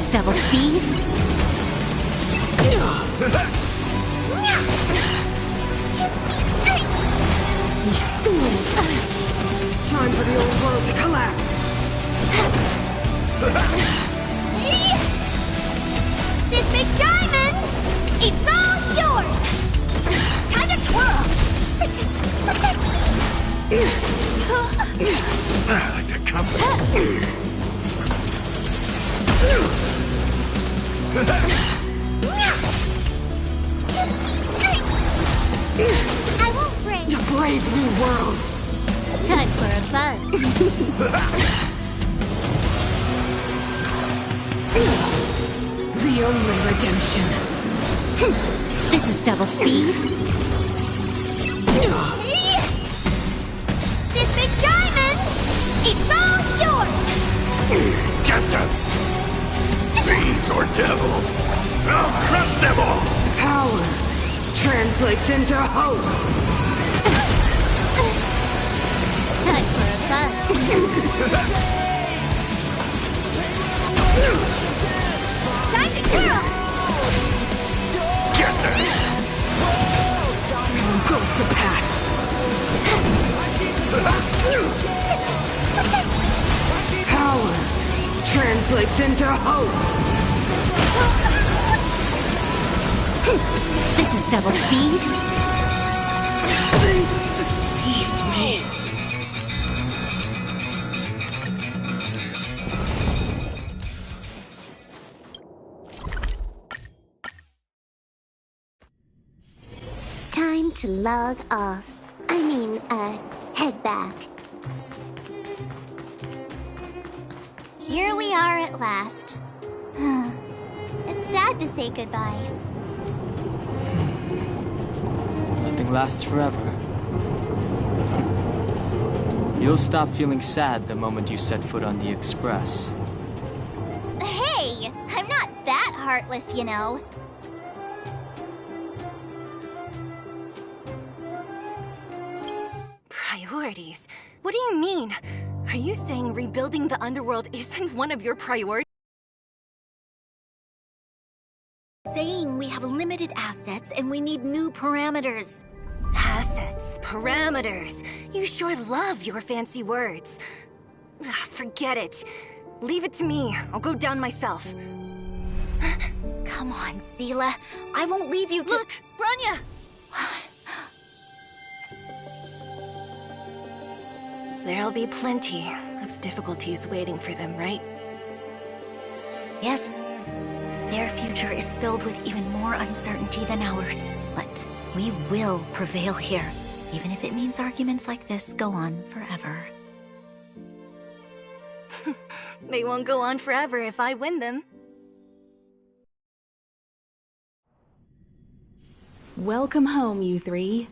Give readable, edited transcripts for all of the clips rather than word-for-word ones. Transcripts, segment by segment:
is double speed. You fools! Time for the old world to collapse! This big diamond, it's all yours! Time to twirl! Protect me! I like the company. I won't break! To brave new world! Time for a fun. The only redemption! This is double speed. This big diamond, it's all yours! Get them! Fiends or devils! I'll crush them all! Power translates into hope! Time for a fun. Time to twirl! Get them! Goes the past! Power translates into hope! This is double speed. They deceived me! Time to log off. Head back. Here we are at last. It's sad to say goodbye. Nothing lasts forever. You'll stop feeling sad the moment you set foot on the Express. Hey, I'm not that heartless, you know. Priorities? What do you mean? Are you saying rebuilding the underworld isn't one of your priorities? Saying we have limited assets and we need new parameters. Assets, parameters. You sure love your fancy words. Ugh, forget it. Leave it to me. I'll go down myself. Come on, Seela. I won't leave you to— Look, Branya! There'll be plenty of difficulties waiting for them, right? Yes. Their future is filled with even more uncertainty than ours. But we will prevail here, even if it means arguments like this go on forever. They won't go on forever if I win them. Welcome home, you three.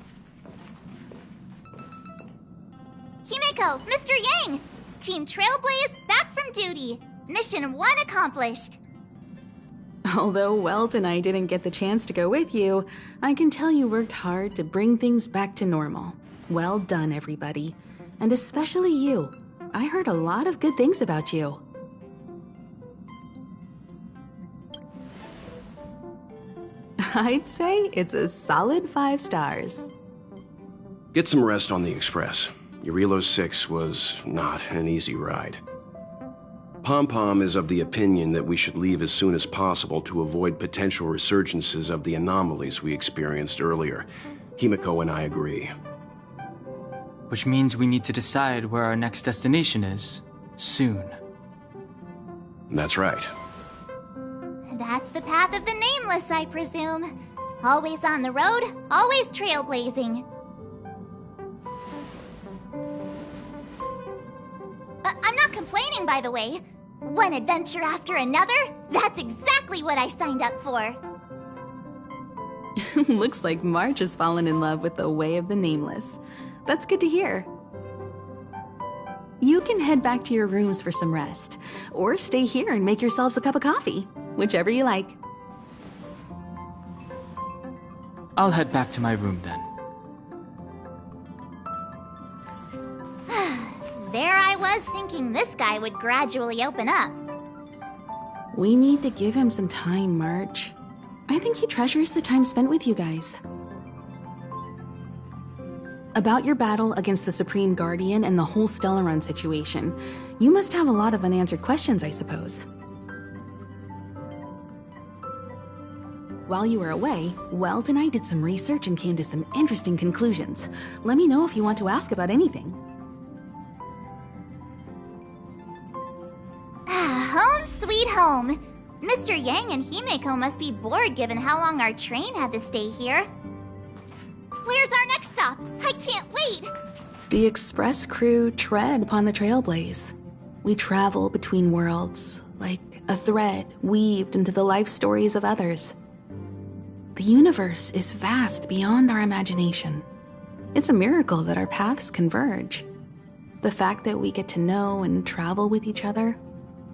Himeko, Mr. Yang! Team Trailblaze back from duty. Mission 1 accomplished. Although Welt and I didn't get the chance to go with you, I can tell you worked hard to bring things back to normal. Well done, everybody. And especially you. I heard a lot of good things about you. I'd say it's a solid 5 stars. Get some rest on the Express. Eurilo 6 was not an easy ride. Pom-Pom is of the opinion that we should leave as soon as possible to avoid potential resurgences of the anomalies we experienced earlier. Himeko and I agree. Which means we need to decide where our next destination is, soon. That's right. That's the path of the Nameless, I presume. Always on the road, always trailblazing. I'm not complaining, by the way. One adventure after another, that's exactly what I signed up for. Looks like March has fallen in love with the way of the Nameless. That's good to hear. You can head back to your rooms for some rest, or stay here and make yourselves a cup of coffee, whichever you like. I'll head back to my room then. There I was thinking this guy would gradually open up. We need to give him some time, March. I think he treasures the time spent with you guys. About your battle against the Supreme Guardian and the whole Stellaron situation, you must have a lot of unanswered questions, I suppose. While you were away, Welt and I did some research and came to some interesting conclusions. Let me know if you want to ask about anything. Home sweet home. Mr. Yang and Himeko must be bored given how long our train had to stay here. Where's our next stop? I can't wait! The express crew tread upon the trailblaze. We travel between worlds, like a thread weaved into the life stories of others. The universe is vast beyond our imagination. It's a miracle that our paths converge. The fact that we get to know and travel with each other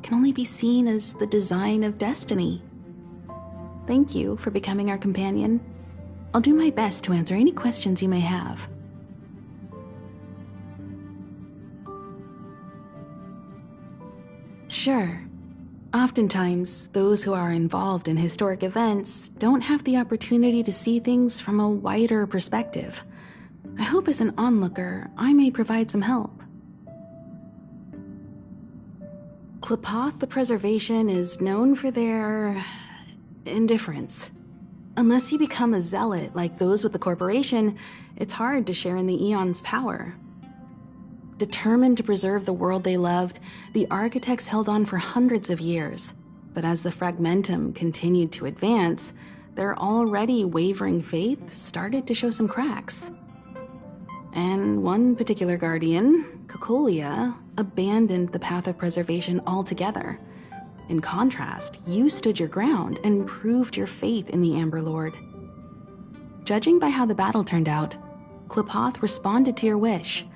can only be seen as the design of destiny. Thank you for becoming our companion. I'll do my best to answer any questions you may have. Sure. Oftentimes, those who are involved in historic events don't have the opportunity to see things from a wider perspective. I hope as an onlooker, I may provide some help. Klapoth the Preservation is known for their indifference. Unless you become a zealot like those with the corporation, it's hard to share in the Aeon's power. Determined to preserve the world they loved, the architects held on for hundreds of years. But as the Fragmentum continued to advance, their already wavering faith started to show some cracks. And one particular guardian, Cocolia, abandoned the path of preservation altogether. In contrast, you stood your ground and proved your faith in the Amber Lord. Judging by how the battle turned out, Klapoth responded to your wish.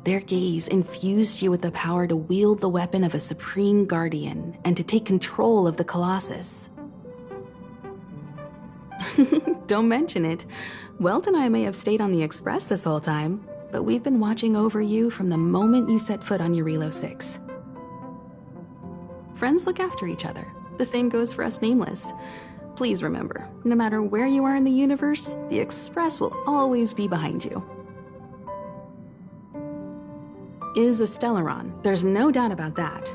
Their gaze infused you with the power to wield the weapon of a supreme guardian and to take control of the Colossus. Don't mention it. Welt and I may have stayed on the Express this whole time, but we've been watching over you from the moment you set foot on Eurilo 6. Friends look after each other. The same goes for us Nameless. Please remember, no matter where you are in the universe, the Express will always be behind you. Is a Stellaron. There's no doubt about that.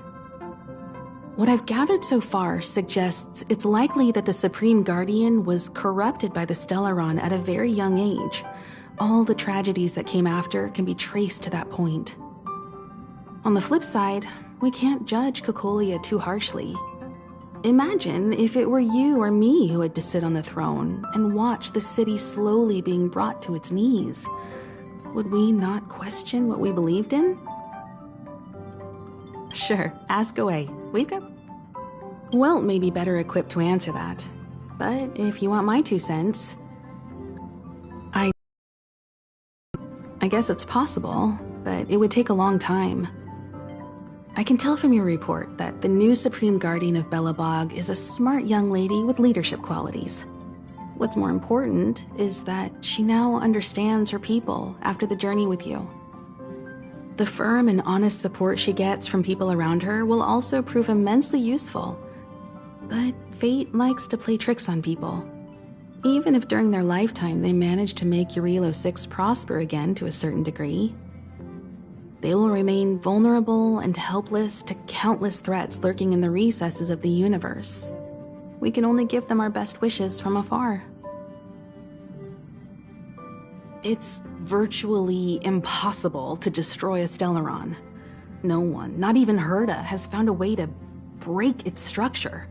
What I've gathered so far suggests it's likely that the Supreme Guardian was corrupted by the Stellaron at a very young age. All the tragedies that came after can be traced to that point. On the flip side, we can't judge Cocolia too harshly. Imagine if it were you or me who had to sit on the throne and watch the city slowly being brought to its knees. Would we not question what we believed in? Sure, ask away. We've got... Welt may be better equipped to answer that. But if you want my 2 cents... I guess it's possible, but it would take a long time. I can tell from your report that the new Supreme Guardian of Belobog is a smart young lady with leadership qualities. What's more important is that she now understands her people after the journey with you. The firm and honest support she gets from people around her will also prove immensely useful. But fate likes to play tricks on people. Even if during their lifetime they manage to make Eurilo 6 prosper again to a certain degree, they will remain vulnerable and helpless to countless threats lurking in the recesses of the universe. We can only give them our best wishes from afar. It's virtually impossible to destroy a Stellaron. No one, not even Herta, has found a way to break its structure.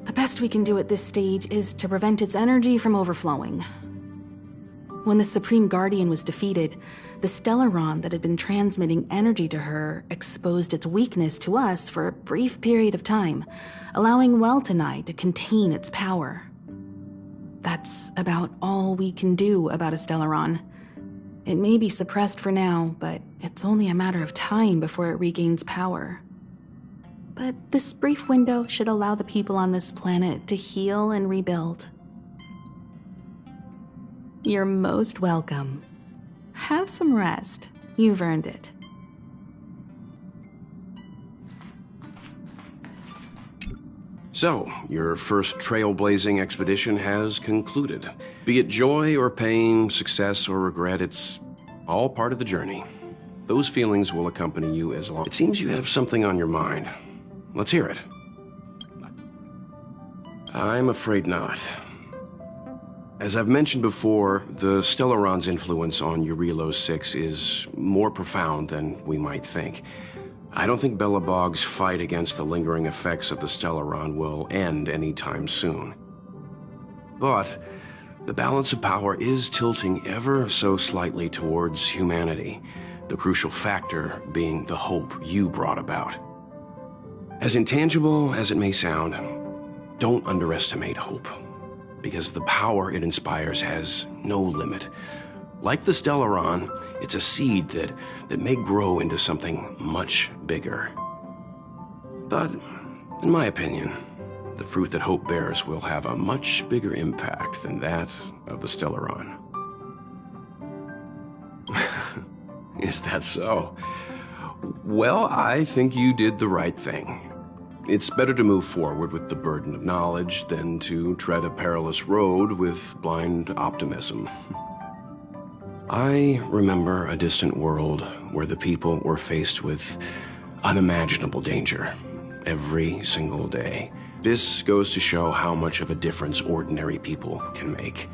The best we can do at this stage is to prevent its energy from overflowing. When the Supreme Guardian was defeated, the Stellaron that had been transmitting energy to her exposed its weakness to us for a brief period of time, allowing Welt and I to contain its power. That's about all we can do about a Stellaron. It may be suppressed for now, but it's only a matter of time before it regains power. But this brief window should allow the people on this planet to heal and rebuild. You're most welcome. Have some rest. You've earned it. So, your first trailblazing expedition has concluded. Be it joy or pain, success or regret, it's all part of the journey. Those feelings will accompany you as long. It seems you have something on your mind. Let's hear it. I'm afraid not. As I've mentioned before, the Stellaron's influence on Eurylos 6 is more profound than we might think. I don't think Belobog's fight against the lingering effects of the Stellaron will end anytime soon. But the balance of power is tilting ever so slightly towards humanity, the crucial factor being the hope you brought about. As intangible as it may sound, don't underestimate hope, because the power it inspires has no limit. Like the Stellaron, it's a seed that may grow into something much bigger. But, in my opinion, the fruit that hope bears will have a much bigger impact than that of the Stellaron. Is that so? Well, I think you did the right thing. It's better to move forward with the burden of knowledge than to tread a perilous road with blind optimism. I remember a distant world where the people were faced with unimaginable danger every single day. This goes to show how much of a difference ordinary people can make.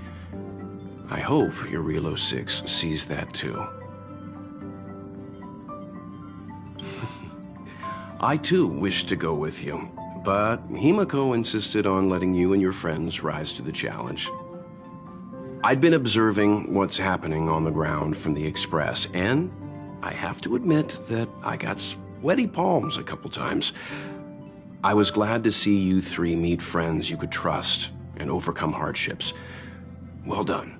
I hope Eurylos 6 sees that too. I too wished to go with you, but Himiko insisted on letting you and your friends rise to the challenge. I'd been observing what's happening on the ground from the Express, and I have to admit that I got sweaty palms a couple times. I was glad to see you three meet friends you could trust and overcome hardships. Well done.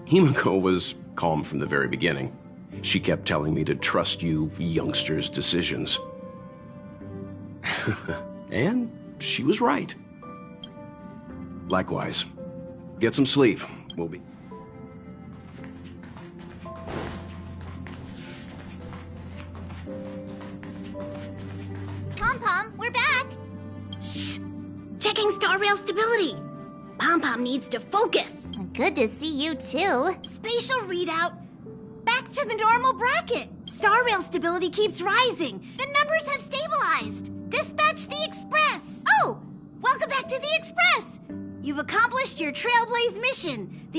Himiko was calm from the very beginning. She kept telling me to trust you youngsters' decisions. And she was right. Likewise. Get some sleep. We'll be... Pom-Pom, we're back! Shh! Checking Star Rail stability! Pom-Pom needs to focus! Good to see you too. Spatial readout! Back to the normal bracket! Star Rail stability keeps rising! The numbers have stabilized! Dispatch the Express! Oh! Welcome back to the Express! You've accomplished your Trailblaze mission.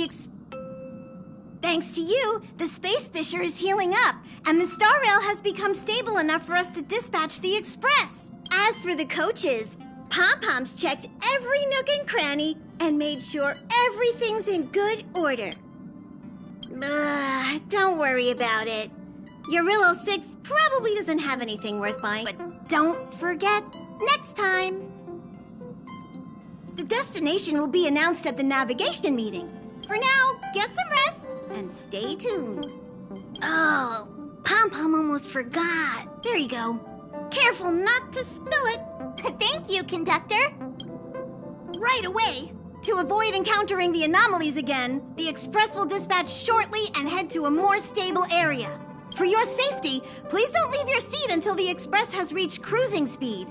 Thanks to you, the Space Fisher is healing up, and the Star Rail has become stable enough for us to dispatch the Express. As for the coaches, Pom-Pom's checked every nook and cranny and made sure everything's in good order. Don't worry about it. Eurylos 6 probably doesn't have anything worth buying, but don't forget, next time. The destination will be announced at the navigation meeting. For now, get some rest and stay tuned. Oh, Pom-Pom almost forgot. There you go. Careful not to spill it. Thank you, conductor. Right away. To avoid encountering the anomalies again, the Express will dispatch shortly and head to a more stable area. For your safety, please don't leave your seat until the Express has reached cruising speed.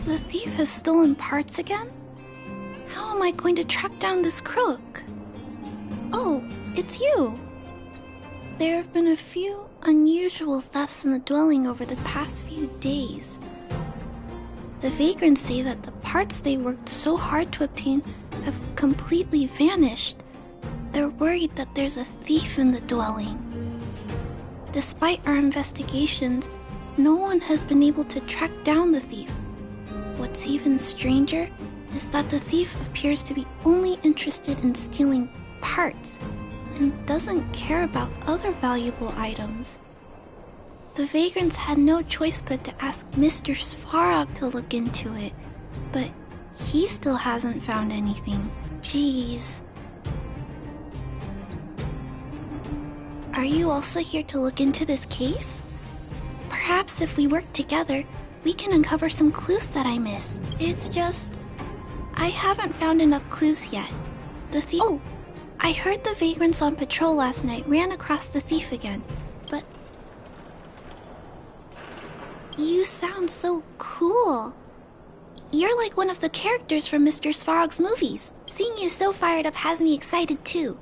The thief has stolen parts again? How am I going to track down this crook? Oh, it's you! There have been a few unusual thefts in the dwelling over the past few days. The vagrants say that the parts they worked so hard to obtain have completely vanished. They're worried that there's a thief in the dwelling. Despite our investigations, no one has been able to track down the thief. What's even stranger is that the thief appears to be only interested in stealing parts and doesn't care about other valuable items. The vagrants had no choice but to ask Mr. Svarog to look into it, but he still hasn't found anything. Jeez. Are you also here to look into this case? Perhaps if we work together, we can uncover some clues that I missed. It's just, I haven't found enough clues yet. The thief— Oh! I heard the vagrants on patrol last night ran across the thief again, but— You sound so cool. You're like one of the characters from Mr. Svarog's movies. Seeing you so fired up has me excited too.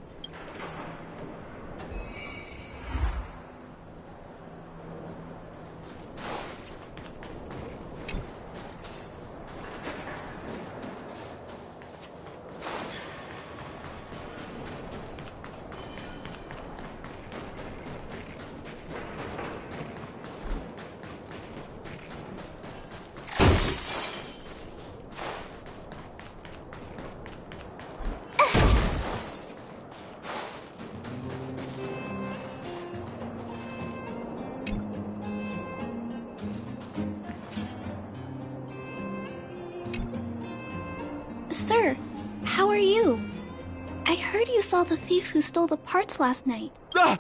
Sir, how are you? I heard you saw the thief who stole the parts last night. Ah!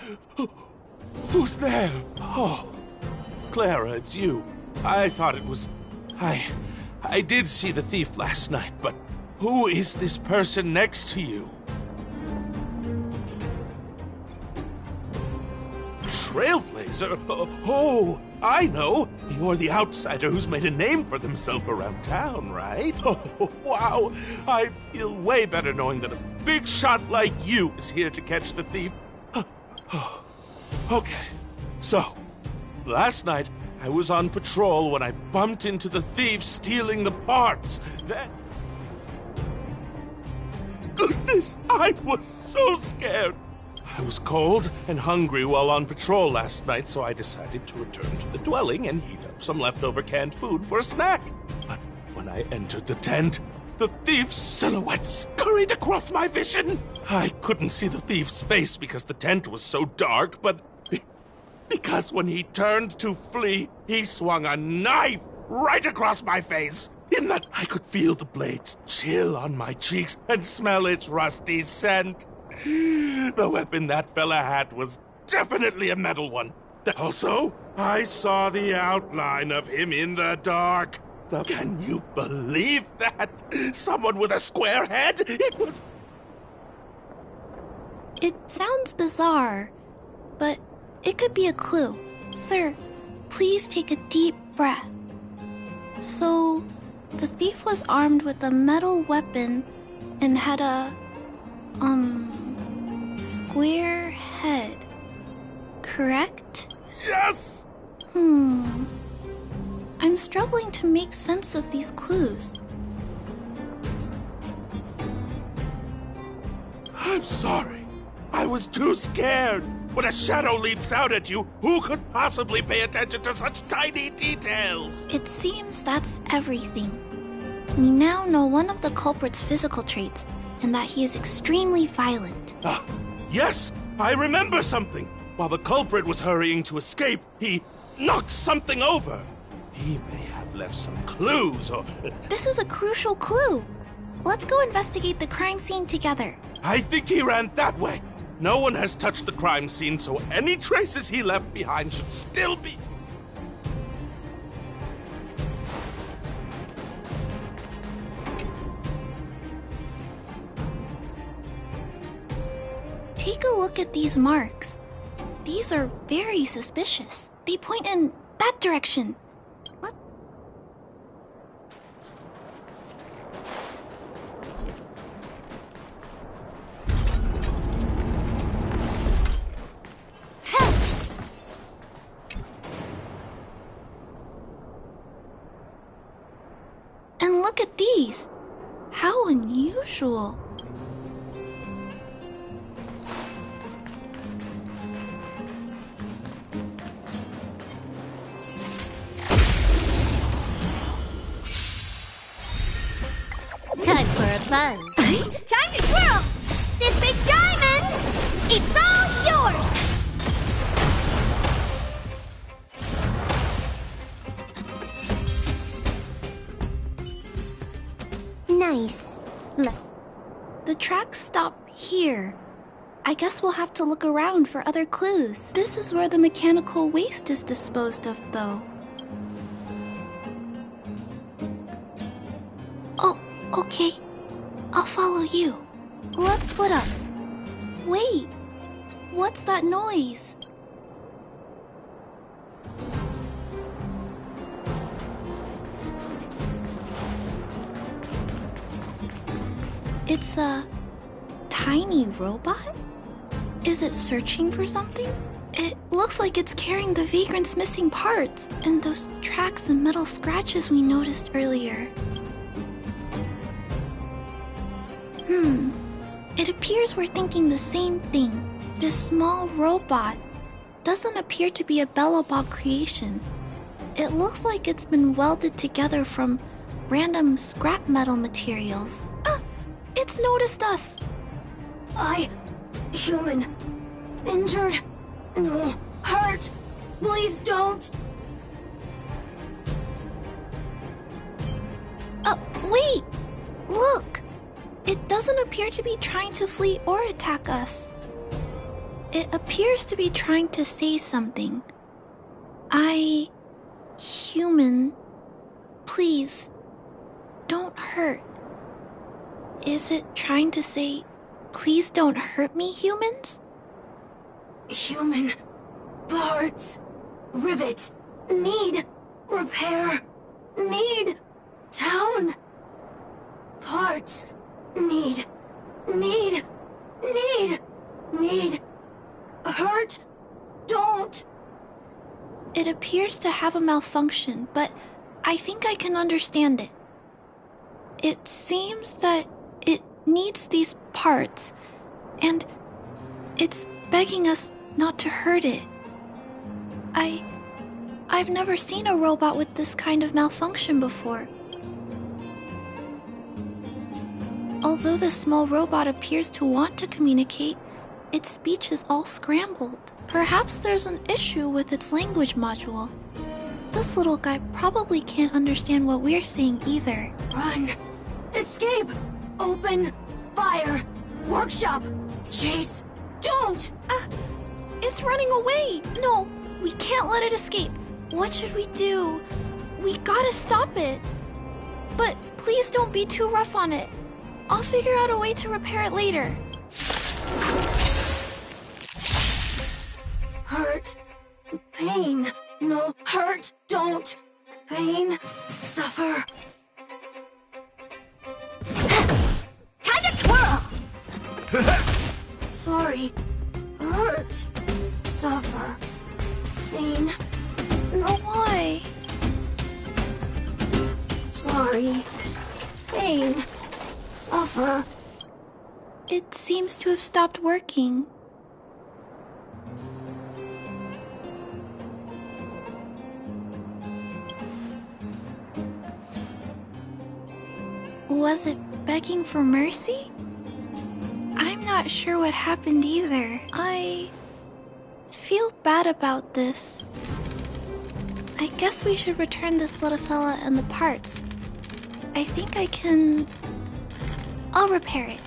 Who's there? Oh, Clara, it's you. I thought it was... I did see the thief last night, but who is this person next to you? Trailblazer? Oh, I know. You're the outsider who's made a name for themselves around town, right? Oh, wow. I feel way better knowing that a big shot like you is here to catch the thief. Okay, so, last night I was on patrol when I bumped into the thief stealing the parts. Then... Goodness, I was so scared. I was cold and hungry while on patrol last night, so I decided to return to the dwelling and heat up some leftover canned food for a snack. But when I entered the tent, the thief's silhouette scurried across my vision. I couldn't see the thief's face because the tent was so dark, but because when he turned to flee, he swung a knife right across my face. In that, I could feel the blades chill on my cheeks and smell its rusty scent. The weapon that fella had was definitely a metal one. Also, I saw the outline of him in the dark. Can you believe that? Someone with a square head? It was... It sounds bizarre, but it could be a clue. Sir, please take a deep breath. So, the thief was armed with a metal weapon and had a, square head. Correct? Yes! I'm struggling to make sense of these clues. I'm sorry. I was too scared. When a shadow leaps out at you, who could possibly pay attention to such tiny details? It seems that's everything. We now know one of the culprit's physical traits, and that he is extremely violent. Ah, yes! I remember something! While the culprit was hurrying to escape, he knocked something over. He may have left some clues or... This is a crucial clue. Let's go investigate the crime scene together. I think he ran that way. No one has touched the crime scene, so any traces he left behind should still be... Take a look at these marks. These are very suspicious. They point in that direction. What? Hey! And look at these. How unusual. Time for a buzz. Time to twirl! This big diamond! It's all yours! Nice. Look. The tracks stop here. I guess we'll have to look around for other clues. This is where the mechanical waste is disposed of, though. Oh, okay. I'll follow you. Let's split up. Wait, what's that noise? It's a tiny robot? Is it searching for something? It looks like it's carrying the vagrant's missing parts and those tracks and metal scratches we noticed earlier. It appears we're thinking the same thing. This small robot doesn't appear to be a Belobog creation. It looks like it's been welded together from random scrap metal materials. It's noticed us! Human. Injured. No. Hurt. Please don't. Wait! Look! It doesn't appear to be trying to flee or attack us. It appears to be trying to say something. Human, please, don't hurt. Is it trying to say, please don't hurt me, humans? Human. Parts. Rivet. Need. Repair. Need. Town. Parts. Need. Hurt. Don't. It appears to have a malfunction, but I think I can understand it. It seems that it needs these parts, and it's begging us not to hurt it. I've never seen a robot with this kind of malfunction before. Although the small robot appears to want to communicate, its speech is all scrambled. Perhaps there's an issue with its language module. This little guy probably can't understand what we're saying either. Run. Escape. Open. Fire. Workshop. Chase. Don't. It's running away. No, we can't let it escape. What should we do? We gotta stop it. But please don't be too rough on it. I'll figure out a way to repair it later. Hurt. Pain. No, hurt. Don't. Pain. Suffer. Time to twirl! Sorry. Hurt. Suffer. Pain. No. Why? Sorry. Pain. Suffer. It seems to have stopped working. Was it begging for mercy? I'm not sure what happened either. I feel bad about this. I guess we should return this little fella and the parts. I think I can... I'll repair it.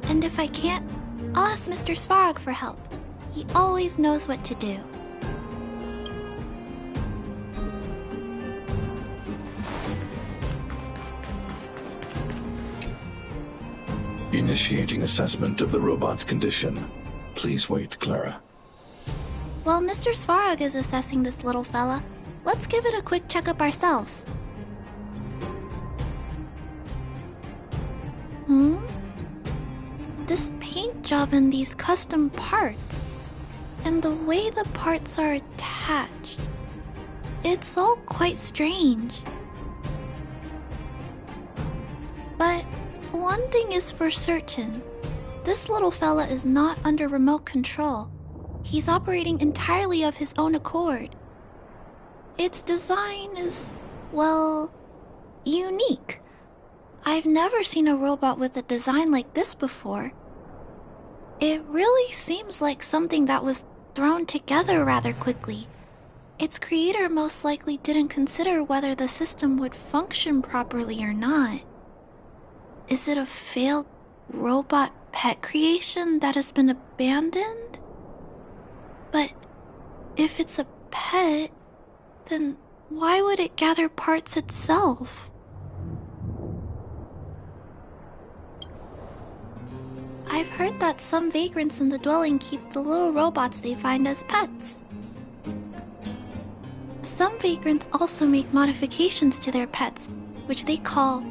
And if I can't, I'll ask Mr. Svarog for help. He always knows what to do. Initiating assessment of the robot's condition. Please wait, Clara. While Mr. Svarog is assessing this little fella, let's give it a quick checkup ourselves. This paint job and these custom parts, and the way the parts are attached, it's all quite strange. But one thing is for certain, this little fella is not under remote control. He's operating entirely of his own accord. Its design is, well, unique. I've never seen a robot with a design like this before. It really seems like something that was thrown together rather quickly. Its creator most likely didn't consider whether the system would function properly or not. Is it a failed robot pet creation that has been abandoned? But if it's a pet, then why would it gather parts itself? I've heard that some vagrants in the dwelling keep the little robots they find as pets. Some vagrants also make modifications to their pets, which they call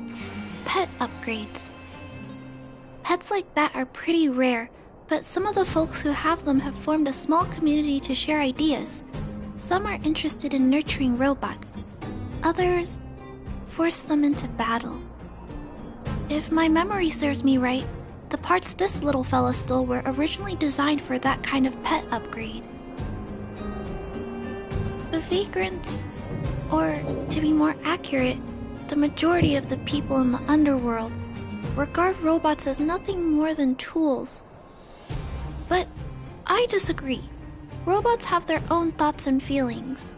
pet upgrades. Pets like that are pretty rare, but some of the folks who have them have formed a small community to share ideas. Some are interested in nurturing robots. Others force them into battle. If my memory serves me right, the parts this little fella stole were originally designed for that kind of pet upgrade. The vagrants, or to be more accurate, the majority of the people in the underworld, regard robots as nothing more than tools. But I disagree. Robots have their own thoughts and feelings.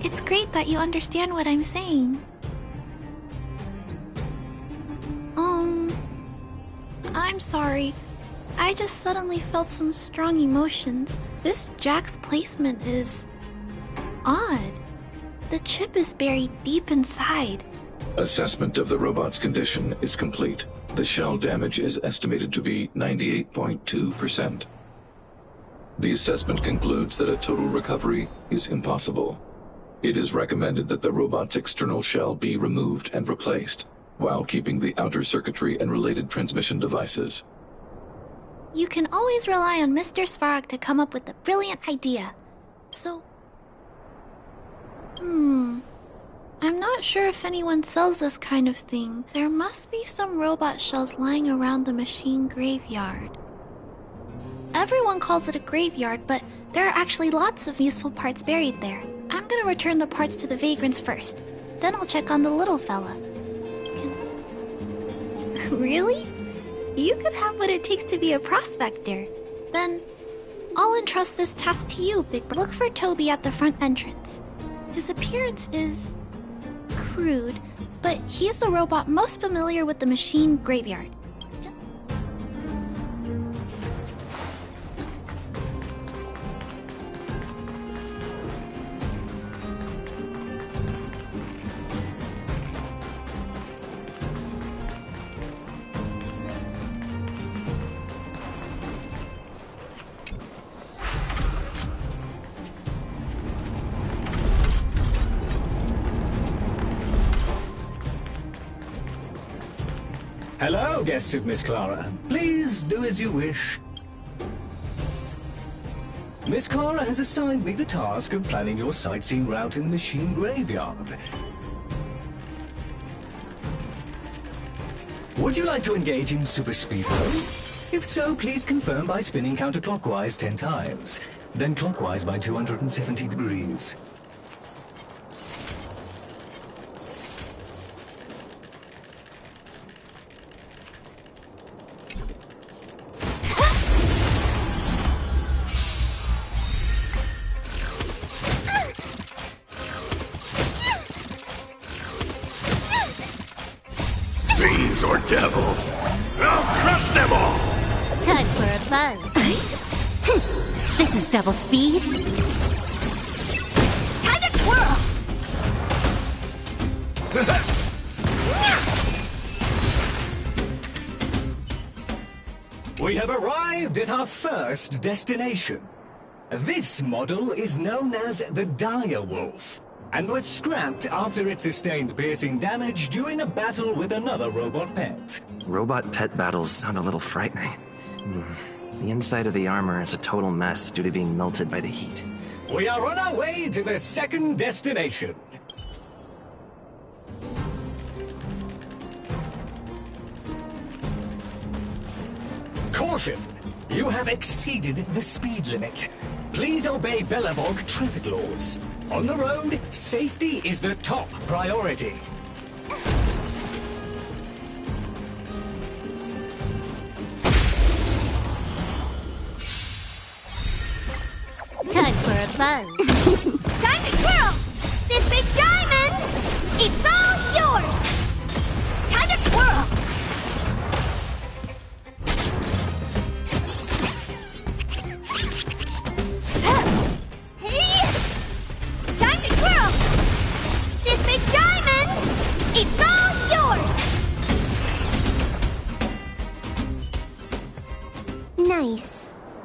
It's great that you understand what I'm saying. I'm sorry. I just suddenly felt some strong emotions. This jack's placement is odd. The chip is buried deep inside. Assessment of the robot's condition is complete. The shell damage is estimated to be 98.2%. The assessment concludes that a total recovery is impossible. It is recommended that the robot's external shell be removed and replaced, while keeping the outer circuitry and related transmission devices. You can always rely on Mr. Svarog to come up with a brilliant idea. So... I'm not sure if anyone sells this kind of thing. There must be some robot shells lying around the machine graveyard. Everyone calls it a graveyard, but there are actually lots of useful parts buried there. I'm gonna return the parts to the vagrants first. Then I'll check on the little fella. Really? You could have what it takes to be a prospector. Then, I'll entrust this task to you, Big Bird. Look for Toby at the front entrance. His appearance is crude, but he's the robot most familiar with the machine graveyard. Hello, guests of Miss Clara. Please do as you wish. Miss Clara has assigned me the task of planning your sightseeing route in the machine graveyard. Would you like to engage in super speedrun? If so, please confirm by spinning counterclockwise 10 times, then clockwise by 270 degrees. Fiends or devils, I'll crush them all! Time for a buzz. This is double speed. Time to twirl! We have arrived at our first destination. This model is known as the Dire Wolf, and was scrapped after it sustained piercing damage during a battle with another robot pet. Robot pet battles sound a little frightening. The inside of the armor is a total mess due to being melted by the heat. We are on our way to the second destination. Caution! You have exceeded the speed limit. Please obey Bellevog traffic laws. On the road, safety is the top priority. Time for a buzz. Time to twirl! This big diamond! It's all yours! Time to twirl! Hey! Time to twirl! This big diamond! It's all yours! Nice.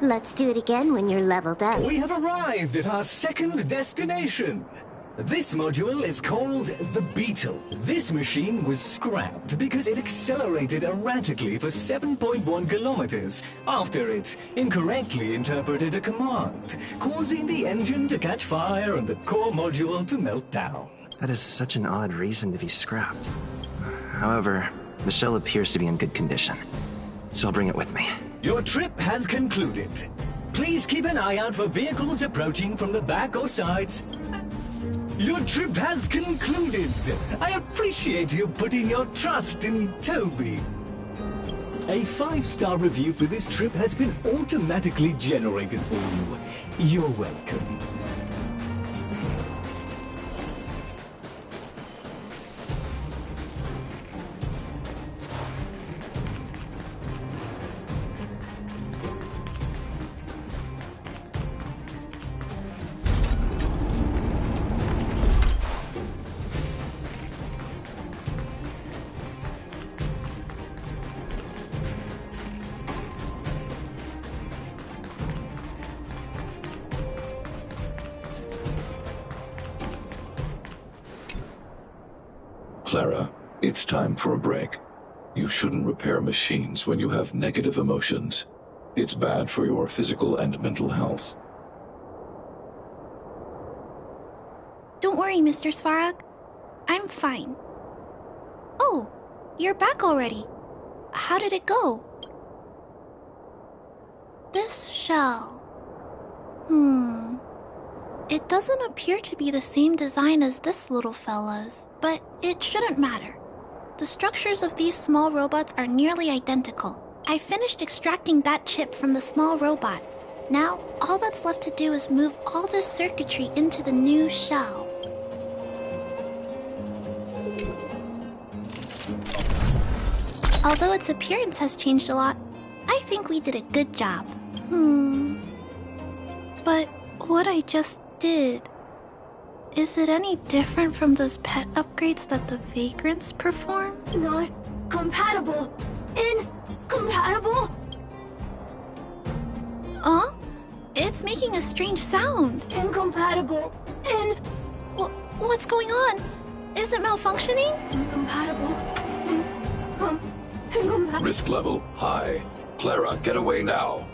Let's do it again when you're leveled up. We have arrived at our second destination. This module is called the Beetle. This machine was scrapped because it accelerated erratically for 7.1 kilometers after it incorrectly interpreted a command, causing the engine to catch fire and the core module to melt down. That is such an odd reason to be scrapped. However, the shell appears to be in good condition, so I'll bring it with me. Your trip has concluded. Please keep an eye out for vehicles approaching from the back or sides. Your trip has concluded. I appreciate you putting your trust in Toby. A 5-star review for this trip has been automatically generated for you. You're welcome. Clara, it's time for a break. You shouldn't repair machines when you have negative emotions. It's bad for your physical and mental health. Don't worry, Mr. Svarog. I'm fine. Oh, you're back already. How did it go? This shell... It doesn't appear to be the same design as this little fella's, but it shouldn't matter. The structures of these small robots are nearly identical. I finished extracting that chip from the small robot. Now, all that's left to do is move all this circuitry into the new shell. Although its appearance has changed a lot, I think we did a good job. But what I just did, is it any different from those pet upgrades that the Vagrants perform? Not compatible. Incompatible? Huh? It's making a strange sound. Incompatible. What's going on? Is it malfunctioning? Incompatible. Risk level high. Clara, get away now.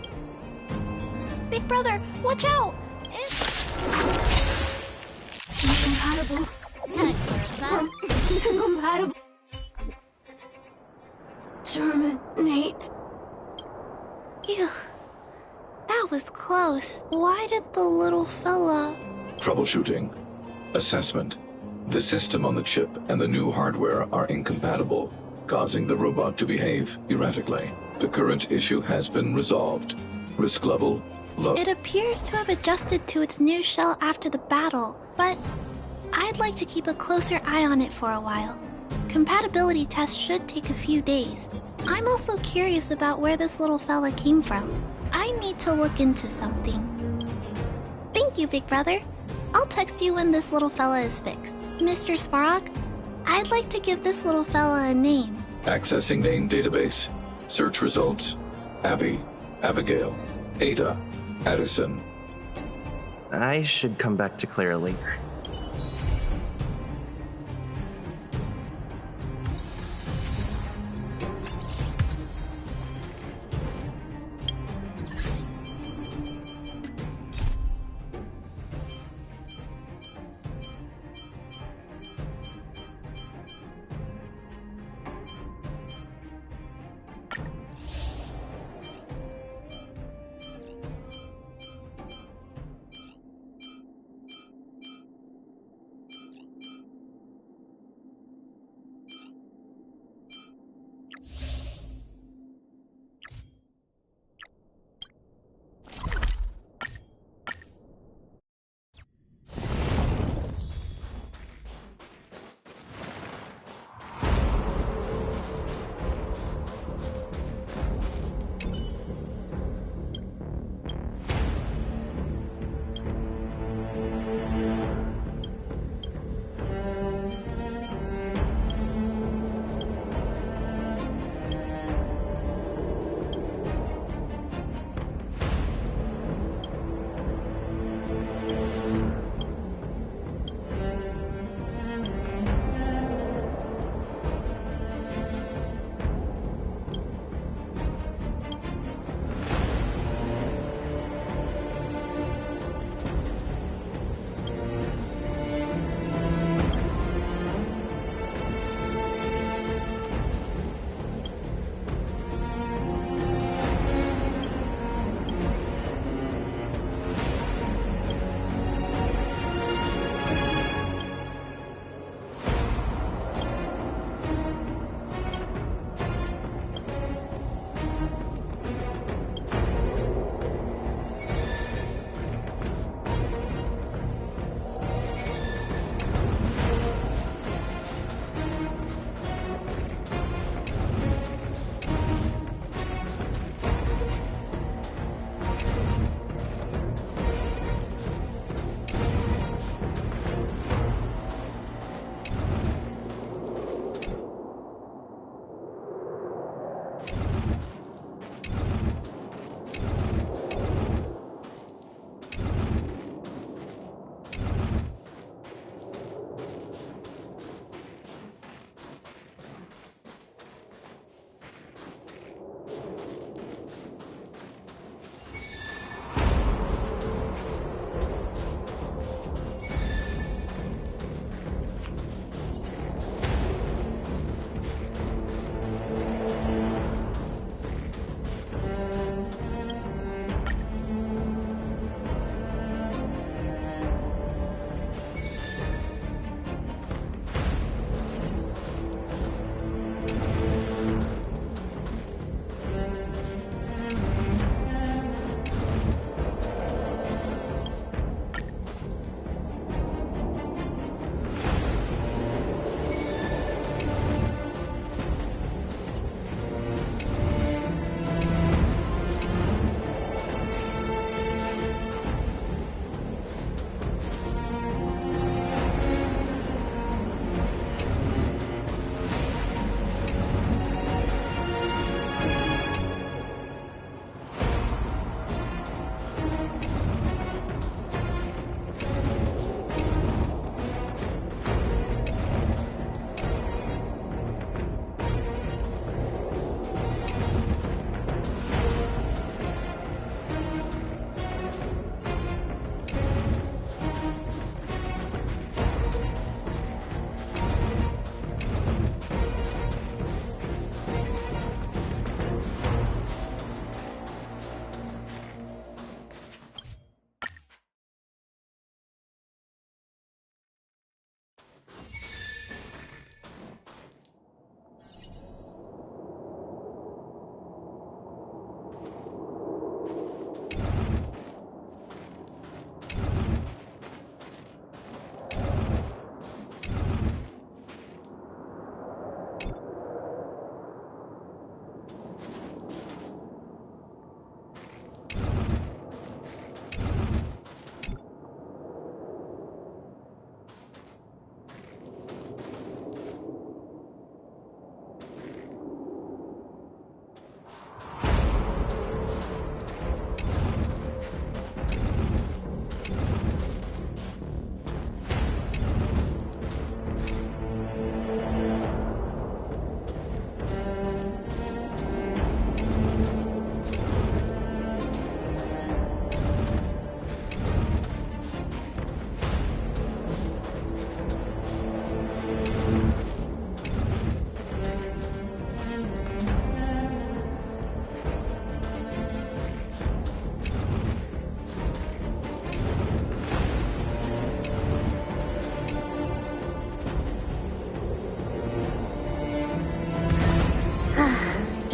Big brother, watch out! It's incompatible. Incompatible. Terminate. Ew. That was close. Why did the little fella... Troubleshooting. Assessment. The system on the chip and the new hardware are incompatible, causing the robot to behave erratically. The current issue has been resolved. Risk level low. It appears to have adjusted to its new shell after the battle, but I'd like to keep a closer eye on it for a while. Compatibility tests should take a few days. I'm also curious about where this little fella came from. I need to look into something. Thank you, big brother. I'll text you when this little fella is fixed. Mr. Sparrock, I'd like to give this little fella a name. Accessing name database. Search results. Abby, Abigail, Ada, Addison. I should come back to Clara later.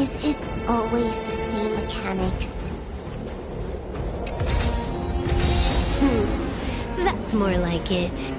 Is it always the same mechanics? That's more like it.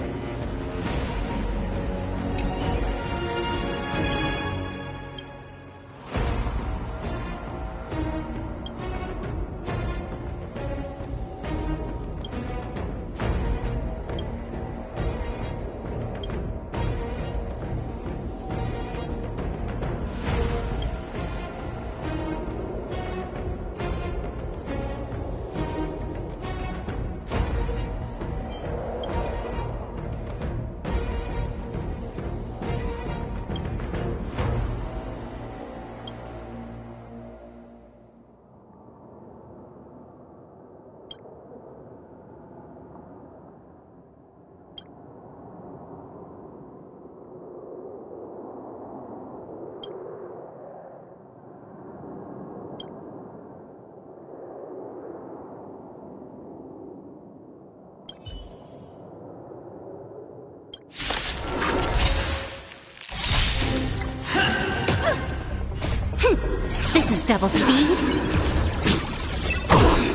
This is double speed.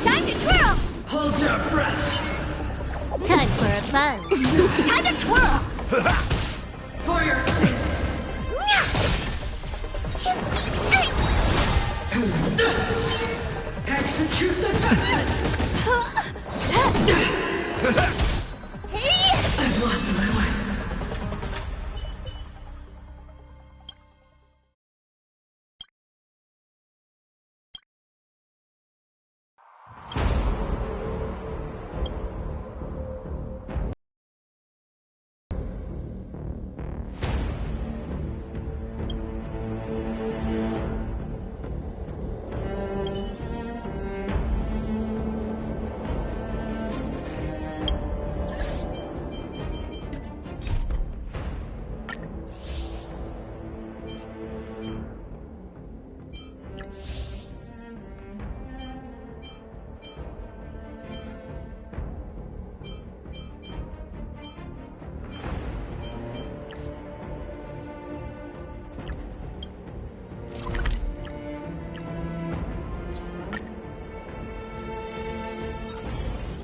Time to twirl! Hold your breath! Time for a fun. Time to twirl! For your sins! Execute the judgment! I've lost my way.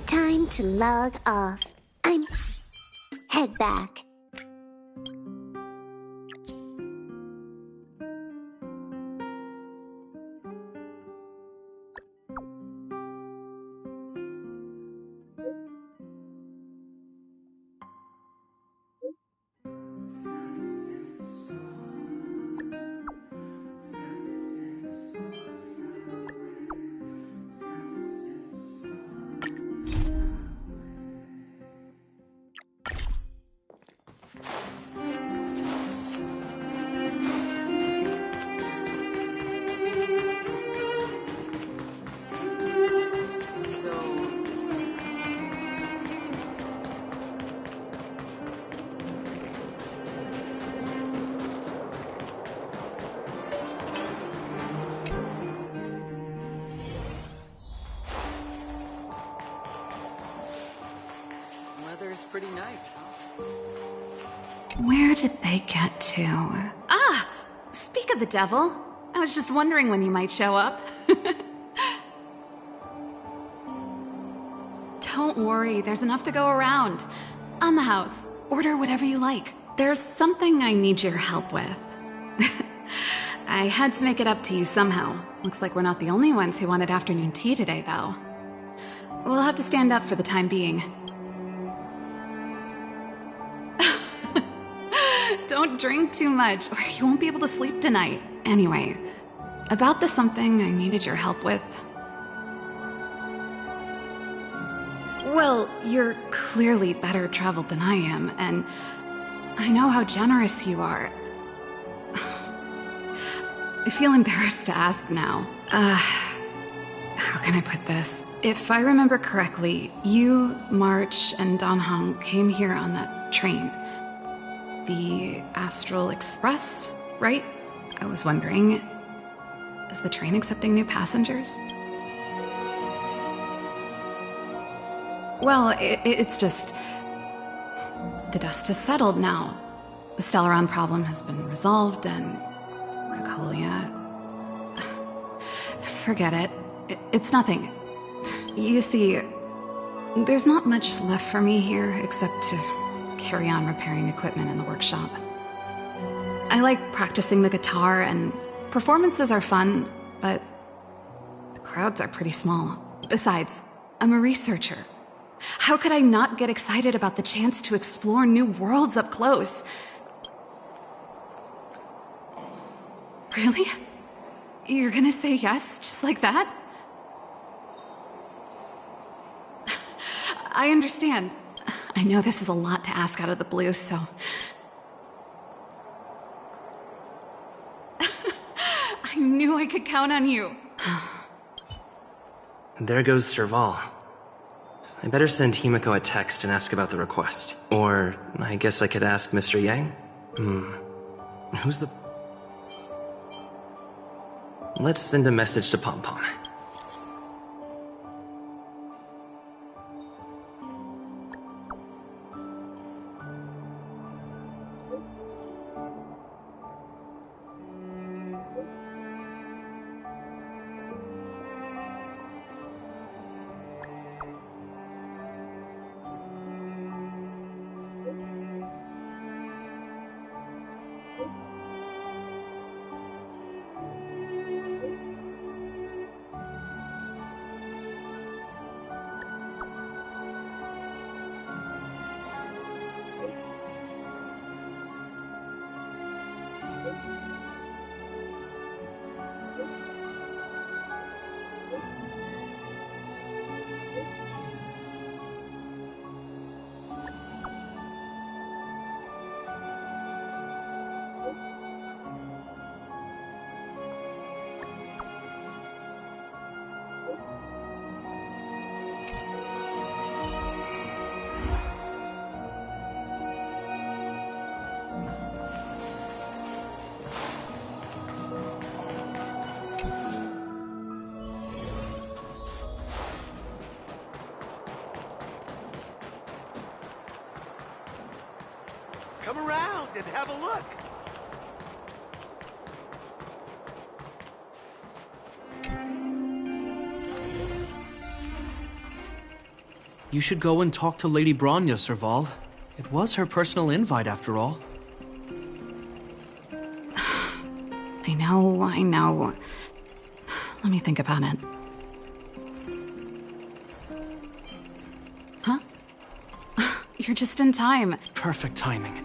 Time to log off. Head back. Weather's pretty nice, huh? Where did they get to? Ah! Speak of the devil. I was just wondering when you might show up. Don't worry, there's enough to go around. On the house. Order whatever you like. There's something I need your help with. I had to make it up to you somehow. Looks like we're not the only ones who wanted afternoon tea today, though. We'll have to stand up for the time being. Don't drink too much, or you won't be able to sleep tonight. Anyway, about the something I needed your help with. Well, you're clearly better traveled than I am, and I know how generous you are. I feel embarrassed to ask now. How can I put this? If I remember correctly, you, March, and Don Hong came here on that train. The Astral Express, right? I was wondering, is the train accepting new passengers? Well, it's just... the dust has settled now. The Stellaron problem has been resolved, and Cocolia... Forget it. It's nothing. You see, there's not much left for me here except to carry on repairing equipment in the workshop. I like practicing the guitar, and performances are fun, but the crowds are pretty small. Besides, I'm a researcher. How could I not get excited about the chance to explore new worlds up close? Really? You're gonna say yes, just like that? I understand. I know this is a lot to ask out of the blue, so... I knew I could count on you. There goes Serval. I better send Himiko a text and ask about the request. Or, I guess I could ask Mr. Yang? Who's the... Let's send a message to Pom Pom. Come around and have a look. You should go and talk to Lady Bronya, Serval. It was her personal invite, after all. I know. Let me think about it. Huh? You're just in time. Perfect timing.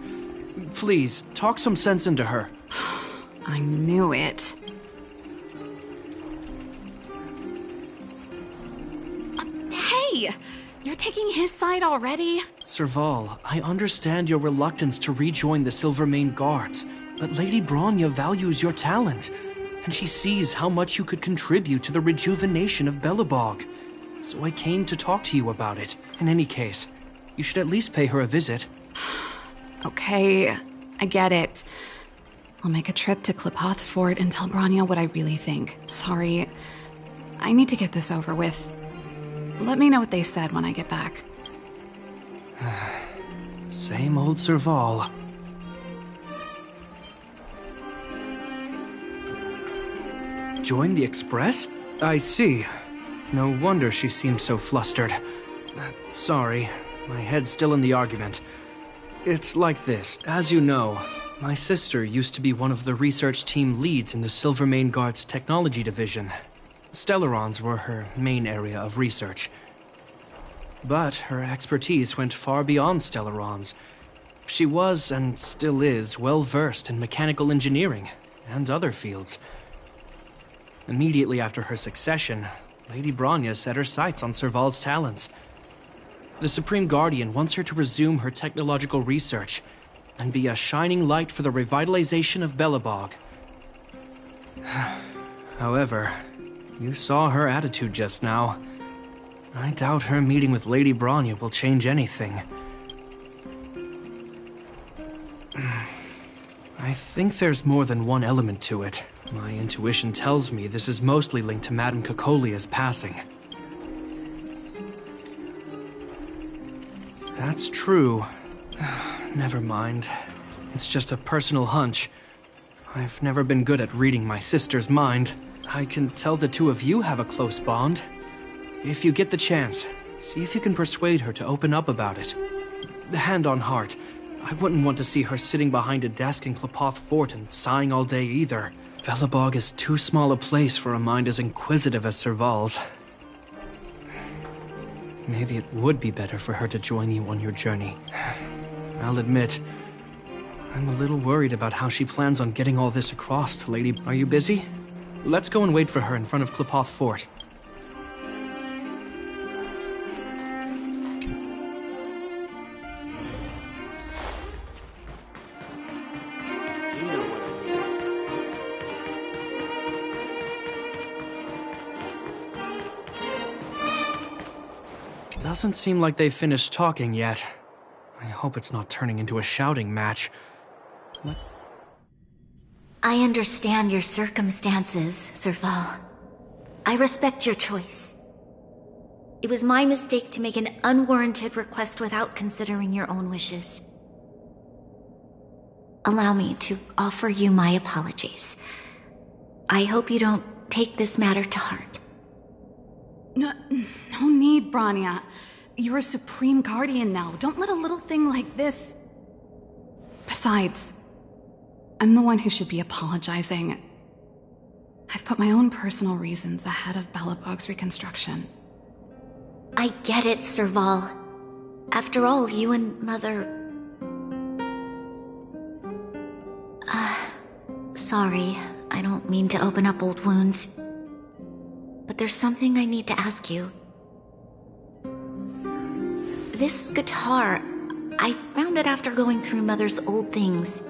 Please, talk some sense into her. I knew it. Hey! You're taking his side already? Serval, I understand your reluctance to rejoin the Silvermane Guards, but Lady Bronya values your talent, and she sees how much you could contribute to the rejuvenation of Belobog. So I came to talk to you about it. In any case, you should at least pay her a visit. Okay, I get it. I'll make a trip to Klipoth Fort and tell Bronya what I really think. Sorry. I need to get this over with. Let me know what they said when I get back. Same old Serval. Join the Express? I see. No wonder she seems so flustered. Sorry, my head's still in the argument. It's like this. As you know, my sister used to be one of the research team leads in the Silvermane Guard's technology division. Stellarons were her main area of research. But her expertise went far beyond Stellarons. She was, and still is, well-versed in mechanical engineering and other fields. Immediately after her succession, Lady Bronya set her sights on Serval's talents. The Supreme Guardian wants her to resume her technological research and be a shining light for the revitalization of Belobog. However, you saw her attitude just now. I doubt her meeting with Lady Bronya will change anything. I think there's more than one element to it. My intuition tells me this is mostly linked to Madame Cocolia's passing. That's true. Never mind. It's just a personal hunch. I've never been good at reading my sister's mind. I can tell the two of you have a close bond. If you get the chance, see if you can persuade her to open up about it. Hand on heart, I wouldn't want to see her sitting behind a desk in Qlipoth Fort and sighing all day either. Velabog is too small a place for a mind as inquisitive as Serval's. Maybe it would be better for her to join you on your journey. I'll admit, I'm a little worried about how she plans on getting all this across to Lady... Are you busy? Let's go and wait for her in front of Qlipoth Fort. Doesn't seem like they've finished talking yet. I hope it's not turning into a shouting match. What? I understand your circumstances, Serval. I respect your choice. It was my mistake to make an unwarranted request without considering your own wishes. Allow me to offer you my apologies. I hope you don't take this matter to heart. No need, Bronya. You're a supreme guardian now. Don't let a little thing like this... Besides, I'm the one who should be apologizing. I've put my own personal reasons ahead of Belobog's reconstruction. I get it, Serval. After all, you and Mother... Sorry, I don't mean to open up old wounds. But there's something I need to ask you. This guitar, I found it after going through Mother's old things.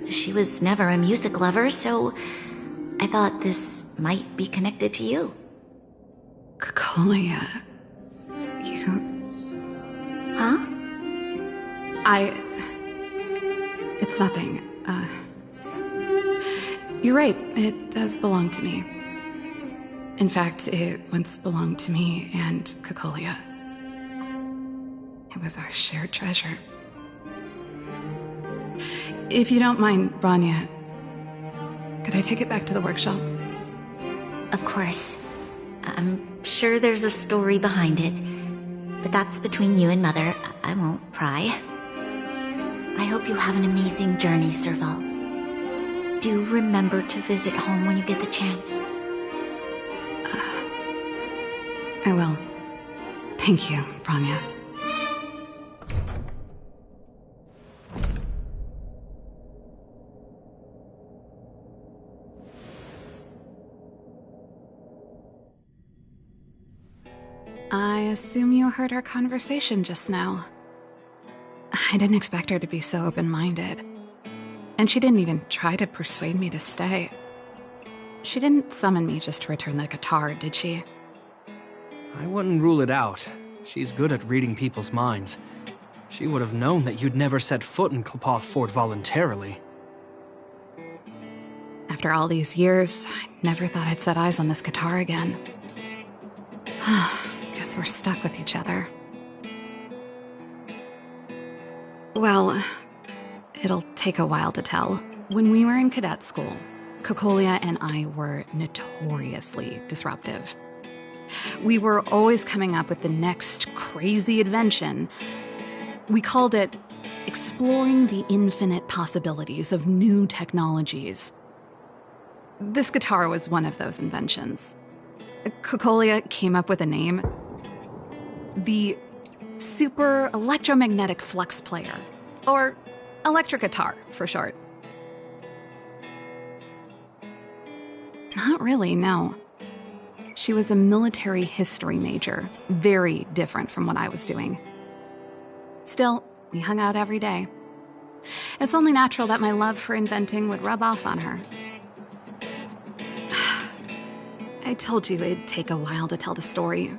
She was never a music lover, so I thought this might be connected to you. Cocolia, you... Huh? It's nothing. You're right, it does belong to me. In fact, it once belonged to me and Cocolia. It was our shared treasure. If you don't mind, Bronya, could I take it back to the workshop? Of course. I'm sure there's a story behind it, but that's between you and Mother. I won't pry. I hope you have an amazing journey, Serval. Do remember to visit home when you get the chance. I will. Thank you, Bronya. I assume you heard our conversation just now. I didn't expect her to be so open-minded. And she didn't even try to persuade me to stay. She didn't summon me just to return the guitar, did she? I wouldn't rule it out. She's good at reading people's minds. She would have known that you'd never set foot in Qlipoth Fort voluntarily. After all these years, I never thought I'd set eyes on this guitar again. Guess we're stuck with each other. Well, it'll take a while to tell. When we were in cadet school, Cocolia and I were notoriously disruptive. We were always coming up with the next crazy invention. We called it exploring the infinite possibilities of new technologies. This guitar was one of those inventions. Cocolia came up with a name. The Super Electromagnetic Flux Player, or electric guitar for short. Not really, no. She was a military history major, very different from what I was doing. Still, we hung out every day. It's only natural that my love for inventing would rub off on her. I told you it'd take a while to tell the story.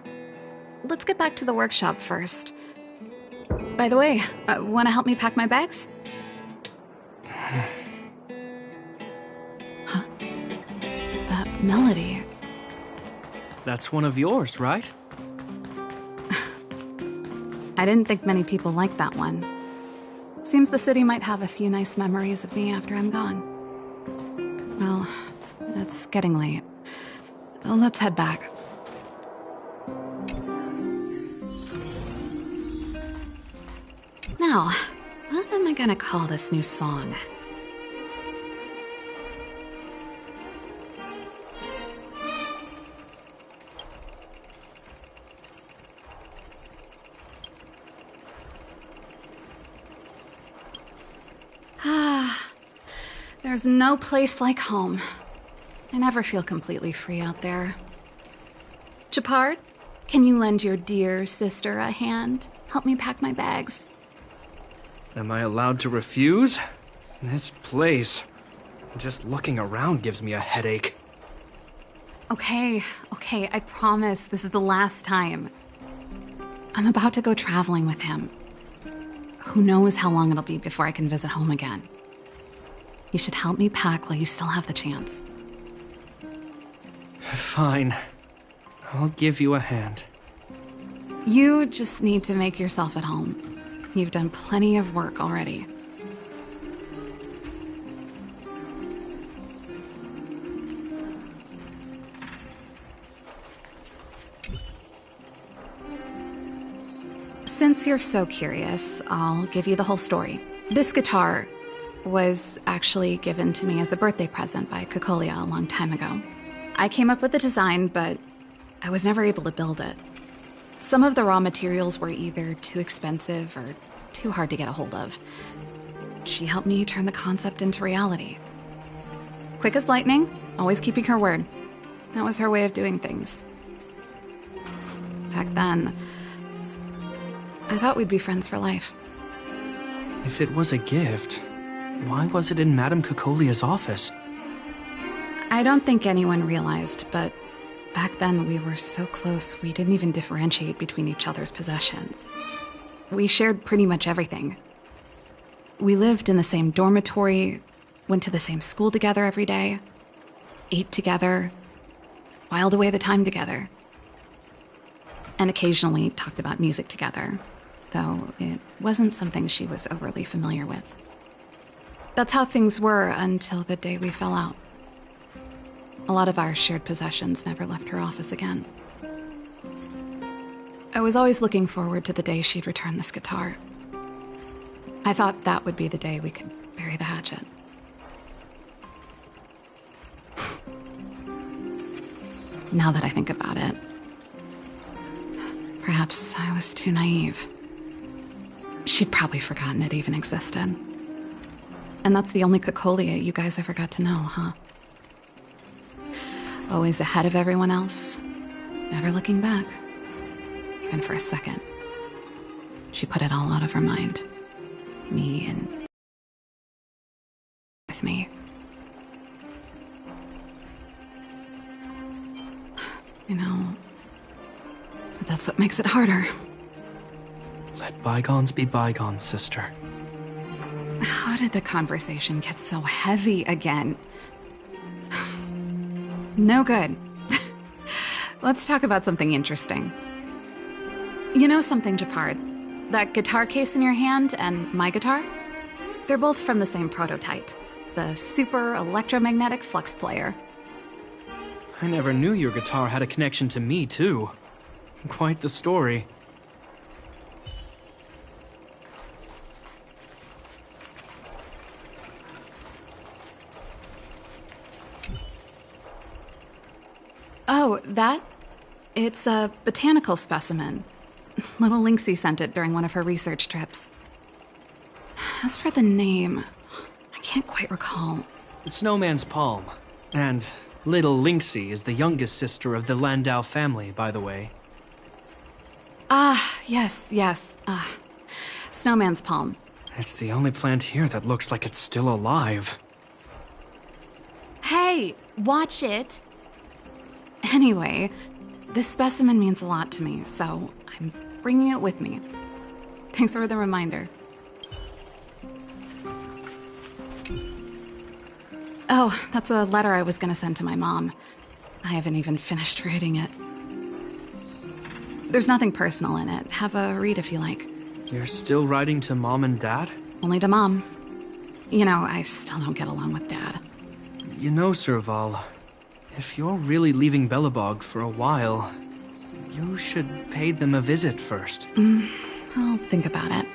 Let's get back to the workshop first. By the way, want to help me pack my bags? Huh? That melody. That's one of yours, right? I didn't think many people liked that one. Seems the city might have a few nice memories of me after I'm gone. Well, it's getting late. Let's head back. Now, what am I gonna call this new song? There's no place like home. I never feel completely free out there. Chapard, can you lend your dear sister a hand? Help me pack my bags. Am I allowed to refuse? This place... just looking around gives me a headache. Okay, I promise this is the last time. I'm about to go traveling with him. Who knows how long it'll be before I can visit home again. You should help me pack while you still have the chance. Fine. I'll give you a hand. You just need to make yourself at home. You've done plenty of work already. Since you're so curious, I'll give you the whole story. This guitar was actually given to me as a birthday present by Cocolia a long time ago. I came up with the design, but I was never able to build it. Some of the raw materials were either too expensive or too hard to get a hold of. She helped me turn the concept into reality. Quick as lightning, always keeping her word. That was her way of doing things. Back then, I thought we'd be friends for life. If it was a gift, why was it in Madame Cocolia's office? I don't think anyone realized, but back then we were so close we didn't even differentiate between each other's possessions. We shared pretty much everything. We lived in the same dormitory, went to the same school together every day, ate together, whiled away the time together, and occasionally talked about music together, though it wasn't something she was overly familiar with. That's how things were until the day we fell out. A lot of our shared possessions never left her office again. I was always looking forward to the day she'd return this guitar. I thought that would be the day we could bury the hatchet. Now that I think about it, perhaps I was too naive. She'd probably forgotten it even existed. And that's the only Cocolia you guys ever got to know, huh? Always ahead of everyone else, never looking back. Even for a second. She put it all out of her mind. Me and... with me. You know... but that's what makes it harder. Let bygones be bygones, sister. How did the conversation get so heavy again? No good. Let's talk about something interesting. You know something, Japard? That guitar case in your hand and my guitar? They're both from the same prototype. The super electromagnetic flux player. I never knew your guitar had a connection to me, too. Quite the story. Oh, that? It's a botanical specimen. Little Lynxie sent it during one of her research trips. As for the name, I can't quite recall. Snowman's Palm. And Little Lynxie is the youngest sister of the Landau family, by the way. Ah, yes. Snowman's Palm. It's the only plant here that looks like it's still alive. Hey, watch it! Anyway, this specimen means a lot to me, so I'm bringing it with me. Thanks for the reminder. Oh, that's a letter I was gonna send to my mom. I haven't even finished reading it. There's nothing personal in it. Have a read if you like. You're still writing to Mom and Dad? Only to Mom. You know, I still don't get along with Dad. You know, Serval, If you're really leaving Belobog for a while, you should pay them a visit first. I'll think about it.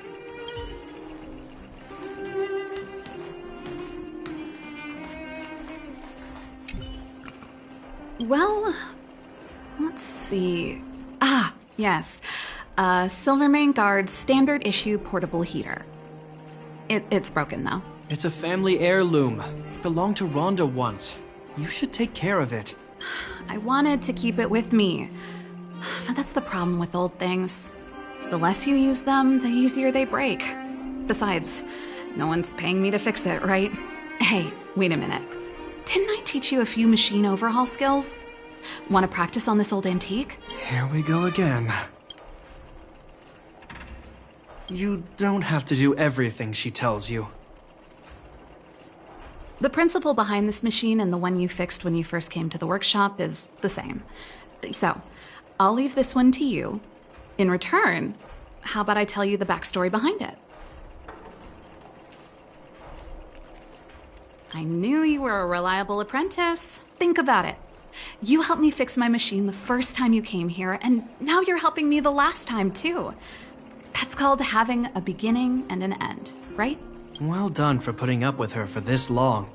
Well, let's see. Ah, yes. Silvermane Guard's standard issue portable heater. It's broken, though. It's a family heirloom. It belonged to Rhonda once. You should take care of it. I wanted to keep it with me. But that's the problem with old things. The less you use them, the easier they break. Besides, no one's paying me to fix it, right? Hey, wait a minute. Didn't I teach you a few machine overhaul skills? Want to practice on this old antique? Here we go again. You don't have to do everything she tells you. The principle behind this machine and the one you fixed when you first came to the workshop is the same. So, I'll leave this one to you. In return, how about I tell you the backstory behind it? I knew you were a reliable apprentice. Think about it. You helped me fix my machine the first time you came here, and now you're helping me the last time, too. That's called having a beginning and an end, right? Well done for putting up with her for this long.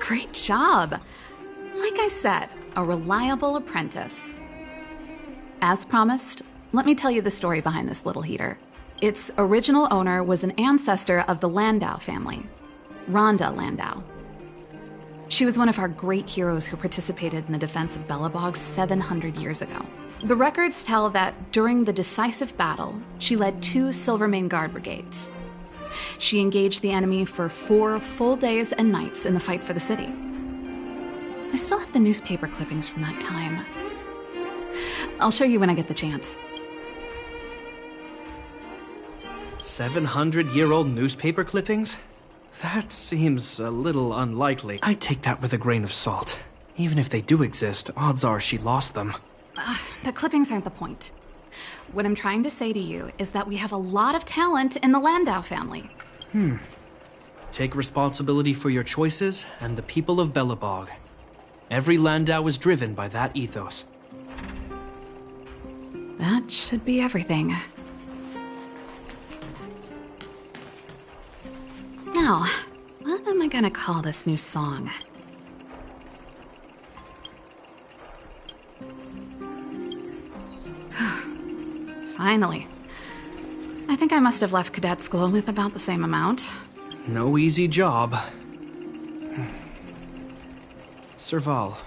Great job. Like I said, a reliable apprentice. As promised, let me tell you the story behind this little heater. Its original owner was an ancestor of the Landau family, Rhonda Landau. She was one of our great heroes who participated in the defense of Belobog 700 years ago. The records tell that during the decisive battle, she led 2 Silvermane Guard brigades. She engaged the enemy for 4 full days and nights in the fight for the city. I still have the newspaper clippings from that time. I'll show you when I get the chance. 700-year-old newspaper clippings? That seems a little unlikely. I'd take that with a grain of salt. Even if they do exist, odds are she lost them. The clippings aren't the point. What I'm trying to say to you is that we have a lot of talent in the Landau family. Take responsibility for your choices and the people of Belobog. Every Landau is driven by that ethos. That should be everything. Now, what am I gonna call this new song? Finally. I think I must have left cadet school with about the same amount. No easy job. Serval,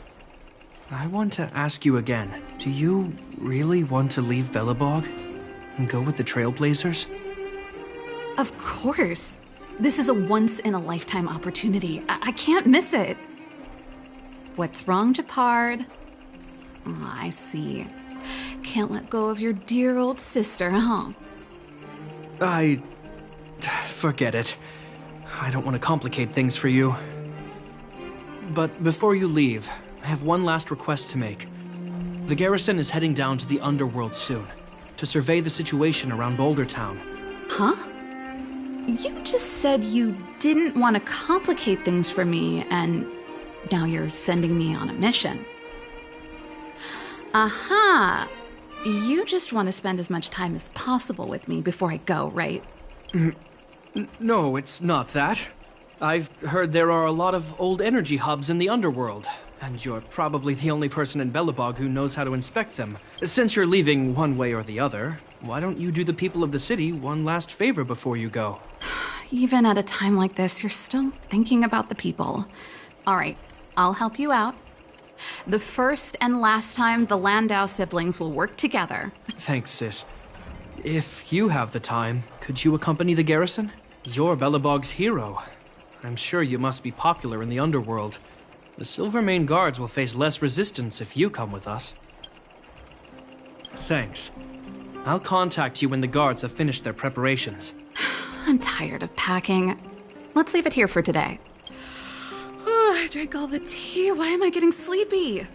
I want to ask you again. Do you really want to leave Belobog and go with the Trailblazers? Of course. This is a once-in-a-lifetime opportunity. I can't miss it. What's wrong, Gepard? Oh, I see. Can't let go of your dear old sister, huh? Forget it. I don't want to complicate things for you. But before you leave, I have one last request to make. The garrison is heading down to the underworld soon, to survey the situation around Boulder Town. Huh? You just said you didn't want to complicate things for me, and now you're sending me on a mission. Aha! You just want to spend as much time as possible with me before I go, right? No, it's not that. I've heard there are a lot of old energy hubs in the underworld, and you're probably the only person in Belobog who knows how to inspect them. Since you're leaving one way or the other, why don't you do the people of the city one last favor before you go? Even at a time like this, you're still thinking about the people. All right, I'll help you out. The first and last time the Landau siblings will work together. Thanks, sis. If you have the time, could you accompany the garrison? You're Belobog's hero. I'm sure you must be popular in the underworld. The Silvermane guards will face less resistance if you come with us. Thanks. I'll contact you when the guards have finished their preparations. I'm tired of packing. Let's leave it here for today. I drank all the tea. Why am I getting sleepy?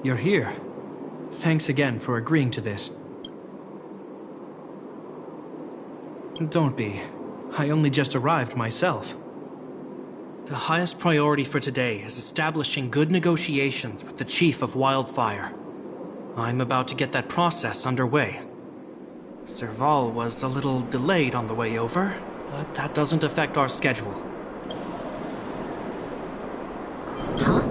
You're here. Thanks again for agreeing to this. Don't be. I only just arrived myself. The highest priority for today is establishing good negotiations with the Chief of Wildfire. I'm about to get that process underway. Serval was a little delayed on the way over, but that doesn't affect our schedule. Huh?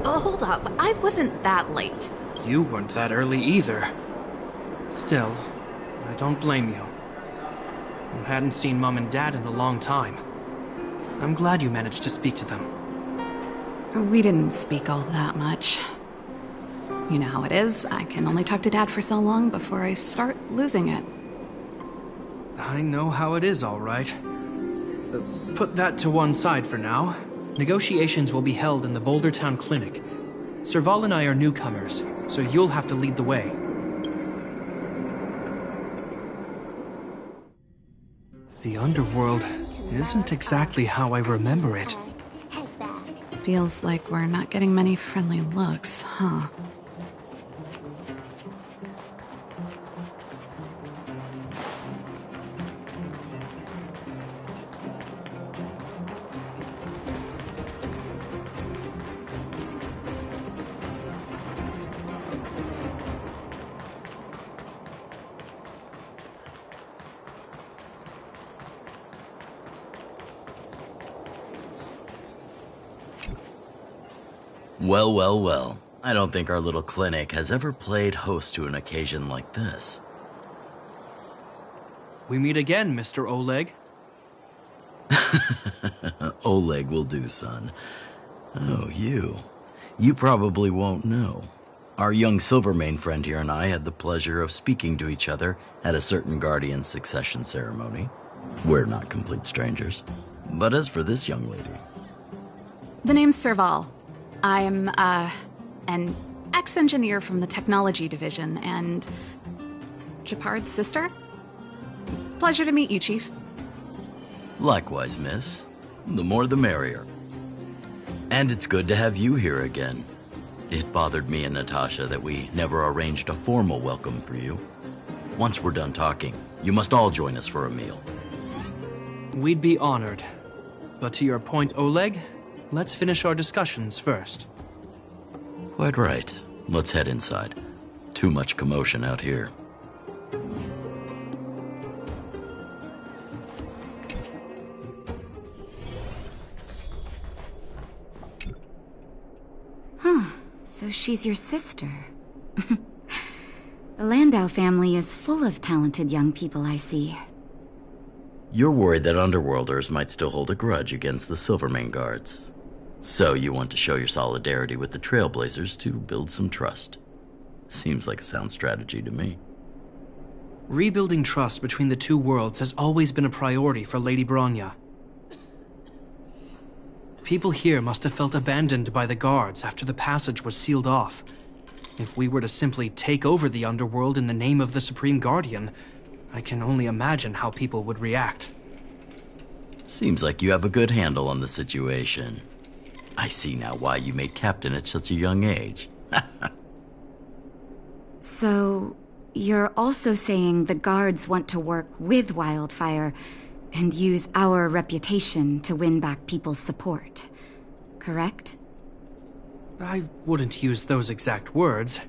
Oh, hold up. I wasn't that late. You weren't that early either. Still, I don't blame you. You hadn't seen Mom and Dad in a long time. I'm glad you managed to speak to them. We didn't speak all that much. You know how it is. I can only talk to Dad for so long before I start losing it. I know how it is, all right. Put that to one side for now. Negotiations will be held in the Boulder Town Clinic. Serval and I are newcomers, so you'll have to lead the way. The underworld isn't exactly how I remember it. Feels like we're not getting many friendly looks, huh? Well, well, well. I don't think our little clinic has ever played host to an occasion like this. We meet again, Mr. Oleg. Oleg will do, son. Oh, you. You probably won't know. Our young Silvermane friend here and I had the pleasure of speaking to each other at a certain Guardian succession ceremony. We're not complete strangers. But as for this young lady... The name's Serval. I'm, an ex-engineer from the technology division, and Japard's sister? Pleasure to meet you, Chief. Likewise, miss. The more the merrier. And it's good to have you here again. It bothered me and Natasha that we never arranged a formal welcome for you. Once we're done talking, you must all join us for a meal. We'd be honored. But to your point, Oleg, let's finish our discussions first. Quite right. Let's head inside. Too much commotion out here. Huh. So she's your sister. The Landau family is full of talented young people, I see. You're worried that Underworlders might still hold a grudge against the Silvermane Guards. So you want to show your solidarity with the Trailblazers to build some trust. Seems like a sound strategy to me. Rebuilding trust between the two worlds has always been a priority for Lady Bronya. People here must have felt abandoned by the guards after the passage was sealed off. If we were to simply take over the underworld in the name of the Supreme Guardian, I can only imagine how people would react. Seems like you have a good handle on the situation. I see now why you made captain at such a young age. So, you're also saying the guards want to work with Wildfire and use our reputation to win back people's support, correct? I wouldn't use those exact words,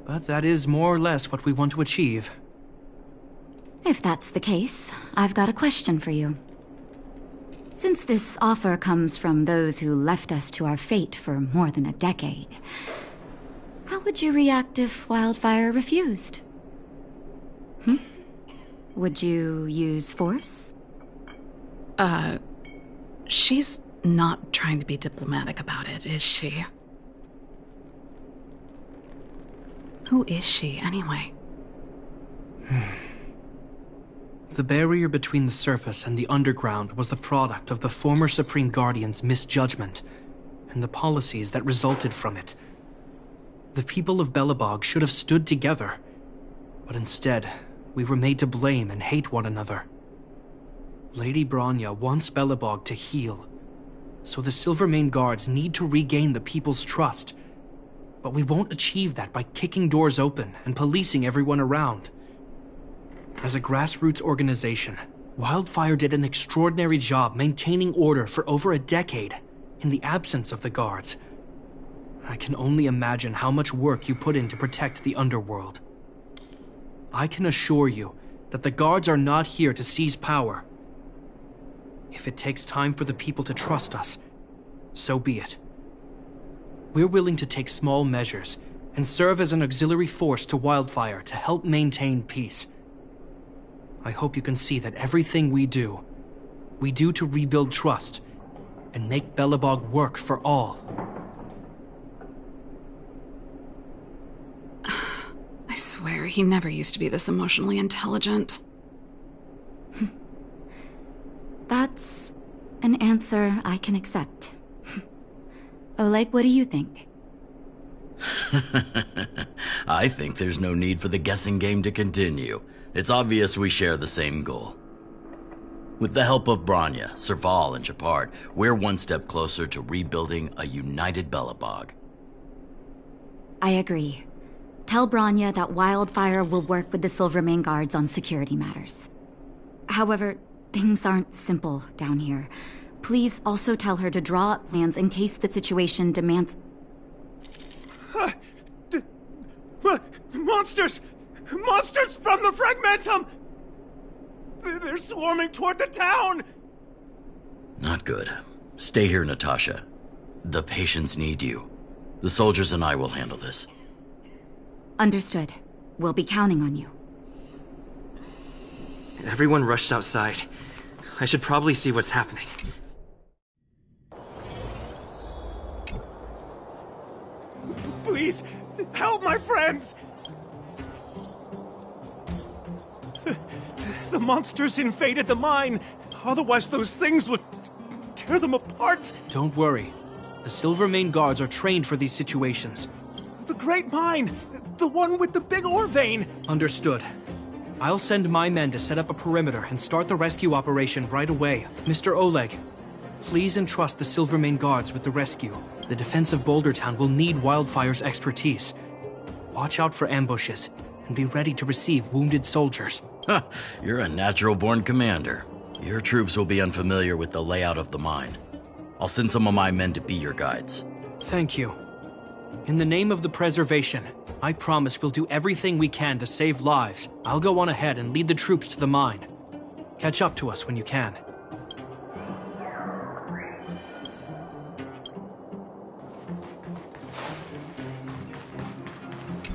but that is more or less what we want to achieve. If that's the case, I've got a question for you. Since this offer comes from those who left us to our fate for more than a decade, how would you react if Wildfire refused? Would you use force? She's not trying to be diplomatic about it, is she? Who is she, anyway? The barrier between the surface and the underground was the product of the former Supreme Guardian's misjudgment, and the policies that resulted from it. The people of Belobog should have stood together, but instead, we were made to blame and hate one another. Lady Bronya wants Belobog to heal, so the Silvermane Guards need to regain the people's trust. But we won't achieve that by kicking doors open and policing everyone around. As a grassroots organization, Wildfire did an extraordinary job maintaining order for over a decade in the absence of the guards. I can only imagine how much work you put in to protect the underworld. I can assure you that the guards are not here to seize power. If it takes time for the people to trust us, so be it. We're willing to take small measures and serve as an auxiliary force to Wildfire to help maintain peace. I hope you can see that everything we do to rebuild trust and make Belobog work for all. I swear, he never used to be this emotionally intelligent. That's an answer I can accept. Oleg, what do you think? I think there's no need for the guessing game to continue. It's obvious we share the same goal. With the help of Bronya, Serval, and Shepard, we're one step closer to rebuilding a united Belobog. I agree. Tell Bronya that Wildfire will work with the Silvermane Guards on security matters. However, things aren't simple down here. Please also tell her to draw up plans in case the situation demands... Monsters! Monsters from the Fragmentum! They're swarming toward the town! Not good. Stay here, Natasha. The patients need you. The soldiers and I will handle this. Understood. We'll be counting on you. Everyone rushed outside. I should probably see what's happening. Please, help my friends! The monsters invaded the mine. Otherwise, those things would tear them apart. Don't worry. The Silvermane Guards are trained for these situations. The Great Mine! The one with the big ore vein! Understood. I'll send my men to set up a perimeter and start the rescue operation right away. Mr. Oleg, please entrust the Silvermane Guards with the rescue. The defense of Boulder Town will need Wildfire's expertise. Watch out for ambushes, and be ready to receive wounded soldiers. You're a natural-born commander. Your troops will be unfamiliar with the layout of the mine. I'll send some of my men to be your guides. Thank you. In the name of the preservation, I promise we'll do everything we can to save lives. I'll go on ahead and lead the troops to the mine. Catch up to us when you can.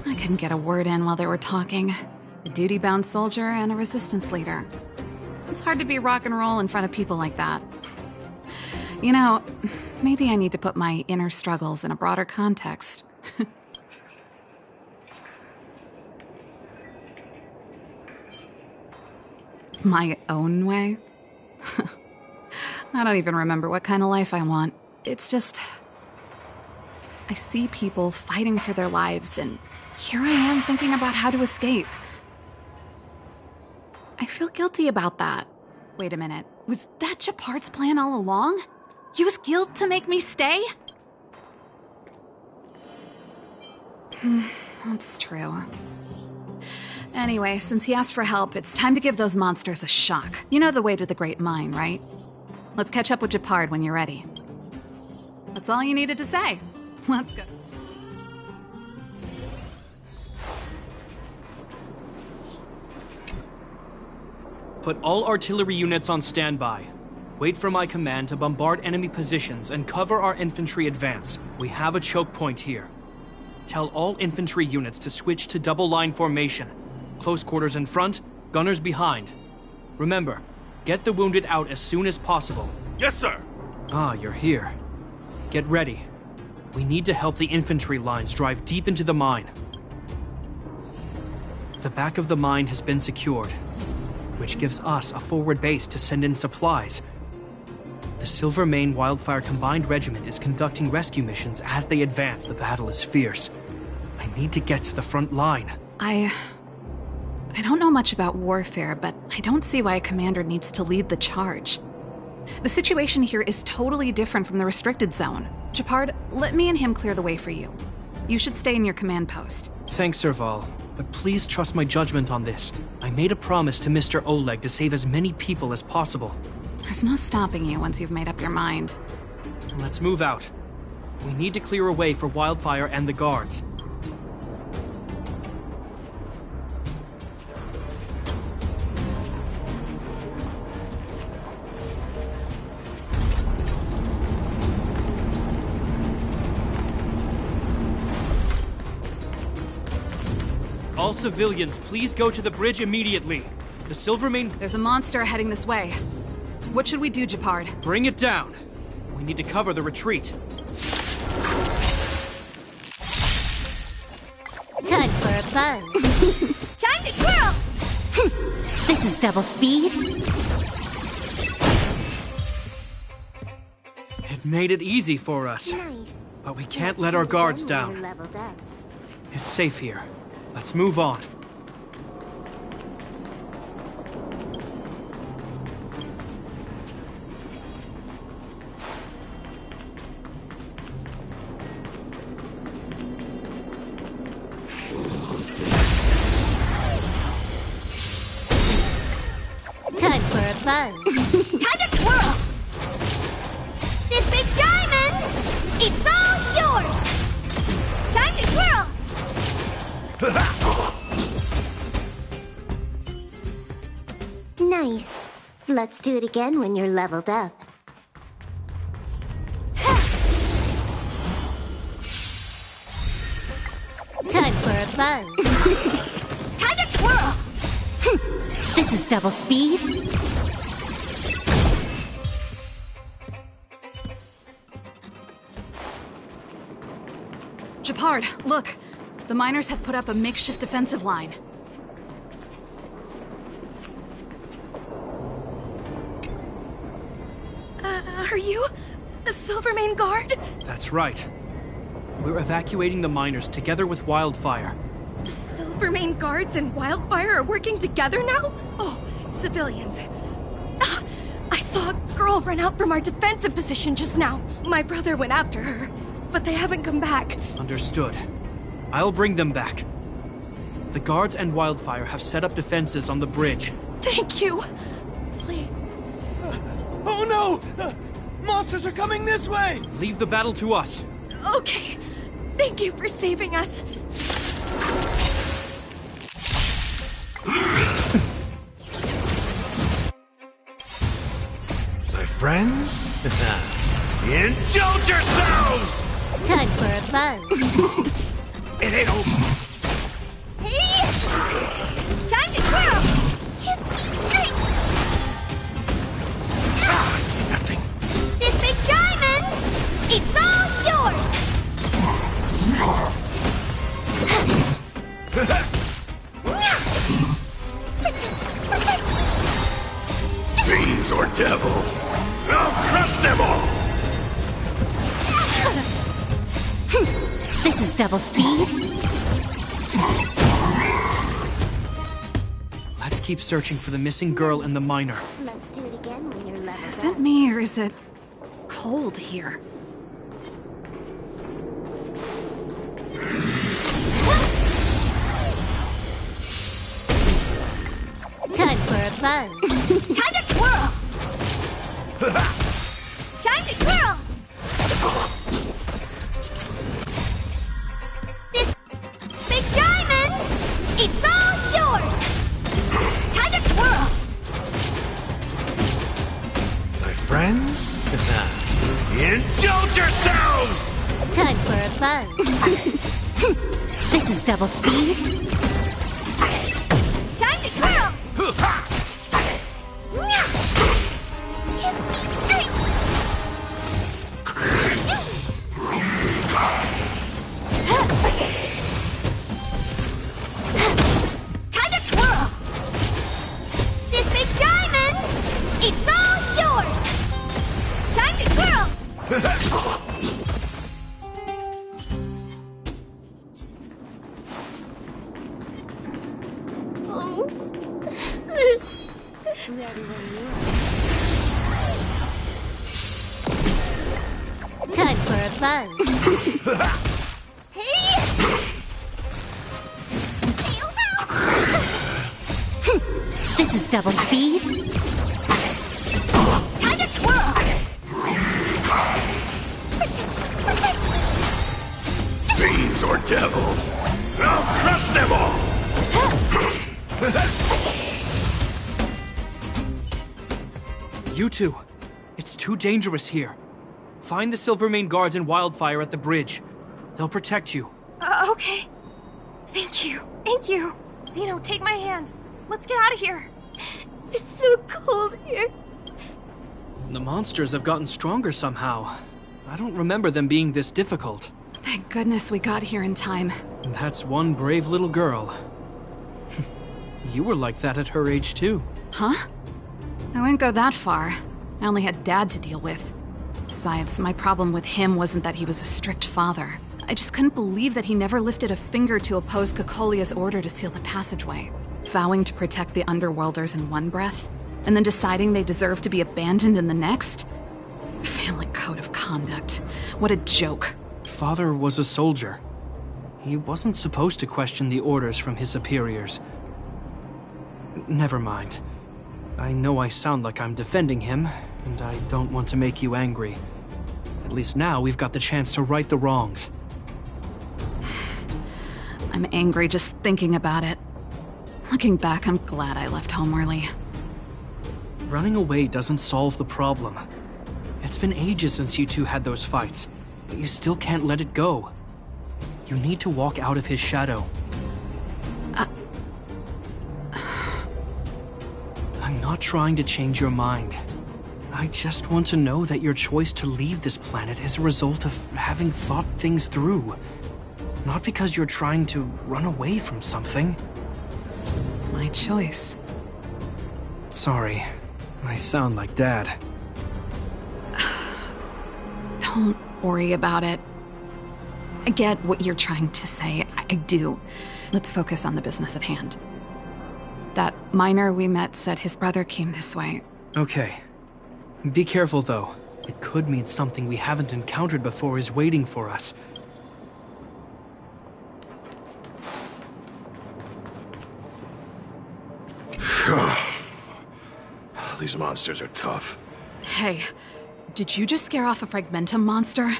I couldn't get a word in while they were talking. A duty-bound soldier and a resistance leader. It's hard to be rock and roll in front of people like that. You know, maybe I need to put my inner struggles in a broader context. My own way? I don't even remember what kind of life I want. It's just... I see people fighting for their lives, and here I am thinking about how to escape. I feel guilty about that. Wait a minute. Was that Gepard's plan all along? Use guilt to make me stay? That's true. Anyway, since he asked for help, it's time to give those monsters a shock. You know the way to the Great Mine, right? Let's catch up with Gepard when you're ready. That's all you needed to say. Let's go. Put all artillery units on standby. Wait for my command to bombard enemy positions and cover our infantry advance. We have a choke point here. Tell all infantry units to switch to double line formation. Close quarters in front, gunners behind. Remember, get the wounded out as soon as possible. Yes, sir! Ah, you're here. Get ready. We need to help the infantry lines drive deep into the mine. The back of the mine has been secured, which gives us a forward base to send in supplies. The Silvermane Wildfire Combined Regiment is conducting rescue missions as they advance. The battle is fierce. I need to get to the front line. I don't know much about warfare, but I don't see why a commander needs to lead the charge. The situation here is totally different from the restricted zone. Gepard, let me and him clear the way for you. You should stay in your command post. Thanks, Serval, but please trust my judgment on this. I made a promise to Mr. Oleg to save as many people as possible. There's no stopping you once you've made up your mind. Let's move out. We need to clear a way for Wildfire and the guards. All civilians, please go to the bridge immediately. The Silvermane... There's a monster heading this way. What should we do, Gepard? Bring it down. We need to cover the retreat. Time for a buzz. Time to twirl! This is double speed. It made it easy for us. Nice. But we can't let our guards down. It's safe here. Let's move on. Time for a buzz. Time to twirl! This big diamond, it's all yours! Time to twirl! Nice. Let's do it again when you're leveled up. Time for a buzz. Time to twirl! This is double speed. Gepard, look. The miners have put up a makeshift defensive line. Are you the Silvermane Guard? That's right. We're evacuating the miners together with Wildfire. The Silvermane Guards and Wildfire are working together now? Oh, civilians. I saw a girl run out from our defensive position just now. My brother went after her, but they haven't come back. Understood. I'll bring them back. The guards and Wildfire have set up defenses on the bridge. Thank you. Please. Oh no! Monsters are coming this way! Leave the battle to us. Okay. Thank you for saving us. My friends? Indulge yourselves! Time for a buzz. It ain't over. Hey! Time to twirl! Give me strength! It's nothing. This big diamond! It's all yours! Fiends or devils, I'll crush them all! This is double speed. Let's keep searching for the missing girl and the miner. Let's do it again when you're leveled Is it me or is it cold here? Time for a buzz. Time to twirl! Time to twirl! This big diamond! It's all yours! Time to twirl! My friends? Indulge yourselves! Time for a buzz. This is double speed. Time to twirl! Give me strength! Time to twirl! This big diamond! It's all yours! Time to twirl! Time for a buzz. Hey! This is double speed. Time to twirl! Fiends or devils, I'll crush them all! You two, it's too dangerous here. Find the Silvermane guards and Wildfire at the bridge. They'll protect you. Okay. Thank you. Thank you. Zeno, take my hand. Let's get out of here. It's so cold here. The monsters have gotten stronger somehow. I don't remember them being this difficult. Thank goodness we got here in time. And that's one brave little girl. You were like that at her age too. Huh? I wouldn't go that far. I only had Dad to deal with. Besides, my problem with him wasn't that he was a strict father. I just couldn't believe that he never lifted a finger to oppose Cocolia's order to seal the passageway. Vowing to protect the Underworlders in one breath, and then deciding they deserve to be abandoned in the next? Family code of conduct. What a joke. Father was a soldier. He wasn't supposed to question the orders from his superiors. Never mind. I know I sound like I'm defending him, and I don't want to make you angry. At least now we've got the chance to right the wrongs. I'm angry just thinking about it. Looking back, I'm glad I left home early. Running away doesn't solve the problem. It's been ages since you two had those fights, but you still can't let it go. You need to walk out of his shadow. I'm not trying to change your mind. I just want to know that your choice to leave this planet is a result of having thought things through. Not because you're trying to run away from something. My choice. Sorry, I sound like Dad. Don't worry about it. I get what you're trying to say. I do. Let's focus on the business at hand. That miner we met said his brother came this way. Okay. Be careful, though. It could mean something we haven't encountered before is waiting for us. These monsters are tough. Hey, did you just scare off a Fragmentum monster?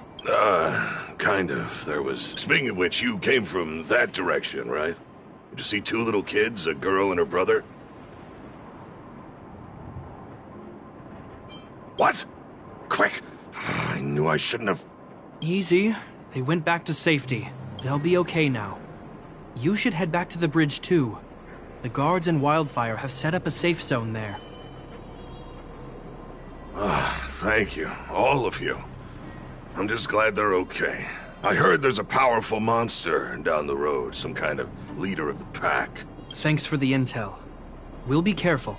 Kind of. There was... Speaking of which, you came from that direction, right? Did you see two little kids, a girl and her brother? What? Quick! I knew I shouldn't have... Easy. They went back to safety. They'll be okay now. You should head back to the bridge too. The guards and Wildfire have set up a safe zone there. Thank you. All of you. I'm just glad they're okay. I heard there's a powerful monster down the road, some kind of leader of the pack. Thanks for the intel. We'll be careful.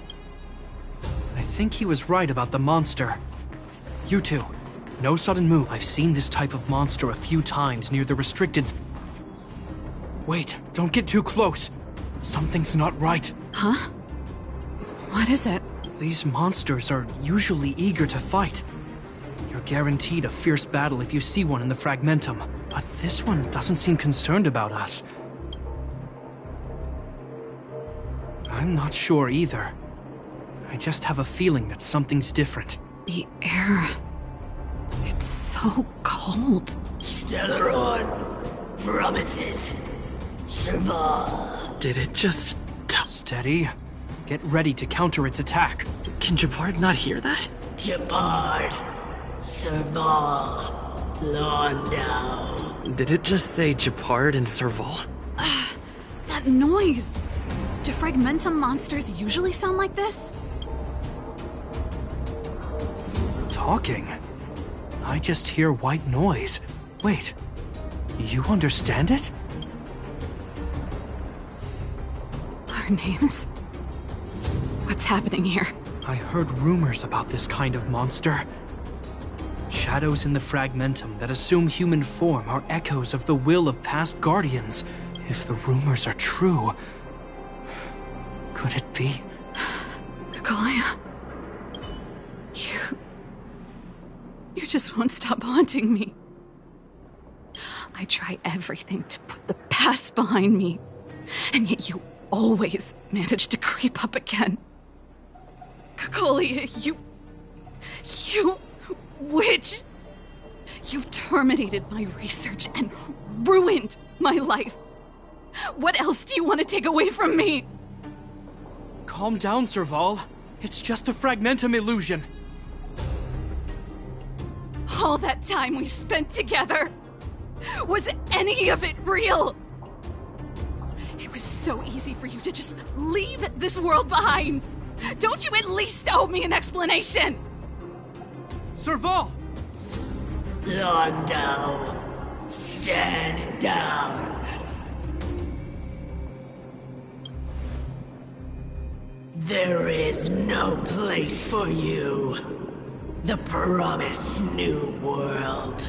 I think he was right about the monster. You two, no sudden move. I've seen this type of monster a few times near the restricted... Wait, don't get too close. Something's not right. Huh? What is it? These monsters are usually eager to fight. You're guaranteed a fierce battle if you see one in the Fragmentum, but this one doesn't seem concerned about us. I'm not sure either. I just have a feeling that something's different. The air... it's so cold. Stellaron promises survival. Did it just... Steady. Get ready to counter its attack. Can Jabard not hear that? Jabard. Serval. Londo. Did it just say Jabard and Serval? That noise! Do Fragmentum monsters usually sound like this? Talking? I just hear white noise. Wait, you understand it? Our names? What's happening here? I heard rumors about this kind of monster. Shadows in the Fragmentum that assume human form are echoes of the will of past guardians. If the rumors are true, could it be? Kakolia, you just won't stop haunting me. I try everything to put the past behind me, and yet you always manage to creep up again. Kakolia, you witch! You've terminated my research and ruined my life. What else do you want to take away from me? Calm down, Serval. It's just a Fragmentum illusion. All that time we spent together, was any of it real? It was so easy for you to just leave this world behind. Don't you at least owe me an explanation? Serval! Londo, stand down. There is no place for you. The promised new world.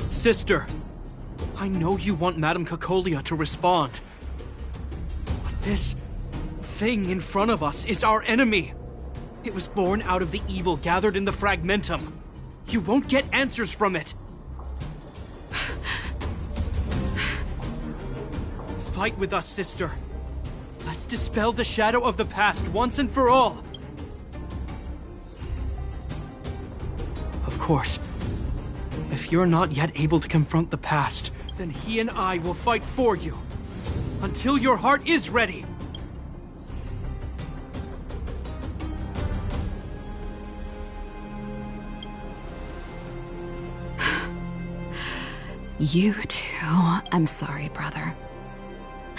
Sister, I know you want Madame Kakolia to respond. But this thing in front of us is our enemy. It was born out of the evil gathered in the Fragmentum. You won't get answers from it. Fight with us, sister. Let's dispel the shadow of the past once and for all. Of course, if you're not yet able to confront the past, then he and I will fight for you. Until your heart is ready. You too. I'm sorry, brother.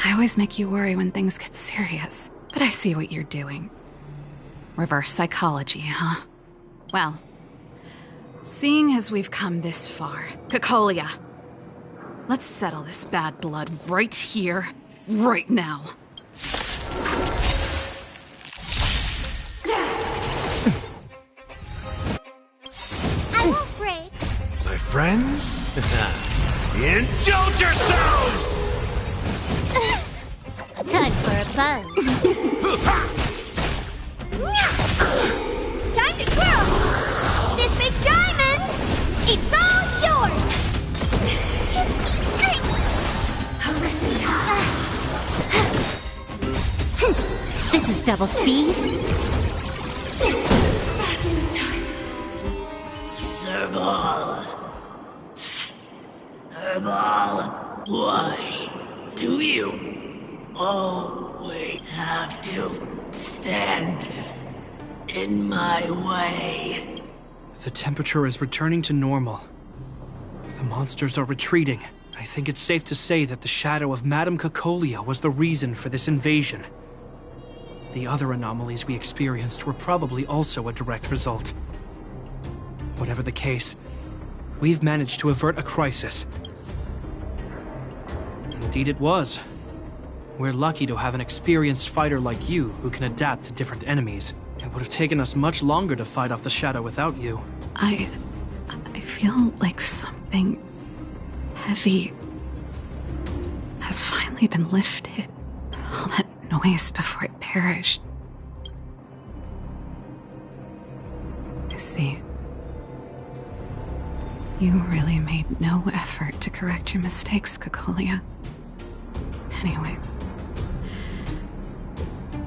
I always make you worry when things get serious, but I see what you're doing. Reverse psychology, huh? Well, seeing as we've come this far, Kakolia, let's settle this bad blood right here, right now. I won't break. My friends? Indulge yourselves! Time for a buzz. Time to twirl! This big diamond, it's all yours! This is double speed. Serval, why do you always have to stand in my way? The temperature is returning to normal. The monsters are retreating. I think it's safe to say that the shadow of Madame Cacolia was the reason for this invasion. The other anomalies we experienced were probably also a direct result. Whatever the case, we've managed to avert a crisis. Indeed it was. We're lucky to have an experienced fighter like you who can adapt to different enemies. It would have taken us much longer to fight off the shadow without you. I feel like something heavy has finally been lifted. All that noise before it perished. You see, you really made no effort to correct your mistakes, Cacolia. Anyway,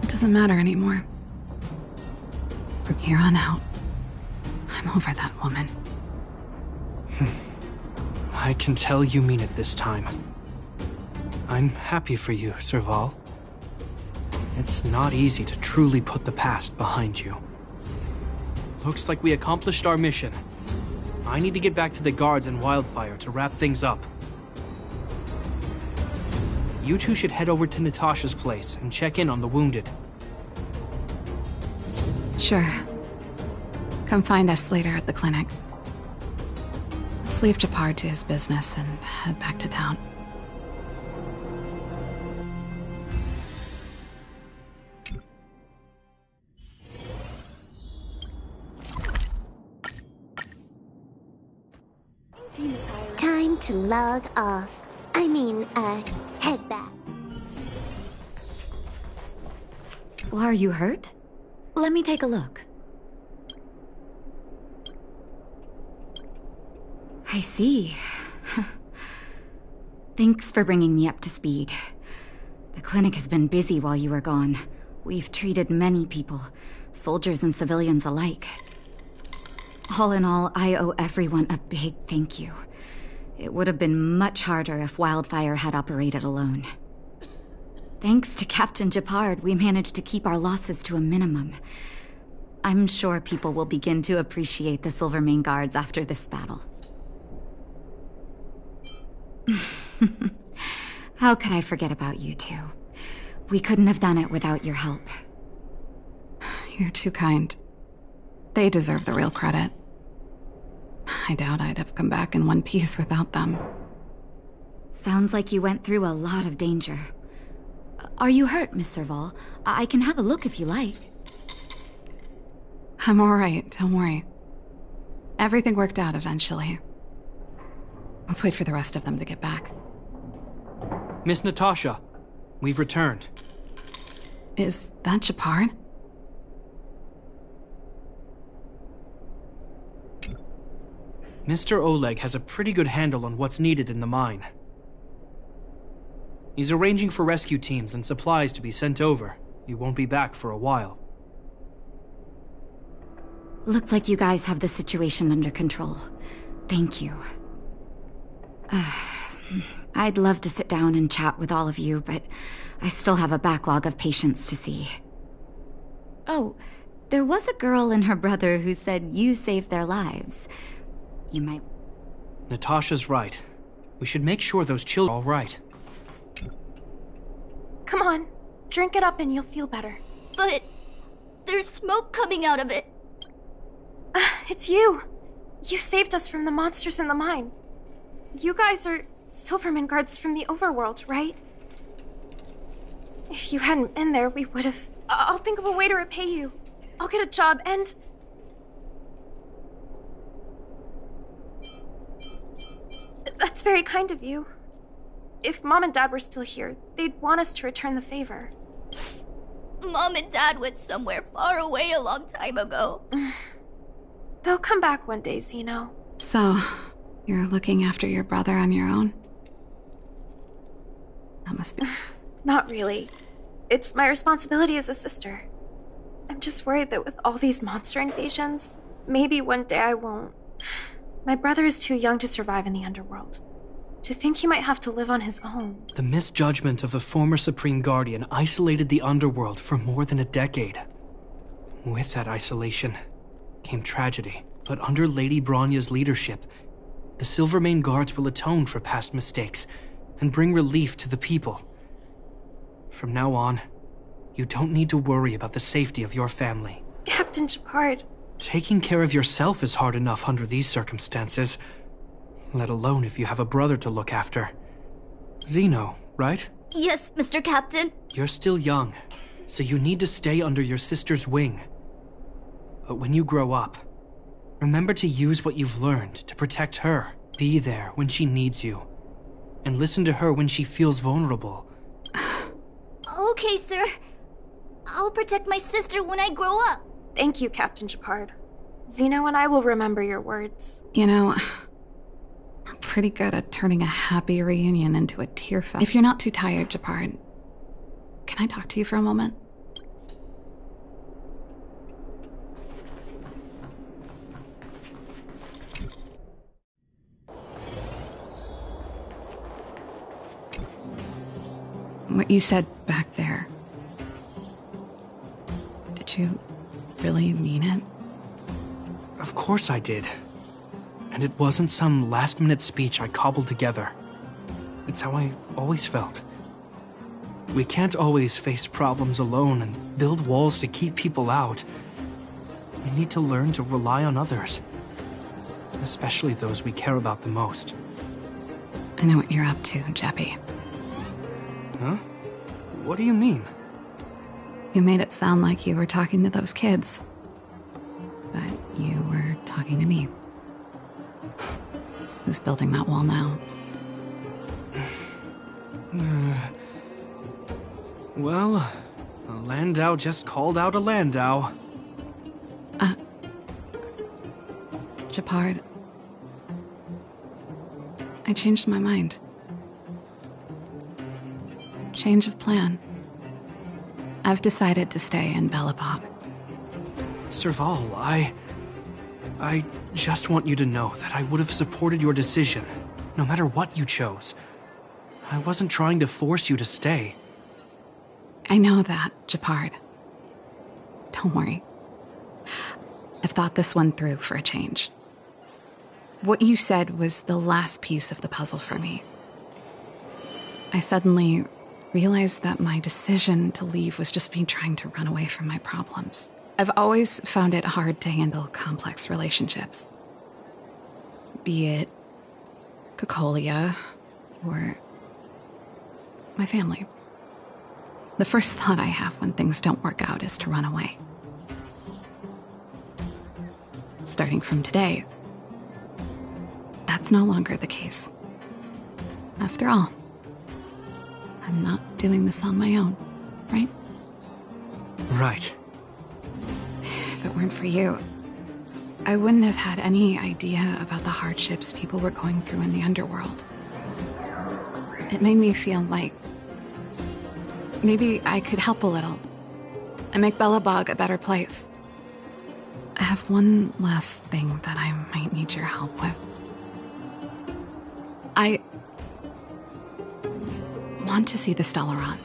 it doesn't matter anymore. From here on out, I'm over that woman. I can tell you mean it this time. I'm happy for you, Serval. It's not easy to truly put the past behind you. Looks like we accomplished our mission. I need to get back to the guards and Wildfire to wrap things up. You two should head over to Natasha's place and check in on the wounded. Sure. Come find us later at the clinic. Let's leave Japar to his business and head back to town. Time to log off. Head back. Well, are you hurt? Let me take a look. I see. Thanks for bringing me up to speed. The clinic has been busy while you were gone. We've treated many people, soldiers and civilians alike. All in all, I owe everyone a big thank you. It would have been much harder if Wildfire had operated alone. Thanks to Captain Japard, we managed to keep our losses to a minimum. I'm sure people will begin to appreciate the Silvermane Guards after this battle. How could I forget about you two? We couldn't have done it without your help. You're too kind. They deserve the real credit. I doubt I'd have come back in one piece without them. Sounds like you went through a lot of danger. Are you hurt, Miss Serval? I can have a look if you like. I'm alright, don't worry. Everything worked out eventually. Let's wait for the rest of them to get back. Miss Natasha, we've returned. Is that Japard? Mr. Oleg has a pretty good handle on what's needed in the mine. He's arranging for rescue teams and supplies to be sent over. He won't be back for a while. Looks like you guys have the situation under control. Thank you. I'd love to sit down and chat with all of you, but I still have a backlog of patients to see. Oh, there was a girl and her brother who said you saved their lives. You might... Natasha's right. We should make sure those children are all right. Come on, drink it up and you'll feel better. But there's smoke coming out of it. It's you. You saved us from the monsters in the mine. You guys are Silvermane Guards from the overworld, right? If you hadn't been there, we would have... I'll think of a way to repay you. I'll get a job and... That's very kind of you. If Mom and Dad were still here, they'd want us to return the favor. Mom and Dad went somewhere far away a long time ago. They'll come back one day, Zeno. So, you're looking after your brother on your own? That must be... Not really. It's my responsibility as a sister. I'm just worried that with all these monster invasions, maybe one day I won't. My brother is too young to survive in the underworld. To think he might have to live on his own. The misjudgment of the former Supreme Guardian isolated the underworld for more than a decade. With that isolation came tragedy, but under Lady Bronya's leadership, the Silvermane Guards will atone for past mistakes and bring relief to the people. From now on, you don't need to worry about the safety of your family. Captain Shepard. Taking care of yourself is hard enough under these circumstances, let alone if you have a brother to look after. Zeno, right? Yes, Mr. Captain. You're still young, so you need to stay under your sister's wing. But when you grow up, remember to use what you've learned to protect her. Be there when she needs you, and listen to her when she feels vulnerable. Okay, sir. I'll protect my sister when I grow up. Thank you, Captain Shepard. Zeno and I will remember your words. You know, I'm pretty good at turning a happy reunion into a tear fest. If you're not too tired, Shepard, can I talk to you for a moment? What you said back there, did you really mean it? Of course I did. And it wasn't some last-minute speech I cobbled together. It's how I've always felt. We can't always face problems alone and build walls to keep people out. We need to learn to rely on others, especially those we care about the most. I know what you're up to, Jeppy. Huh? What do you mean? You made it sound like you were talking to those kids. But you were talking to me. Who's building that wall now? Well, a Landau just called out a Landau. Shepard. I changed my mind. Change of plan. I've decided to stay in Belobog. Serval, I just want you to know that I would have supported your decision, no matter what you chose. I wasn't trying to force you to stay. I know that, Shepard. Don't worry. I've thought this one through for a change. What you said was the last piece of the puzzle for me. I suddenly realized that my decision to leave was just me trying to run away from my problems. I've always found it hard to handle complex relationships. Be it Cocolia or my family. The first thought I have when things don't work out is to run away. Starting from today, that's no longer the case. After all, I'm not doing this on my own, right? Right. If it weren't for you, I wouldn't have had any idea about the hardships people were going through in the underworld. It made me feel like maybe I could help a little and make Belobog a better place. I have one last thing that I might need your help with. I want to see the Stellaron.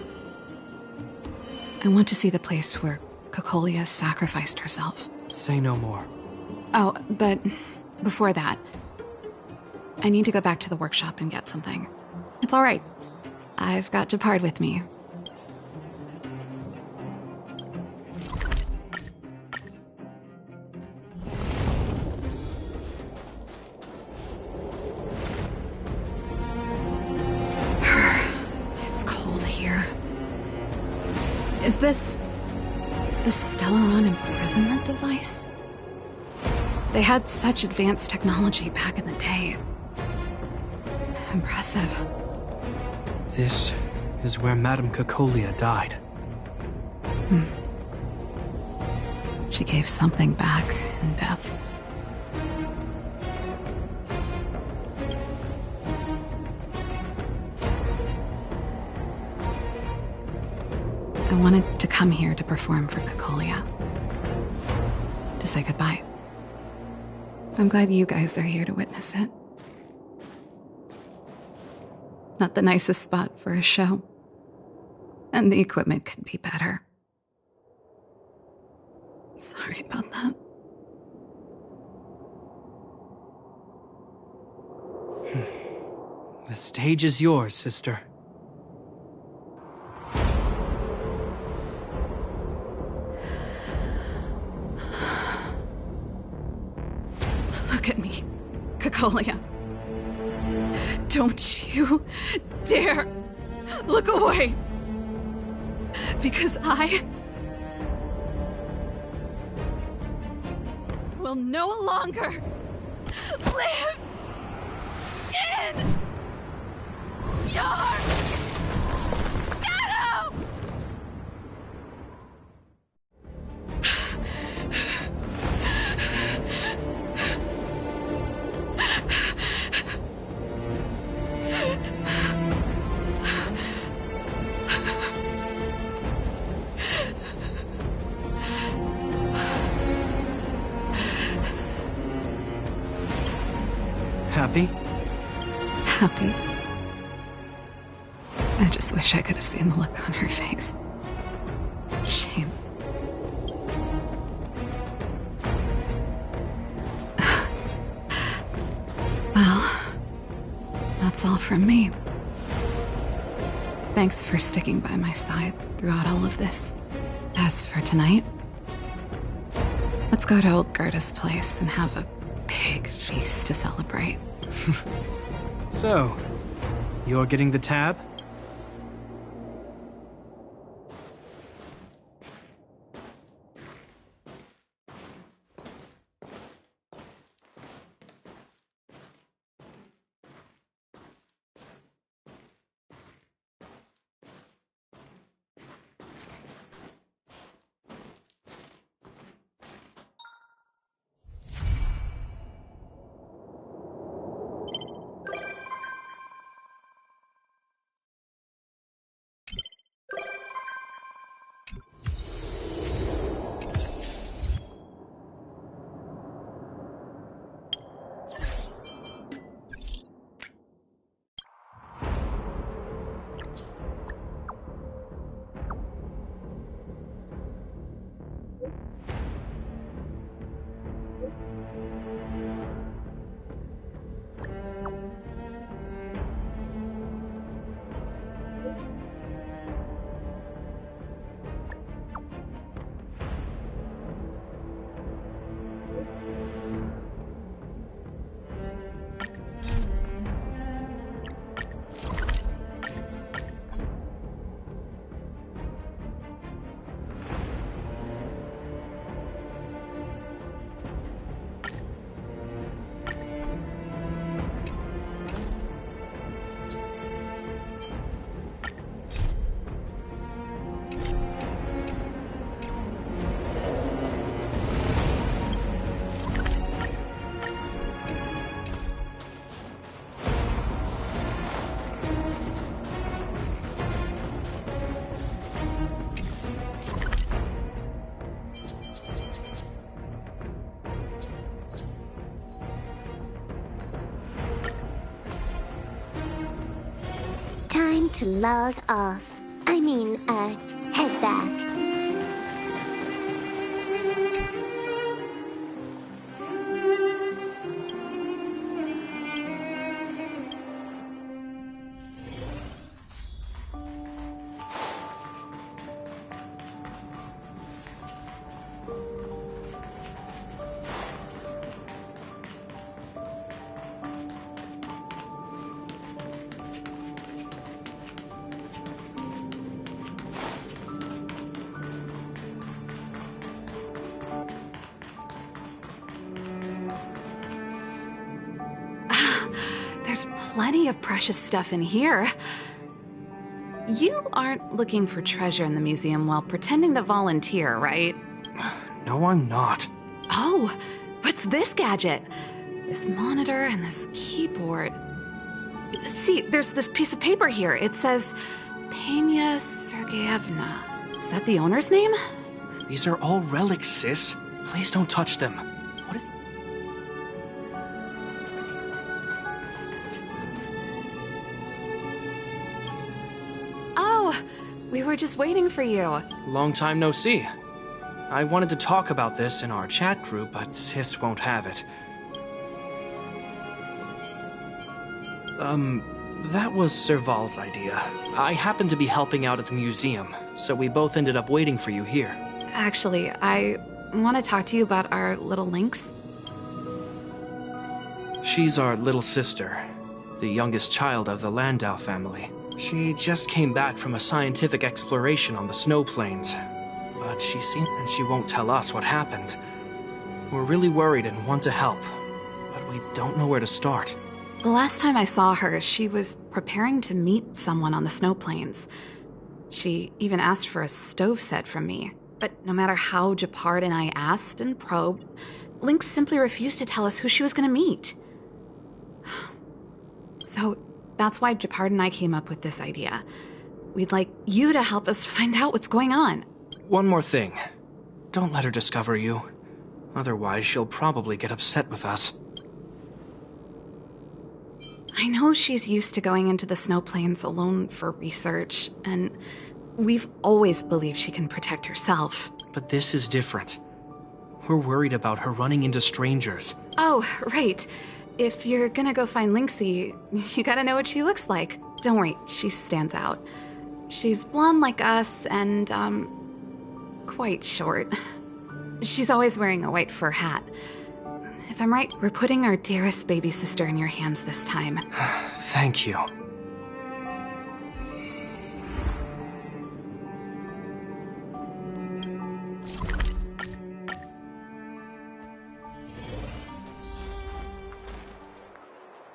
I want to see the place where Cocolia sacrificed herself. Say no more. Oh, but before that, I need to go back to the workshop and get something. It's all right. I've got Shepard with me. It's cold here. Is this the Stellaron imprisonment device? They had such advanced technology back in the day. Impressive. This is where Madame Cocolia died. She gave something back in death. I wanted to come here to perform for Cocolia. To say goodbye. I'm glad you guys are here to witness it. Not the nicest spot for a show. And the equipment could be better. Sorry about that. The stage is yours, sister. Look at me, Cacolia. Don't you dare look away. Because I will no longer live in your shadow! Happy? Happy. I just wish I could have seen the look on her face. Shame. Well, that's all from me. Thanks for sticking by my side throughout all of this. As for tonight, let's go to old Gerda's place and have a big feast to celebrate. So, you're getting the tab? Time to log off. Head back. There's plenty of precious stuff in here. You aren't looking for treasure in the museum while pretending to volunteer, right? No, I'm not. Oh, what's this gadget? This monitor and this keyboard. See, there's this piece of paper here. It says Pena Sergeyevna. Is that the owner's name? These are all relics, sis. Please don't touch them. What if... We were just waiting for you. Long time no see. I wanted to talk about this in our chat group, but Sis won't have it. That was Serval's idea. I happened to be helping out at the museum, so we both ended up waiting for you here. Actually, I want to talk to you about our little Lynx. She's our little sister, the youngest child of the Landau family. She just came back from a scientific exploration on the snow plains, but she won't tell us what happened. We're really worried and want to help, but we don't know where to start. The last time I saw her, she was preparing to meet someone on the snow plains. She even asked for a stove set from me, but no matter how Gepard and I asked and probed, Lynx simply refused to tell us who she was going to meet. So that's why Gepard and I came up with this idea. We'd like you to help us find out what's going on. One more thing. Don't let her discover you. Otherwise, she'll probably get upset with us. I know she's used to going into the snow plains alone for research, and we've always believed she can protect herself. But this is different. We're worried about her running into strangers. Oh, right. If you're gonna go find Lynxie, you gotta know what she looks like. Don't worry, she stands out. She's blonde like us and, quite short. She's always wearing a white fur hat. If I'm right, we're putting our dearest baby sister in your hands this time. Thank you.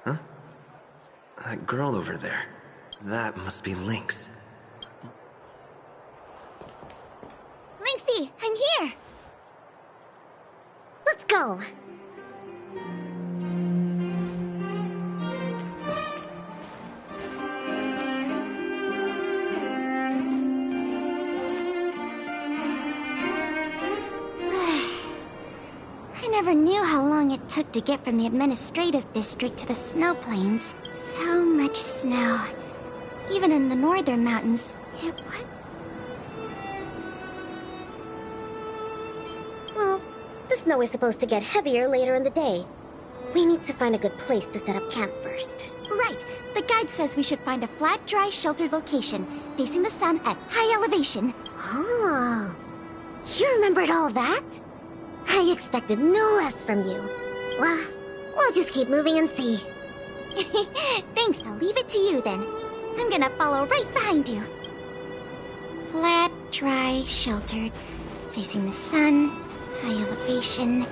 Huh? That girl over there. That must be Lynx. Lynxie, I'm here! Let's go! I never knew how long it took to get from the administrative district to the snow plains. So much snow. Even in the northern mountains, it was... Well, the snow is supposed to get heavier later in the day. We need to find a good place to set up camp first. Right. The guide says we should find a flat, dry, sheltered location, facing the sun at high elevation. Oh, you remembered all that? I expected no less from you. Well, we'll just keep moving and see. Thanks, I'll leave it to you then. I'm gonna follow right behind you. Flat, dry, sheltered, facing the sun, high elevation.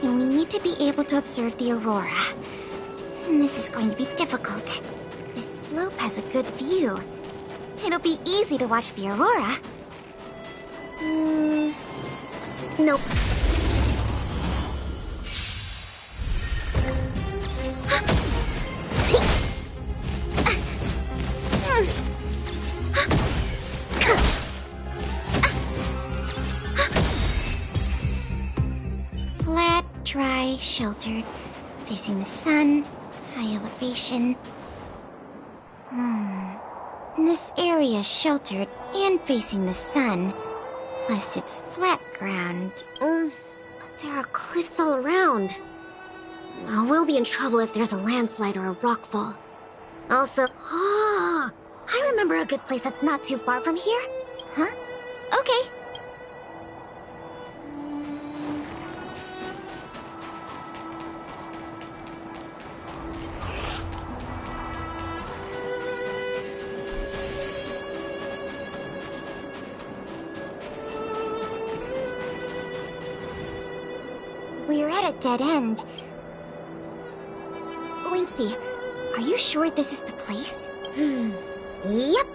And we need to be able to observe the aurora. And this is going to be difficult. This slope has a good view. It'll be easy to watch the aurora. Nope. Flat, dry, sheltered, facing the sun, high elevation. This area is sheltered and facing the sun. Plus, it's flat ground. But there are cliffs all around. We'll be in trouble if there's a landslide or a rockfall. Also, I remember a good place that's not too far from here. Huh? Okay. We're at a dead end. Lynxie, are you sure this is the place? Yep.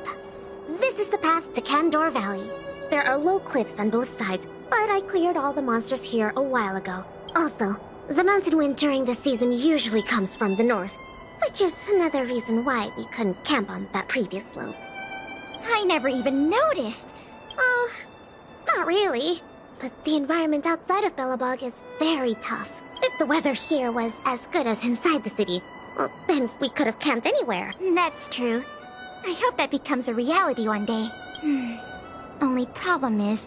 This is the path to Kandor Valley. There are low cliffs on both sides, but I cleared all the monsters here a while ago. Also, the mountain wind during this season usually comes from the north, which is another reason why we couldn't camp on that previous slope. I never even noticed. Oh, not really. But the environment outside of Belobog is very tough. If the weather here was as good as inside the city, well, then we could have camped anywhere. That's true. I hope that becomes a reality one day. Only problem is,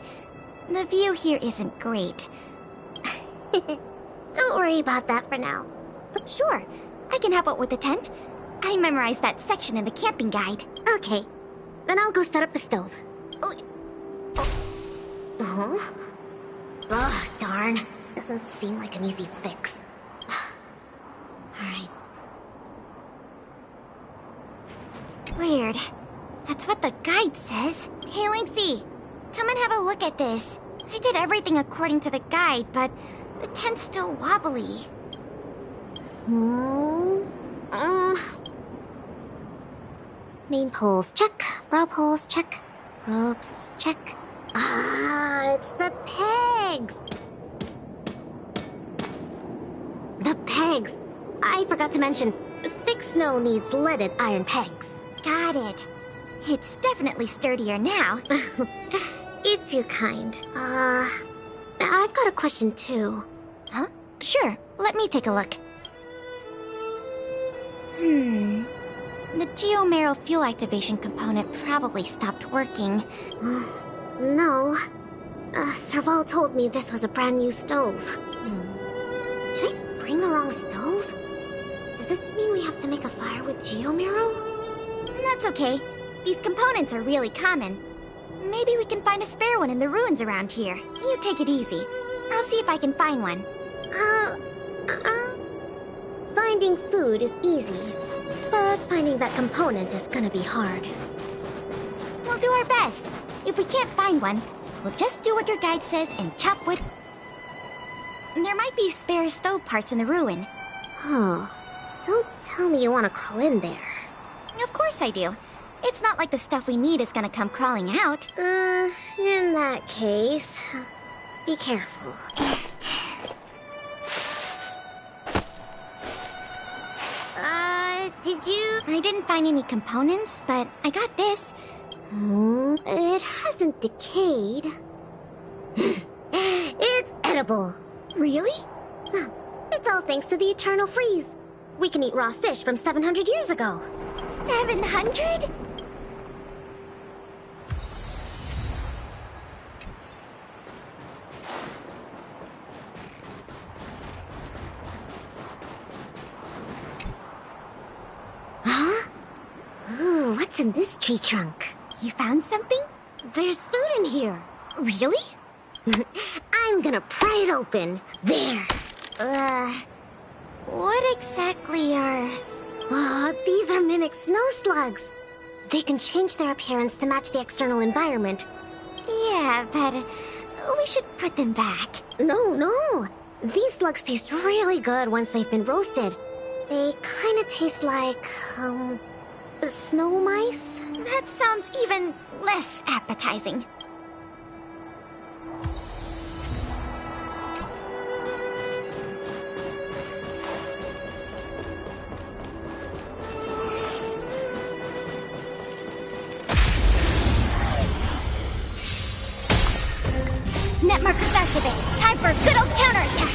the view here isn't great. Don't worry about that for now. But sure, I can help out with the tent. I memorized that section in the camping guide. Okay, then I'll go set up the stove. Oh. Ugh, darn. Doesn't seem like an easy fix. Alright. Weird. That's what the guide says. Hey, Linksy, come and have a look at this. I did everything according to the guide, but the tent's still wobbly. Main poles, check. Rope holes, check. Ropes, check. Ah, it's the pegs! The pegs! I forgot to mention, thick snow needs leaded iron pegs. Got it. It's definitely sturdier now. It's your kind. I've got a question too. Huh? Sure, let me take a look. The geomarrow fuel activation component probably stopped working. No. Serval told me this was a brand new stove. Did I bring the wrong stove? Does this mean we have to make a fire with geomarrow? That's okay. These components are really common. Maybe we can find a spare one in the ruins around here. You take it easy. I'll see if I can find one. Finding food is easy, but finding that component is gonna be hard. We'll do our best. If we can't find one, we'll just do what your guide says and chop wood. There might be spare stove parts in the ruin. Oh, don't tell me you want to crawl in there. Of course I do. It's not like the stuff we need is gonna come crawling out. In that case, be careful. I didn't find any components, but I got this. It hasn't decayed. It's edible. Really? It's all thanks to the eternal freeze. We can eat raw fish from 700 years ago. 700? Huh? Ooh, what's in this tree trunk? You found something? There's food in here. Really? I'm gonna pry it open. There. What exactly are... Oh, these are mimic snow slugs. They can change their appearance to match the external environment. Yeah, but we should put them back. No. These slugs taste really good once they've been roasted. They kind of taste like, snow mice? That sounds even less appetizing. Net markers activate. Time for a good old counterattack.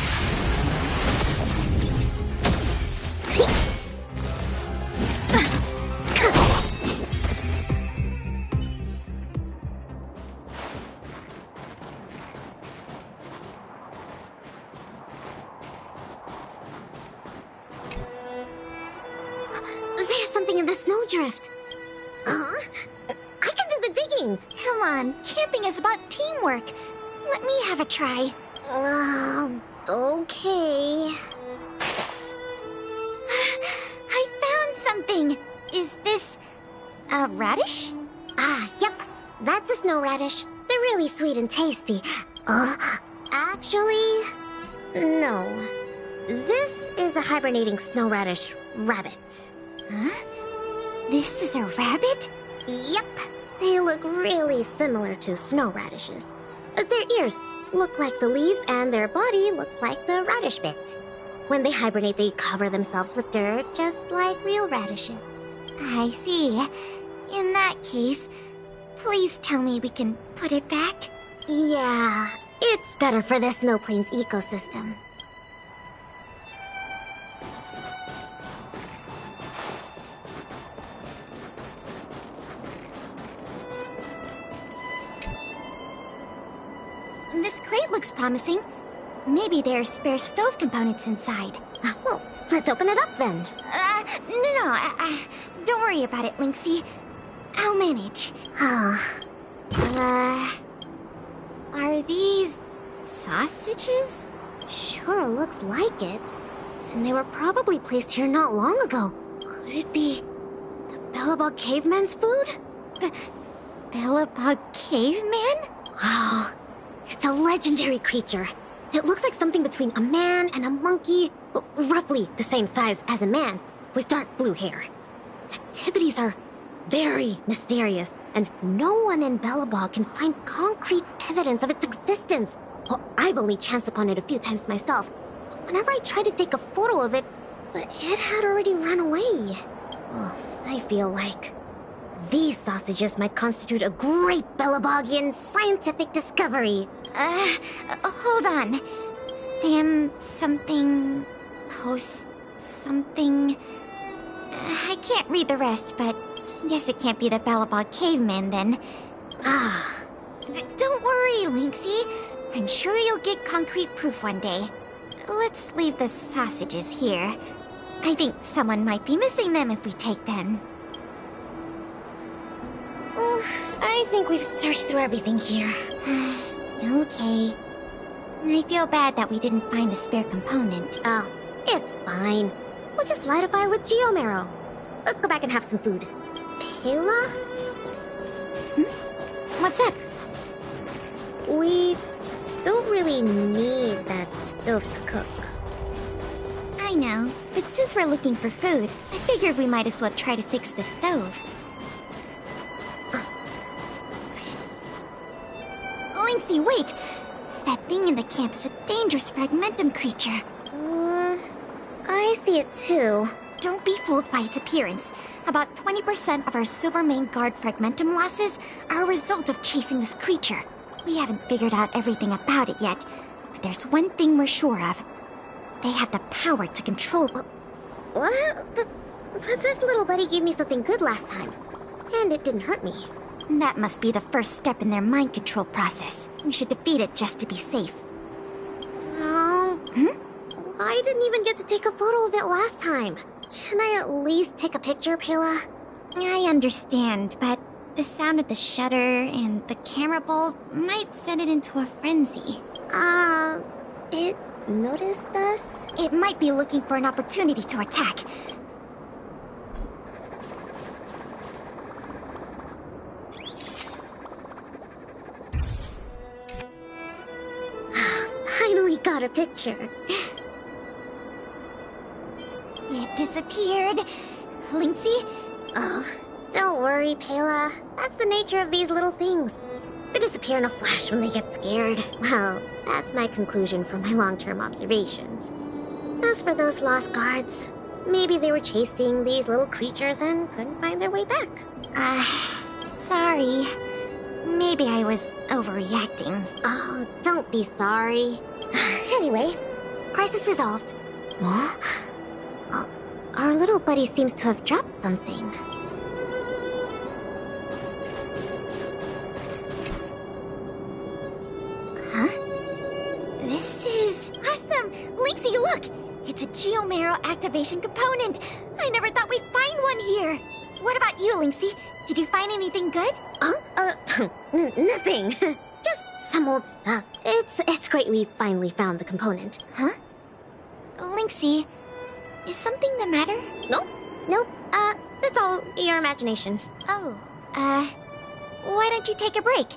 There's something in the snowdrift. I can do the digging. Come on, camping is about teamwork. Let me have a try. Okay. I found something. Is this a radish? Yep. That's a snow radish. They're really sweet and tasty. Actually, no. This is a hibernating snow radish rabbit. Huh? This is a rabbit? Yep. They look really similar to snow radishes. Their ears look like the leaves and their body looks like the radish bits. When they hibernate, they cover themselves with dirt, just like real radishes. I see. In that case, please tell me we can put it back? Yeah, it's better for the Snow Plains ecosystem. This crate looks promising. Maybe there's spare stove components inside. Well, let's open it up then. No. Don't worry about it, Lynxie. I'll manage. Are these sausages? Sure looks like it. And they were probably placed here not long ago. Could it be the Bellabog caveman's food? The Bellabog caveman? Oh, it's a legendary creature. It looks like something between a man and a monkey, roughly the same size as a man, with dark blue hair. Its activities are very mysterious, and no one in Bellabog can find concrete evidence of its existence. Well, I've only chanced upon it a few times myself. Whenever I tried to take a photo of it, it had already run away. Oh, I feel like these sausages might constitute a great Bellabogian scientific discovery. Hold on. Sam something... Post something... I can't read the rest, but I guess it can't be the Bellabog caveman then. Don't worry, Lynxie. I'm sure you'll get concrete proof one day. Let's leave the sausages here. I think someone might be missing them if we take them. I think we've searched through everything here. Okay. I feel bad that we didn't find a spare component. Oh, it's fine. We'll just light a fire with geomarrow. Let's go back and have some food. Pela? What's up? We don't really need that stove to cook. I know, but since we're looking for food, I figured we might as well try to fix the stove. Lynxie, wait! That thing in the camp is a dangerous fragmentum creature. I see it too. Don't be fooled by its appearance. About 20% of our Silvermane Guard fragmentum losses are a result of chasing this creature. We haven't figured out everything about it yet, but there's one thing we're sure of. They have the power to control... What? But this little buddy gave me something good last time, and it didn't hurt me. That must be the first step in their mind control process. We should defeat it just to be safe. So... I didn't even get to take a photo of it last time. Can I at least take a picture, Pela? I understand, but the sound of the shutter and the camera bulb might send it into a frenzy. It noticed us? It might be looking for an opportunity to attack. Finally got a picture. It disappeared. Lynxie? Oh, don't worry, Pela. That's the nature of these little things. They disappear in a flash when they get scared. Well, that's my conclusion from my long-term observations. As for those lost guards, maybe they were chasing these little creatures and couldn't find their way back. Sorry. Maybe I was overreacting. Oh, don't be sorry. Anyway, crisis resolved. What? Our little buddy seems to have dropped something. Huh? This is... Awesome! Lynxie, look! It's a geomarrow activation component! I never thought we'd find one here! What about you, Lynxie? Did you find anything good? Nothing. Just some old stuff. It's great we finally found the component. Huh? Lynxie, is something the matter? Nope. That's all your imagination. Oh, why don't you take a break?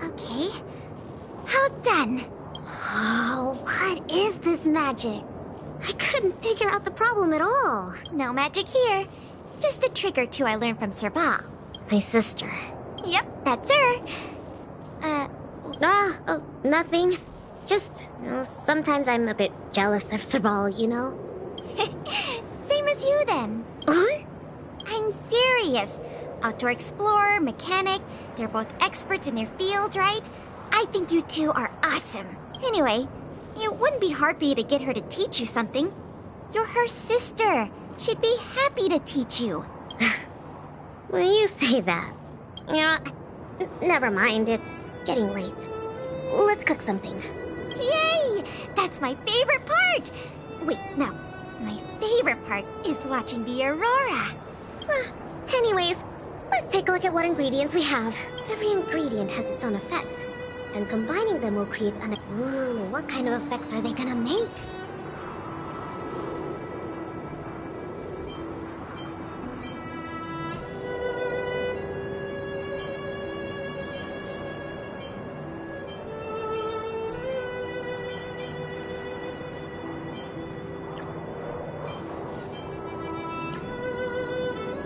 Okay. How done? Oh, what is this magic? I couldn't figure out the problem at all. No magic here. Just a trick or two I learned from Serval. My sister. Yep, that's her. Nothing. Just, sometimes I'm a bit jealous of Serval, you know? Same as choose you then. What? I'm serious. Outdoor explorer, mechanic, they're both experts in their field, right? I think you two are awesome. Anyway, it wouldn't be hard for you to get her to teach you something. You're her sister. She'd be happy to teach you. When you say that, you know, never mind, it's getting late. Let's cook something. Yay! That's my favorite part! Wait, no. My favorite part is watching the aurora. Anyways, let's take a look at what ingredients we have. Every ingredient has its own effect, and combining them will create an... Ooh, what kind of effects are they gonna make?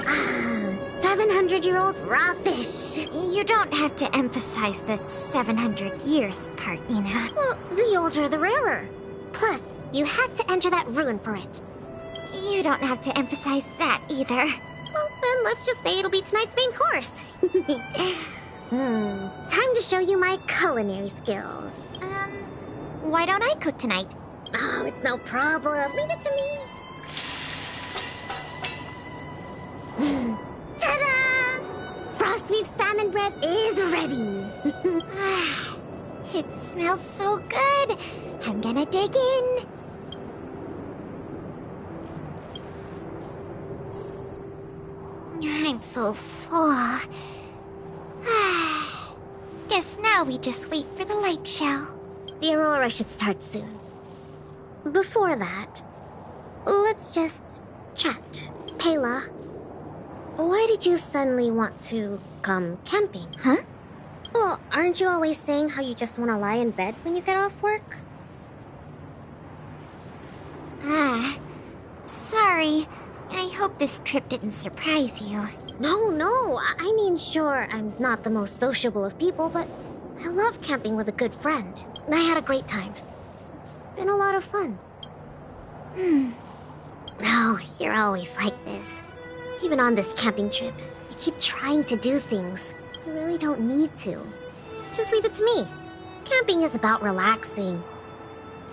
Ah, 700-year-old raw fish. You don't have to emphasize the 700 years part, Ina. Well, the older the rarer. Plus, you had to enter that rune for it. You don't have to emphasize that either. Well, then let's just say it'll be tonight's main course. Time to show you my culinary skills. Why don't I cook tonight? Oh, it's no problem. Leave it to me. Ta-da! Frost beef salmon bread is ready. It smells so good. I'm gonna dig in. I'm so full. Guess now we just wait for the light show. The aurora should start soon. Before that, let's just chat. Pela, why did you suddenly want to come camping? Huh? Well, aren't you always saying how you just want to lie in bed when you get off work? Sorry. I hope this trip didn't surprise you. No. I mean, sure, I'm not the most sociable of people, but I love camping with a good friend. I had a great time. It's been a lot of fun. No, you're always like this. Even on this camping trip, you keep trying to do things. You really don't need to. Just leave it to me. Camping is about relaxing.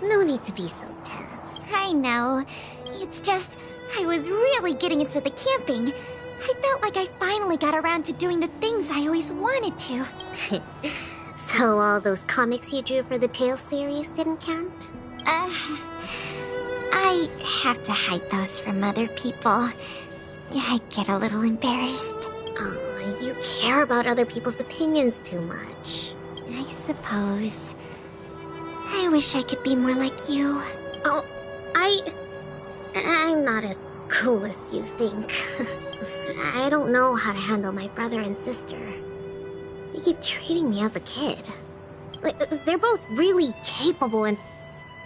No need to be so tense. I know. It's just, I was really getting into the camping. I felt like I finally got around to doing the things I always wanted to. So all those comics you drew for the Tales series didn't count? I have to hide those from other people. I get a little embarrassed. Oh, you care about other people's opinions too much. I suppose. I wish I could be more like you. Oh, I'm not as cool as you think. I don't know how to handle my brother and sister. They keep treating me as a kid. Like, they're both really capable and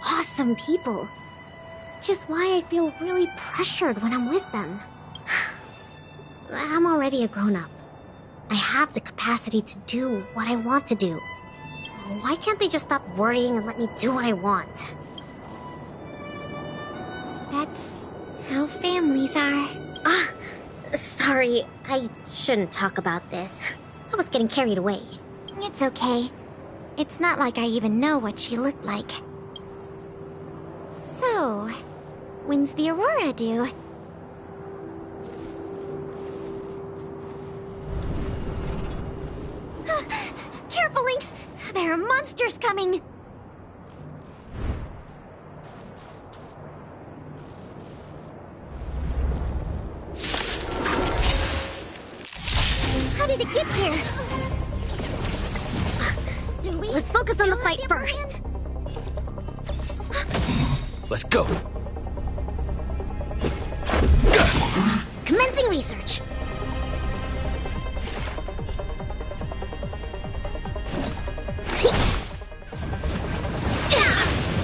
awesome people. Which is why I feel really pressured when I'm with them. I'm already a grown-up. I have the capacity to do what I want to do. Why can't they just stop worrying and let me do what I want? That's how families are. Sorry, I shouldn't talk about this. I was getting carried away. It's okay. It's not like I even know what she looked like. So, when's the aurora due? Careful, Lynx! There are monsters coming! How did it get here? Let's focus on the fight first. Let's go. Commencing research.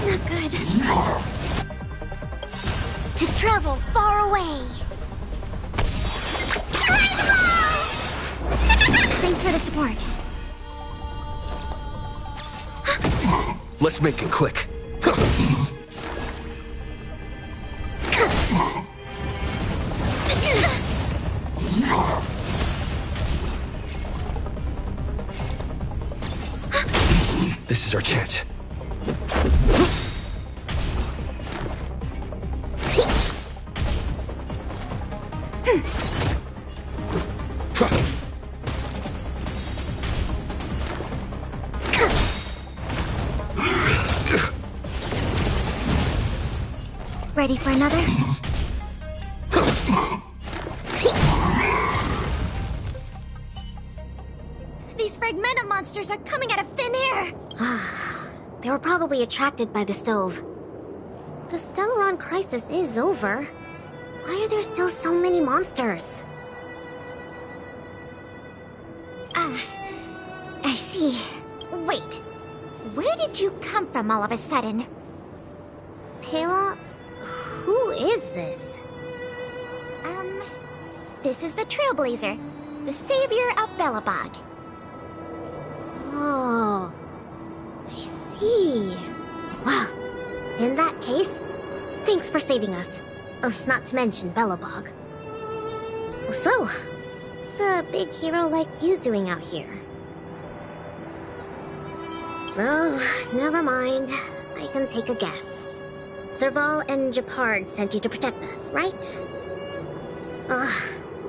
Not good. To travel far away. Thanks for the support. Let's make it quick. Ready for another? These fragmentum monsters are coming out of thin air! They were probably attracted by the stove. The Stellaron crisis is over. Why are there still so many monsters? I see. Wait. Where did you come from all of a sudden? Pela? Who is this? This is the Trailblazer, the savior of Belobog. Oh, I see. Well, in that case, thanks for saving us. Not to mention Belobog. So, what's a big hero like you doing out here? Oh, never mind. I can take a guess. Serval and Japard sent you to protect us, right?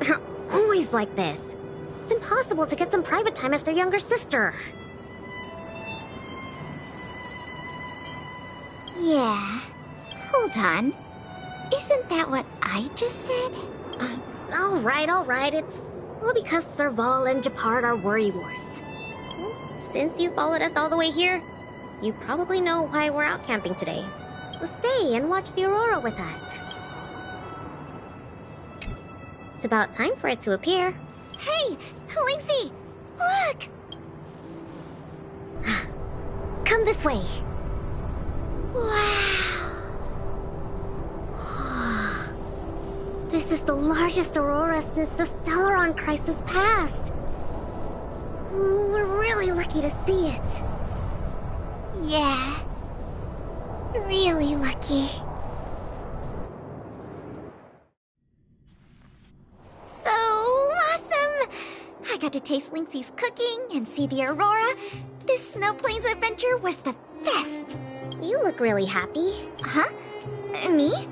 They're always like this. It's impossible to get some private time as their younger sister. Yeah. Hold on. Isn't that what I just said? Alright. It's all because Serval and Japard are worrywarts. Since you followed us all the way here, you probably know why we're out camping today. Stay and watch the aurora with us. It's about time for it to appear. Hey! Lynxie! Look! Come this way. Wow! This is the largest aurora since the Stellaron crisis passed. We're really lucky to see it. Yeah. Really lucky. So awesome! I got to taste Lynxie's cooking and see the aurora. This Snow Plains adventure was the best. You look really happy. Huh? Me?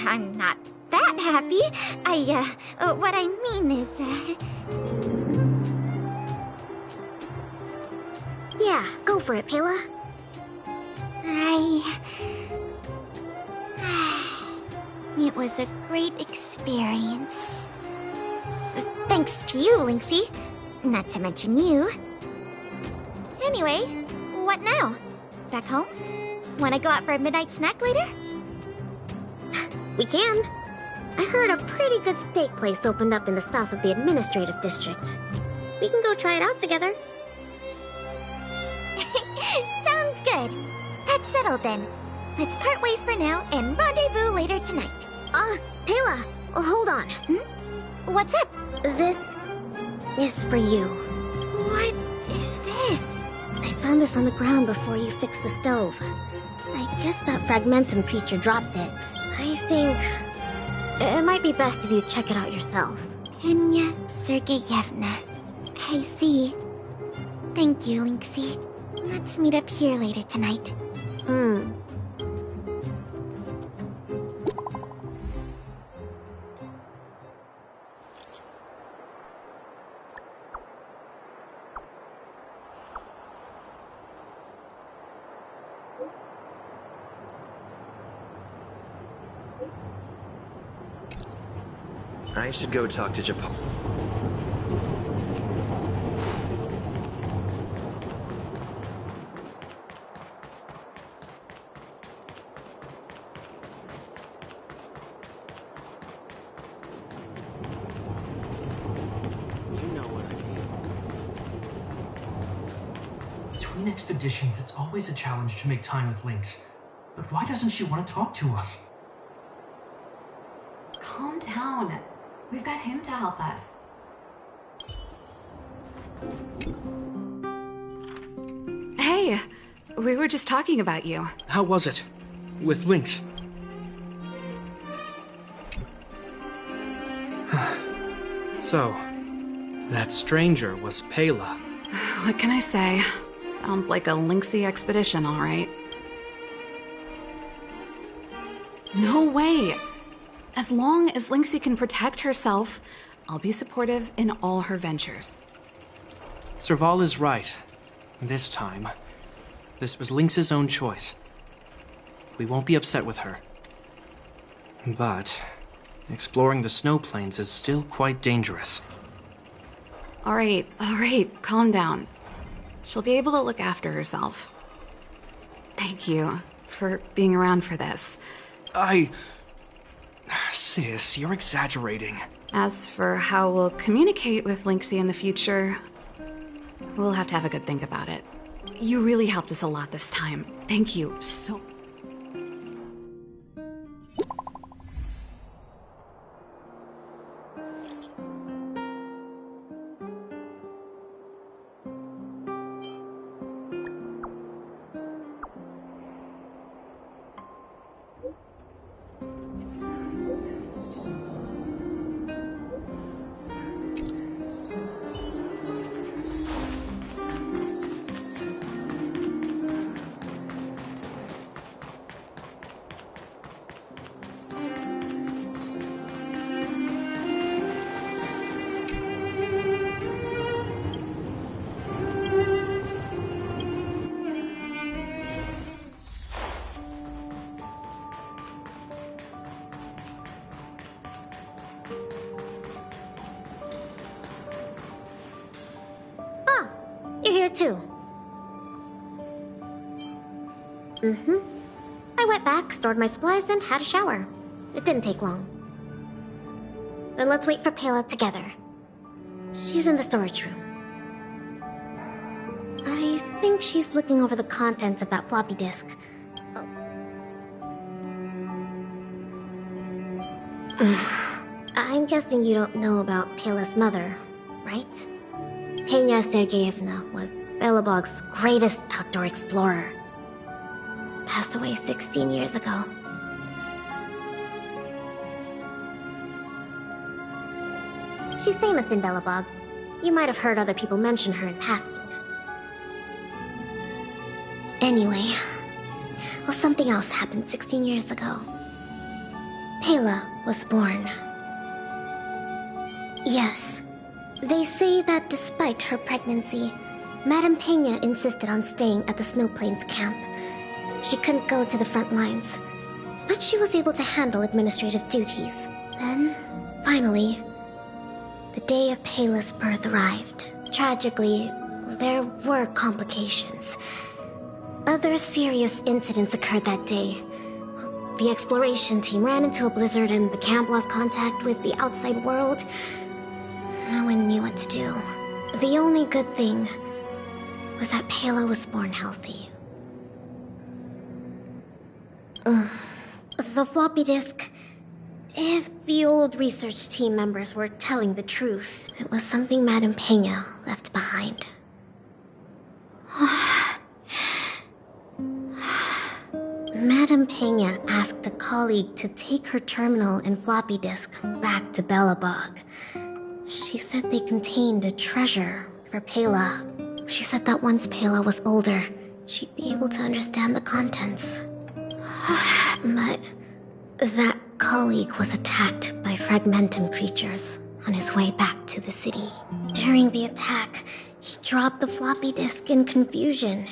I'm not that happy. What I mean is, Yeah, go for it, Pela. It was a great experience. Thanks to you, Lynxie. Not to mention you. Anyway, what now? Back home? Wanna go out for a midnight snack later? We can. I heard a pretty good steak place opened up in the south of the administrative district. We can go try it out together. Sounds good. That's settled then. Let's part ways for now and rendezvous later tonight. Pela, hold on. What's up? This is for you. What is this? I found this on the ground before you fixed the stove. I guess that fragmentum creature dropped it. I think it might be best if you check it out yourself. Enya Sergeyevna. I see. Thank you, Lynxie. Let's meet up here later tonight. I should go talk to Japan. Between expeditions, it's always a challenge to make time with Lynx. But why doesn't she want to talk to us? Calm down. We've got him to help us. Hey, we were just talking about you. How was it? With Lynx? So, that stranger was Pela. What can I say? Sounds like a Lynxy expedition, all right. No way! As long as Lynxy can protect herself, I'll be supportive in all her ventures. Serval is right. This time, this was Lynx's own choice. We won't be upset with her. But exploring the snow plains is still quite dangerous. All right, calm down. She'll be able to look after herself. Thank you for being around for this. Sis, you're exaggerating. As for how we'll communicate with Lynxy in the future, we'll have to have a good think about it. You really helped us a lot this time. Thank you so much. You're here too. I went back, stored my supplies, and had a shower. It didn't take long. Then let's wait for Pela together. She's in the storage room. I think she's looking over the contents of that floppy disk. I'm guessing you don't know about Pela's mother, right? Pena Sergeyevna was Belobog's greatest outdoor explorer. Passed away 16 years ago. She's famous in Belobog. You might have heard other people mention her in passing. Anyway, well, something else happened 16 years ago. Pela was born. Yes. They say that despite her pregnancy, Madame Pena insisted on staying at the Snow Plains camp. She couldn't go to the front lines, but she was able to handle administrative duties. Then, finally, the day of Pela's birth arrived. Tragically, there were complications. Other serious incidents occurred that day. The exploration team ran into a blizzard and the camp lost contact with the outside world. No one knew what to do. The only good thing was that Pela was born healthy. The floppy disk... If the old research team members were telling the truth, it was something Madame Pena left behind. Madame Pena asked a colleague to take her terminal and floppy disk back to Belobog. She said they contained a treasure for Pela. She said that once Pela was older, she'd be able to understand the contents. But that colleague was attacked by fragmentum creatures on his way back to the city. During the attack, he dropped the floppy disk in confusion,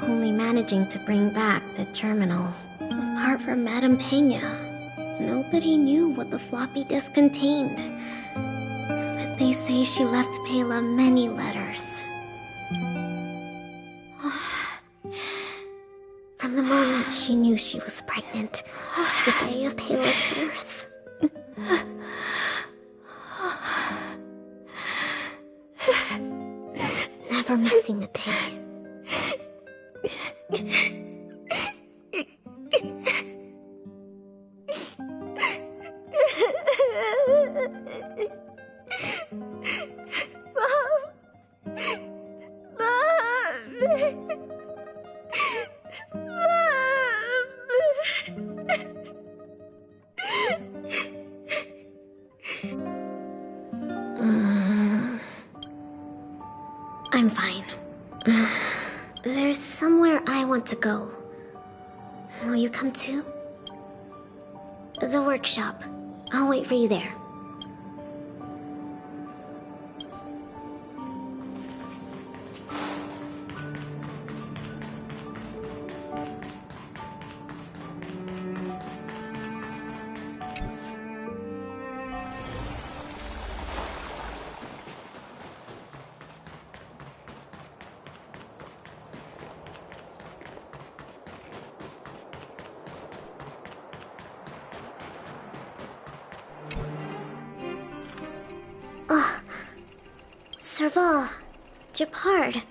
only managing to bring back the terminal. Apart from Madame Pena, nobody knew what the floppy disk contained. But they say she left Pela many letters. From the moment she knew she was pregnant to the day of Pela's birth. Never missing a day. I'm fine. There's somewhere I want to go. Will you come too? The workshop. I'll wait for you there. Serval. Gepard.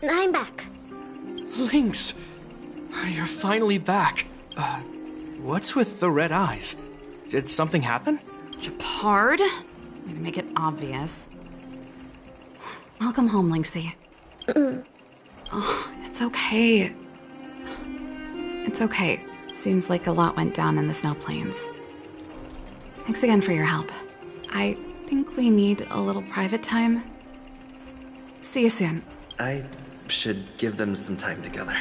I'm back. Lynx! You're finally back. What's with the red eyes? Did something happen? Gepard? I'm gonna make it obvious. Welcome home, Lynxie. Oh, it's okay. It's okay. Seems like a lot went down in the snow plains. Thanks again for your help. I think we need a little private time. See you soon. I should give them some time together.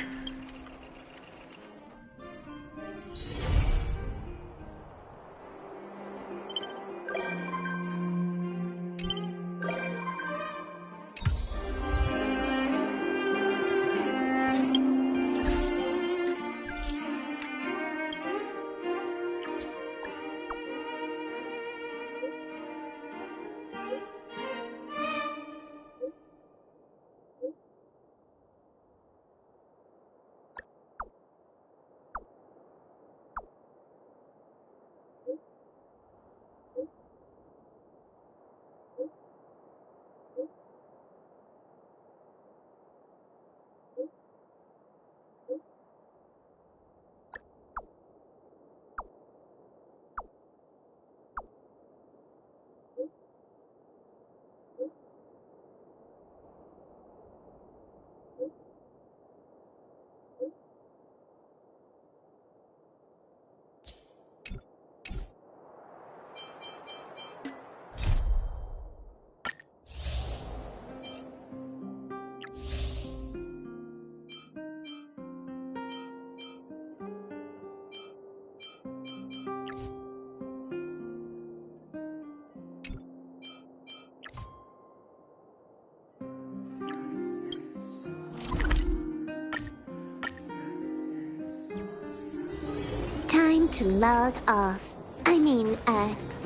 Time to log off.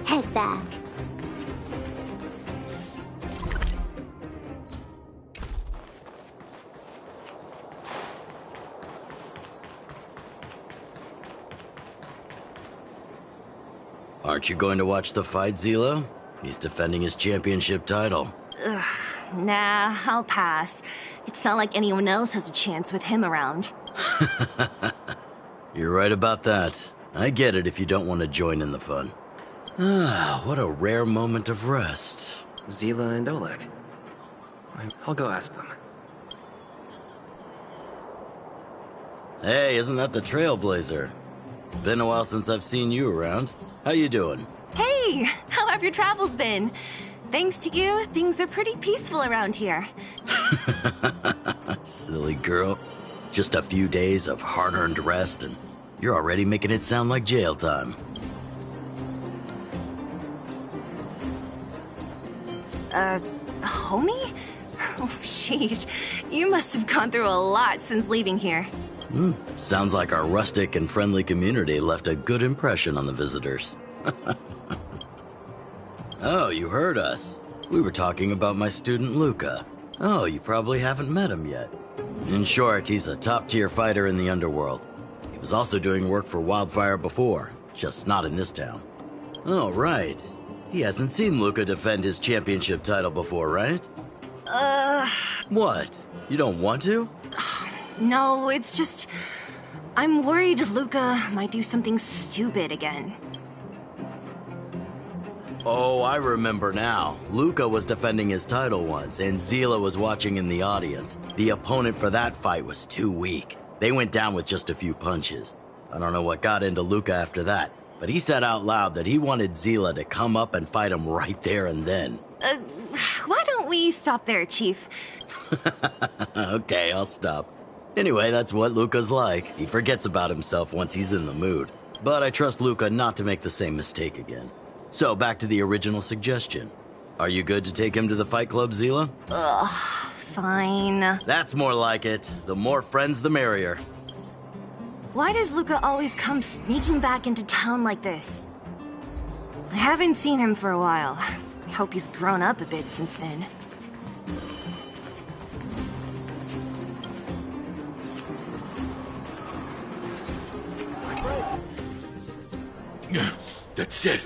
Head back. Aren't you going to watch the fight, Zila? He's defending his championship title. Ugh, nah, I'll pass. It's not like anyone else has a chance with him around. You're right about that. I get it if you don't want to join in the fun. Ah, what a rare moment of rest. Zila and Oleg. I'll go ask them. Hey, isn't that the Trailblazer? It's been a while since I've seen you around. How you doing? Hey, how have your travels been? Thanks to you, things are pretty peaceful around here. Silly girl. Just a few days of hard-earned rest and you're already making it sound like jail time. Homie? Oh, sheesh. You must have gone through a lot since leaving here. Sounds like our rustic and friendly community left a good impression on the visitors. Oh, you heard us. We were talking about my student Luca. Oh, you probably haven't met him yet. In short, he's a top-tier fighter in the underworld. He was also doing work for Wildfire before, just not in this town. Oh, right. He hasn't seen Luca defend his championship title before, right? What? You don't want to? No, it's just... I'm worried Luca might do something stupid again. Oh, I remember now. Luca was defending his title once, and Zila was watching in the audience. The opponent for that fight was too weak. They went down with just a few punches. I don't know what got into Luca after that, but he said out loud that he wanted Zila to come up and fight him right there and then. Why don't we stop there, Chief? Okay, I'll stop. Anyway, that's what Luca's like. He forgets about himself once he's in the mood. But I trust Luca not to make the same mistake again. So, back to the original suggestion. Are you good to take him to the Fight Club, Zila? Ugh, fine. That's more like it. The more friends, the merrier. Why does Luca always come sneaking back into town like this? I haven't seen him for a while. I hope he's grown up a bit since then. That's it.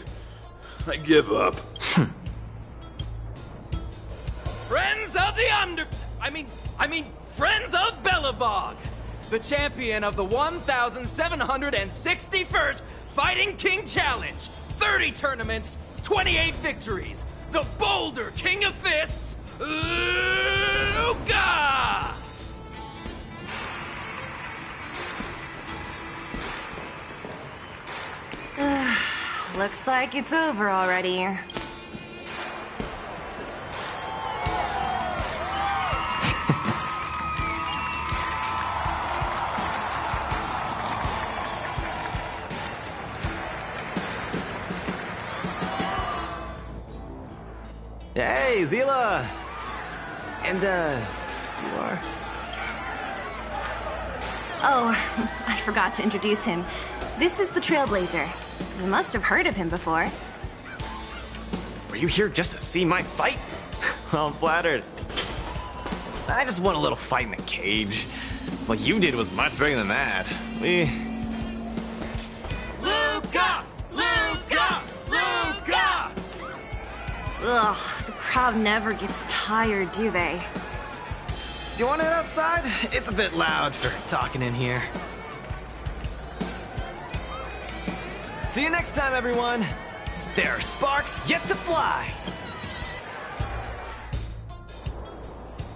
I give up. Friends of the Friends of Belobog, the champion of the 1,761st Fighting King Challenge. 30 tournaments, 28 victories. The Boulder King of Fists, Luca! Looks like it's over already. Hey, Zila! And, you are? Oh, I forgot to introduce him. This is the Trailblazer. You must have heard of him before. Were you here just to see my fight? Well, I'm flattered. I just want a little fight in the cage. What you did was much bigger than that. Luca! Luca! Luca! Ugh, the crowd never gets tired, do they? Do you want to head outside? It's a bit loud for talking in here. See you next time, everyone. There are sparks yet to fly.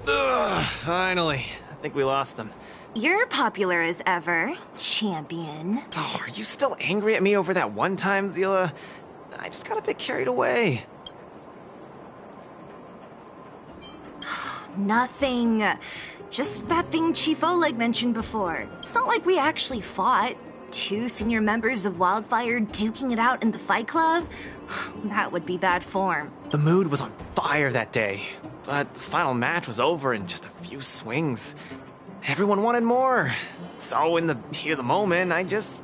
Ugh, finally. I think we lost them. You're popular as ever, champion. Oh, are you still angry at me over that one time, Zila? I just got a bit carried away. Nothing. Just that thing Chief Oleg mentioned before. It's not like we actually fought. 2 senior members of Wildfire duking it out in the Fight Club? That would be bad form. The mood was on fire that day, but the final match was over in just a few swings. Everyone wanted more. So in the heat of the moment, I just...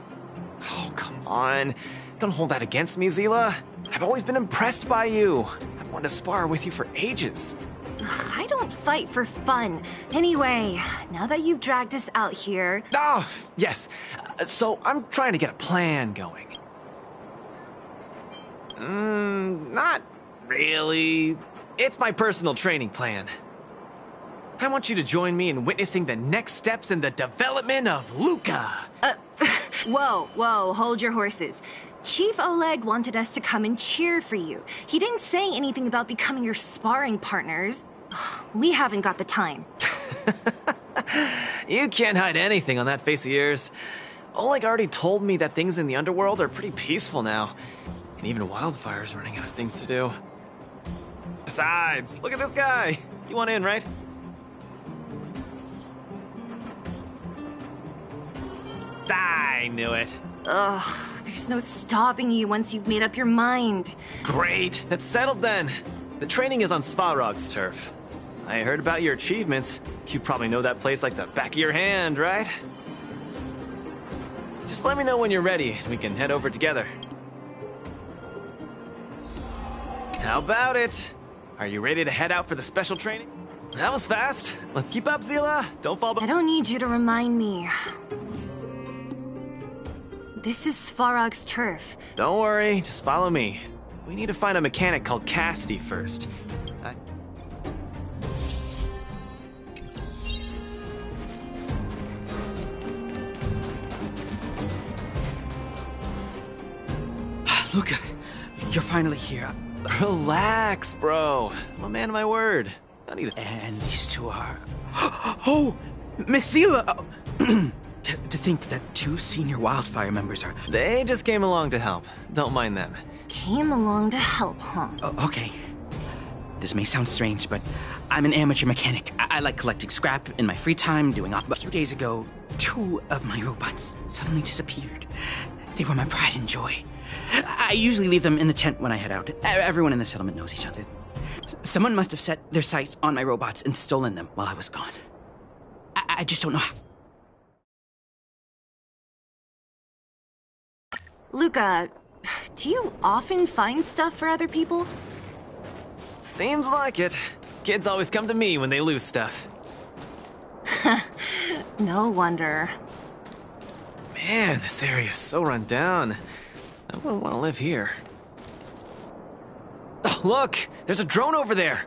Oh, come on. Don't hold that against me, Zila. I've always been impressed by you. I've wanted to spar with you for ages. I don't fight for fun. Anyway, now that you've dragged us out here... Oh, yes. So I'm trying to get a plan going. Not really. It's my personal training plan. I want you to join me in witnessing the next steps in the development of Luca. Whoa, hold your horses. Chief Oleg wanted us to come and cheer for you. He didn't say anything about becoming your sparring partners. We haven't got the time. You can't hide anything on that face of yours. Oleg already told me that things in the underworld are pretty peaceful now. And even Wildfire's running out of things to do. Besides, look at this guy. You want in, right? I knew it. Ugh, there's no stopping you once you've made up your mind. Great, that's settled then. The training is on Svarog's turf. I heard about your achievements. You probably know that place like the back of your hand, right? Just let me know when you're ready, and we can head over together. How about it? Are you ready to head out for the special training? That was fast. Let's keep up, Zila. Don't fall behind. I don't need you to remind me. This is Svarog's turf. Don't worry, just follow me. We need to find a mechanic called Cassidy first. Luca, you're finally here. Relax, bro. I'm a man of my word. I need to... And these two are... Oh! Miss Zila! To think that 2 senior Wildfire members are... They just came along to help. Don't mind them. Came along to help, huh? Okay. This may sound strange, but I'm an amateur mechanic. I like collecting scrap in my free time, doing a few days ago, 2 of my robots suddenly disappeared. They were my pride and joy. I usually leave them in the tent when I head out. Everyone in the settlement knows each other. Someone must have set their sights on my robots and stolen them while I was gone. I just don't know how. Luca, do you often find stuff for other people? Seems like it. Kids always come to me when they lose stuff. No wonder. Man, this area is so run down. I wouldn't want to live here. Oh, look! There's a drone over there!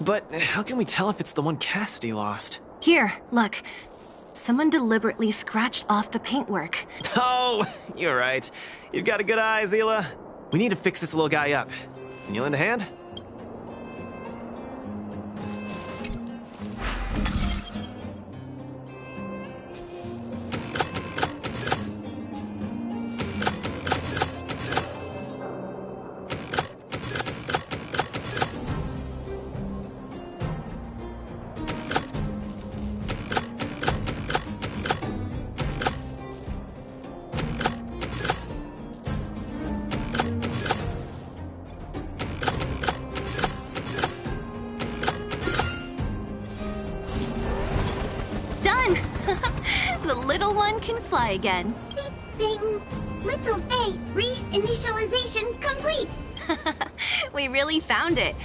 But how can we tell if it's the one Cassidy lost? Here, look. Someone deliberately scratched off the paintwork. Oh, you're right. You've got a good eye, Zila. We need to fix this little guy up. Can you lend a hand? Again. Bing, bing. Little Faye, reinitialization complete. We really found it.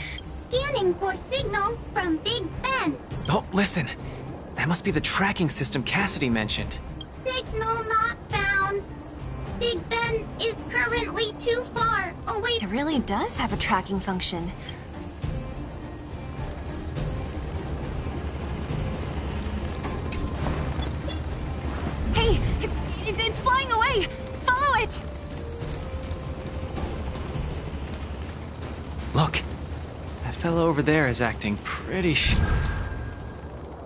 Scanning for signal from Big Ben. Oh, listen. That must be the tracking system Cassidy mentioned. Signal not found. Big Ben is currently too far away. It really does have a tracking function. Hey! It's flying away! Follow it! Look, that fellow over there is acting pretty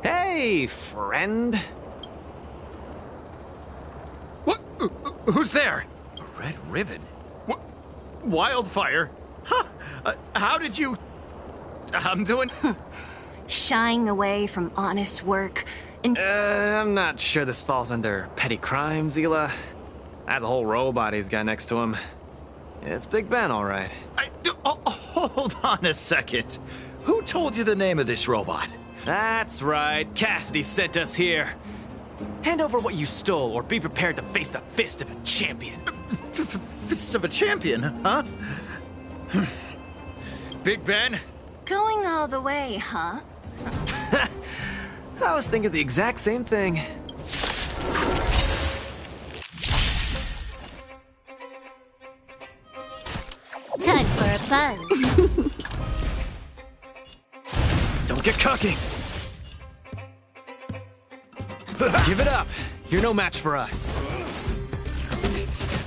Hey, friend! What? Who's there? A red ribbon? What? Wildfire? Huh? How did you... I'm doing... Shying away from honest work. I'm not sure this falls under petty crime, Zila. That's a whole robot he's got next to him. It's Big Ben, all right. Hold on a second. Who told you the name of this robot? That's right. Cassidy sent us here. Hand over what you stole, or be prepared to face the fist of a champion. Fists of a champion, huh? Big Ben? Going all the way, huh? I was thinking the exact same thing. Time for a buzz. Don't get cocky. Give it up. You're no match for us.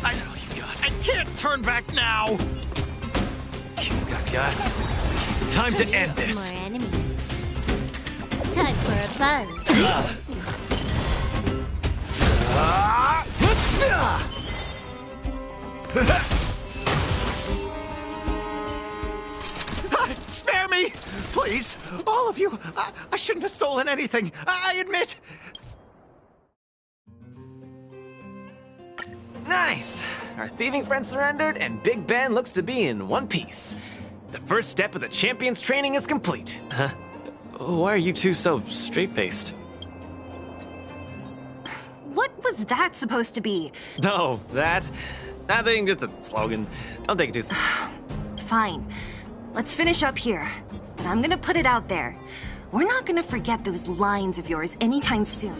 I can't turn back now. You've got guts. Time to end this. More enemies. Time for a buzz. Spare me! Please! All of you! I shouldn't have stolen anything! I admit! Nice! Our thieving friend surrendered, and Big Ben looks to be in one piece. The first step of the champion's training is complete. Huh? Why are you two so straight-faced? What was that supposed to be? No, that... Nothing, just a slogan. Don't take it too seriously. Fine. Let's finish up here. But I'm gonna put it out there. We're not gonna forget those lines of yours anytime soon.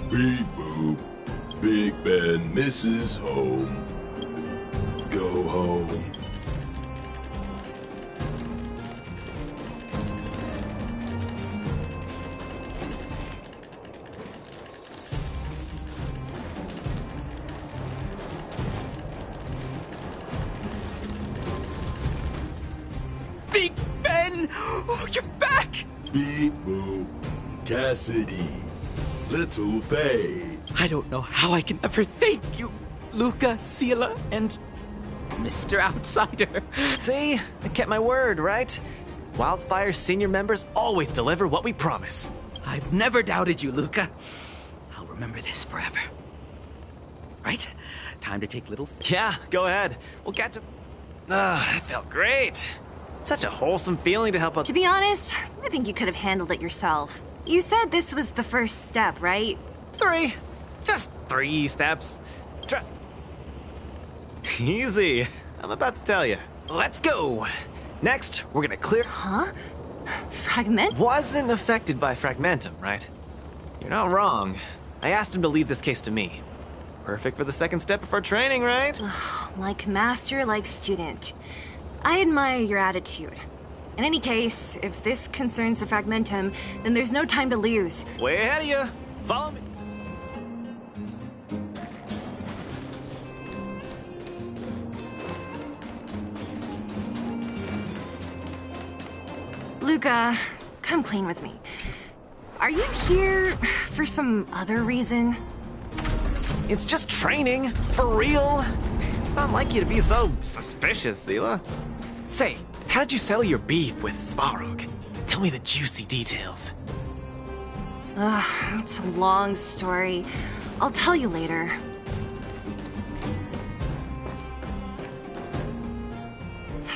Beep boop. Big Ben misses home. Go home. Big Ben! Oh, you're back! Beep boop. Cassidy. Little Faye. I don't know how I can ever thank you, Luca, Sila, and Mr. Outsider. See? I kept my word, right? Wildfire's senior members always deliver what we promise. I've never doubted you, Luca. I'll remember this forever. Right? Time to take little... Yeah, go ahead. We'll catch up. That felt great. Such a wholesome feeling to help out. To be honest, I think you could have handled it yourself. You said this was the first step, right? 3. Just 3 steps. Trust. Easy. I'm about to tell you. Let's go. Next, we're gonna clear... Huh? Fragment? Wasn't affected by Fragmentum, right? You're not wrong. I asked him to leave this case to me. Perfect for the second step of our training, right? Like master, like student. I admire your attitude. In any case, if this concerns the Fragmentum, then there's no time to lose. Way ahead of you. Follow me. Luca, come clean with me. Are you here for some other reason? It's just training, for real. It's not like you to be so suspicious, Zila. Say, how did you settle your beef with Svarog? Tell me the juicy details. It's a long story. I'll tell you later.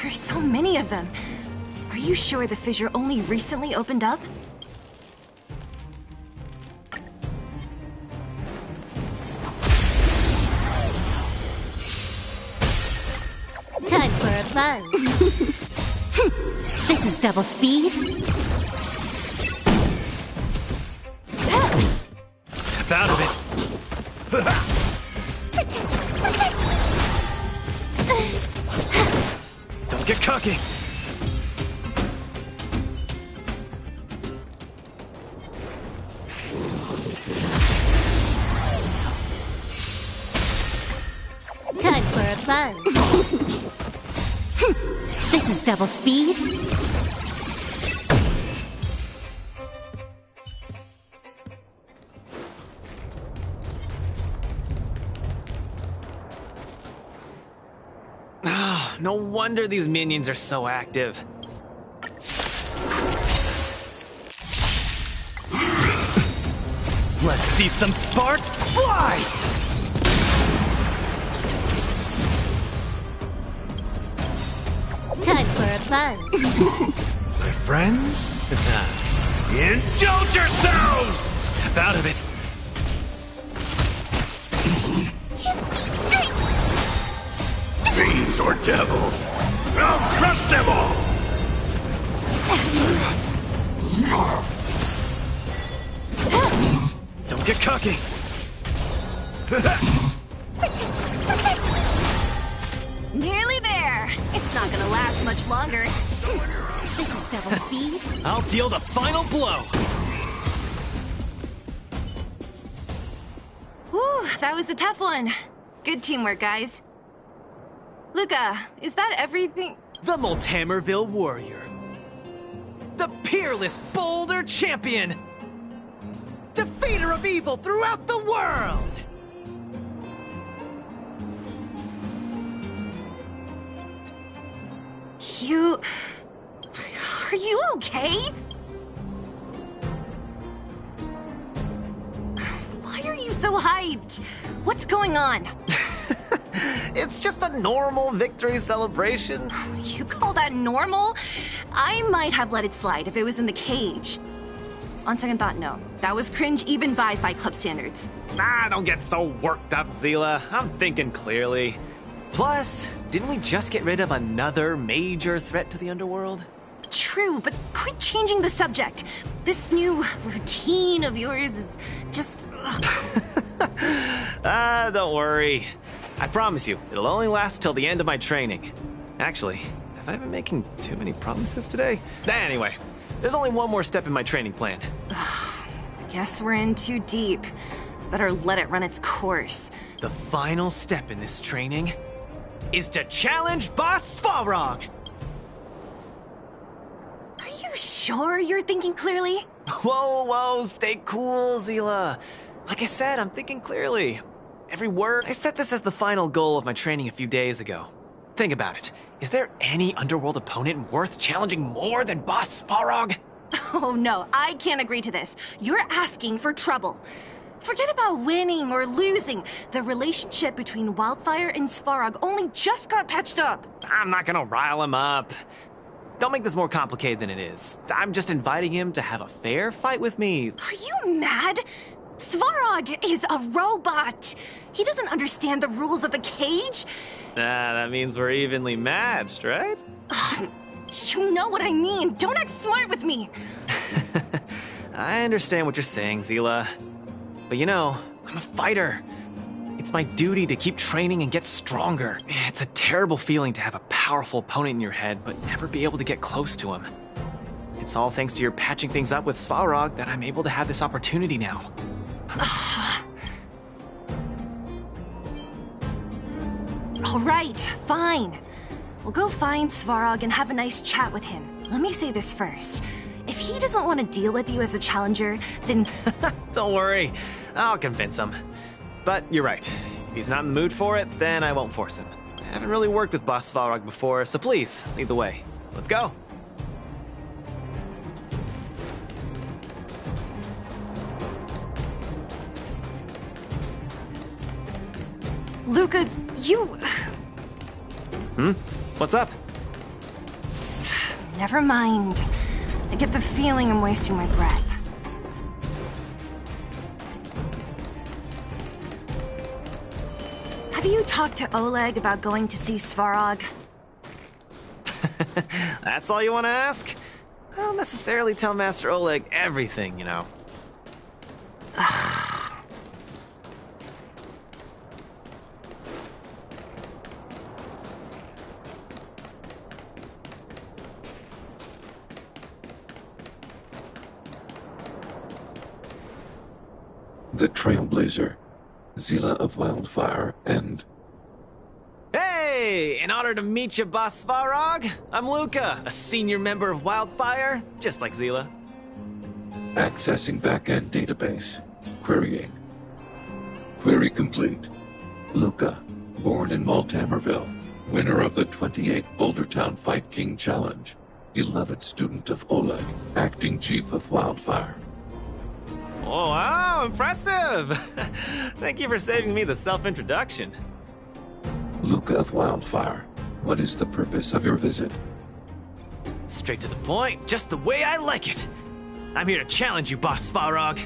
There's so many of them. Are you sure the fissure only recently opened up? Time for a buzz. This is double speed. Step out of it. Don't get cocky. Time for a buzz. This is double speed. No wonder these minions are so active. Let's see some sparks fly! Time for a buzz. My friends? Indulge yourselves! Step out of it. Fiends or devils, I'll crush them all! Don't get cocky. Nearly there. It's not gonna last much longer. This is double speed. I'll deal the final blow. Whew, that was a tough one. Good teamwork, guys. Luca, is that everything? The Multamerville Warrior. The peerless Boulder Champion. Defeater of evil throughout the world. You... Are you okay? Why are you so hyped? What's going on? It's just a normal victory celebration. You call that normal? I might have let it slide if it was in the cage. On second thought, no. That was cringe even by Fight Club standards. Don't get so worked up, Zila. I'm thinking clearly. Plus, didn't we just get rid of another major threat to the underworld? True, but quit changing the subject. This new routine of yours is just... Don't worry. I promise you, it'll only last till the end of my training. Actually, have I been making too many promises today? Anyway, there's only one more step in my training plan. Guess we're in too deep. Better let it run its course. The final step in this training is to challenge Boss Svarog! Are you sure you're thinking clearly? Whoa, stay cool, Zila. Like I said, I'm thinking clearly. Every word. I set this as the final goal of my training a few days ago. think about it. Is there any underworld opponent worth challenging more than Boss Svarog? Oh no, I can't agree to this. You're asking for trouble. Forget about winning or losing. The relationship between Wildfire and Svarog only just got patched up. I'm not gonna rile him up. Don't make this more complicated than it is. I'm just inviting him to have a fair fight with me. Are you mad? Svarog is a robot. He doesn't understand the rules of the cage. That means we're evenly matched, right? You know what I mean. Don't act smart with me. I understand what you're saying, Zila. But you know, I'm a fighter. It's my duty to keep training and get stronger. It's a terrible feeling to have a powerful opponent in your head, but never be able to get close to him. It's all thanks to your patching things up with Svarog that I'm able to have this opportunity now. All right, fine. We'll go find Svarog and have a nice chat with him. Let me say this first. If he doesn't want to deal with you as a challenger, then... Don't worry, I'll convince him. But you're right. If he's not in the mood for it, then I won't force him. I haven't really worked with Boss Svarog before, so please, lead the way. Let's go. Luca, you... What's up? Never mind. I get the feeling I'm wasting my breath. Have you talked to Oleg about going to see Svarog? That's all you want to ask? I don't necessarily tell Master Oleg everything, you know. The Trailblazer, Zila of Wildfire, and... Hey! In honor to meet you, Boss Svarog, I'm Luca, a senior member of Wildfire, just like Zila. Accessing backend database. Querying. Query complete. Luca, born in Maltamerville, winner of the 28th Bouldertown Fight King Challenge, beloved student of Oleg, acting chief of Wildfire. Oh, wow, impressive! Thank you for saving me the self-introduction. Luca of Wildfire, what is the purpose of your visit? Straight to the point, just the way I like it. I'm here to challenge you, Boss Svarog.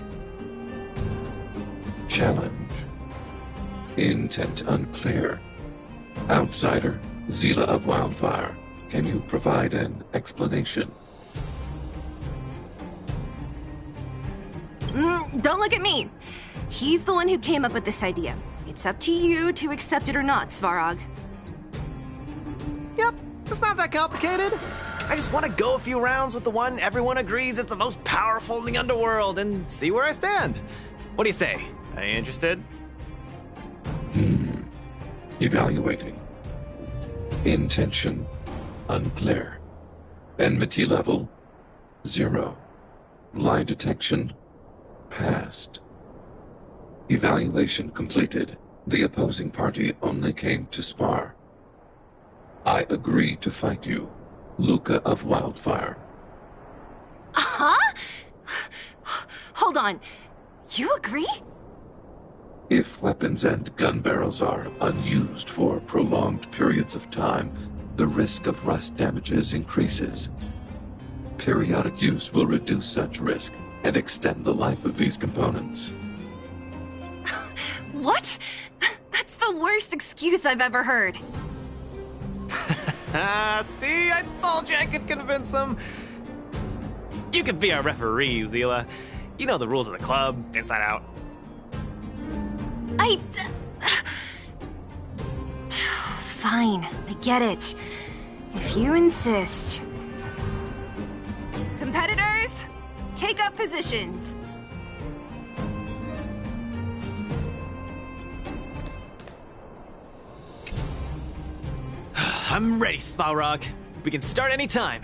Challenge. Intent unclear. Outsider, Zila of Wildfire, can you provide an explanation? Don't look at me. He's the one who came up with this idea. It's up to you to accept it or not, Svarog. Yep, it's not that complicated. I just want to go a few rounds with the one everyone agrees is the most powerful in the underworld and see where I stand. What do you say? Are you interested? Evaluating. Intention unclear. Enmity level 0. Lie detection passed. Evaluation completed. The opposing party only came to spar. I agree to fight you, Luca of Wildfire. Huh? Hold on. You agree? If weapons and gun barrels are unused for prolonged periods of time, the risk of rust damages increases. Periodic use will reduce such risk and extend the life of these components. What? That's the worst excuse I've ever heard. See, I told you I could convince him. You could be our referee, Zila. You know the rules of the club, inside out. Fine, I get it. If you insist. Competitors, take up positions. I'm ready, Svarog. We can start any time.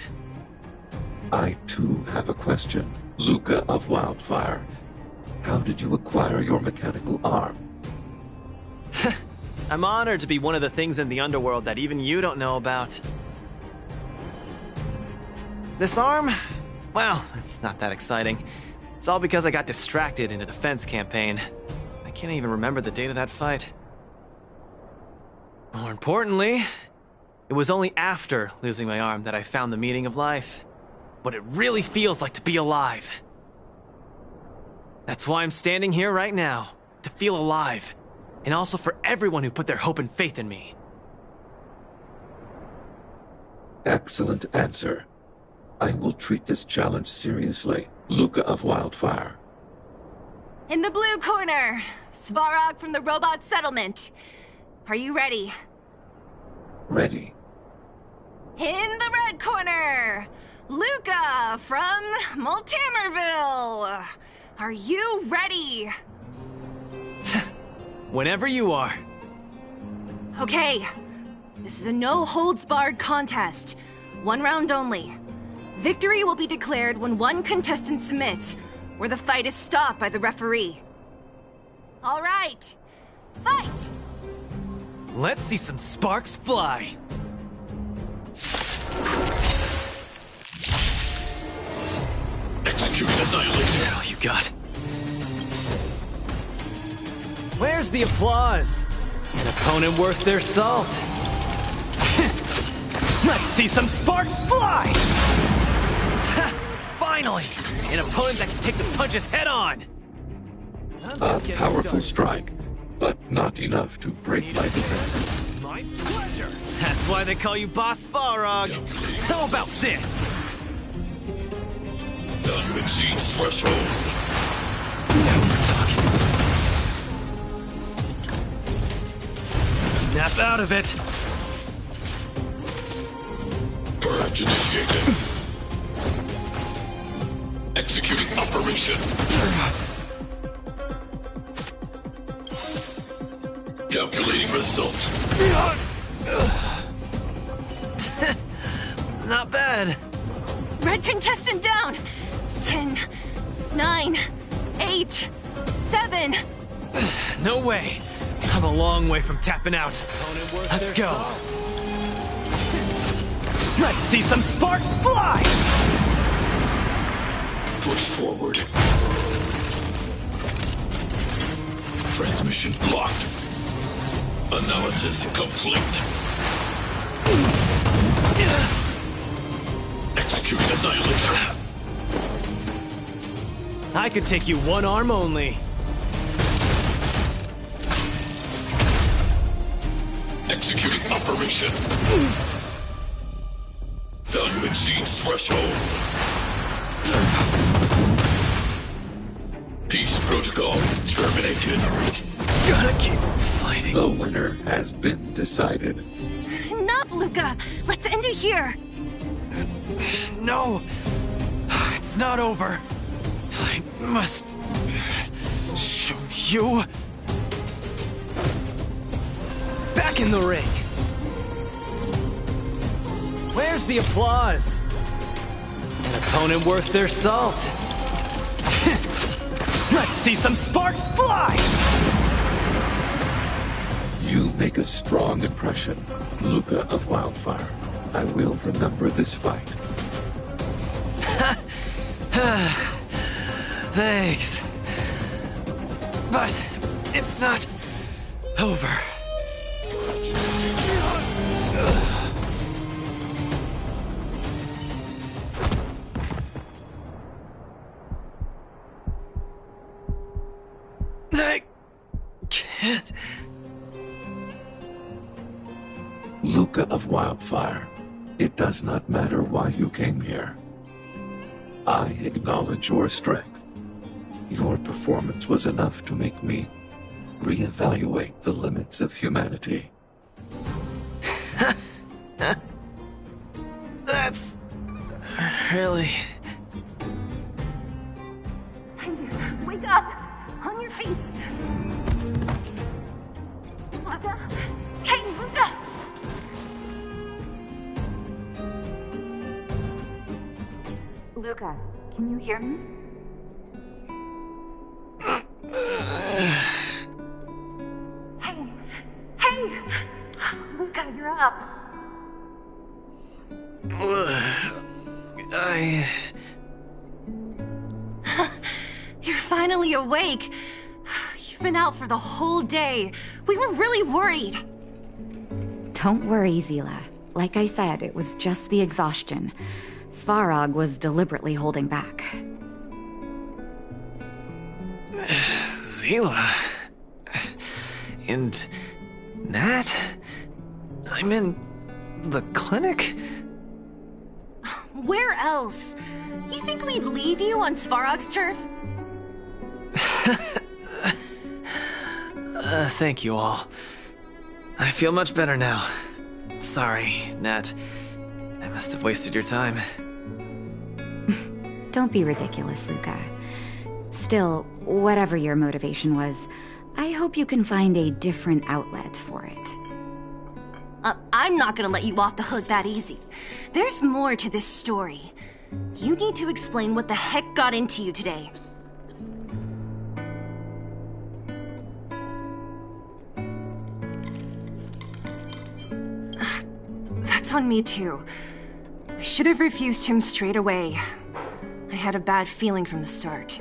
I too have a question, Luca of Wildfire. How did you acquire your mechanical arm? I'm honored to be one of the things in the underworld that even you don't know about. This arm? Well, it's not that exciting. It's all because I got distracted in a defense campaign. I can't even remember the date of that fight. More importantly, it was only after losing my arm that I found the meaning of life. What it really feels like to be alive. That's why I'm standing here right now, to feel alive. And also for everyone who put their hope and faith in me. Excellent answer. I will treat this challenge seriously. Luca of Wildfire. In the blue corner, Svarog from the robot settlement. Are you ready? Ready. In the red corner, Luca from Multamerville. Are you ready? Whenever you are. Okay. This is a no-holds-barred contest. 1 round only. Victory will be declared when one contestant submits, or the fight is stopped by the referee. All right. Fight! Let's see some sparks fly. Executing annihilation. Oh, you got. Where's the applause? An opponent worth their salt. Let's see some sparks fly! Finally! An opponent that can take the punches head on! A powerful strike, but not enough to break my defenses. My pleasure! That's why they call you Boss Farog. How about this? Value exceeds threshold. Now we're talking. Snap out of it! Purge initiated. Executing operation. Calculating result. Not bad. Red contestant down! 10, 9, 8, 7. No way. I'm a long way from tapping out. Let's go. Let's see some sparks fly! Push forward. Transmission blocked. Analysis complete. Executing annihilation. I could take you 1 arm only. Executing operation. Value exceeds threshold. Peace protocol terminated. Gotta keep fighting. The winner has been decided. Enough, Luca! Let's end it here! No! It's not over. I must show you. Back in the ring. Where's the applause? An opponent worth their salt. Let's see some sparks fly! You make a strong impression, Luca of Wildfire. I will remember this fight. Thanks. But it's not over. I can't. Luca of Wildfire, it does not matter why you came here. I acknowledge your strength. Your performance was enough to make me reevaluate the limits of humanity. That's really... Wake up! On your feet! Luca? Hey, Luca! Luca, can you hear me? Hey! Hey! you're up. You're finally awake. You've been out for the whole day. We were really worried. Don't worry, Zila. Like I said, it was just the exhaustion. Svarog was deliberately holding back. Zila. And Nat? I'm in the clinic? Where else? You think we'd leave you on Svarog's turf? Thank you all. I feel much better now. Sorry, Nat. I must have wasted your time. Don't be ridiculous, Luca. Still, whatever your motivation was, I hope you can find a different outlet for it. I'm not gonna let you off the hook that easy. There's more to this story. You need to explain what the heck got into you today. That's on me too. I should have refused him straight away. I had a bad feeling from the start.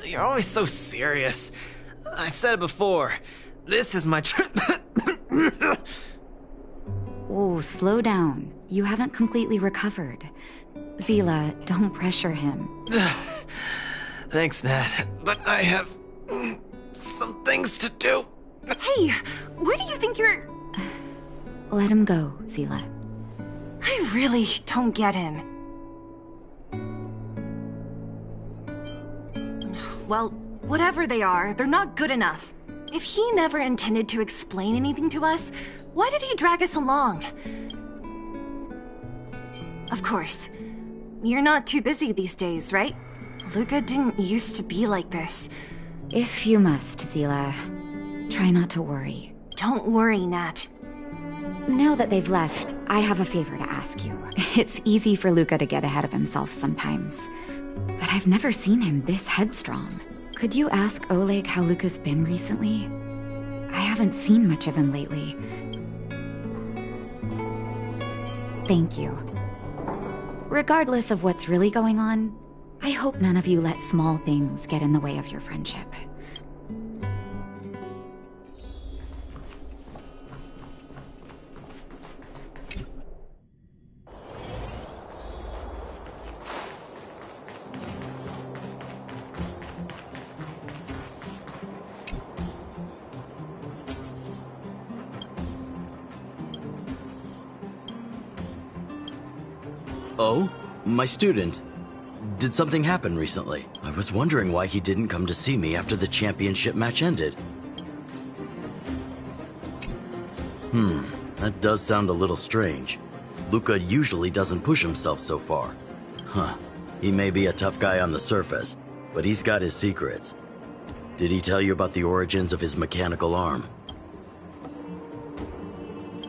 You're always so serious. I've said it before. This is my trip. Oh, slow down. You haven't completely recovered. Zila, don't pressure him. Thanks, Nat. But I have some things to do. Hey, where do you think you're... Let him go, Zila. I really don't get him. Well, whatever they are, they're not good enough. If he never intended to explain anything to us, why did he drag us along? Of course. You're not too busy these days, right? Luca didn't used to be like this. If you must, Zila, try not to worry. Don't worry, Nat. Now that they've left, I have a favor to ask you. It's easy for Luca to get ahead of himself sometimes, but I've never seen him this headstrong. Could you ask Oleg how Luca's been recently? I haven't seen much of him lately. Thank you. Regardless of what's really going on, I hope none of you let small things get in the way of your friendship. Oh? My student. Did something happen recently? I was wondering why he didn't come to see me after the championship match ended. That does sound a little strange. Luca usually doesn't push himself so far. Huh. He may be a tough guy on the surface, but he's got his secrets. Did he tell you about the origins of his mechanical arm?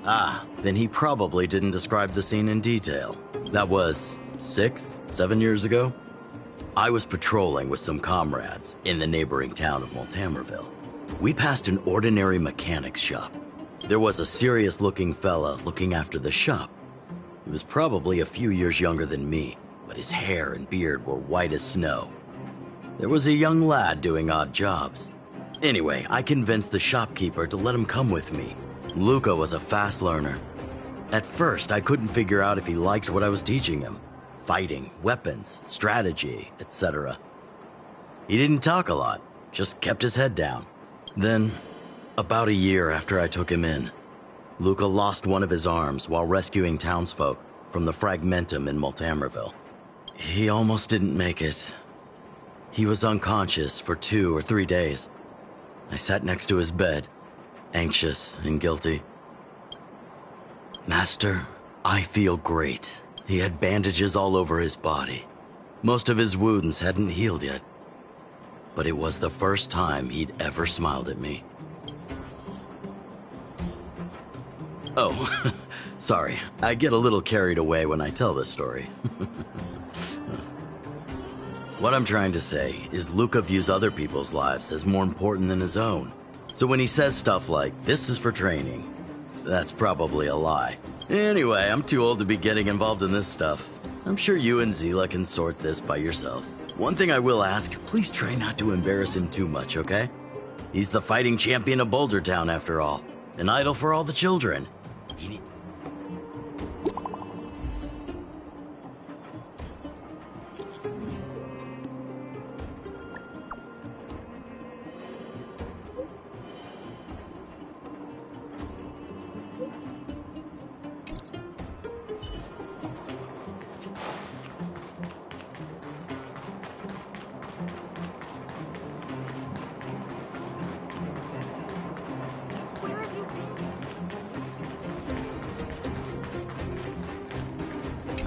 Ah, then he probably didn't describe the scene in detail. That was 6, 7 years ago? I was patrolling with some comrades in the neighboring town of Multamerville. We passed an ordinary mechanic's shop. There was a serious-looking fella looking after the shop. He was probably a few years younger than me, but his hair and beard were white as snow. There was a young lad doing odd jobs. Anyway, I convinced the shopkeeper to let him come with me. Luca was a fast learner. At first, I couldn't figure out if he liked what I was teaching him. Fighting, weapons, strategy, etc. He didn't talk a lot, just kept his head down. Then, about a year after I took him in, Luca lost one of his arms while rescuing townsfolk from the Fragmentum in Multamerville. He almost didn't make it. He was unconscious for 2 or 3 days. I sat next to his bed, anxious and guilty. Master, I feel great. He had bandages all over his body. Most of his wounds hadn't healed yet. But it was the first time he'd ever smiled at me. Oh, sorry. I get a little carried away when I tell this story. What I'm trying to say is Luca views other people's lives as more important than his own. So when he says stuff like, this is for training, that's probably a lie. Anyway, I'm too old to be getting involved in this stuff. I'm sure you and Zila can sort this by yourselves. One thing I will ask, please try not to embarrass him too much, okay? He's the fighting champion of Boulder Town, after all. An idol for all the children.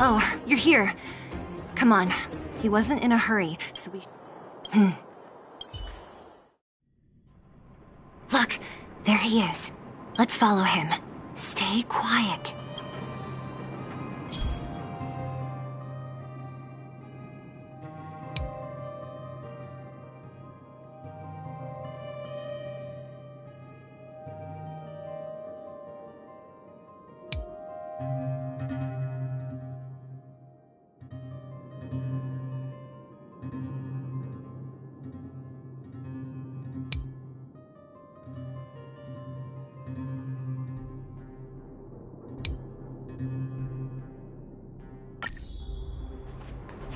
Oh, you're here. Come on. He wasn't in a hurry, so we... Look, there he is. Let's follow him. Stay quiet.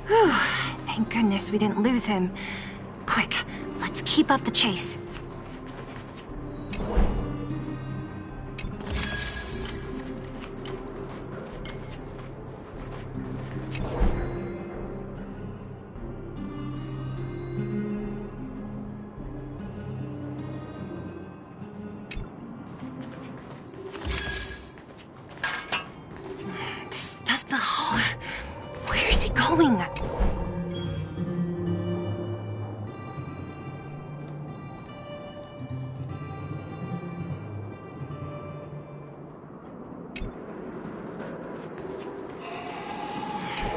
Whew, thank goodness we didn't lose him. Quick, let's keep up the chase. This does the whole... Where is he going?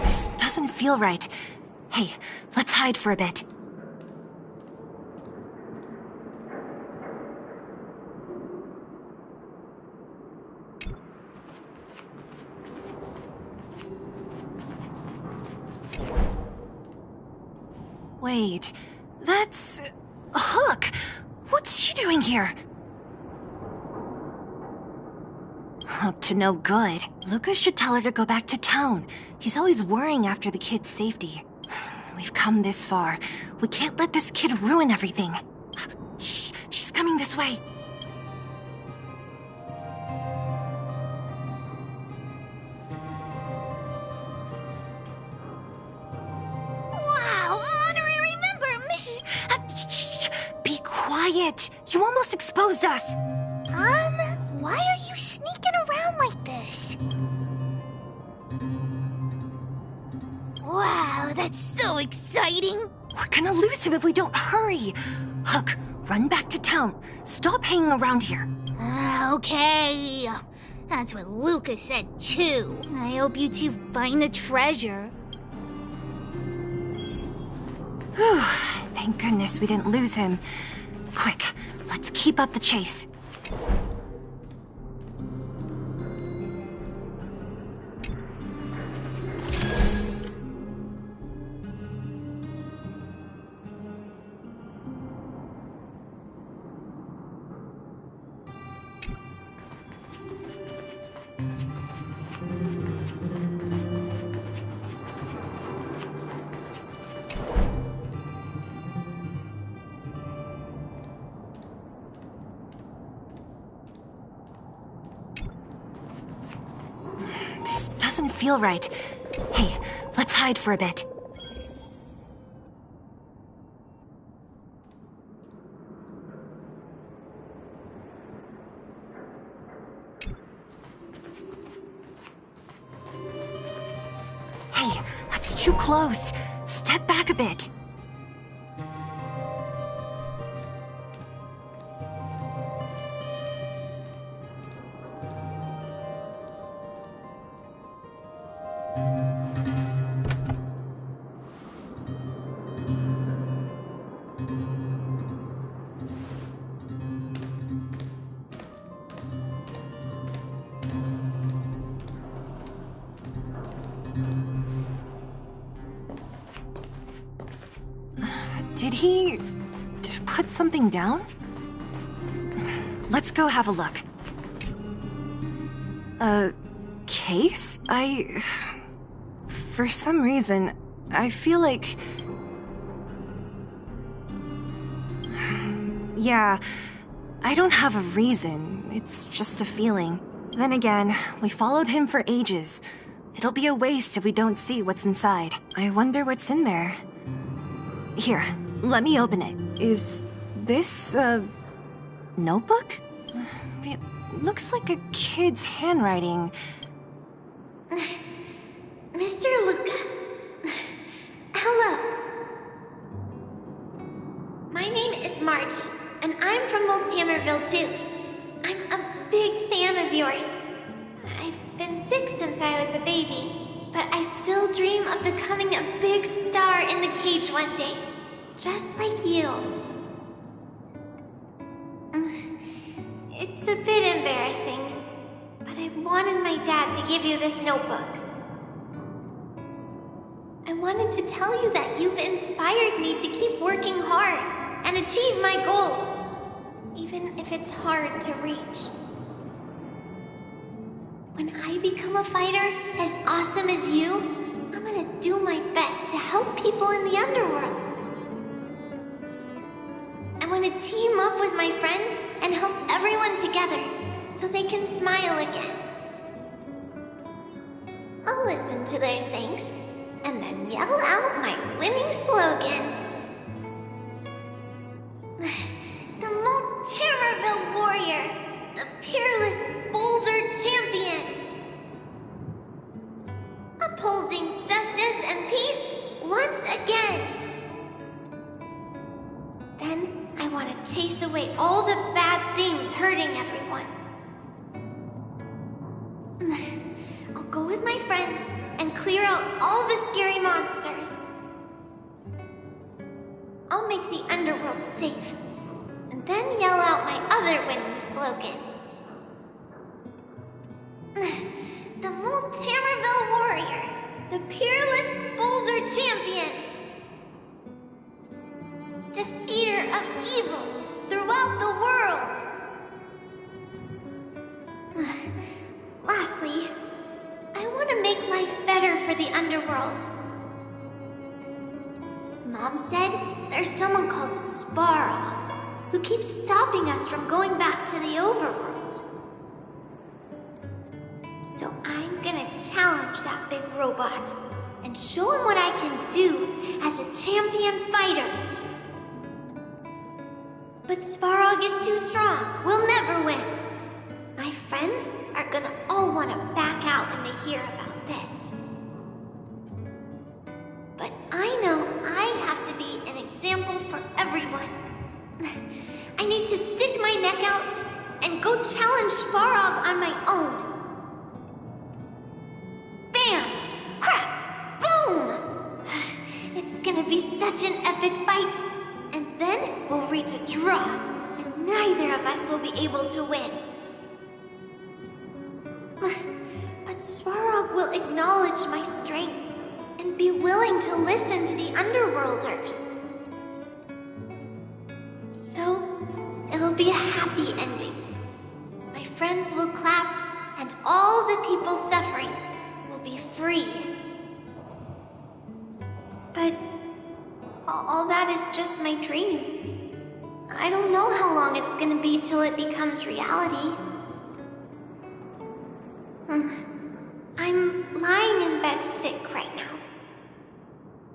This doesn't feel right. Hey, let's hide for a bit. Wait, that's... Hook! What's she doing here? Up to no good. Lucas should tell her to go back to town. He's always worrying after the kid's safety. We've come this far. We can't let this kid ruin everything. Shh, she's coming this way. Wow, honorary member, Miss... Shh, be quiet. You almost exposed us. Why are you sneaking around like this? Wow, that's so exciting. We're gonna lose him if we don't hurry. Hook, run back to town. Stop hanging around here. Okay. That's what Lucas said too. I hope you two find the treasure. Whew, thank goodness we didn't lose him. Quick, let's keep up the chase. This doesn't feel right. Hey, let's hide for a bit. Hey, that's too close. Step back a bit. Did he put something down? Let's go have a look. A case? For some reason, I feel like... Yeah, I don't have a reason. It's just a feeling. Then again, we followed him for ages. It'll be a waste if we don't see what's inside. I wonder what's in there. Here, let me open it. Is this a notebook? It looks like a kid's handwriting. Mr. Luca. Hello. My name is Margie, and I'm from Multamerville too. I'm a big fan of yours. I've been sick since I was a baby, but I still dream of becoming a big star in the cage one day, just like you. It's a bit embarrassing, but I wanted my dad to give you this notebook. I wanted to tell you that you've inspired me to keep working hard and achieve my goal, even if it's hard to reach. When I become a fighter as awesome as you, I'm gonna do my best to help people in the underworld. I want to team up with my friends and help everyone together so they can smile again. I'll listen to their thanks and then yell out my winning slogan. The Multamerville Warrior, the peerless Boulder Champion. Upholding justice and peace once again. Then I want to chase away all the bad things hurting everyone. I'll go with my friends and clear out all the scary monsters. I'll make the underworld safe, and then yell out my other winning slogan. The Multamerville Warrior, the peerless Boulder Champion. Defeater of evil throughout the world. Lastly, I want to make life better for the underworld. Mom said there's someone called Svarog who keeps stopping us from going back to the overworld. So I'm gonna challenge that big robot and show him what I can do as a champion fighter. But Svarog is too strong. We'll never win. My friends are gonna all want to back out when they hear about this. But I know I have to be an example for everyone. I need to stick my neck out and go challenge Svarog on my own. Bam! Crack! Boom! It's gonna be such an epic fight. And then we'll reach a draw, and neither of us will be able to win. But Svarog will acknowledge my strength and be willing to listen to the Underworlders. So, it'll be a happy ending. My friends will clap, and all the people suffering will be free. But all that is just my dream. I don't know how long it's gonna be till it becomes reality. I'm lying in bed sick right now.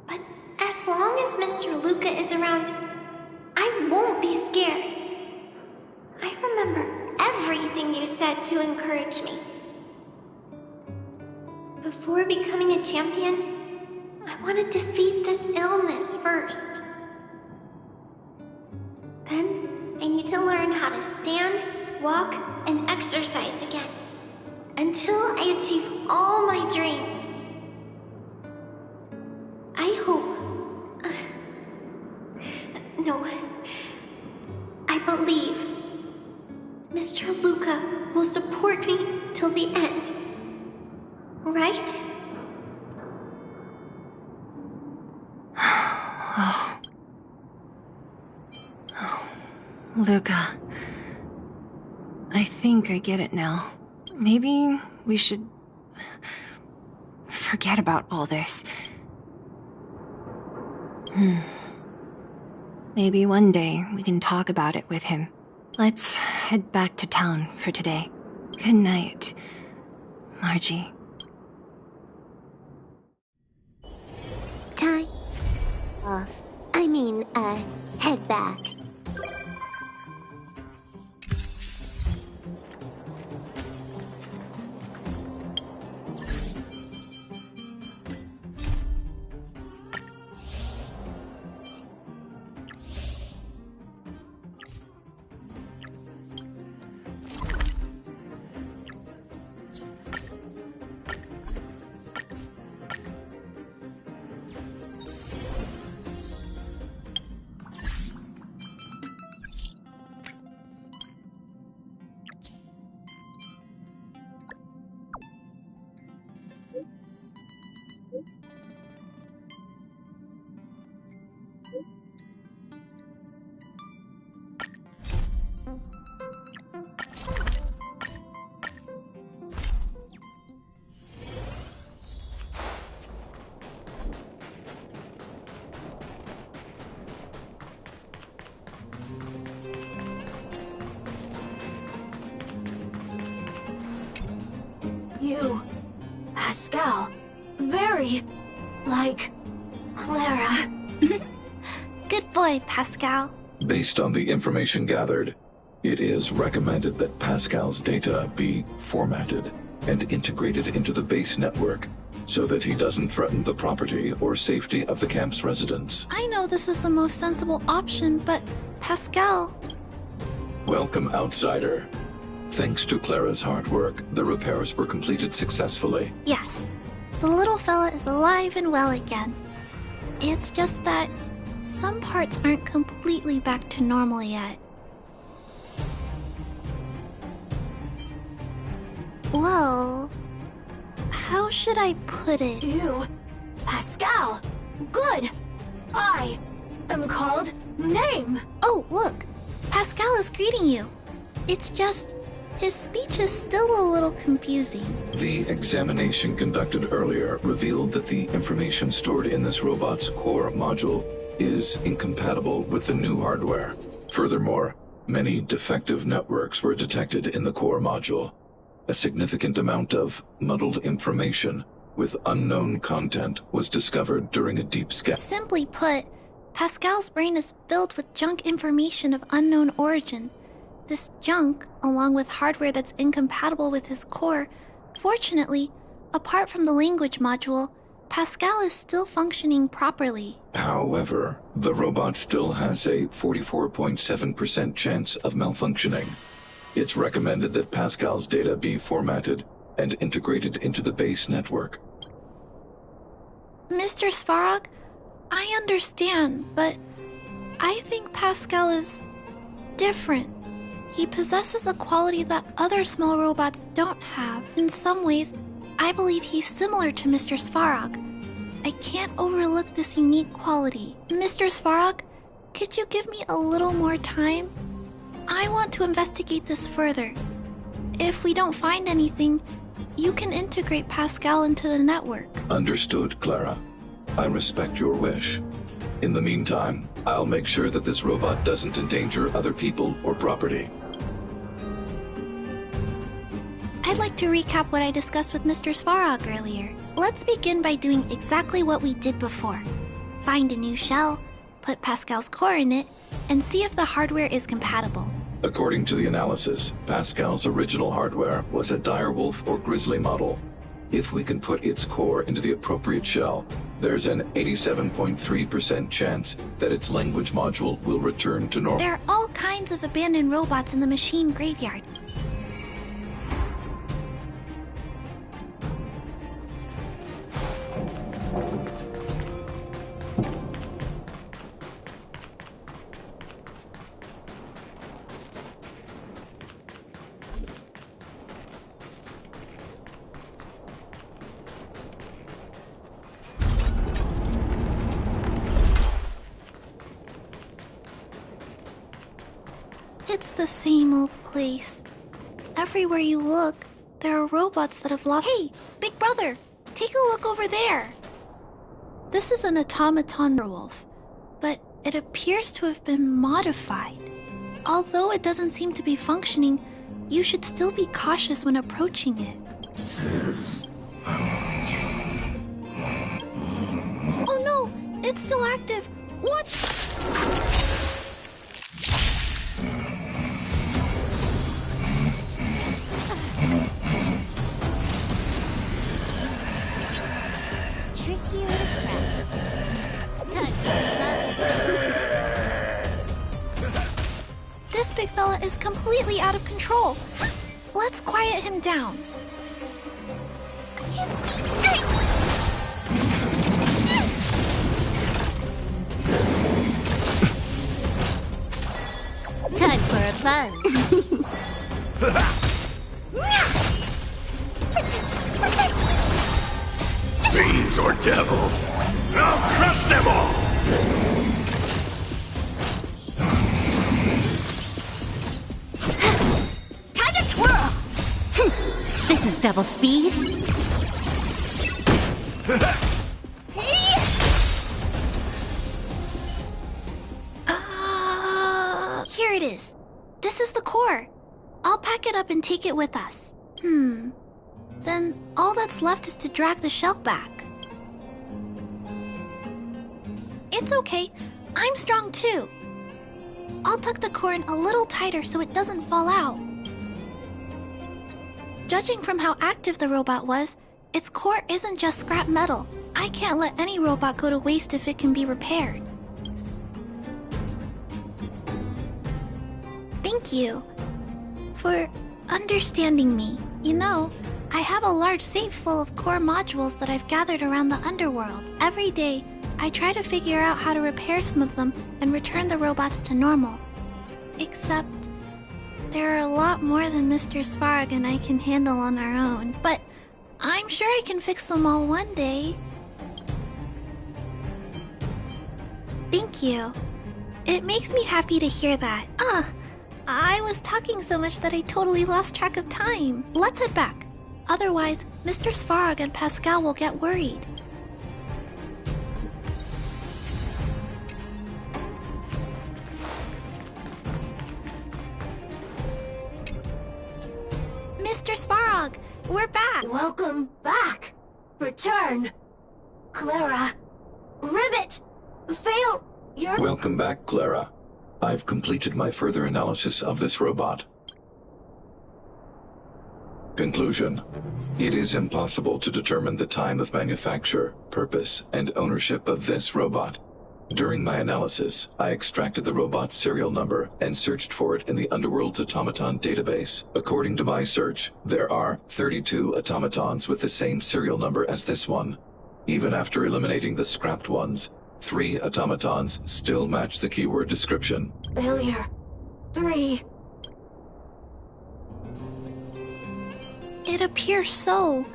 But as long as Mr. Luca is around, I won't be scared. I remember everything you said to encourage me. Before becoming a champion, I want to defeat this illness first. Then, I need to learn how to stand, walk, and exercise again. Until I achieve all my dreams. I hope... no. I believe Mr. Luca will support me till the end. Right? Luca. I think I get it now. Maybe we should forget about all this. Maybe one day we can talk about it with him. Let's head back to town for today. Good night, Margie. Time off. Head back. You, Pascal, very like Clara. Good boy, Pascal. Based on the information gathered, it is recommended that Pascal's data be formatted and integrated into the base network so that he doesn't threaten the property or safety of the camp's residents. I know this is the most sensible option, but Pascal... Welcome, outsider. Thanks to Clara's hard work, the repairs were completed successfully. Yes, the little fella is alive and well again. It's just that some parts aren't completely back to normal yet. Well, how should I put it? You, Pascal, good. I am called name. Oh, look, Pascal is greeting you. It's just, his speech is still a little confusing. The examination conducted earlier revealed that the information stored in this robot's core module is incompatible with the new hardware. Furthermore, many defective networks were detected in the core module. A significant amount of muddled information with unknown content was discovered during a deep scan. Simply put, Pascal's brain is filled with junk information of unknown origin. This junk, along with hardware that's incompatible with his core, fortunately, apart from the language module, Pascal is still functioning properly. However, the robot still has a 44.7% chance of malfunctioning. It's recommended that Pascal's data be formatted and integrated into the base network. Mr. Svarog, I understand, but I think Pascal is different. He possesses a quality that other small robots don't have. In some ways, I believe he's similar to Mr. Svarog. I can't overlook this unique quality. Mr. Svarog, could you give me a little more time? I want to investigate this further. If we don't find anything, you can integrate Pascal into the network. Understood, Clara. I respect your wish. In the meantime, I'll make sure that this robot doesn't endanger other people or property. I'd like to recap what I discussed with Mr. Svarog earlier. Let's begin by doing exactly what we did before. Find a new shell, put Pascal's core in it, and see if the hardware is compatible. According to the analysis, Pascal's original hardware was a direwolf or grizzly model. If we can put its core into the appropriate shell, there's an 87.3% chance that its language module will return to normal. There are all kinds of abandoned robots in the machine graveyard. It's the same old place. Everywhere you look, there are robots that have lost— Hey, Big Brother! Take a look over there! This is an automaton werewolf, but it appears to have been modified. Although it doesn't seem to be functioning, you should still be cautious when approaching it. Oh no! It's still active! Watch! Tricky little crap. This big fella is completely out of control. Let's quiet him down. Time for a fun. Fiends or devils, I'll crush them all! Time to twirl! This is double speed. Here it is. This is the core. I'll pack it up and take it with us. Then all that's left is to drag the shell back. It's okay. I'm strong too. I'll tuck the core in a little tighter so it doesn't fall out. Judging from how active the robot was, its core isn't just scrap metal. I can't let any robot go to waste if it can be repaired. Thank you for understanding me. You know, I have a large safe full of core modules that I've gathered around the underworld. Every day, I try to figure out how to repair some of them and return the robots to normal. Except, there are a lot more than Mr. Svarog and I can handle on our own. But I'm sure I can fix them all one day. Thank you. It makes me happy to hear that. I was talking so much that I totally lost track of time. Let's head back. Otherwise, Mr. Svarog and Pascal will get worried. Mr. Svarog, we're back. Welcome back. Return. Clara. Rivet. Fail. Welcome back, Clara. I've completed my further analysis of this robot. Conclusion. It is impossible to determine the time of manufacture, purpose, and ownership of this robot. During my analysis, I extracted the robot's serial number and searched for it in the Underworld's automaton database. According to my search, there are 32 automatons with the same serial number as this one. Even after eliminating the scrapped ones, 3 automatons still match the keyword description. Failure. 3. It appears so.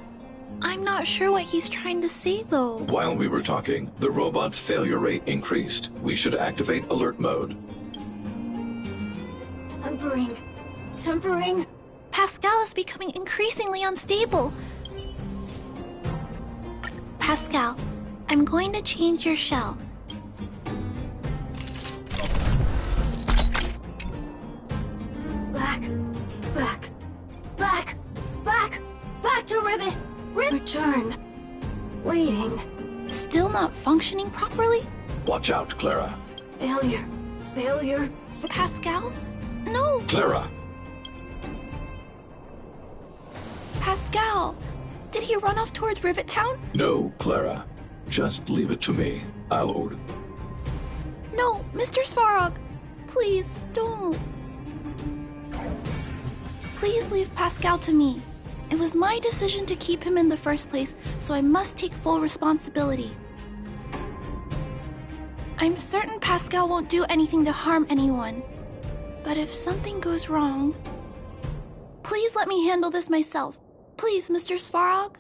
I'm not sure what he's trying to say, though. While we were talking, the robot's failure rate increased. We should activate alert mode. Tempering. Tempering. Pascal is becoming increasingly unstable. Pascal, I'm going to change your shell. Back. Back. Back. Back. Back to Rivet. Return. Waiting. Still not functioning properly? Watch out, Clara. Failure. Failure. Pascal? No! Clara! Pascal! Did he run off towards Rivet Town? No, Clara. Just leave it to me. I'll order. No, Mr. Svarog! Please, don't. Please leave Pascal to me. It was my decision to keep him in the first place, so I must take full responsibility. I'm certain Pascal won't do anything to harm anyone. But if something goes wrong, please let me handle this myself. Please, Mr. Svarog?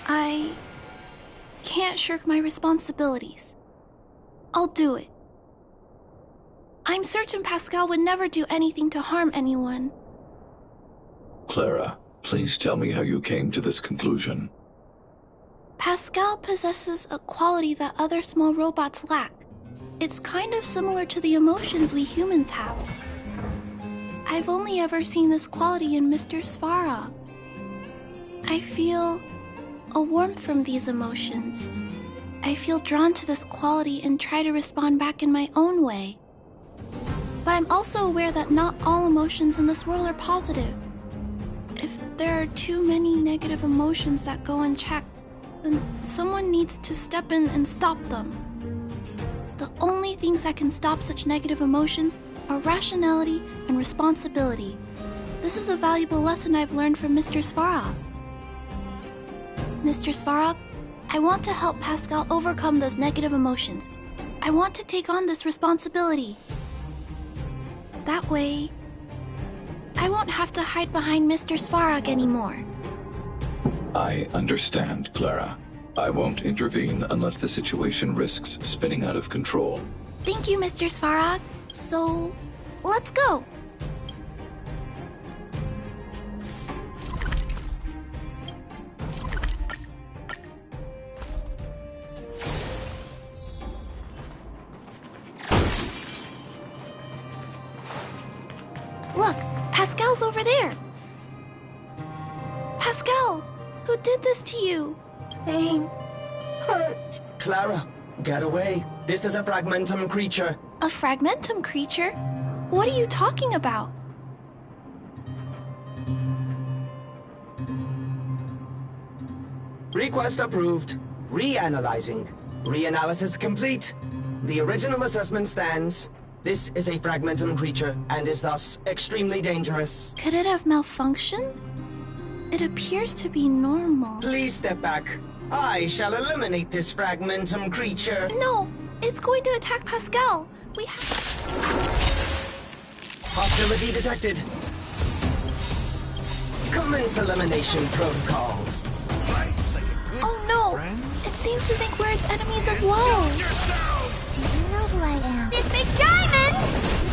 I can't shirk my responsibilities. I'll do it. I'm certain Pascal would never do anything to harm anyone. Clara, please tell me how you came to this conclusion. Pascal possesses a quality that other small robots lack. It's kind of similar to the emotions we humans have. I've only ever seen this quality in Mr. Svarog. I feel a warmth from these emotions. I feel drawn to this quality and try to respond back in my own way. But I'm also aware that not all emotions in this world are positive. If there are too many negative emotions that go unchecked, then someone needs to step in and stop them. The only things that can stop such negative emotions are rationality and responsibility. This is a valuable lesson I've learned from Mr. Svarog. Mr. Svarog, I want to help Pascal overcome those negative emotions. I want to take on this responsibility. That way, I won't have to hide behind Mr. Svarog anymore. I understand, Clara. I won't intervene unless the situation risks spinning out of control. Thank you, Mr. Svarog. So, let's go. Look, Pascal's over there. Pascal, who did this to you? Pain. Hurt. Clara, get away. This is a fragmentum creature. A fragmentum creature? What are you talking about? Request approved. Reanalyzing. Reanalysis complete. The original assessment stands. This is a fragmentum creature and is thus extremely dangerous. Could it have malfunctioned? It appears to be normal. Please step back. I shall eliminate this fragmentum creature. No, it's going to attack Pascal. We have... Hostility detected. Commence elimination protocols. Oh no! It seems to think we're its enemies as well. You know who I am. This big diamond!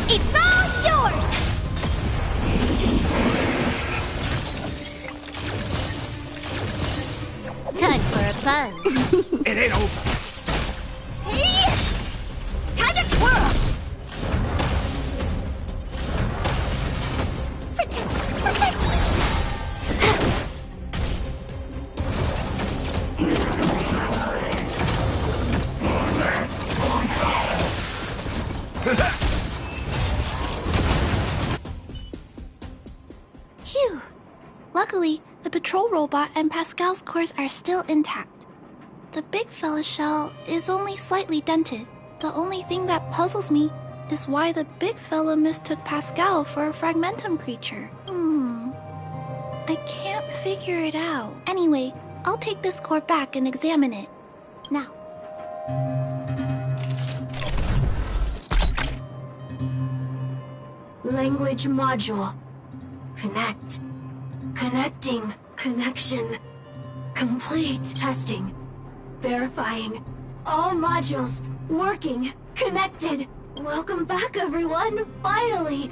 It's all yours! Time for a buzz. It ain't over. Hey! Time to twirl! Protect! Phew! Luckily, the patrol robot and Pascal's cores are still intact. The big fella's shell is only slightly dented. The only thing that puzzles me is why the big fella mistook Pascal for a fragmentum creature. I can't figure it out. Anyway, I'll take this core back and examine it. Now. Language module. Connect. Connecting. Connection. Complete. Testing. Verifying. All modules working. Connected. Welcome back, everyone. Finally.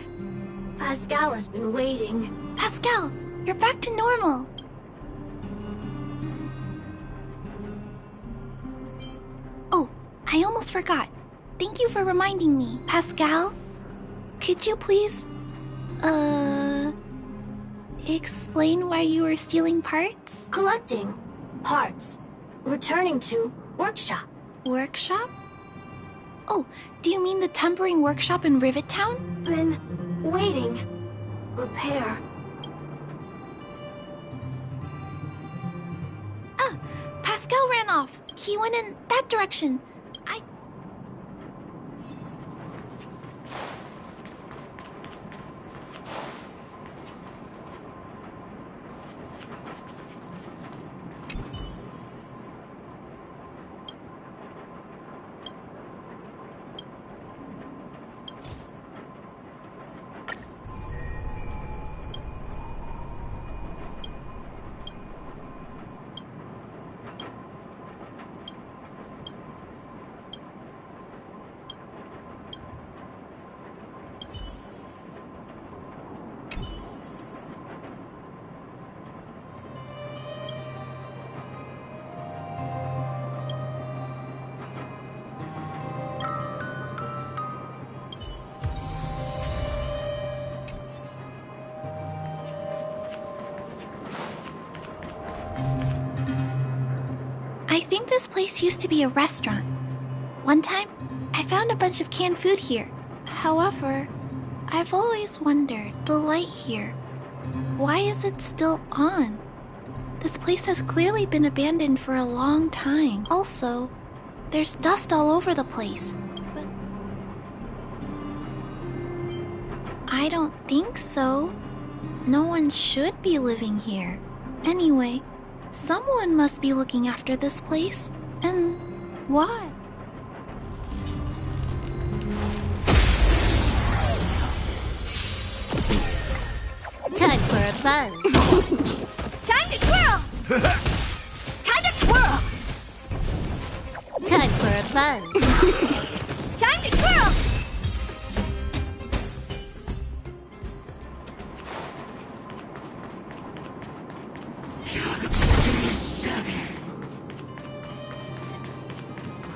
Pascal has been waiting. Pascal, you're back to normal. Oh, I almost forgot. Thank you for reminding me. Pascal, could you please, explain why you were stealing parts? Collecting parts. Returning to workshop. Workshop? Oh, do you mean the tempering workshop in Rivet Town? Been waiting. Repair. Ah, Pascal ran off. He went in that direction. this place used to be a restaurant. One time, I found a bunch of canned food here. However, I've always wondered, the light here, why is it still on? This place has clearly been abandoned for a long time. Also, there's dust all over the place. But I don't think so. No one should be living here. Anyway, someone must be looking after this place. And why? Time for a buzz. Time to twirl! Time to twirl! Time for a buzz. Time to twirl!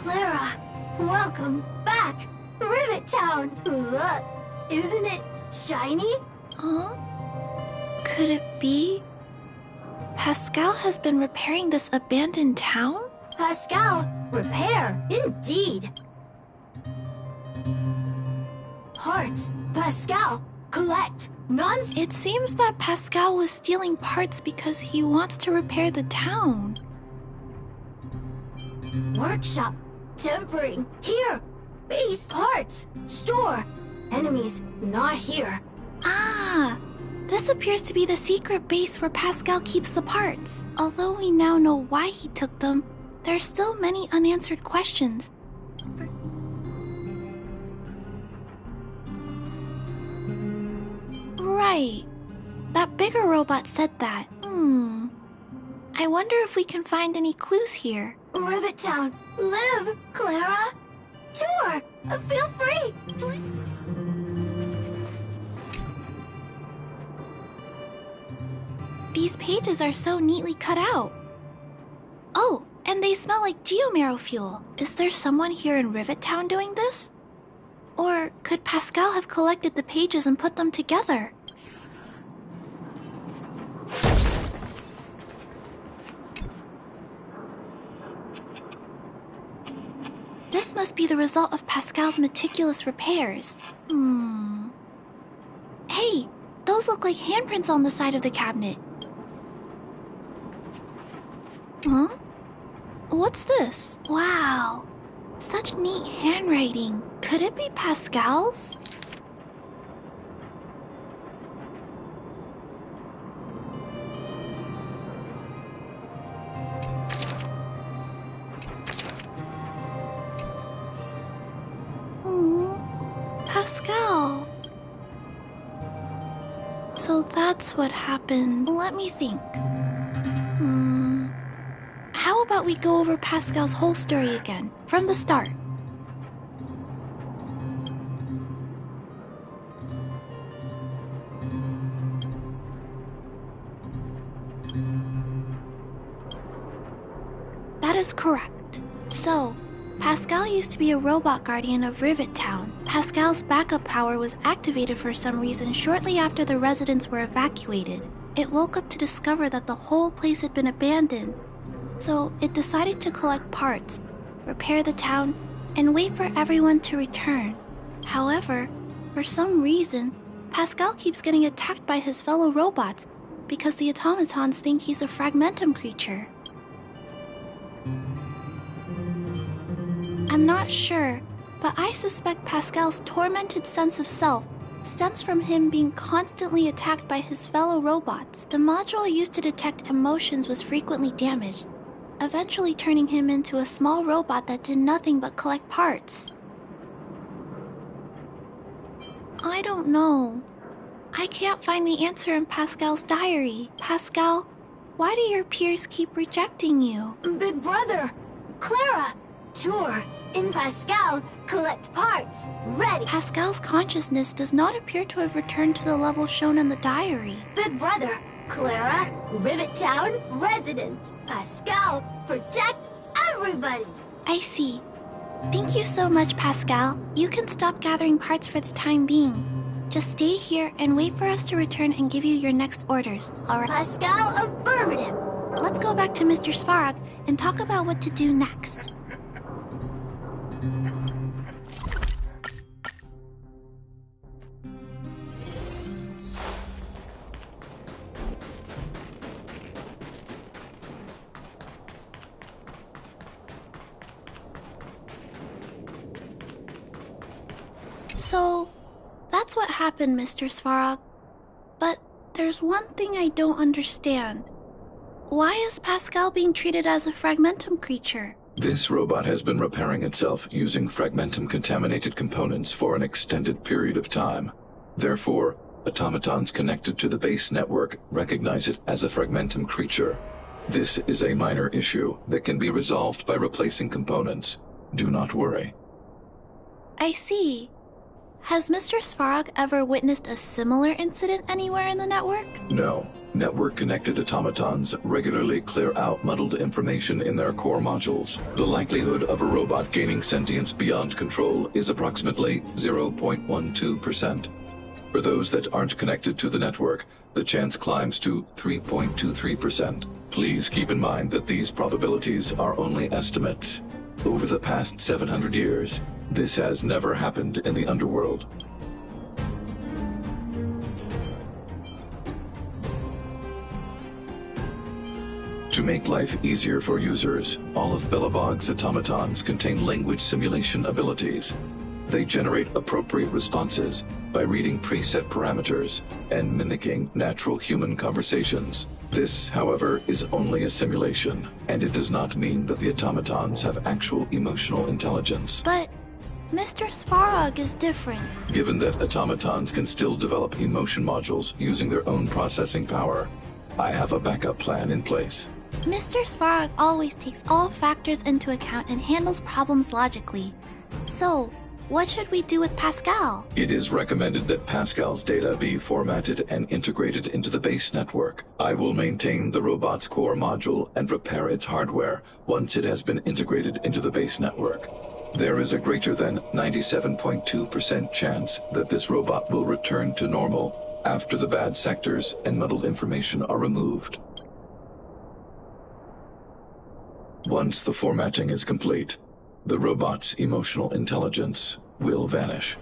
Clara, welcome back. Rivet Town. Look, isn't it shiny? Huh? Could it be? Pascal has been repairing this abandoned town? Pascal, repair, indeed. Parts, Pascal, collect, It seems that Pascal was stealing parts because he wants to repair the town. Workshop, tempering, here. Base, parts, store. Enemies, not here. Ah! This appears to be the secret base where Pascal keeps the parts. Although we now know why he took them, there are still many unanswered questions. Right. That bigger robot said that. I wonder if we can find any clues here. Rivet Town, live, Clara. Tour, feel free. These pages are so neatly cut out. Oh, and they smell like geomarrow fuel. Is there someone here in Rivet Town doing this? Or could Pascal have collected the pages and put them together? This must be the result of Pascal's meticulous repairs. Hey, those look like handprints on the side of the cabinet. Huh? What's this? Wow, such neat handwriting. Could it be Pascal's? Pascal. So that's what happened. Let me think. How about we go over Pascal's whole story again, from the start? That is correct. So, Pascal used to be a robot guardian of Rivet Town. Pascal's backup power was activated for some reason shortly after the residents were evacuated. It woke up to discover that the whole place had been abandoned. So it decided to collect parts, repair the town, and wait for everyone to return. However, for some reason, Pascal keeps getting attacked by his fellow robots because the automatons think he's a fragmentum creature. I'm not sure, but I suspect Pascal's tormented sense of self stems from him being constantly attacked by his fellow robots. The module used to detect emotions was frequently damaged, eventually turning him into a small robot that did nothing but collect parts. I don't know. I can't find the answer in Pascal's diary. Pascal, why do your peers keep rejecting you? Big brother, Clara, tour. In Pascal, collect parts. Ready. Pascal's consciousness does not appear to have returned to the level shown in the diary. Big brother, Clara, Rivet Town, resident. Pascal, protect everybody. I see. Thank you so much, Pascal. You can stop gathering parts for the time being. Just stay here and wait for us to return and give you your next orders, alright? Pascal, affirmative. let's go back to Mr. Svarog and talk about what to do next. So, that's what happened, Mr. Svarog. But there's one thing I don't understand. Why is Pascal being treated as a fragmentum creature? This robot has been repairing itself using fragmentum-contaminated components for an extended period of time. Therefore, automatons connected to the base network recognize it as a fragmentum creature. This is a minor issue that can be resolved by replacing components. Do not worry. I see. Has Mr. Svarog ever witnessed a similar incident anywhere in the network? No. Network-connected automatons regularly clear out muddled information in their core modules. The likelihood of a robot gaining sentience beyond control is approximately 0.12%. For those that aren't connected to the network, the chance climbs to 3.23%. Please keep in mind that these probabilities are only estimates. Over the past 700 years, this has never happened in the underworld. To make life easier for users, all of Belobog's automatons contain language simulation abilities. They generate appropriate responses by reading preset parameters and mimicking natural human conversations. This, however, is only a simulation, and it does not mean that the automatons have actual emotional intelligence. But Mr. Svarog is different. Given that automatons can still develop emotion modules using their own processing power, I have a backup plan in place. Mr. Svarog always takes all factors into account and handles problems logically. So, what should we do with Pascal? It is recommended that Pascal's data be formatted and integrated into the base network. I will maintain the robot's core module and repair its hardware once it has been integrated into the base network. There is a greater than 97.2% chance that this robot will return to normal after the bad sectors and muddled information are removed. Once the formatting is complete, the robot's emotional intelligence will vanish.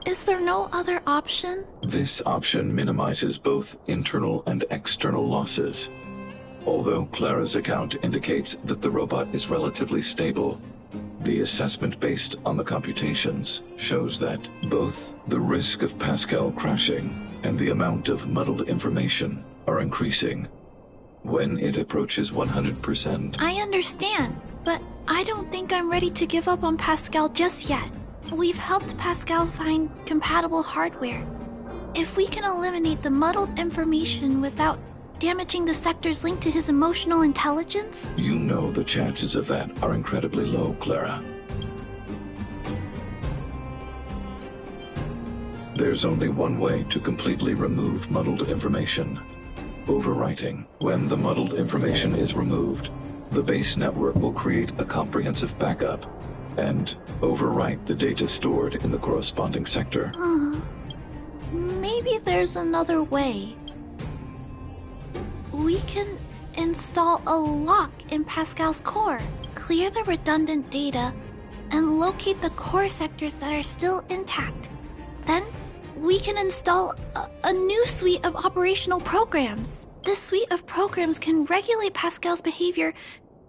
Is there no other option? This option minimizes both internal and external losses. Although Clara's account indicates that the robot is relatively stable, the assessment based on the computations shows that both the risk of Pascal crashing and the amount of muddled information are increasing. When it approaches 100%. I understand, but I don't think I'm ready to give up on Pascal just yet. We've helped Pascal find compatible hardware. If we can eliminate the muddled information without damaging the sectors linked to his emotional intelligence? You know the chances of that are incredibly low, Clara. There's only one way to completely remove muddled information. Overwriting. When the muddled information is removed, the base network will create a comprehensive backup and overwrite the data stored in the corresponding sector. Maybe there's another way. We can install a lock in Pascal's core, clear the redundant data, and locate the core sectors that are still intact. Then we can install a new suite of operational programs. This suite of programs can regulate Pascal's behavior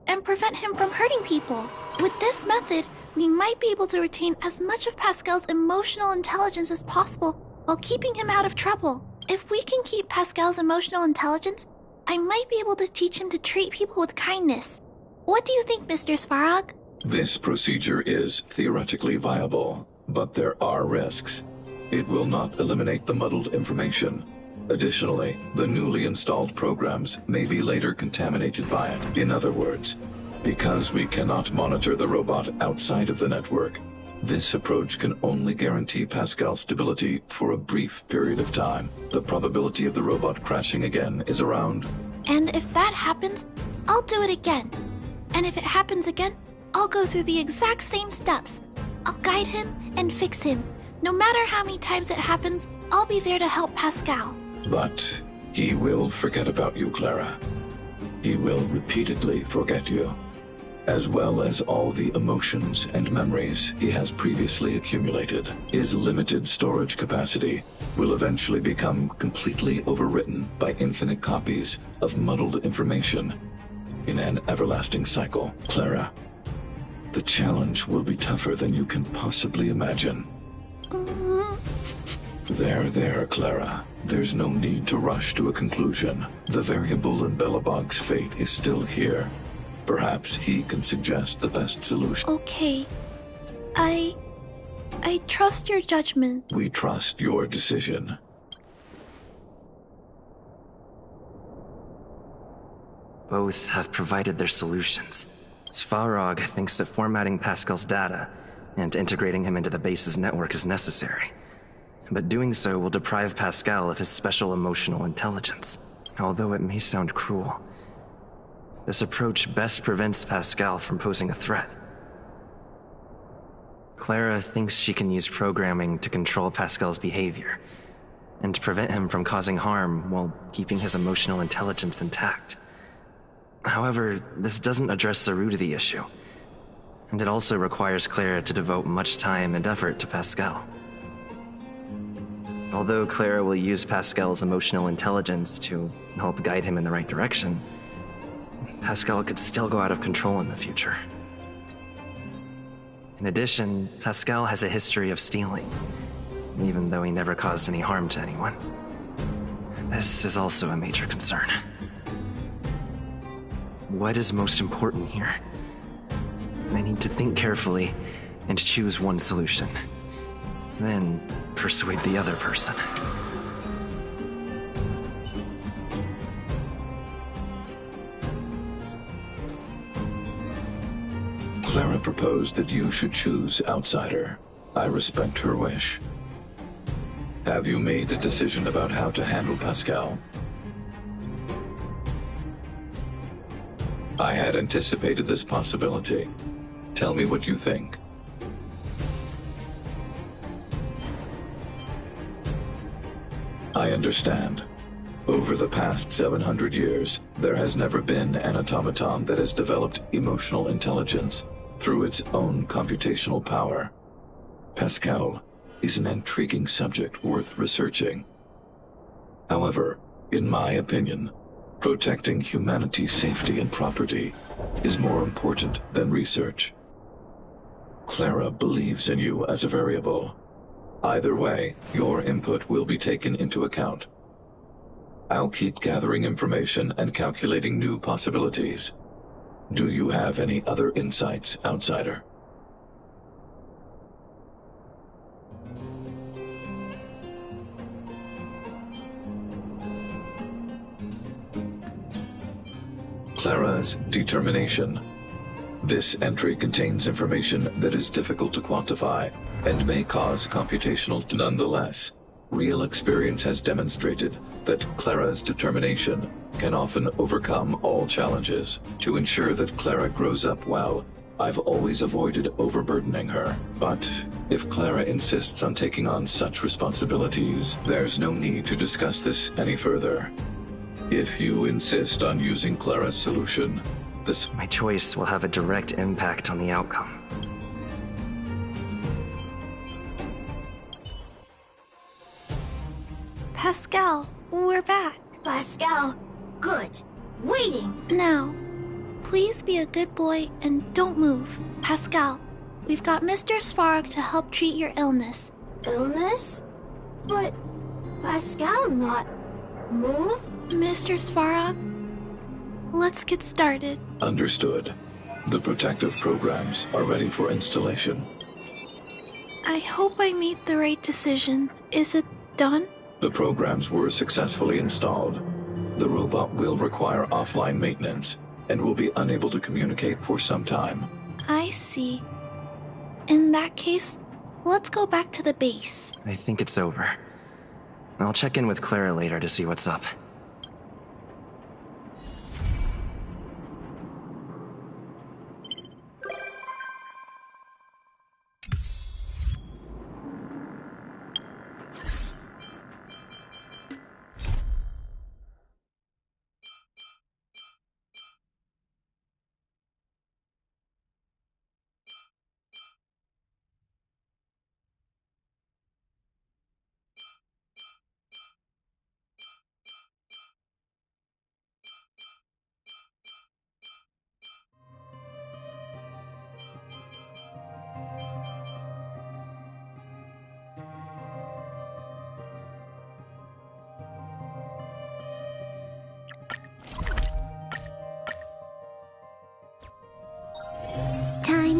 and prevent him from hurting people. With this method, we might be able to retain as much of Pascal's emotional intelligence as possible while keeping him out of trouble. If we can keep Pascal's emotional intelligence, I might be able to teach him to treat people with kindness. What do you think, Mr. Svarog? This procedure is theoretically viable, but there are risks. It will not eliminate the muddled information. Additionally, the newly installed programs may be later contaminated by it. In other words, because we cannot monitor the robot outside of the network, this approach can only guarantee Pascal's stability for a brief period of time. The probability of the robot crashing again is around. And if that happens, I'll do it again. And if it happens again, I'll go through the exact same steps. I'll guide him and fix him. No matter how many times it happens, I'll be there to help Pascal. But he will forget about you, Clara. He will repeatedly forget you, as well as all the emotions and memories he has previously accumulated. His limited storage capacity will eventually become completely overwritten by infinite copies of muddled information in an everlasting cycle. Clara, the challenge will be tougher than you can possibly imagine. There, Clara. There's no need to rush to a conclusion. The variable in Belobog's fate is still here. Perhaps he can suggest the best solution. Okay. I trust your judgment. We trust your decision. Both have provided their solutions. Svarog thinks that formatting Pascal's data and integrating him into the base's network is necessary. But doing so will deprive Pascal of his special emotional intelligence, although it may sound cruel. This approach best prevents Pascal from posing a threat. Clara thinks she can use programming to control Pascal's behavior, and to prevent him from causing harm while keeping his emotional intelligence intact. However, this doesn't address the root of the issue, and it also requires Clara to devote much time and effort to Pascal. Although Clara will use Pascal's emotional intelligence to help guide him in the right direction, Pascal could still go out of control in the future. In addition, Pascal has a history of stealing, even though he never caused any harm to anyone. This is also a major concern. What is most important here? I need to think carefully and choose one solution. Then persuade the other person. Clara proposed that you should choose Outsider. I respect her wish. Have you made a decision about how to handle Pascal? I had anticipated this possibility. Tell me what you think. I understand. Over the past 700 years, there has never been an automaton that has developed emotional intelligence through its own computational power. Pascal is an intriguing subject worth researching. However, in my opinion, protecting humanity's safety and property is more important than research. Clara believes in you as a variable. Either way, your input will be taken into account. I'll keep gathering information and calculating new possibilities. Do you have any other insights, Outsider? Clara's determination. This entry contains information that is difficult to quantify and may cause computational nonetheless. Real experience has demonstrated that Clara's determination can often overcome all challenges. To ensure that Clara grows up well, I've always avoided overburdening her. But if Clara insists on taking on such responsibilities, there's no need to discuss this any further. If you insist on using Clara's solution, My choice will have a direct impact on the outcome. Pascal, we're back. Pascal, good. Waiting. Now, please be a good boy and don't move. Pascal, we've got Mr. Svarog to help treat your illness. Illness? But Pascal not move? Mr. Svarog, let's get started. Understood. The protective programs are ready for installation. I hope I made the right decision. Is it done? The programs were successfully installed. The robot will require offline maintenance and will be unable to communicate for some time. I see. In that case, let's go back to the base. I think it's over. I'll check in with Clara later to see what's up.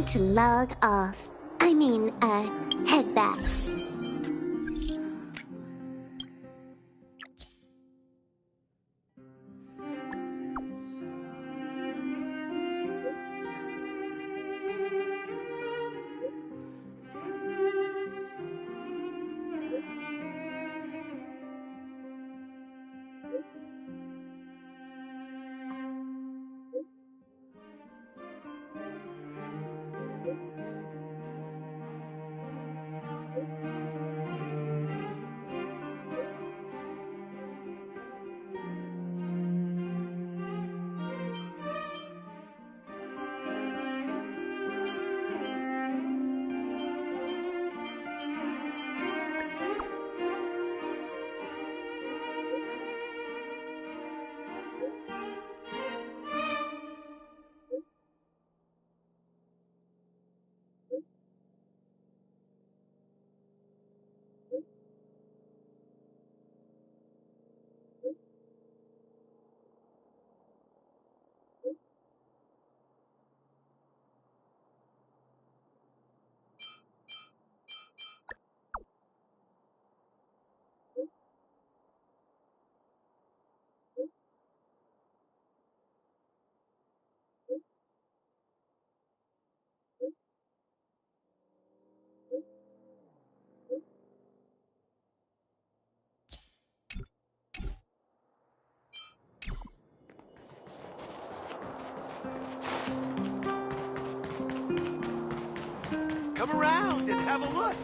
to log off. I mean, head back. Come around and have a look.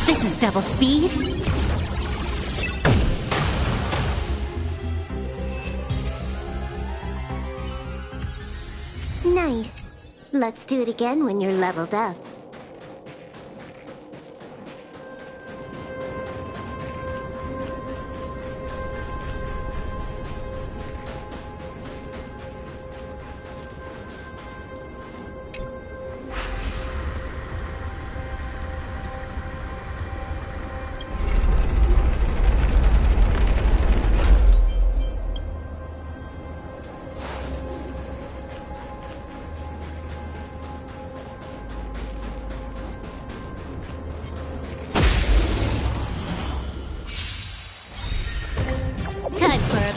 This is double speed. Nice. Let's do it again when you're leveled up.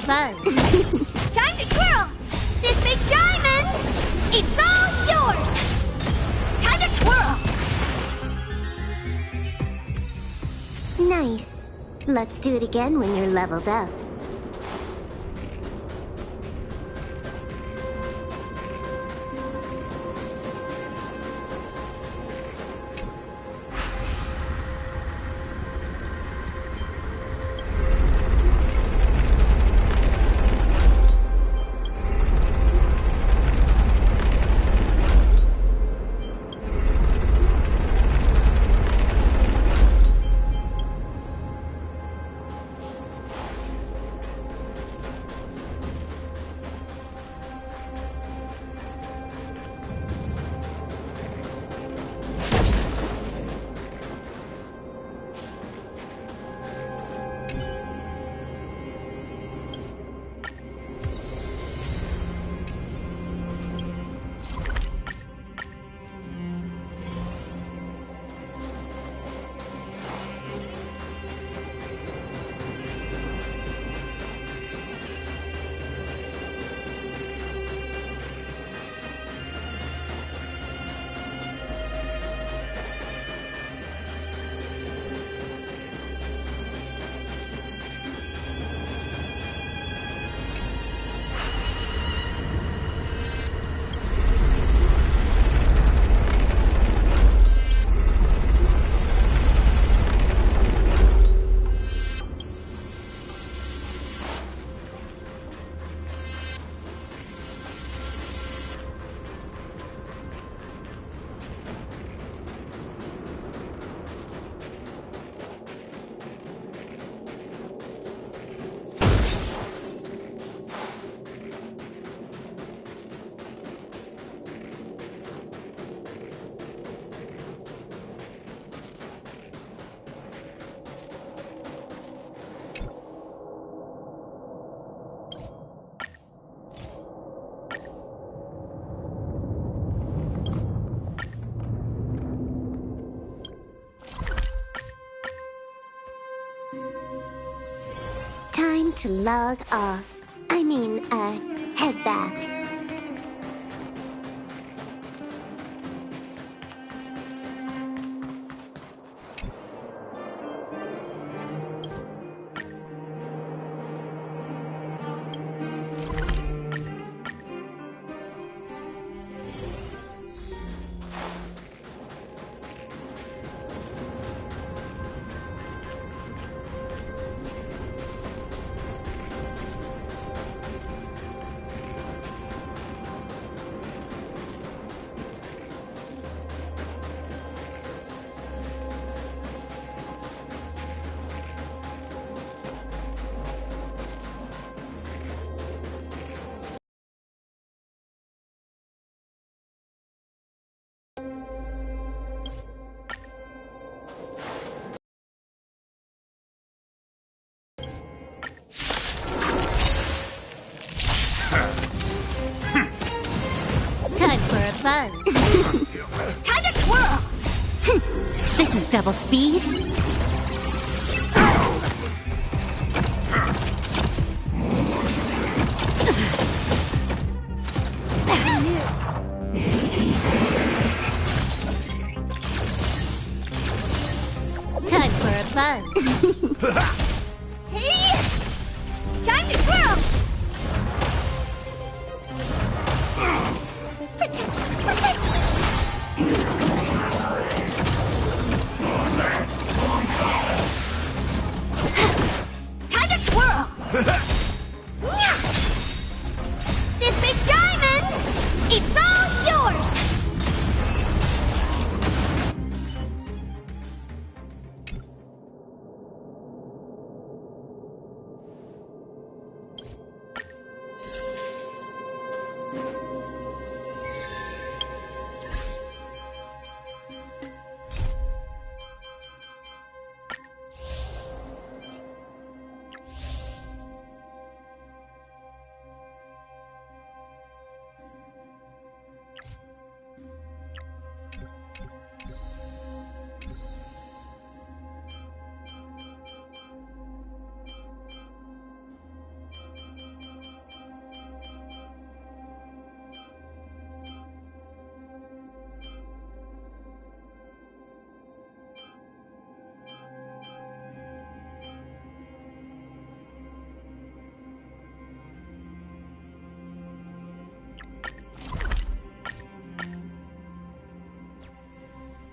fun. Time to twirl! This big diamond, it's all yours! Time to twirl! Nice. Let's do it again when you're leveled up. Time to log off. Head back. Time for a buzz. Time to twirl! This is double speed. Bad news. Time for a buzz. Hey! Time to twirl! Protect me! Time to twirl! This big diamond, it's all yours!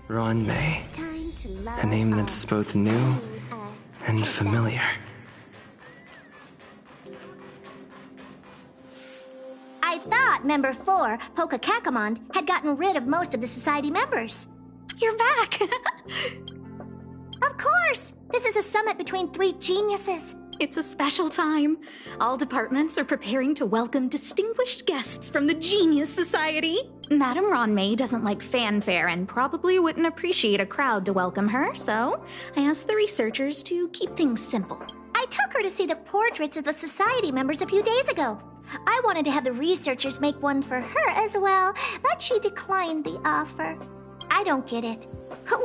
Ron May. A name that's both new and familiar. I thought Member 4, Poka Kakamon, had gotten rid of most of the Society members. You're back! Of course! This is a summit between 3 geniuses. It's a special time. All departments are preparing to welcome distinguished guests from the Genius Society. Madame Ron May doesn't like fanfare and probably wouldn't appreciate a crowd to welcome her, so I asked the researchers to keep things simple. I took her to see the portraits of the Society members a few days ago. I wanted to have the researchers make one for her as well, but she declined the offer. I don't get it.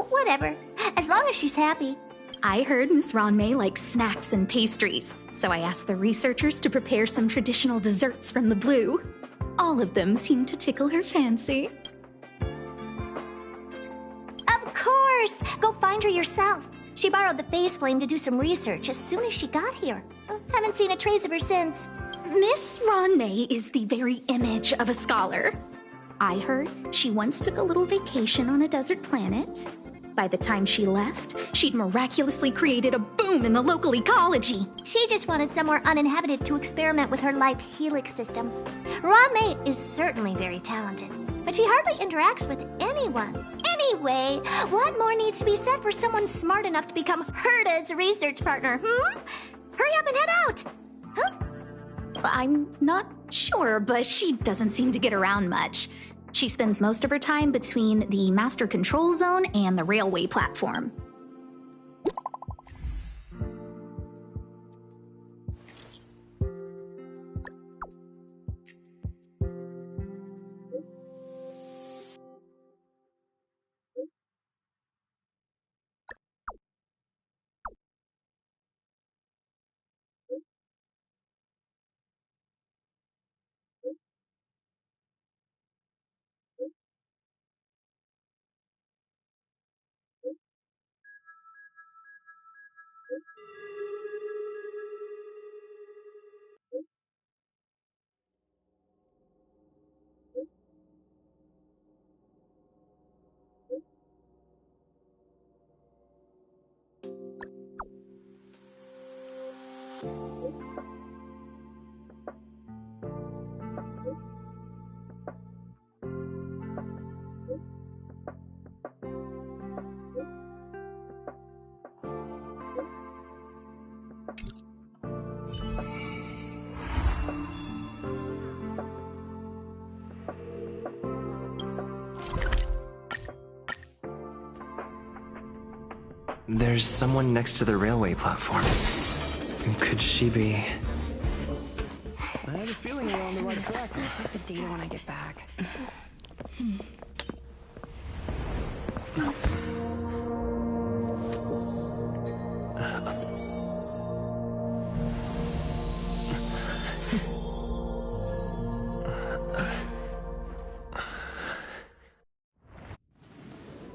Whatever, as long as she's happy. I heard Miss Ron May likes snacks and pastries, so I asked the researchers to prepare some traditional desserts from the blue. All of them seemed to tickle her fancy. Of course! Go find her yourself. She borrowed the phase flame to do some research as soon as she got here. Haven't seen a trace of her since. Miss Ron May is the very image of a scholar. I heard she once took a little vacation on a desert planet. By the time she left, she'd miraculously created a boom in the local ecology. She just wanted somewhere uninhabited to experiment with her life helix system. Ron May is certainly very talented, but she hardly interacts with anyone. Anyway, what more needs to be said for someone smart enough to become Herta's research partner, Hurry up and head out! Huh? I'm not sure, but she doesn't seem to get around much. She spends most of her time between the master control zone and the railway platform. There's someone next to the railway platform. Could she be... I have a feeling we're on the right track. I'll check the data when I get back.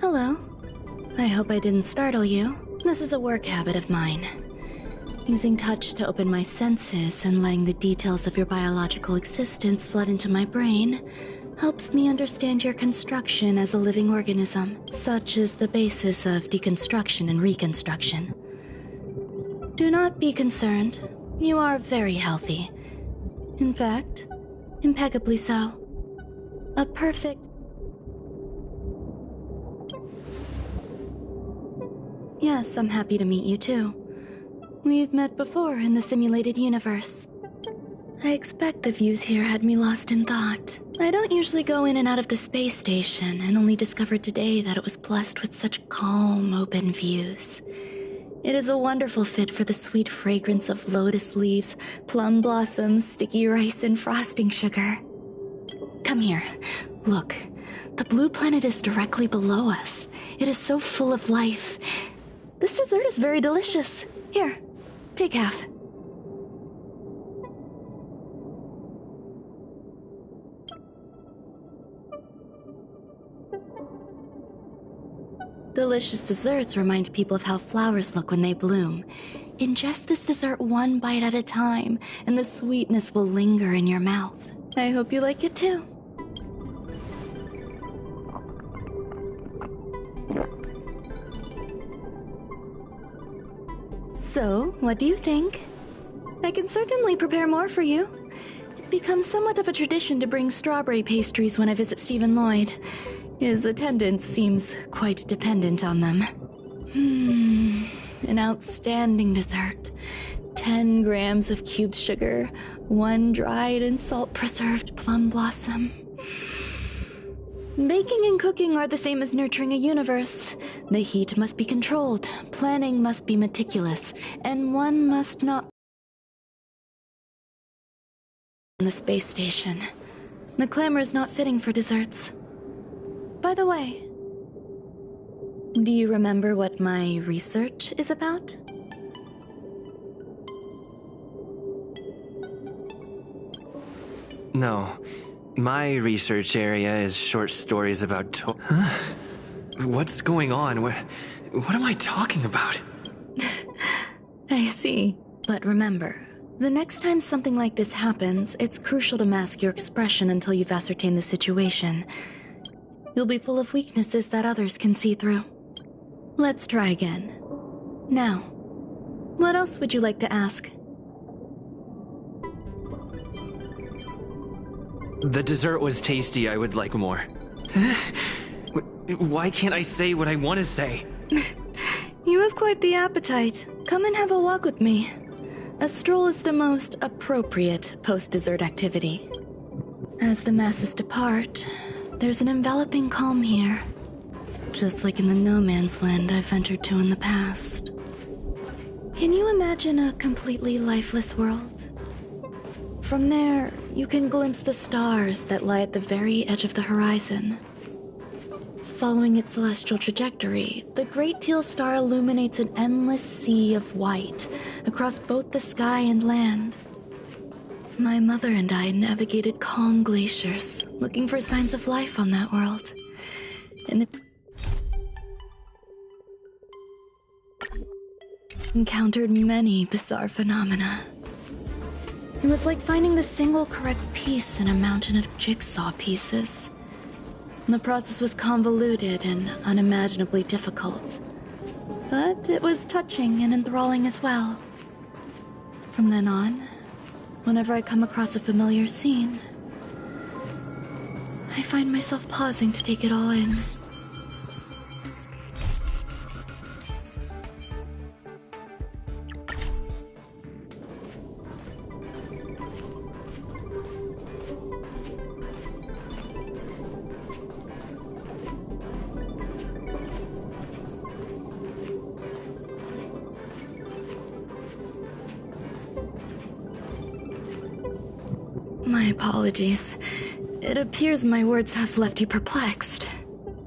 Hello. I hope I didn't startle you. This is a work habit of mine. Using touch to open my senses and letting the details of your biological existence flood into my brain helps me understand your construction as a living organism. Such is the basis of deconstruction and reconstruction. Do not be concerned. You are very healthy. In fact, impeccably so. A perfect... Yes, I'm happy to meet you too. We've met before in the simulated universe. I expect the views here had me lost in thought. I don't usually go in and out of the space station, and only discovered today that it was blessed with such calm, open views. It is a wonderful fit for the sweet fragrance of lotus leaves, plum blossoms, sticky rice, and frosting sugar. Come here. Look. The blue planet is directly below us. It is so full of life. This dessert is very delicious. Here, take half. Delicious desserts remind people of how flowers look when they bloom. Ingest this dessert one bite at a time, and the sweetness will linger in your mouth. I hope you like it too. So, what do you think? I can certainly prepare more for you. It's become somewhat of a tradition to bring strawberry pastries when I visit Stephen Lloyd. His attendance seems quite dependent on them. An outstanding dessert. 10 grams of cubed sugar, 1 dried and salt-preserved plum blossom. Baking and cooking are the same as nurturing a universe. The heat must be controlled, planning must be meticulous, and one must not on the space station. The clamor is not fitting for desserts. By the way, do you remember what my research is about? No. My research area is short stories about Huh? What's going on? What am I talking about? I see. But remember, the next time something like this happens, it's crucial to mask your expression until you've ascertained the situation. You'll be full of weaknesses that others can see through. Let's try again. Now, what else would you like to ask? The dessert was tasty. I would like more. Why can't I say what I want to say? You have quite the appetite. Come and have a walk with me. A stroll is the most appropriate post-dessert activity. As the masses depart, there's an enveloping calm here. Just like in the no-man's land I've ventured to in the past. Can you imagine a completely lifeless world? From there, you can glimpse the stars that lie at the very edge of the horizon. Following its celestial trajectory, the Great Teal Star illuminates an endless sea of white across both the sky and land. My mother and I navigated calm glaciers, looking for signs of life on that world. And it encountered many bizarre phenomena. It was like finding the single correct piece in a mountain of jigsaw pieces. The process was convoluted and unimaginably difficult. But it was touching and enthralling as well. From then on, whenever I come across a familiar scene, I find myself pausing to take it all in. My apologies. It appears my words have left you perplexed.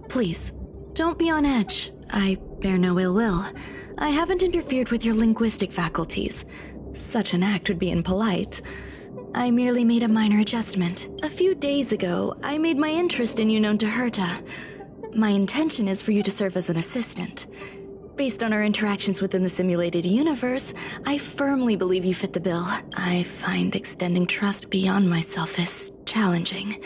Please, don't be on edge. I bear no ill will. I haven't interfered with your linguistic faculties. Such an act would be impolite. I merely made a minor adjustment. A few days ago, I made my interest in you known to Herta. My intention is for you to serve as an assistant. Based on our interactions within the simulated universe, I firmly believe you fit the bill. I find extending trust beyond myself is challenging.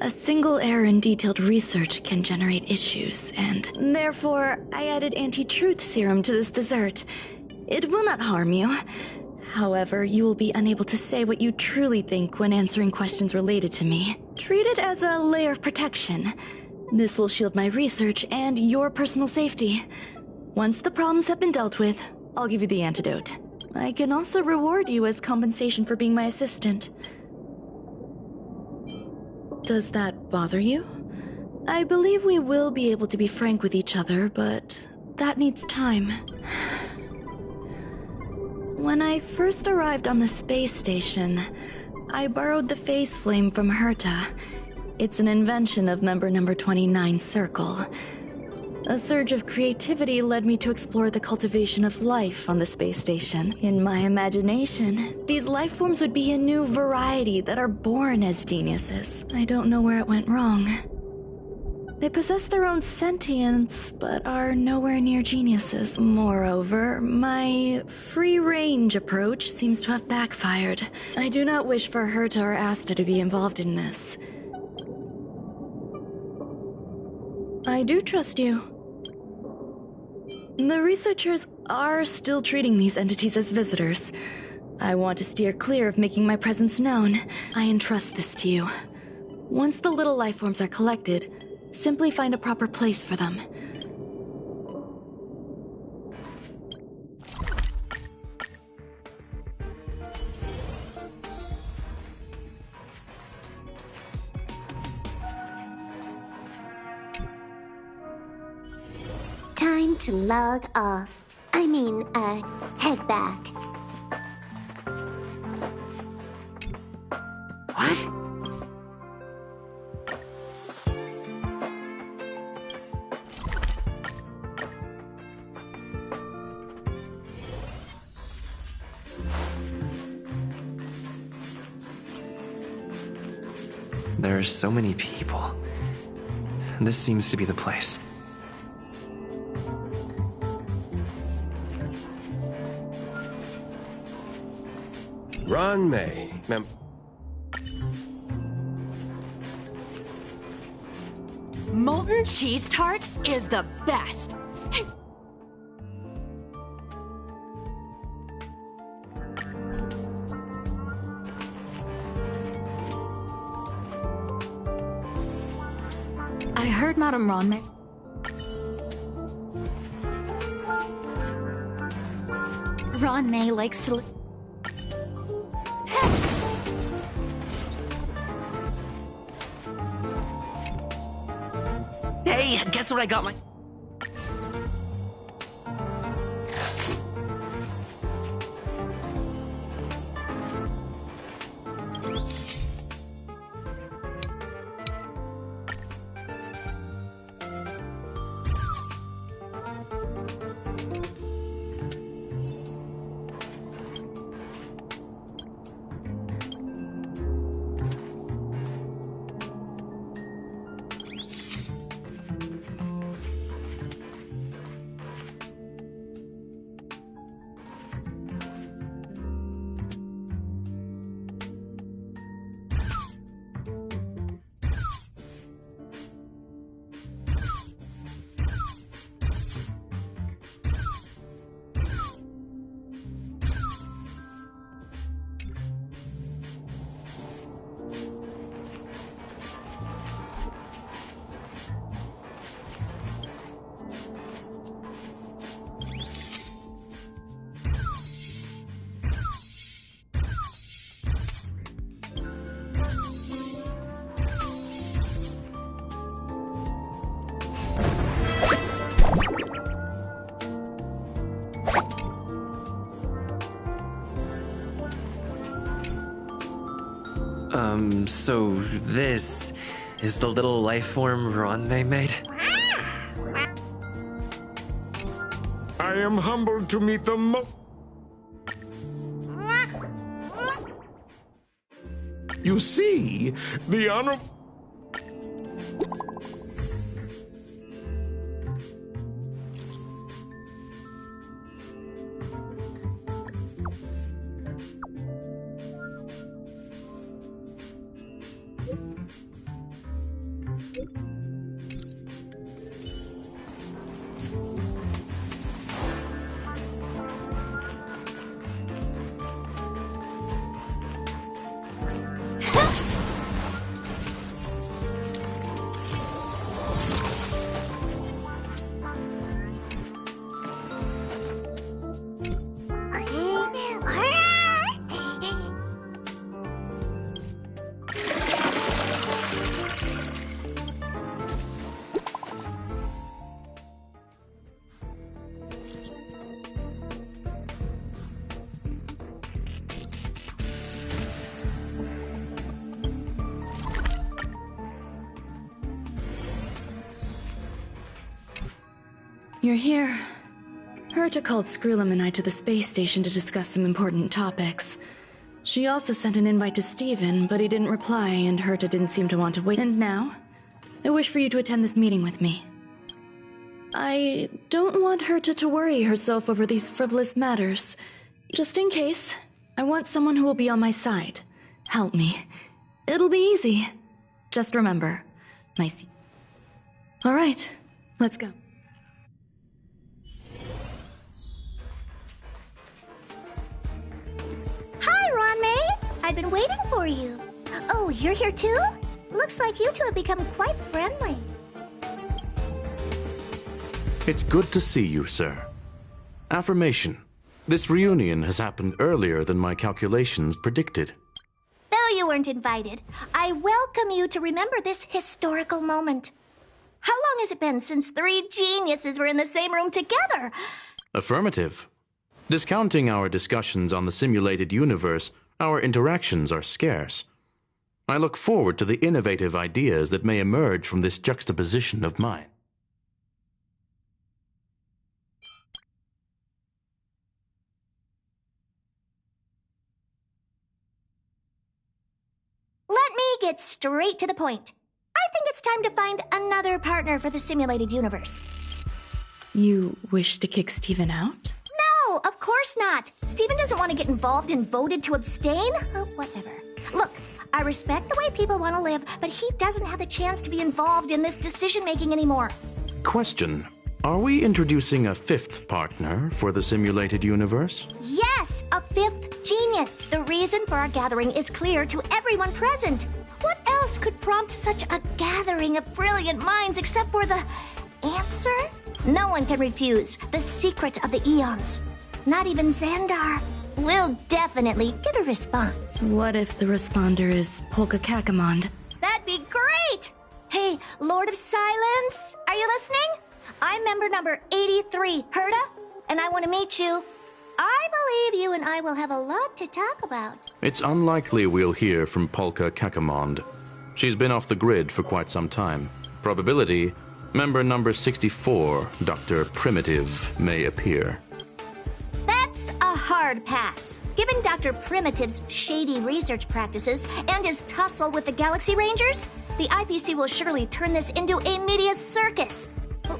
A single error in detailed research can generate issues, and therefore, I added anti-truth serum to this dessert. It will not harm you. However, you will be unable to say what you truly think when answering questions related to me. Treat it as a layer of protection. This will shield my research and your personal safety. Once the problems have been dealt with, I'll give you the antidote. I can also reward you as compensation for being my assistant. Does that bother you? I believe we will be able to be frank with each other, but that needs time. When I first arrived on the space station, I borrowed the phase flame from Herta. It's an invention of member number 29 Circle. A surge of creativity led me to explore the cultivation of life on the space station. In my imagination, these life forms would be a new variety that are born as geniuses. I don't know where it went wrong. They possess their own sentience, but are nowhere near geniuses. Moreover, my free-range approach seems to have backfired. I do not wish for Herta or Asta to be involved in this. I do trust you. The researchers are still treating these entities as visitors. I want to steer clear of making my presence known. I entrust this to you. Once the little life forms are collected, simply find a proper place for them. Time to log off. Head back. What? There are so many people. This seems to be the place. Ron May, Molten cheese tart is the best. I heard Madame Ron May. Ron May likes to. Hey, guess what I got my... So this is the little life form Ron May made? I am humbled to meet the You see, the honor... You're here. Herta called Screwlum and I to the space station to discuss some important topics. She also sent an invite to Steven, but he didn't reply, and Herta didn't seem to want to wait. And now, I wish for you to attend this meeting with me. I don't want Herta to worry herself over these frivolous matters. Just in case, I want someone who will be on my side. Help me. It'll be easy. Just remember, my seat. All right, let's go. I've been waiting for you. Oh, you're here too? Looks like you two have become quite friendly. It's good to see you, sir. Affirmation. This reunion has happened earlier than my calculations predicted. Though you weren't invited, I welcome you to remember this historical moment. How long has it been since 3 geniuses were in the same room together? Affirmative. Discounting our discussions on the simulated universe, our interactions are scarce. I look forward to the innovative ideas that may emerge from this juxtaposition of mine. Let me get straight to the point. I think it's time to find another partner for the simulated universe. You wish to kick Steven out? No, of course not. Steven doesn't want to get involved and voted to abstain. Whatever. Look, I respect the way people want to live, but he doesn't have the chance to be involved in this decision-making anymore. Question. Are we introducing a 5th partner for the simulated universe? Yes, a 5th genius. The reason for our gathering is clear to everyone present. What else could prompt such a gathering of brilliant minds except for the answer? No one can refuse the secret of the eons. Not even Xandar. We'll definitely get a response. What if the responder is Polka Kakamond? That'd be great! Hey, Lord of Silence, are you listening? I'm member number 83, Herta, and I want to meet you. I believe you and I will have a lot to talk about. It's unlikely we'll hear from Polka Kakamond. She's been off the grid for quite some time. Probability, member number 64, Dr. Primitive, may appear. That's a hard pass. Given Dr. Primitive's shady research practices and his tussle with the Galaxy Rangers, the IPC will surely turn this into a media circus.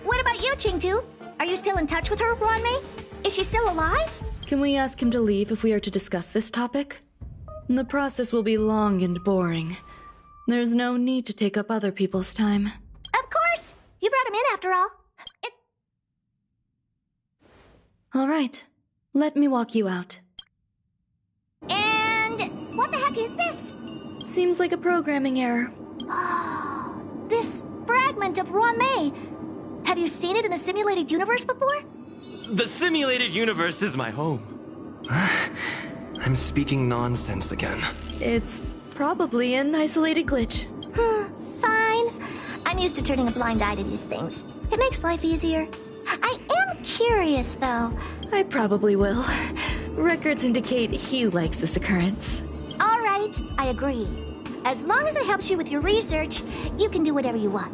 What about you, Chingtu? Are you still in touch with her, Ronmei? Is she still alive? Can we ask him to leave if we are to discuss this topic? The process will be long and boring. There's no need to take up other people's time. Of course! You brought him in after all. All right. Let me walk you out. And what the heck is this? Seems like a programming error. Oh, this fragment of Ronmei. Have you seen it in the simulated universe before? The simulated universe is my home. I'm speaking nonsense again. It's probably an isolated glitch. Fine. I'm used to turning a blind eye to these things. It makes life easier. I am curious, though. I probably will. Records indicate he likes this occurrence. All right, I agree. As long as it helps you with your research, you can do whatever you want.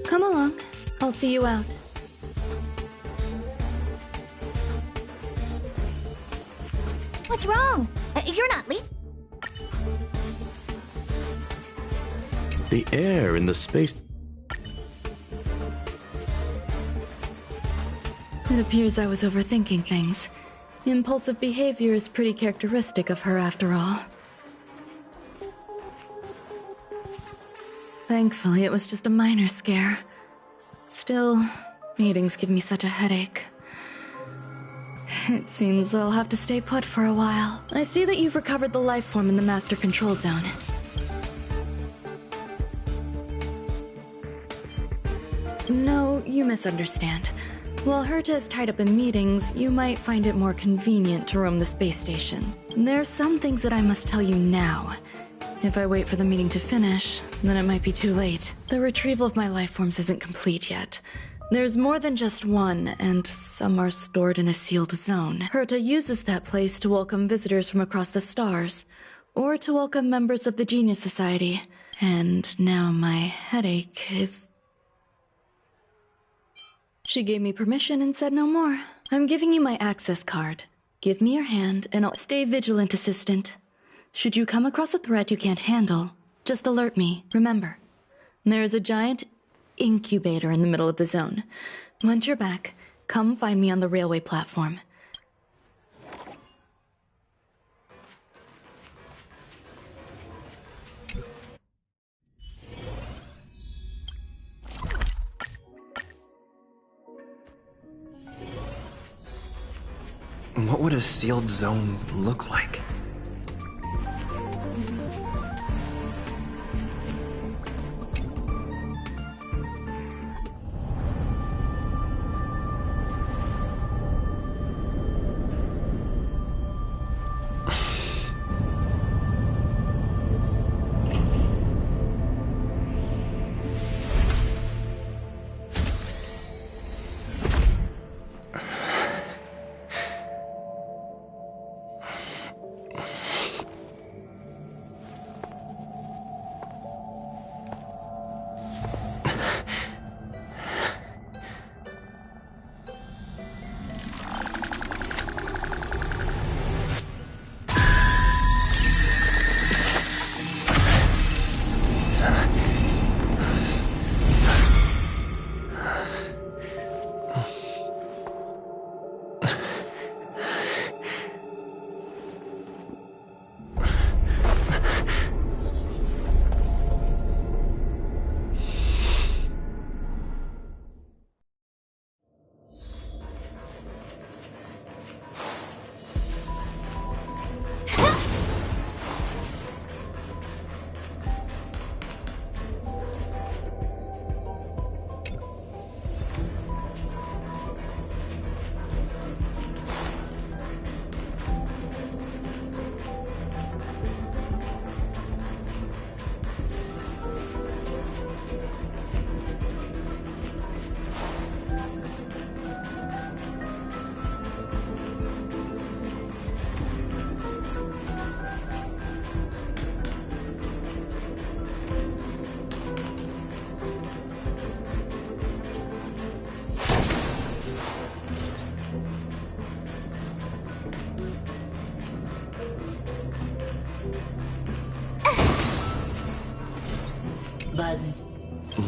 Come along. I'll see you out. What's wrong? You're not leaving? The air in the space... It appears I was overthinking things. Impulsive behavior is pretty characteristic of her after all. Thankfully, it was just a minor scare. Still, meetings give me such a headache. It seems I'll have to stay put for a while. I see that you've recovered the life form in the Master Control Zone. No, you misunderstand. While Herta is tied up in meetings, you might find it more convenient to roam the space station. There are some things that I must tell you now. If I wait for the meeting to finish, then it might be too late. The retrieval of my life forms isn't complete yet. There's more than just one, and some are stored in a sealed zone. Herta uses that place to welcome visitors from across the stars, or to welcome members of the Genius Society. And now my headache is... She gave me permission and said no more. I'm giving you my access card. Give me your hand, and I'll stay vigilant, assistant. Should you come across a threat you can't handle, just alert me. Remember, there is a giant incubator in the middle of the zone. Once you're back, come find me on the railway platform. What would a sealed zone look like?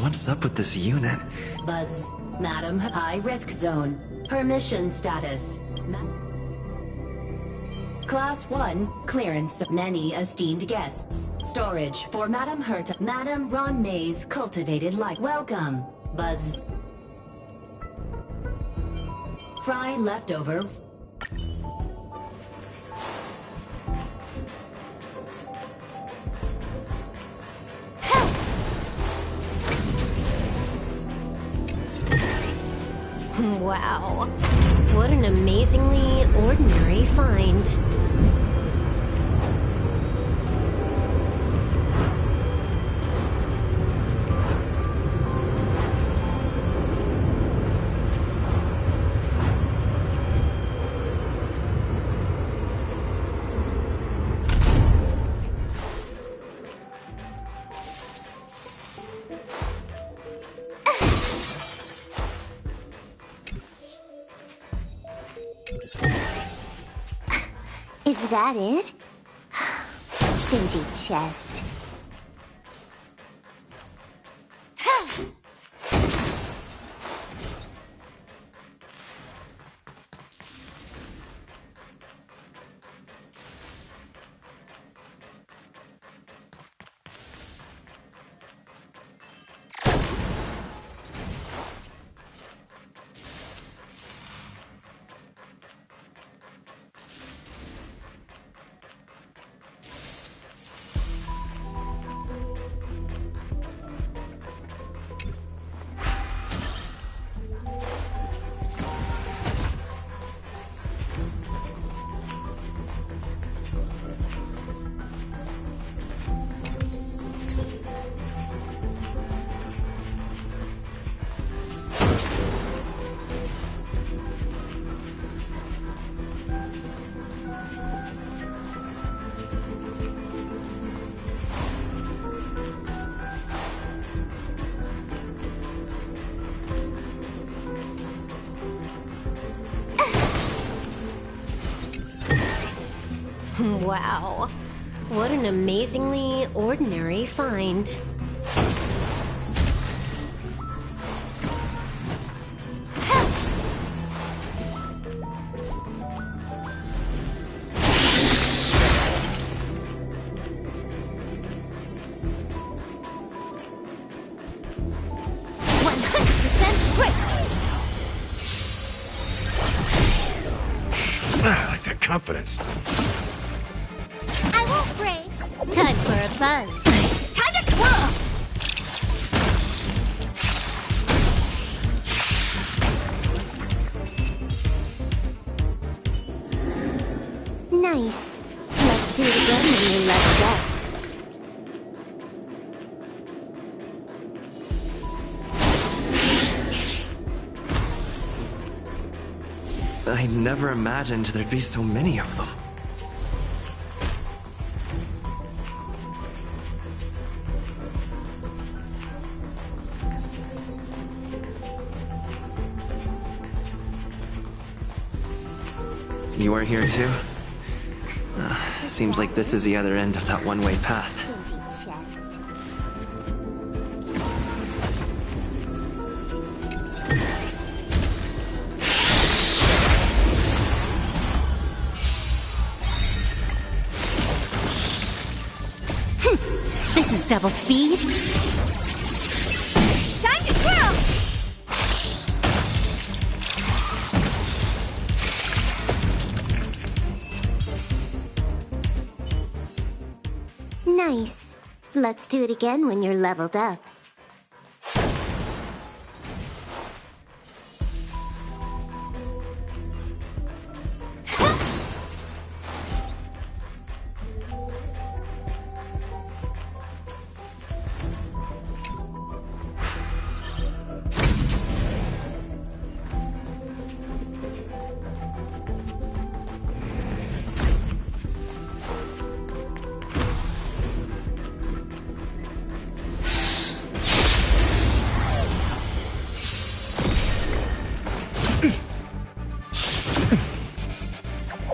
What's up with this unit? Buzz, Madam, high risk zone. Permission status. Class 1, clearance of many esteemed guests. Storage for Madam Herta, Madam Ron May's cultivated life. Welcome, Buzz. Fry leftover. Wow. What an amazingly ordinary find. Is that it? Stingy chest. Wow. What an amazingly ordinary find. I like that confidence. I won't break. Time for a buzz. Time to twirl! Nice. Let's do it again when you level up. I never imagined there'd be so many of them. You are here too? Seems like this is the other end of that one-way path. This is double speed. Time to twirl! Nice. Let's do it again when you're leveled up.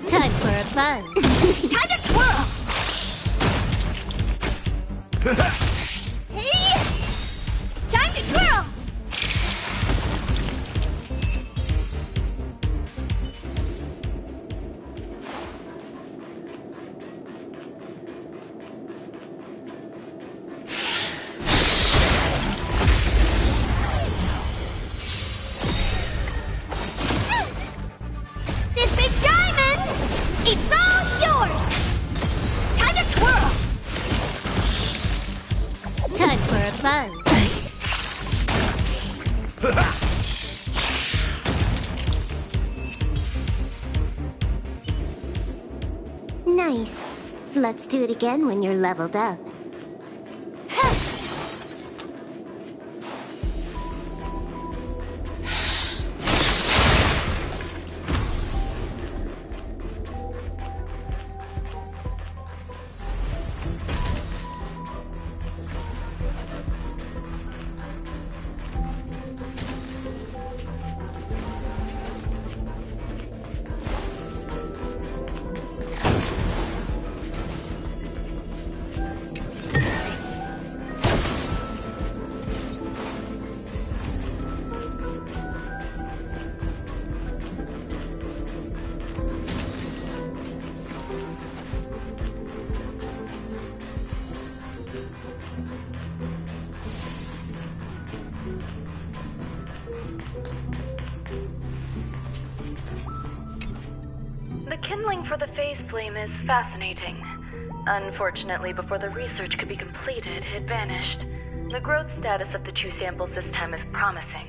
Time for a buzz. Time to twirl! Hey! Time Nice. Let's do it again when you're leveled up. The kindling for the phase flame is fascinating. Unfortunately, before the research could be completed, it vanished. The growth status of the two samples this time is promising.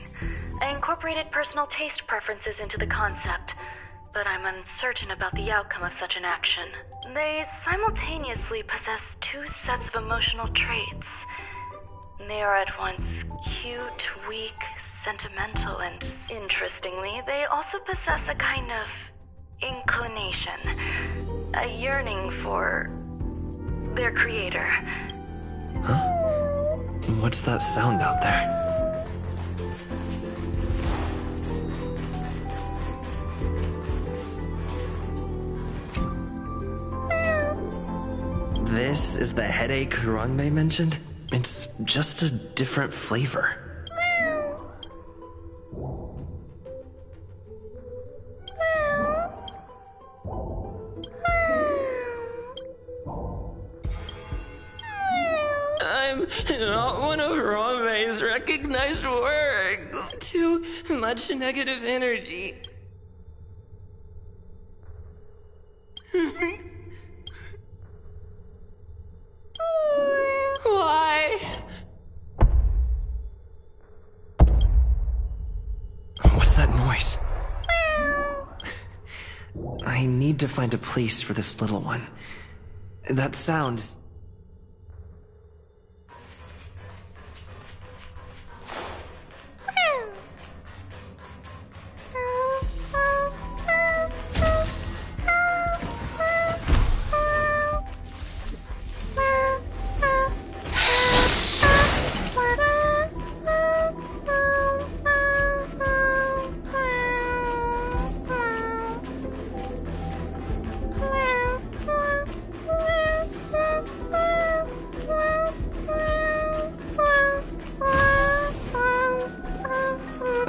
I incorporated personal taste preferences into the concept, but I'm uncertain about the outcome of such an action. They simultaneously possess two sets of emotional traits. They are at once cute, weak, sentimental, and interestingly, they also possess a kind of inclination, a yearning for their creator. Huh? What's that sound out there? This is the headache Ranmei mentioned? It's just a different flavor. I'm not one of Ranmei's recognized works. Too much negative energy. Why? What's that noise? I need to find a place for this little one. That sound...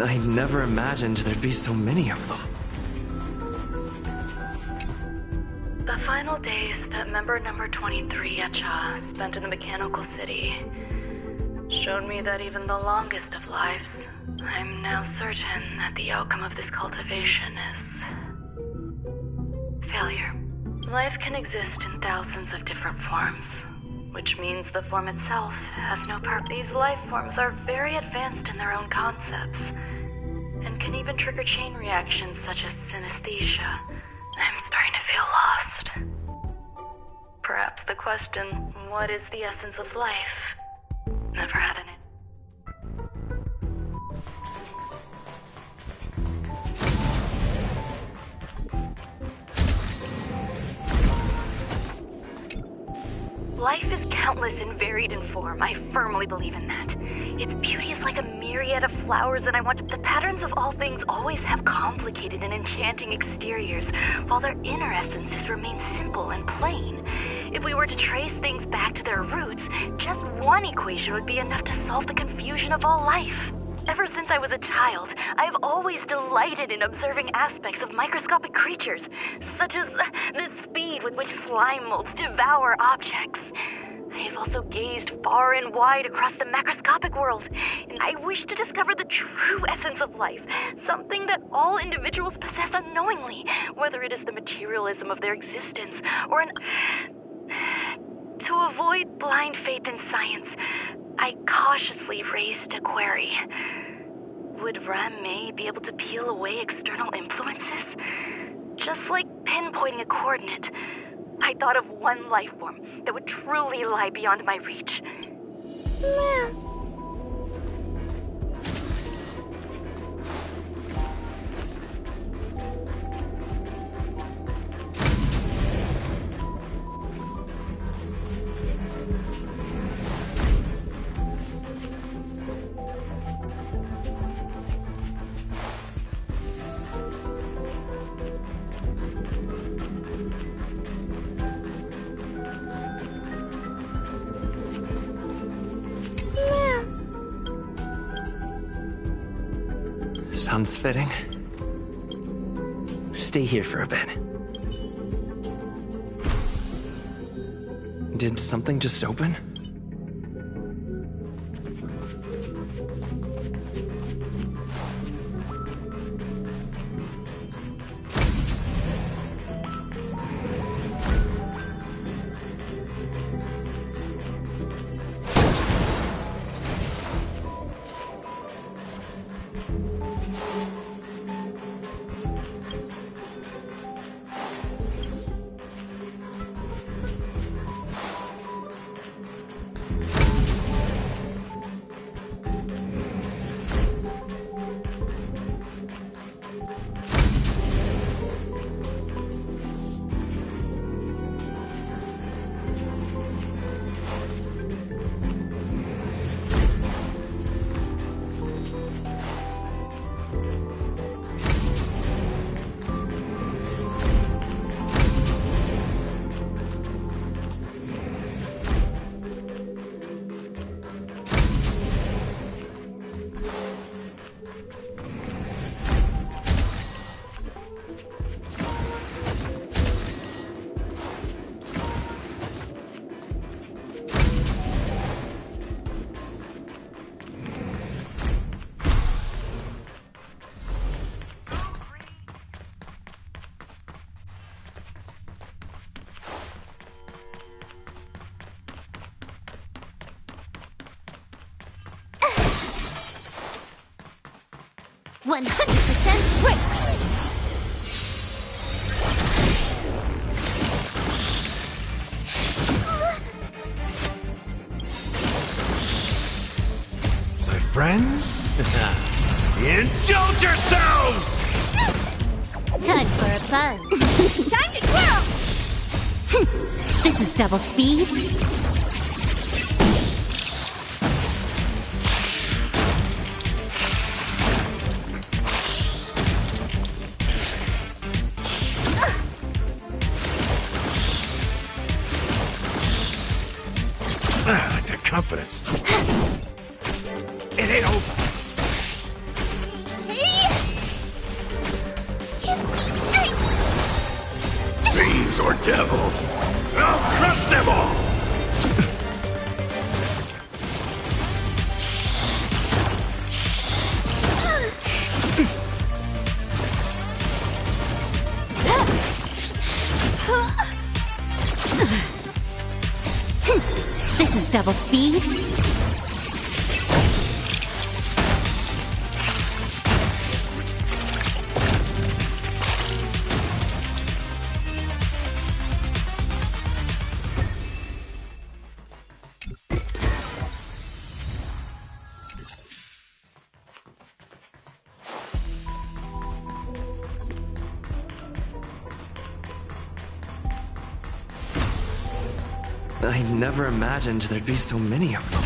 I never imagined there'd be so many of them. The final days that member number 23 Echa spent in the mechanical city showed me that even the longest of lives, I'm now certain that the outcome of this cultivation is failure. Life can exist in thousands of different forms, which means the form itself has no purpose. These life forms are very advanced in their own concepts, and can even trigger chain reactions such as synesthesia. I'm starting to feel lost. Perhaps the question, what is the essence of life, never had an Life is countless and varied in form. I firmly believe in that. Its beauty is like a myriad of flowers, and I want the patterns of all things always have complicated and enchanting exteriors, while their inner essences remain simple and plain. If we were to trace things back to their roots, just one equation would be enough to solve the confusion of all life. Ever since I was a child, I have always delighted in observing aspects of microscopic creatures, such as the speed with which slime molds devour objects. I have also gazed far and wide across the macroscopic world, and I wish to discover the true essence of life, something that all individuals possess unknowingly, whether it is the materialism of their existence or an... To avoid blind faith in science, I cautiously raised a query. Would Ram May be able to peel away external influences? Just like pinpointing a coordinate. I thought of one life form that would truly lie beyond my reach. Sounds fitting. Stay here for a bit. Did something just open? Great! My friends? Indulge yourselves! Time for a buzz. Time to twirl! This is double speed. I like that confidence. It ain't over. Hey! Give me strength! Fiends or devils, I'll crush them all! This is double speed. I never imagined there'd be so many of them.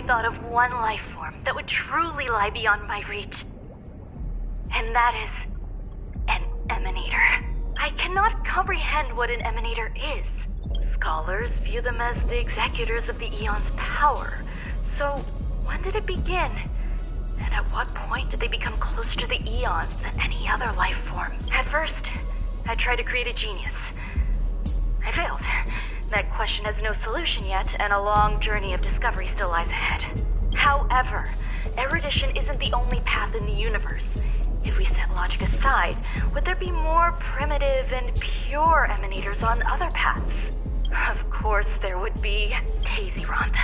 thought of one life form that would truly lie beyond my reach. And that is an emanator. I cannot comprehend what an emanator is. Scholars view them as the executors of the Eon's power. So, when did it begin? And at what point did they become closer to the Eons than any other life form? At first, I tried to create a genius. I failed. That question has no solution yet, and a long journey of discovery still lies ahead. However, erudition isn't the only path in the universe. If we set logic aside, would there be more primitive and pure emanators on other paths? Of course there would be. Daisy-Ronth.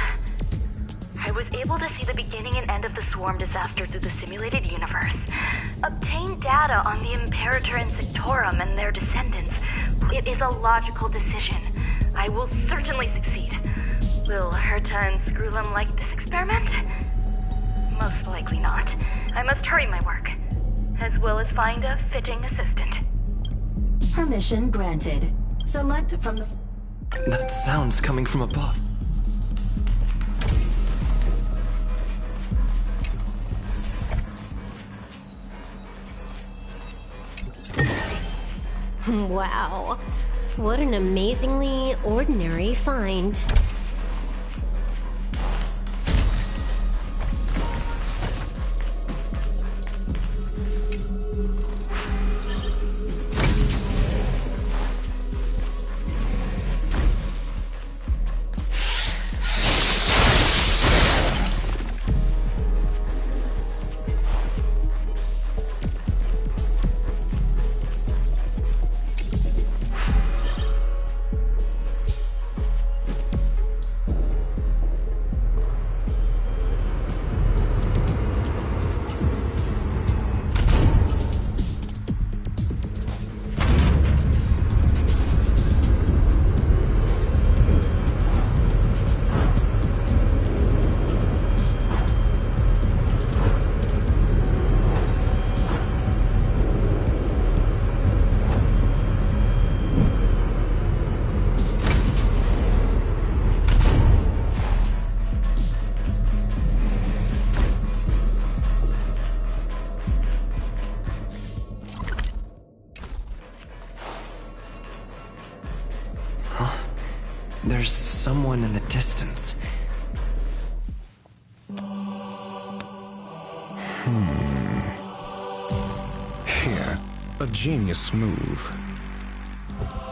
I was able to see the beginning and end of the swarm disaster through the simulated universe, obtain data on the Imperator and Sectorum and their descendants. It is a logical decision. I will certainly succeed. Will Herta and Screwlum like this experiment? Most likely not. I must hurry my work, as well as find a fitting assistant. Permission granted. Select from the... That sound's coming from above. Wow. What an amazingly ordinary find. There's someone in the distance. Here, a genius move.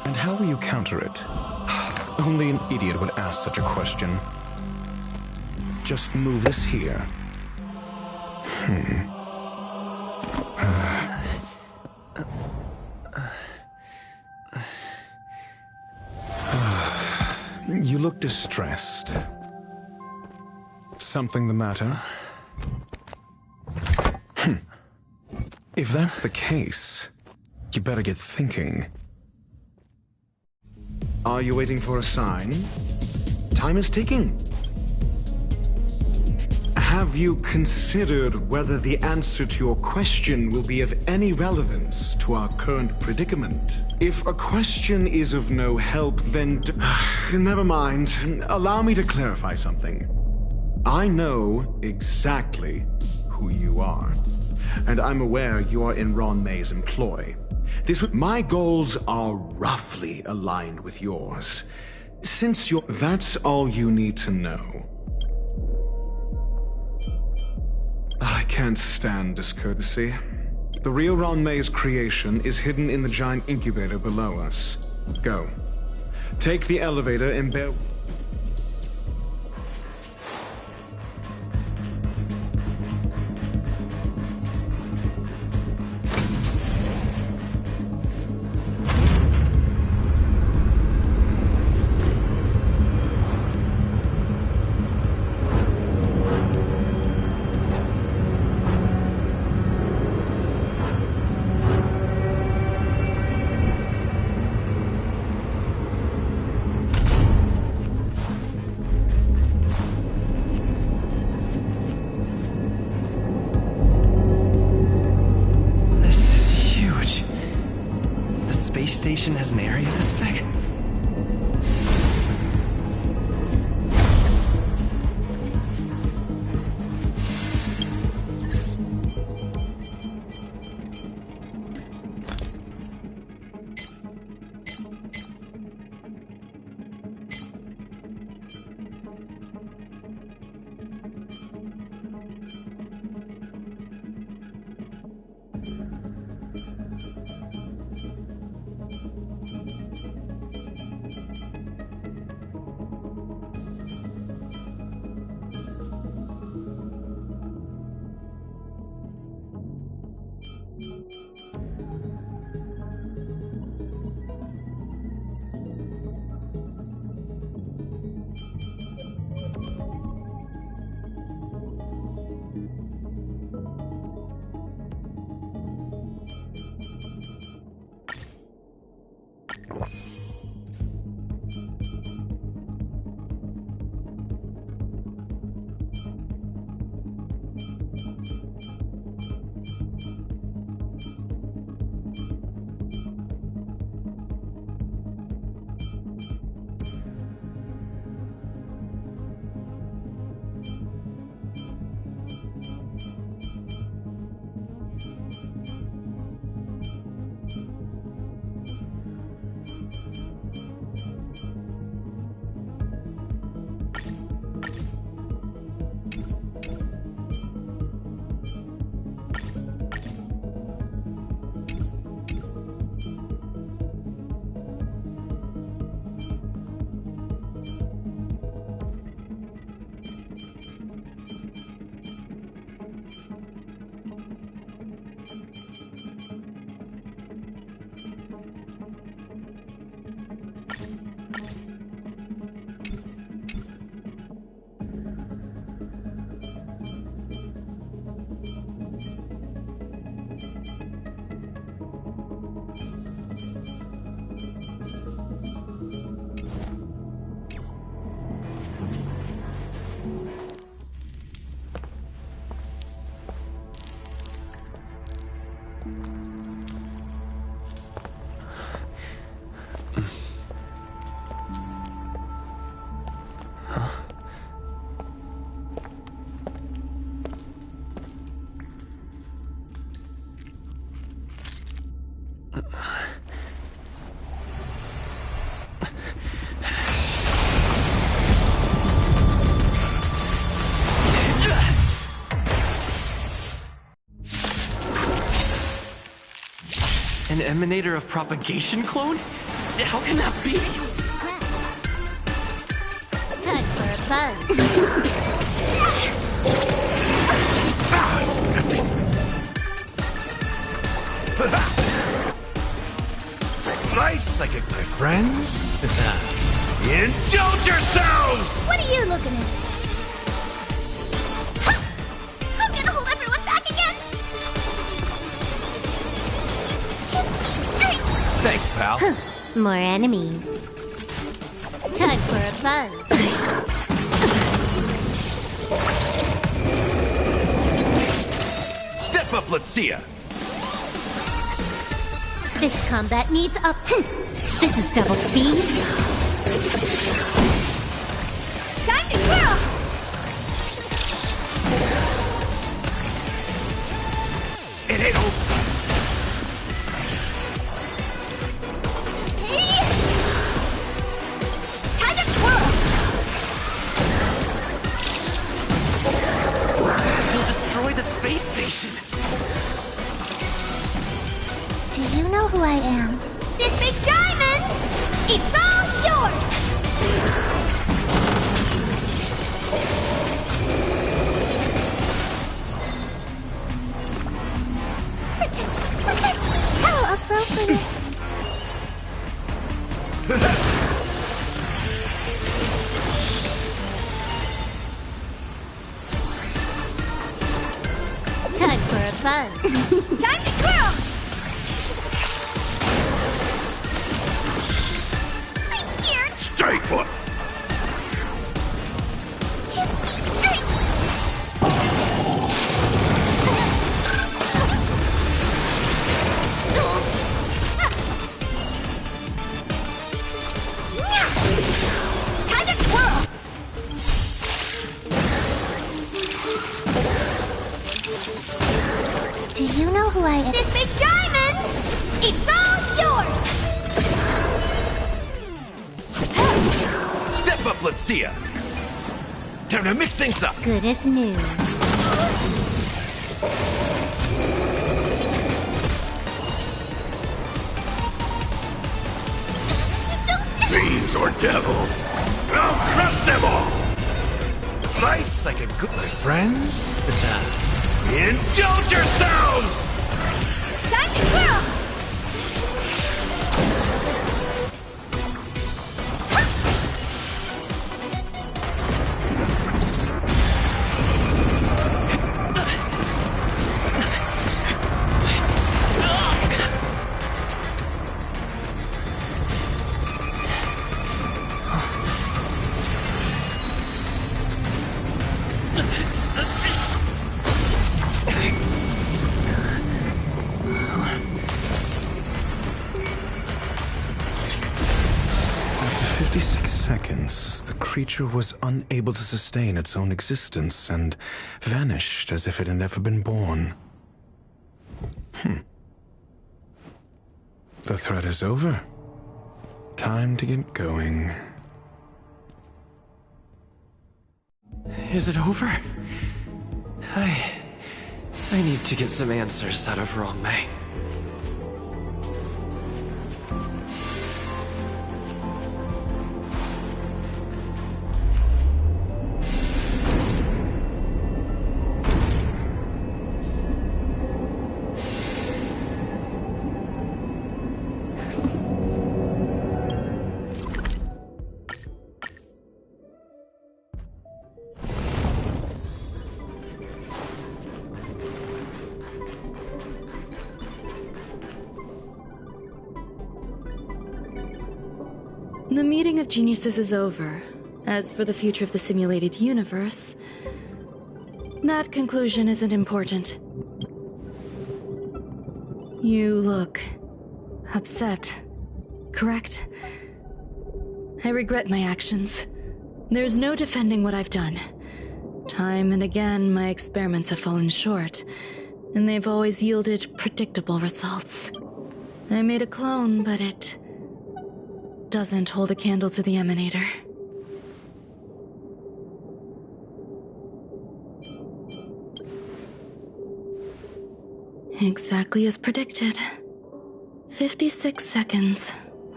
And how will you counter it? Only an idiot would ask such a question. Just move this here. You look distressed. Something the matter? If that's the case, you better get thinking. Are you waiting for a sign? Time is ticking. Have you considered whether the answer to your question will be of any relevance to our current predicament? If a question is of no help, then never mind. Allow me to clarify something. I know exactly who you are, and I'm aware you are in Ron May's employ. My goals are roughly aligned with yours. That's all you need to know. I can't stand discourtesy. The real Ron May's creation is hidden in the giant incubator below us. Go. Take the elevator and bear... Station has an area this big? An emanator of propagation clone? How can that be? Time for a buzz. Nice psychic, my friends. Indulge yourselves! What are you looking at? I'm gonna hold everyone back again! Thanks, pal. More enemies. Time for a buzz. Step up, let's see ya. This combat needs up. This is double speed. Time to twirl! It ain't over. Time to twirl! You'll destroy the space station. Do you know who I am? This big diamond! It's all yours! How appropriate. Time for a buzz. Time to twirl! I'm scared. Stay put. Time to twirl! Do you know who I am? This big diamond! It's all yours! Step up, let's see ya. Time to mix things up. Good as new. Fiends or devils, I'll crush them all. Nice like a good, my friends. Indulge yourselves. Time to twirl! After 56 seconds, the creature was unable to sustain its own existence and vanished as if it had never been born. The threat is over. Time to get going. Is it over? I need to get some answers out of Ron May. The meeting of geniuses is over. As for the future of the simulated universe, that conclusion isn't important. You look upset, correct? I regret my actions. There's no defending what I've done. Time and again, my experiments have fallen short, and they've always yielded predictable results. I made a clone, but it doesn't hold a candle to the emanator. Exactly as predicted. 56 seconds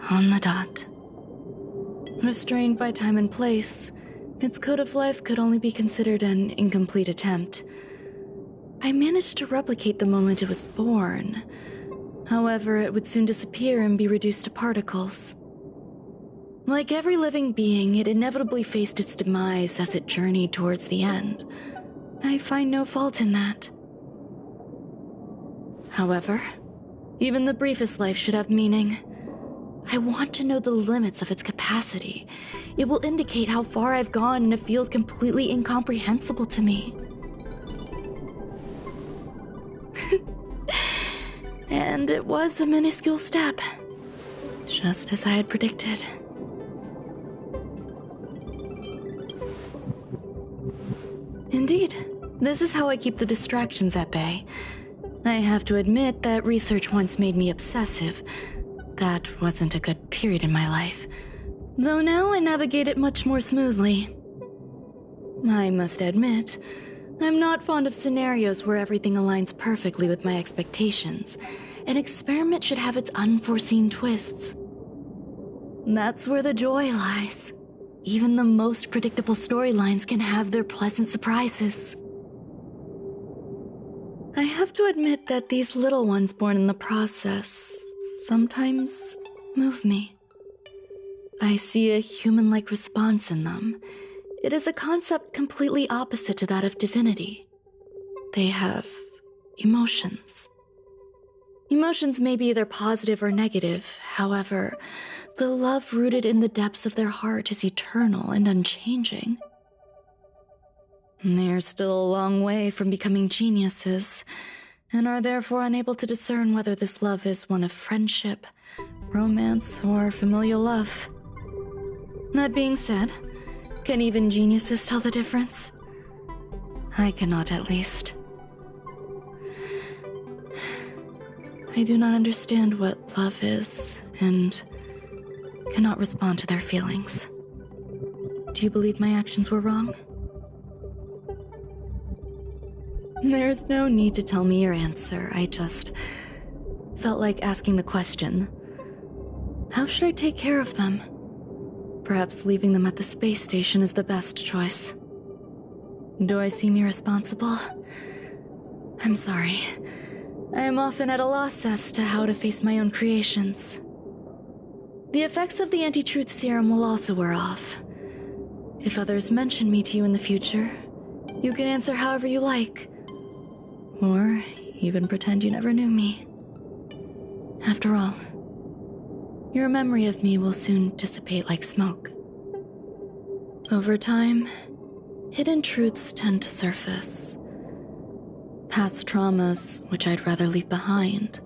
on the dot. Restrained by time and place, its code of life could only be considered an incomplete attempt. I managed to replicate the moment it was born. However, it would soon disappear and be reduced to particles. Like every living being, it inevitably faced its demise as it journeyed towards the end. I find no fault in that. However, even the briefest life should have meaning. I want to know the limits of its capacity. It will indicate how far I've gone in a field completely incomprehensible to me. And it was a minuscule step, just as I had predicted. Indeed, this is how I keep the distractions at bay. I have to admit that research once made me obsessive. That wasn't a good period in my life. Though now I navigate it much more smoothly. I must admit, I'm not fond of scenarios where everything aligns perfectly with my expectations. An experiment should have its unforeseen twists. That's where the joy lies. Even the most predictable storylines can have their pleasant surprises. I have to admit that these little ones born in the process sometimes move me. I see a human-like response in them. It is a concept completely opposite to that of divinity. They have emotions. Emotions may be either positive or negative. However, the love rooted in the depths of their heart is eternal and unchanging. They're still a long way from becoming geniuses, and are therefore unable to discern whether this love is one of friendship, romance, or familial love. That being said, can even geniuses tell the difference? I cannot, at least. I do not understand what love is, and cannot respond to their feelings. Do you believe my actions were wrong? There's no need to tell me your answer. I just felt like asking the question. How should I take care of them? Perhaps leaving them at the space station is the best choice. Do I seem irresponsible? I'm sorry. I am often at a loss as to how to face my own creations. The effects of the anti-truth serum will also wear off. If others mention me to you in the future, you can answer however you like. Or even pretend you never knew me. After all, your memory of me will soon dissipate like smoke. Over time, hidden truths tend to surface. Past traumas, which I'd rather leave behind,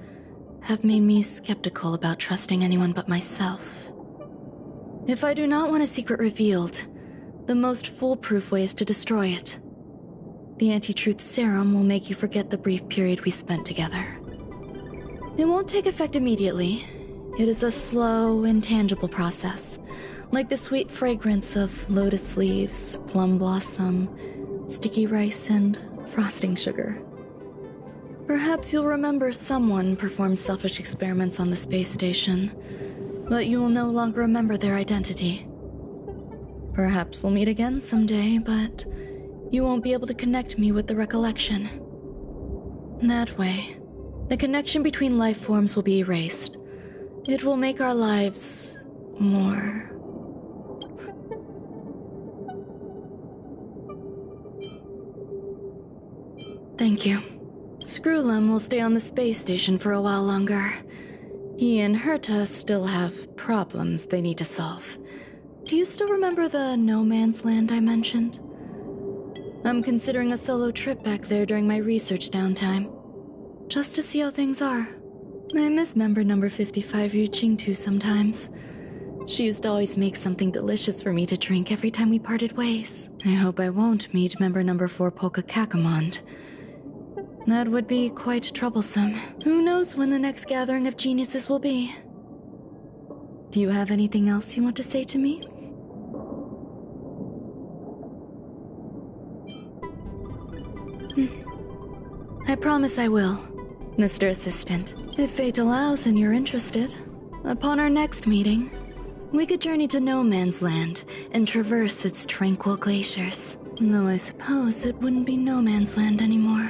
have made me skeptical about trusting anyone but myself. If I do not want a secret revealed, the most foolproof way is to destroy it. The anti-truth serum will make you forget the brief period we spent together. It won't take effect immediately. It is a slow, intangible process, like the sweet fragrance of lotus leaves, plum blossom, sticky rice, and frosting sugar. Perhaps you'll remember someone performed selfish experiments on the space station, but you will no longer remember their identity. Perhaps we'll meet again someday, but you won't be able to connect me with the recollection. That way, the connection between life forms will be erased. It will make our lives more... Thank you. Screwlem will stay on the space station for a while longer. He and Herta still have problems they need to solve. Do you still remember the no man's land I mentioned? I'm considering a solo trip back there during my research downtime, just to see how things are. I miss member number 55 Yuqing too sometimes. She used to always make something delicious for me to drink every time we parted ways. I hope I won't meet member number 4 Polka Kakamond. That would be quite troublesome. Who knows when the next gathering of geniuses will be? Do you have anything else you want to say to me? I promise I will, Mr. Assistant. If fate allows and you're interested, upon our next meeting, we could journey to No Man's Land and traverse its tranquil glaciers. Though I suppose it wouldn't be No Man's Land anymore.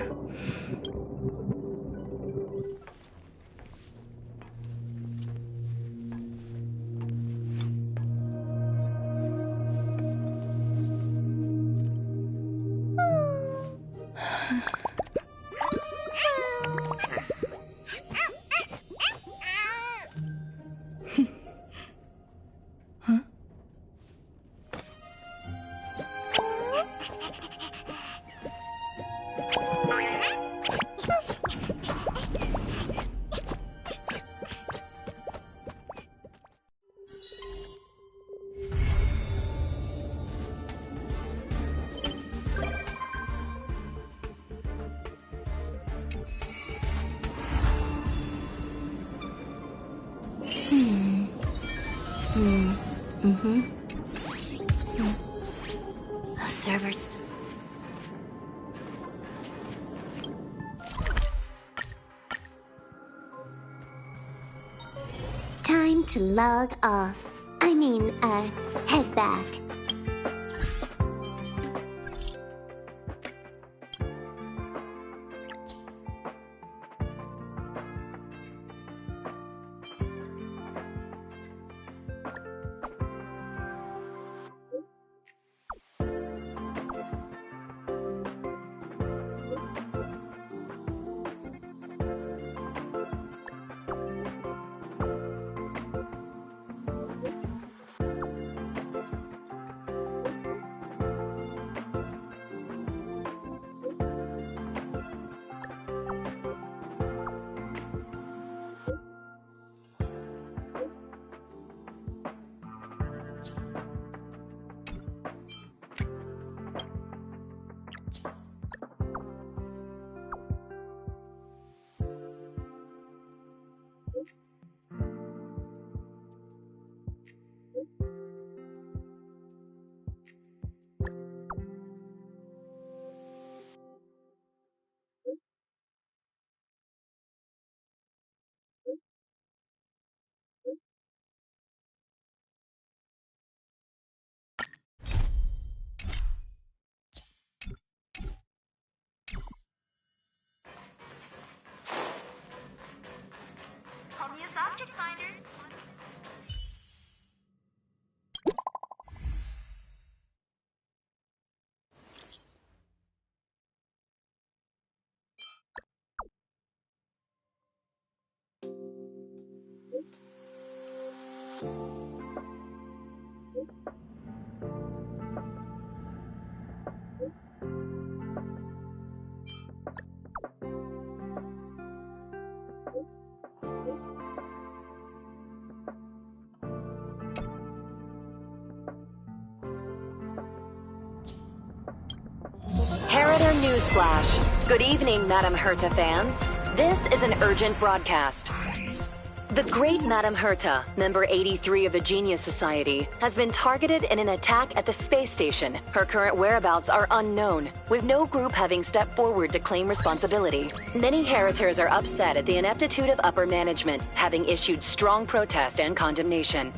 Servers. Time to log off. Head back. Object Finder. Herta Newsflash. Good evening, Madam Herta fans. This is an urgent broadcast. The great Madam Herta, member 83 of the Genius Society, has been targeted in an attack at the space station. Her current whereabouts are unknown, with no group having stepped forward to claim responsibility. Many Heritors are upset at the ineptitude of upper management, having issued strong protest and condemnation.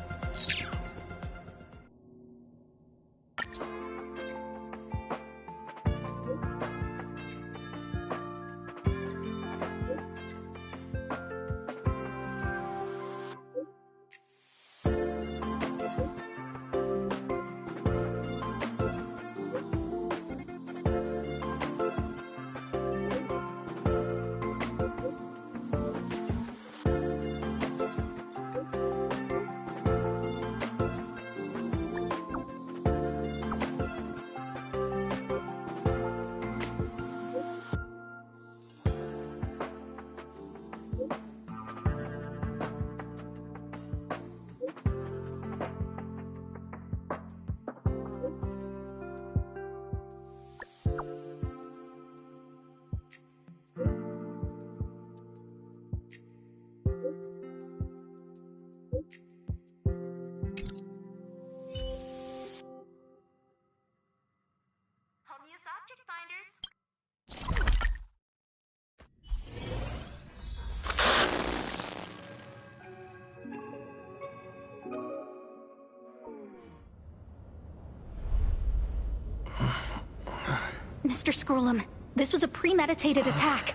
Mr. Scrollum, this was a premeditated attack.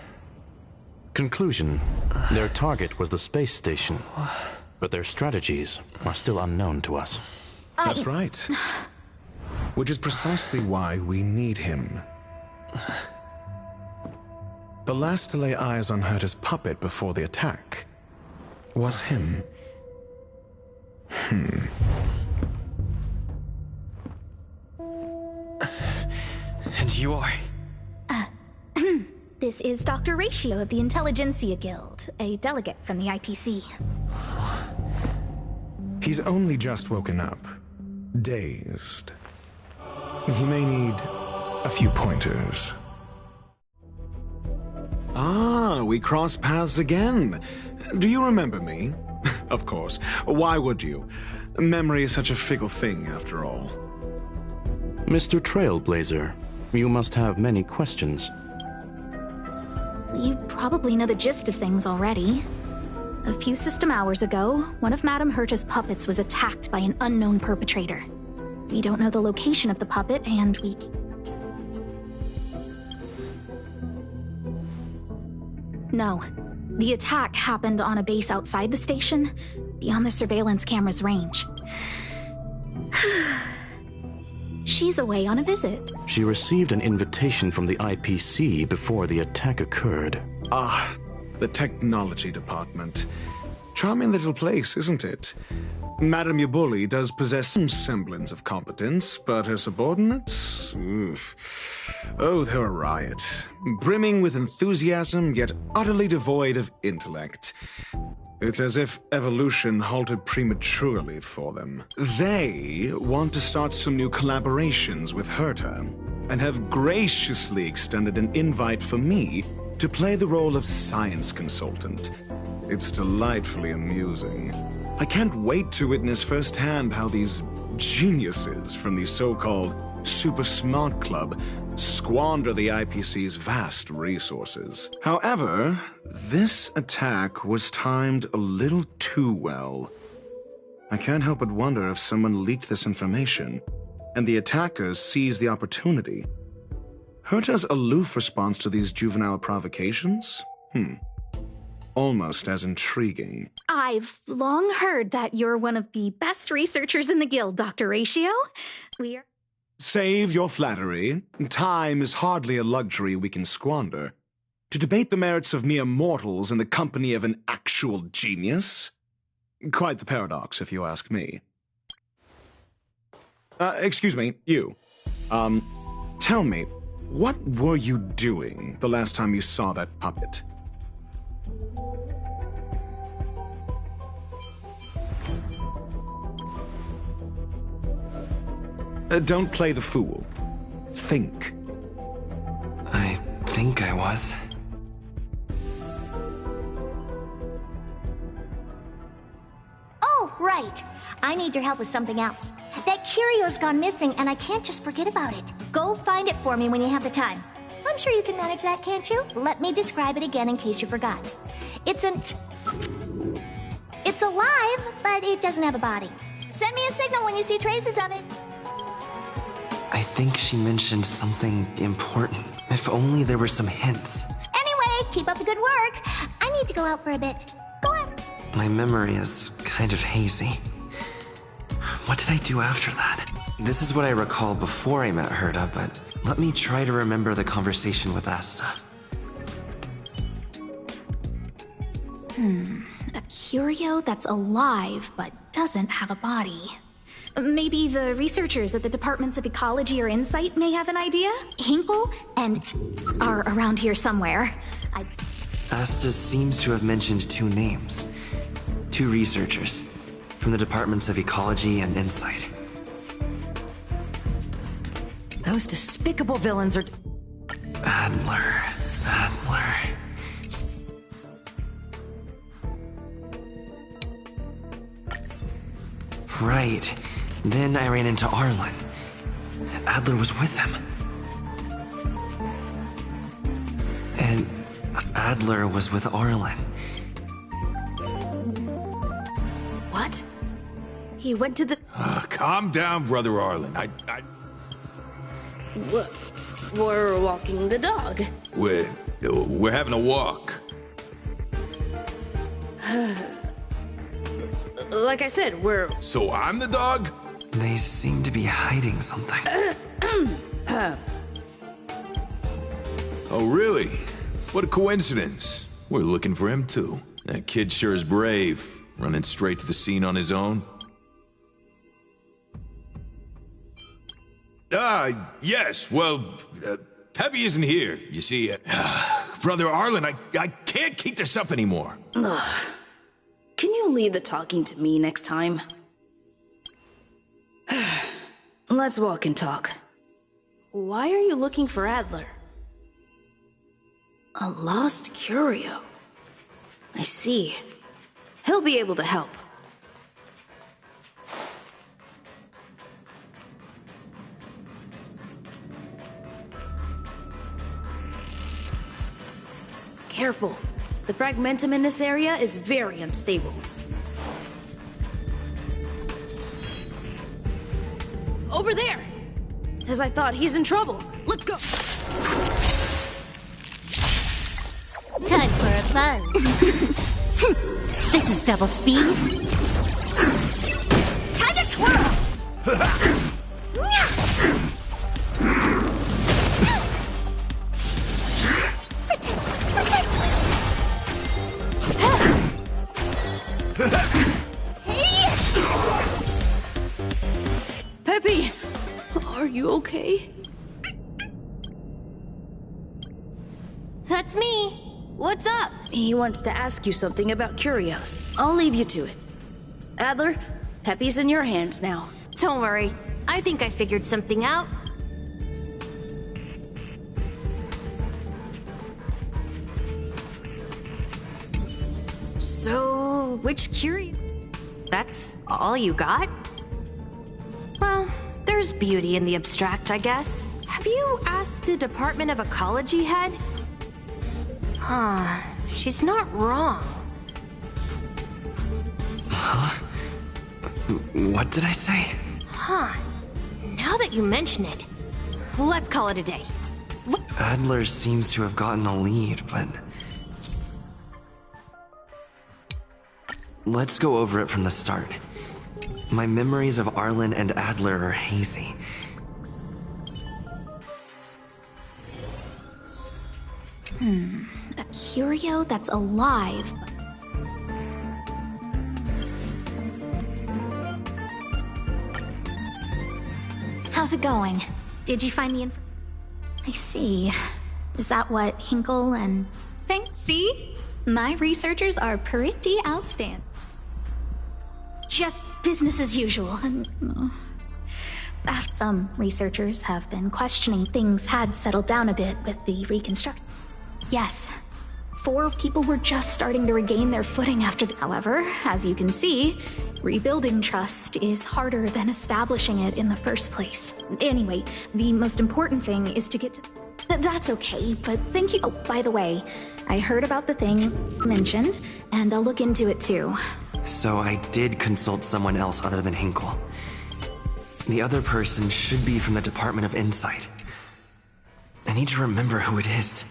Conclusion. Their target was the space station, but their strategies are still unknown to us. That's right. Which is precisely why we need him. The last to lay eyes on Herta's puppet before the attack was him. And you are? This is Dr. Ratio of the Intelligentsia Guild, a delegate from the IPC. He's only just woken up, dazed. He may need a few pointers. Ah, we cross paths again. Do you remember me? Of course. Why would you? Memory is such a fickle thing, after all. Mr. Trailblazer, you must have many questions. You probably know the gist of things already. A few system hours ago, one of Madame Herta's puppets was attacked by an unknown perpetrator. We don't know the location of the puppet, and we... No. The attack happened on a base outside the station, beyond the surveillance camera's range. She's away on a visit. She received an invitation from the IPC before the attack occurred. Ah, the technology department. Charming little place, isn't it? Madame Yabuli does possess some semblance of competence, but her subordinates? Oof. Oh, they're a riot. Brimming with enthusiasm, yet utterly devoid of intellect. It's as if evolution halted prematurely for them. They want to start some new collaborations with Herta, and have graciously extended an invite for me to play the role of science consultant. It's delightfully amusing. I can't wait to witness firsthand how these geniuses from the so-called Super Smart Club squander the IPC's vast resources. However, this attack was timed a little too well. I can't help but wonder if someone leaked this information, and the attackers seized the opportunity. Herta's aloof response to these juvenile provocations? Almost as intriguing. I've long heard that you're one of the best researchers in the guild, Dr. Ratio. We are... Save your flattery. Time is hardly a luxury we can squander. To debate the merits of mere mortals in the company of an actual genius? Quite the paradox, if you ask me. Excuse me, you. Tell me, what were you doing the last time you saw that puppet? Don't play the fool. Think. I think I was. Oh, right. I need your help with something else. That curio's gone missing, and I can't just forget about it. Go find it for me when you have the time. I'm sure you can manage that, can't you? Let me describe it again in case you forgot. It's alive, but it doesn't have a body. Send me a signal when you see traces of it. I think she mentioned something important. If only there were some hints. Anyway, keep up the good work. I need to go out for a bit. Go ask. My memory is kind of hazy. What did I do after that? This is what I recall before I met Herta, but let me try to remember the conversation with Asta. A curio that's alive but doesn't have a body. Maybe the researchers at the Departments of Ecology or Insight may have an idea? Hinkle and are around here somewhere. Asta seems to have mentioned two names. Two researchers from the Departments of Ecology and Insight. Those despicable villains are... Adler. Right. Then I ran into Arlen. Adler was with him. And Adler was with Arlen. What? He went to the... Calm down, Brother Arlen. We're walking the dog. We're having a walk. Like I said, we're... So I'm the dog? They seem to be hiding something. Oh, really? What a coincidence. We're looking for him, too. That kid sure is brave, running straight to the scene on his own. Yes, well, Peppy isn't here, you see. Brother Arlen, I can't keep this up anymore. Can you leave the talking to me next time? Let's walk and talk. Why are you looking for Adler? A lost curio. I see. He'll be able to help. Careful. The fragmentum in this area is very unstable. Over there! As I thought, he's in trouble. Let's go! Time for a fun. This is double speed. Time to twirl! Peppy! Are you okay? That's me. What's up? He wants to ask you something about curios. I'll leave you to it. Adler, Peppy's in your hands now. Don't worry. I think I figured something out. So, which curio? That's all you got? Well, there's beauty in the abstract, I guess. Have you asked the Department of Ecology head? Huh, she's not wrong. Huh? What did I say? Huh. Now that you mention it, let's call it a day. Adler seems to have gotten a lead, but... Let's go over it from the start. My memories of Arlen and Adler are hazy. A curio that's alive. How's it going? Did you find the info? I see. Is that what Hinkle and... Thanks, see? My researchers are pretty outstanding. Just business as usual. Some researchers have been questioning things had settled down a bit with the reconstruction. Yes, 4 people were just starting to regain their footing after the... However, as you can see, rebuilding trust is harder than establishing it in the first place. Anyway, the most important thing is to get to... That's okay, but thank you... Oh, by the way, I heard about the thing mentioned, and I'll look into it too. So I did consult someone else other than Hinkle. The other person should be from the Department of Insight. I need to remember who it is.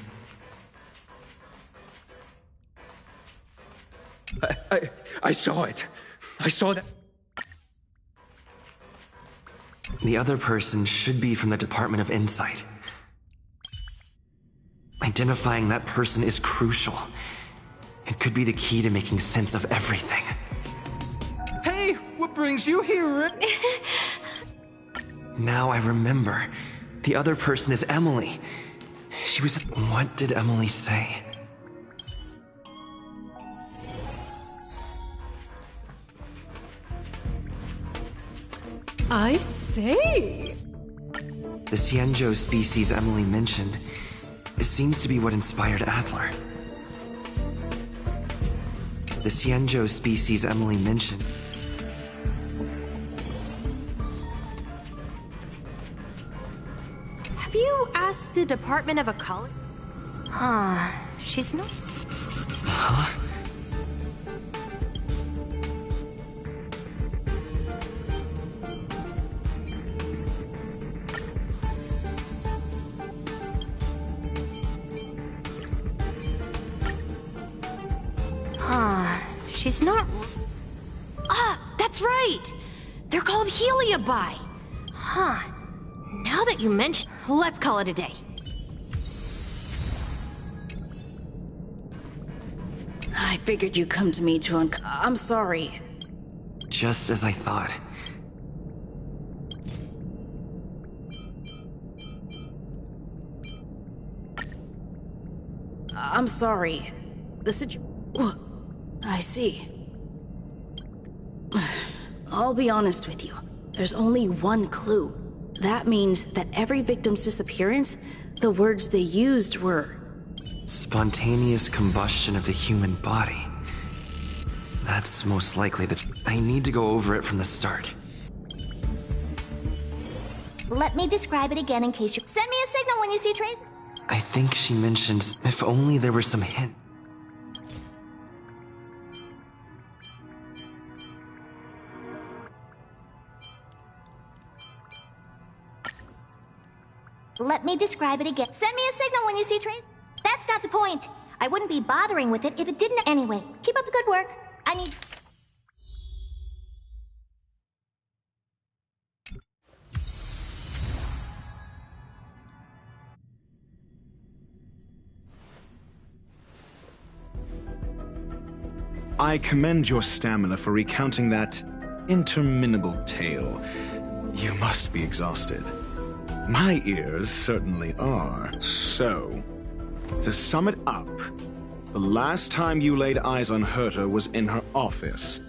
I saw it. I saw that. The other person should be from the Department of Insight. Identifying that person is crucial. It could be the key to making sense of everything. Hey, what brings you here? Now I remember. The other person is Emily. She was... What did Emily say? I say. The Xianzhou species Emily mentioned seems to be what inspired Adler. The Xianzhou species Emily mentioned. Have you asked the Department of Ecology? Huh, she's not... Huh? she's not... Ah, that's right! They're called Heliobi! Huh. Now that you mention... Let's call it a day. I figured you'd come to me to I'm sorry. Just as I thought. I'm sorry. I see. I'll be honest with you. There's only one clue. That means that every victim's disappearance, the words they used were... Spontaneous combustion of the human body. That's most likely the... I need to go over it from the start. Let me describe it again in case you... Send me a signal when you see traces. I think she mentioned if only there were some hint. Let me describe it again. Send me a signal when you see traces. That's not the point. I wouldn't be bothering with it if it didn't... Anyway, keep up the good work. I need... I commend your stamina for recounting that interminable tale. You must be exhausted. My ears certainly are. So, to sum it up, the last time you laid eyes on Herta was in her office.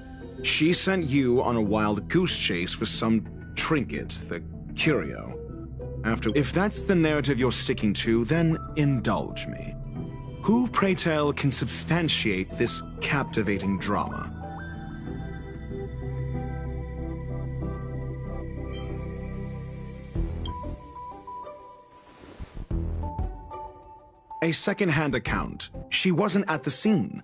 She sent you on a wild goose chase for some trinket, the curio. If that's the narrative you're sticking to, then indulge me. Who, pray tell, can substantiate this captivating drama? A second-hand account. She wasn't at the scene.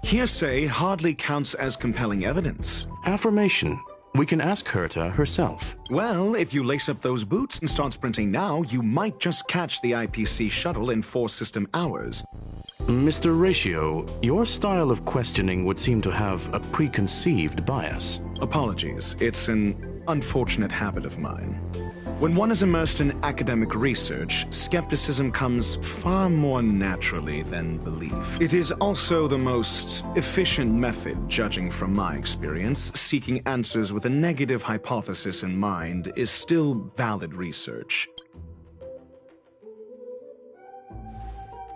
Hearsay hardly counts as compelling evidence. Affirmation. We can ask Herta herself. Well, if you lace up those boots and start sprinting now, you might just catch the IPC shuttle in 4 system hours. Mr. Ratio, your style of questioning would seem to have a preconceived bias. Apologies. It's an unfortunate habit of mine. When one is immersed in academic research, skepticism comes far more naturally than belief. It is also the most efficient method, judging from my experience. Seeking answers with a negative hypothesis in mind is still valid research.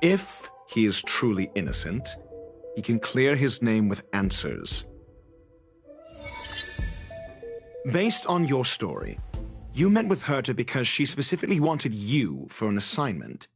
If he is truly innocent, he can clear his name with answers. Based on your story, you met with Herta because she specifically wanted you for an assignment.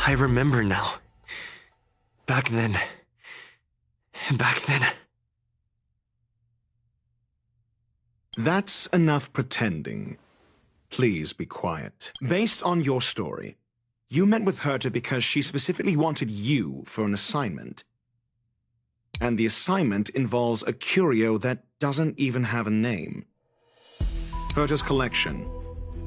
I remember now. Back then. That's enough pretending. Please be quiet. Based on your story, you met with Herta because she specifically wanted you for an assignment. And the assignment involves a curio that doesn't even have a name. Herta's collection.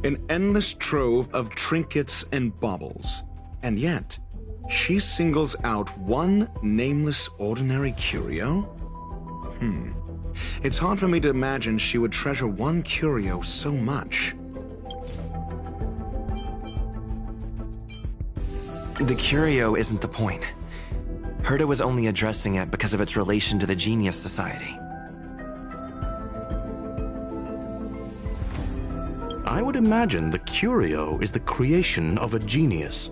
An endless trove of trinkets and baubles. And yet, she singles out one nameless ordinary curio? It's hard for me to imagine she would treasure one curio so much. The curio isn't the point. Herta was only addressing it because of its relation to the Genius Society. I would imagine the curio is the creation of a genius.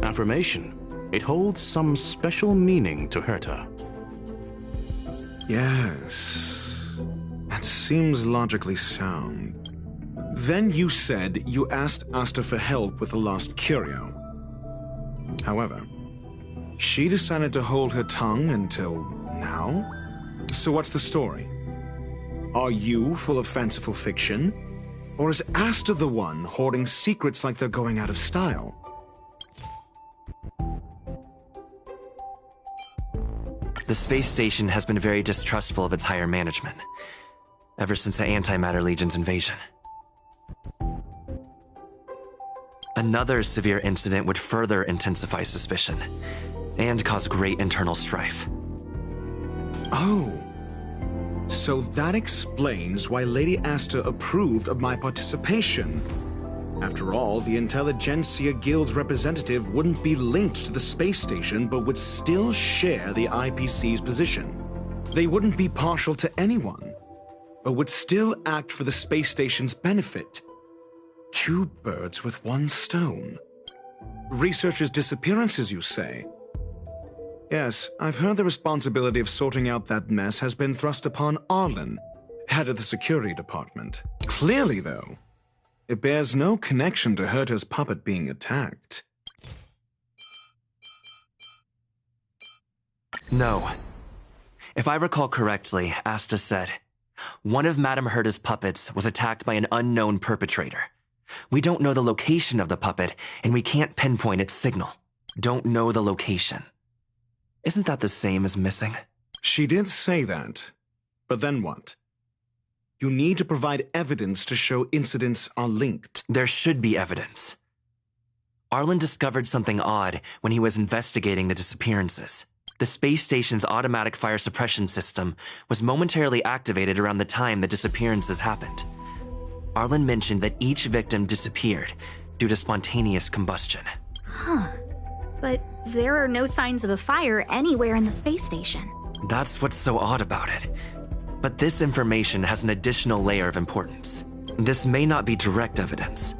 Affirmation. It holds some special meaning to Herta. Yes. That seems logically sound. Then you said you asked Asta for help with the lost curio. However, she decided to hold her tongue until now? So what's the story? Are you full of fanciful fiction? Or is Asta the one hoarding secrets like they're going out of style? The space station has been very distrustful of its higher management, ever since the Antimatter Legion's invasion. Another severe incident would further intensify suspicion, and cause great internal strife. Oh. So that explains why Lady Asta approved of my participation. After all, the Intelligentsia Guild's representative wouldn't be linked to the space station, but would still share the IPC's position. They wouldn't be partial to anyone, but would still act for the space station's benefit. Two birds with one stone. Researchers' disappearances, you say? Yes, I've heard the responsibility of sorting out that mess has been thrust upon Arlen, head of the security department. Clearly, though, it bears no connection to Herta's puppet being attacked. No. If I recall correctly, Asta said, one of Madame Herta's puppets was attacked by an unknown perpetrator. We don't know the location of the puppet, and we can't pinpoint its signal. Don't know the location. Isn't that the same as missing? She did say that. But then what? You need to provide evidence to show incidents are linked. There should be evidence. Arlen discovered something odd when he was investigating the disappearances. The space station's automatic fire suppression system was momentarily activated around the time the disappearances happened. Arlen mentioned that each victim disappeared due to spontaneous combustion. Huh. But there are no signs of a fire anywhere in the space station. That's what's so odd about it. But this information has an additional layer of importance. This may not be direct evidence,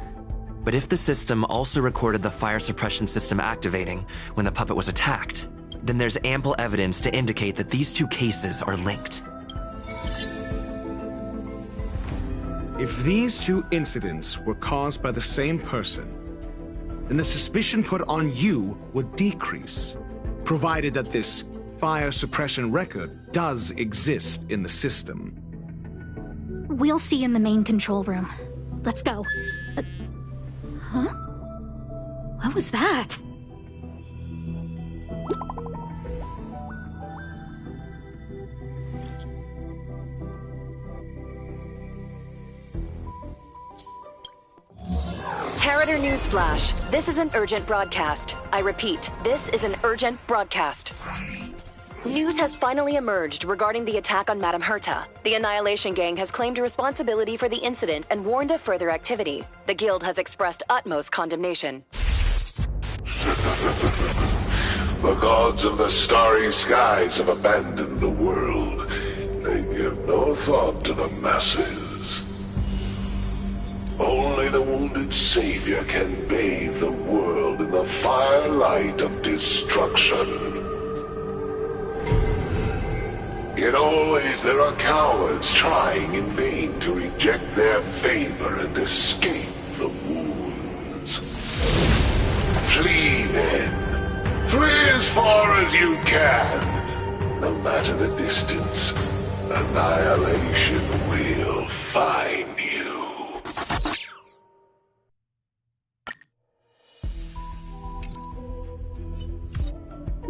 but if the system also recorded the fire suppression system activating when the puppet was attacked, then there's ample evidence to indicate that these two cases are linked. If these two incidents were caused by the same person, then the suspicion put on you would decrease, provided that this fire suppression record does exist in the system. We'll see in the main control room. Let's go. Huh? What was that? Herta Newsflash. This is an urgent broadcast. I repeat, this is an urgent broadcast. News has finally emerged regarding the attack on Madame Herta. The Annihilation Gang has claimed responsibility for the incident and warned of further activity. The Guild has expressed utmost condemnation. The gods of the starry skies have abandoned the world. They give no thought to the masses. Only the wounded savior can bathe the world in the firelight of destruction. Yet always there are cowards trying in vain to reject their favor and escape the wounds. Flee then. Flee as far as you can. No matter the distance, annihilation will find you.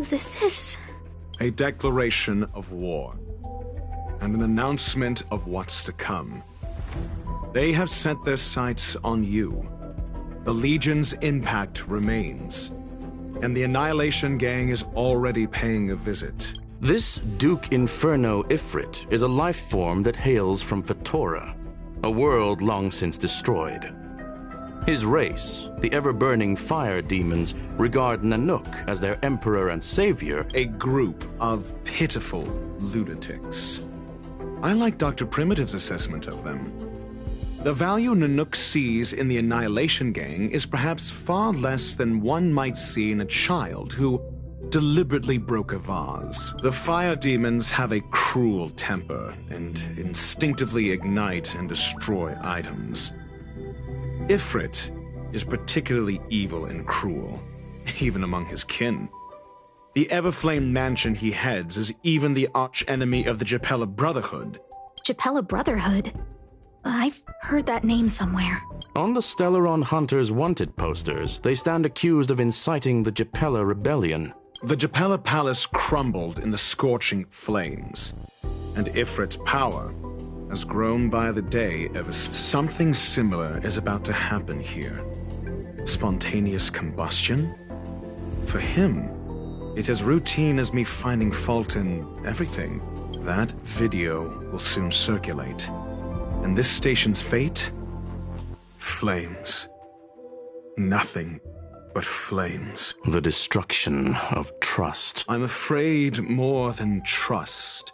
This is... a declaration of war, and an announcement of what's to come. They have set their sights on you. The Legion's impact remains, and the Annihilation Gang is already paying a visit. This Duke Inferno Ifrit is a life form that hails from Fatora, a world long since destroyed. His race, the ever-burning fire demons, regard Nanook as their emperor and savior. A group of pitiful lunatics. I like Dr. Primitive's assessment of them. The value Nanook sees in the Annihilation Gang is perhaps far less than one might see in a child who deliberately broke a vase. The fire demons have a cruel temper and instinctively ignite and destroy items. Ifrit is particularly evil and cruel, even among his kin. The Everflame mansion he heads is even the arch-enemy of the Japella Brotherhood. Japella Brotherhood? I've heard that name somewhere. On the Stellaron Hunters wanted posters, they stand accused of inciting the Japella Rebellion. The Japella Palace crumbled in the scorching flames, and Ifrit's power has grown by the day ever since. Something similar is about to happen here. Spontaneous combustion? For him, it's as routine as me finding fault in everything. That video will soon circulate. And this station's fate? Flames. Nothing but flames. The destruction of trust. I'm afraid more than trust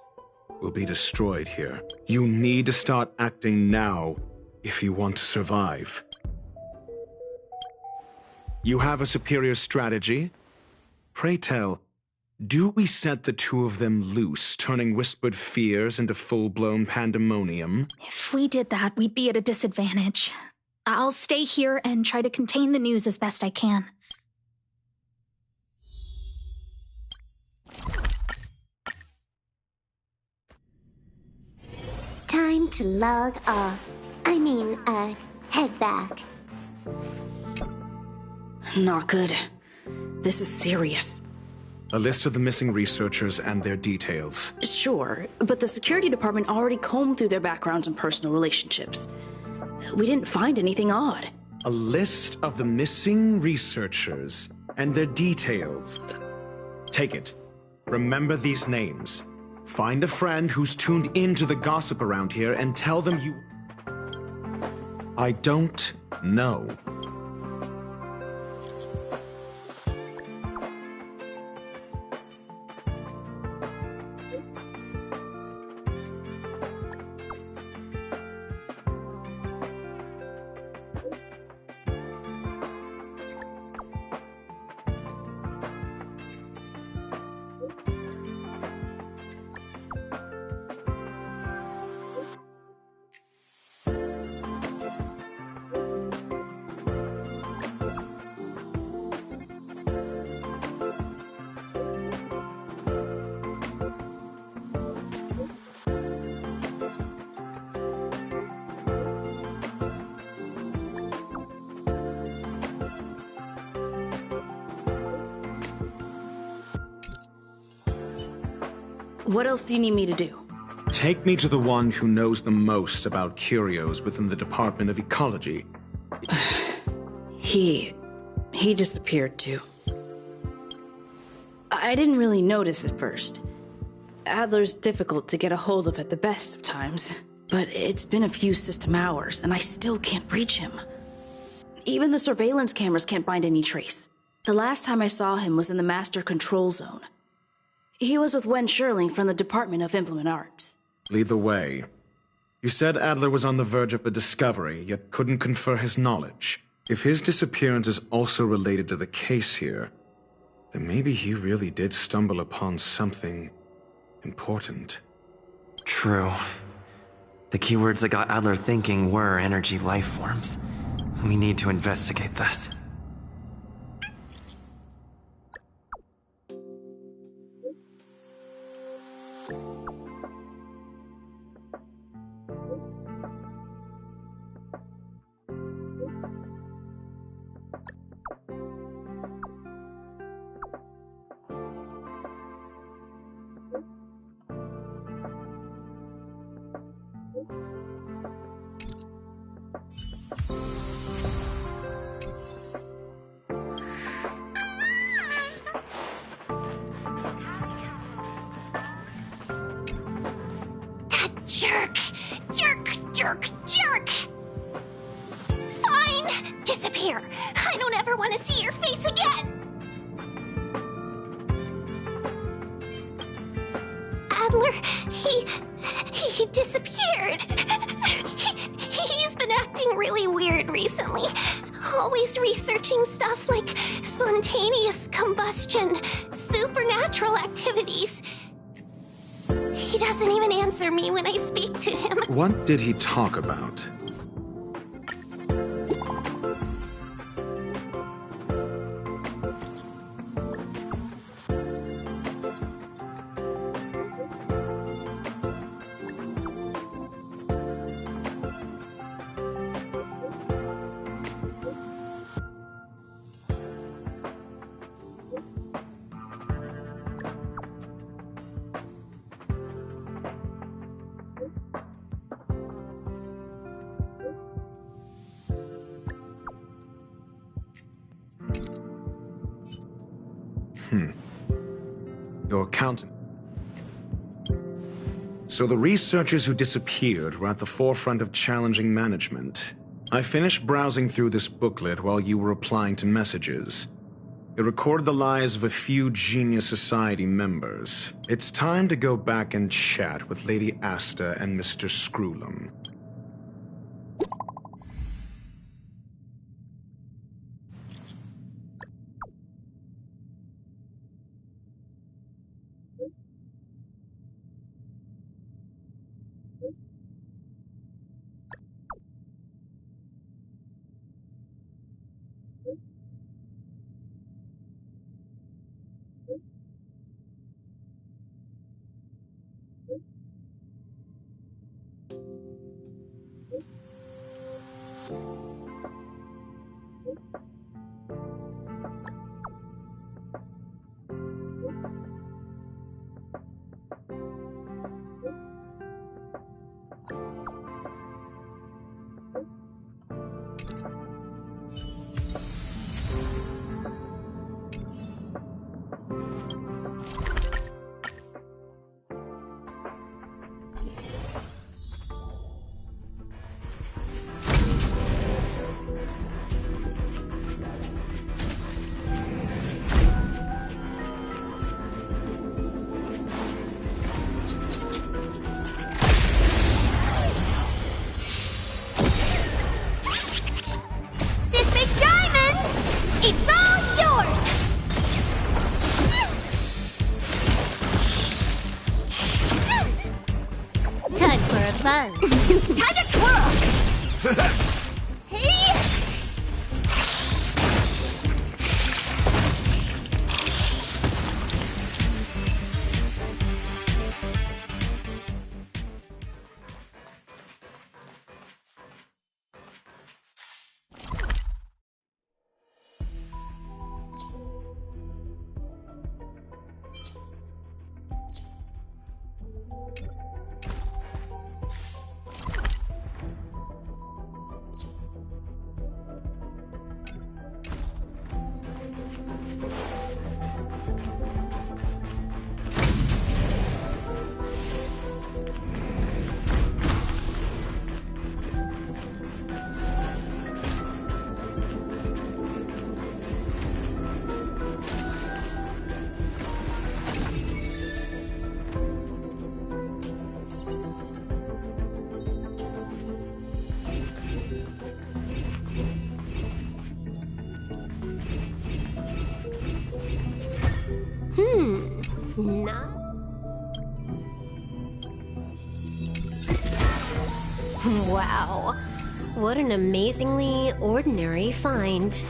will be destroyed here. You need to start acting now if you want to survive. You have a superior strategy? Pray tell, do we set the two of them loose, turning whispered fears into full-blown pandemonium? If we did that, we'd be at a disadvantage. I'll stay here and try to contain the news as best I can. Time to log off. Head back. Not good. This is serious. A list of the missing researchers and their details. Sure, but the security department already combed through their backgrounds and personal relationships. We didn't find anything odd. A list of the missing researchers and their details. Take it. Remember these names. Find a friend who's tuned into the gossip around here and tell them you... I don't know. What else do you need me to do? Take me to the one who knows the most about curios within the Department of Ecology. He disappeared too. I didn't really notice at first. Adler's difficult to get a hold of at the best of times, but it's been a few system hours and I still can't reach him. Even the surveillance cameras can't find any trace. The last time I saw him was in the Master Control Zone. He was with Wen Sherling from the Department of Implement Arts. Lead the way. You said Adler was on the verge of a discovery, yet couldn't confer his knowledge. If his disappearance is also related to the case here, then maybe he really did stumble upon something important. True. The keywords that got Adler thinking were energy life forms. We need to investigate this. Jerk! Jerk! Jerk! Jerk! Fine! Disappear! I don't ever want to see your face again! Adler, he disappeared. He's been acting really weird recently. Always researching stuff like spontaneous combustion, supernatural activities. He doesn't even answer me when I speak to him. What did he talk about? Your accountant. So the researchers who disappeared were at the forefront of challenging management. I finished browsing through this booklet while you were replying to messages. It recorded the lives of a few Genius Society members. It's time to go back and chat with Lady Asta and Mr. Screwlum. Time to twirl! Hey! Wow. What an amazingly ordinary find.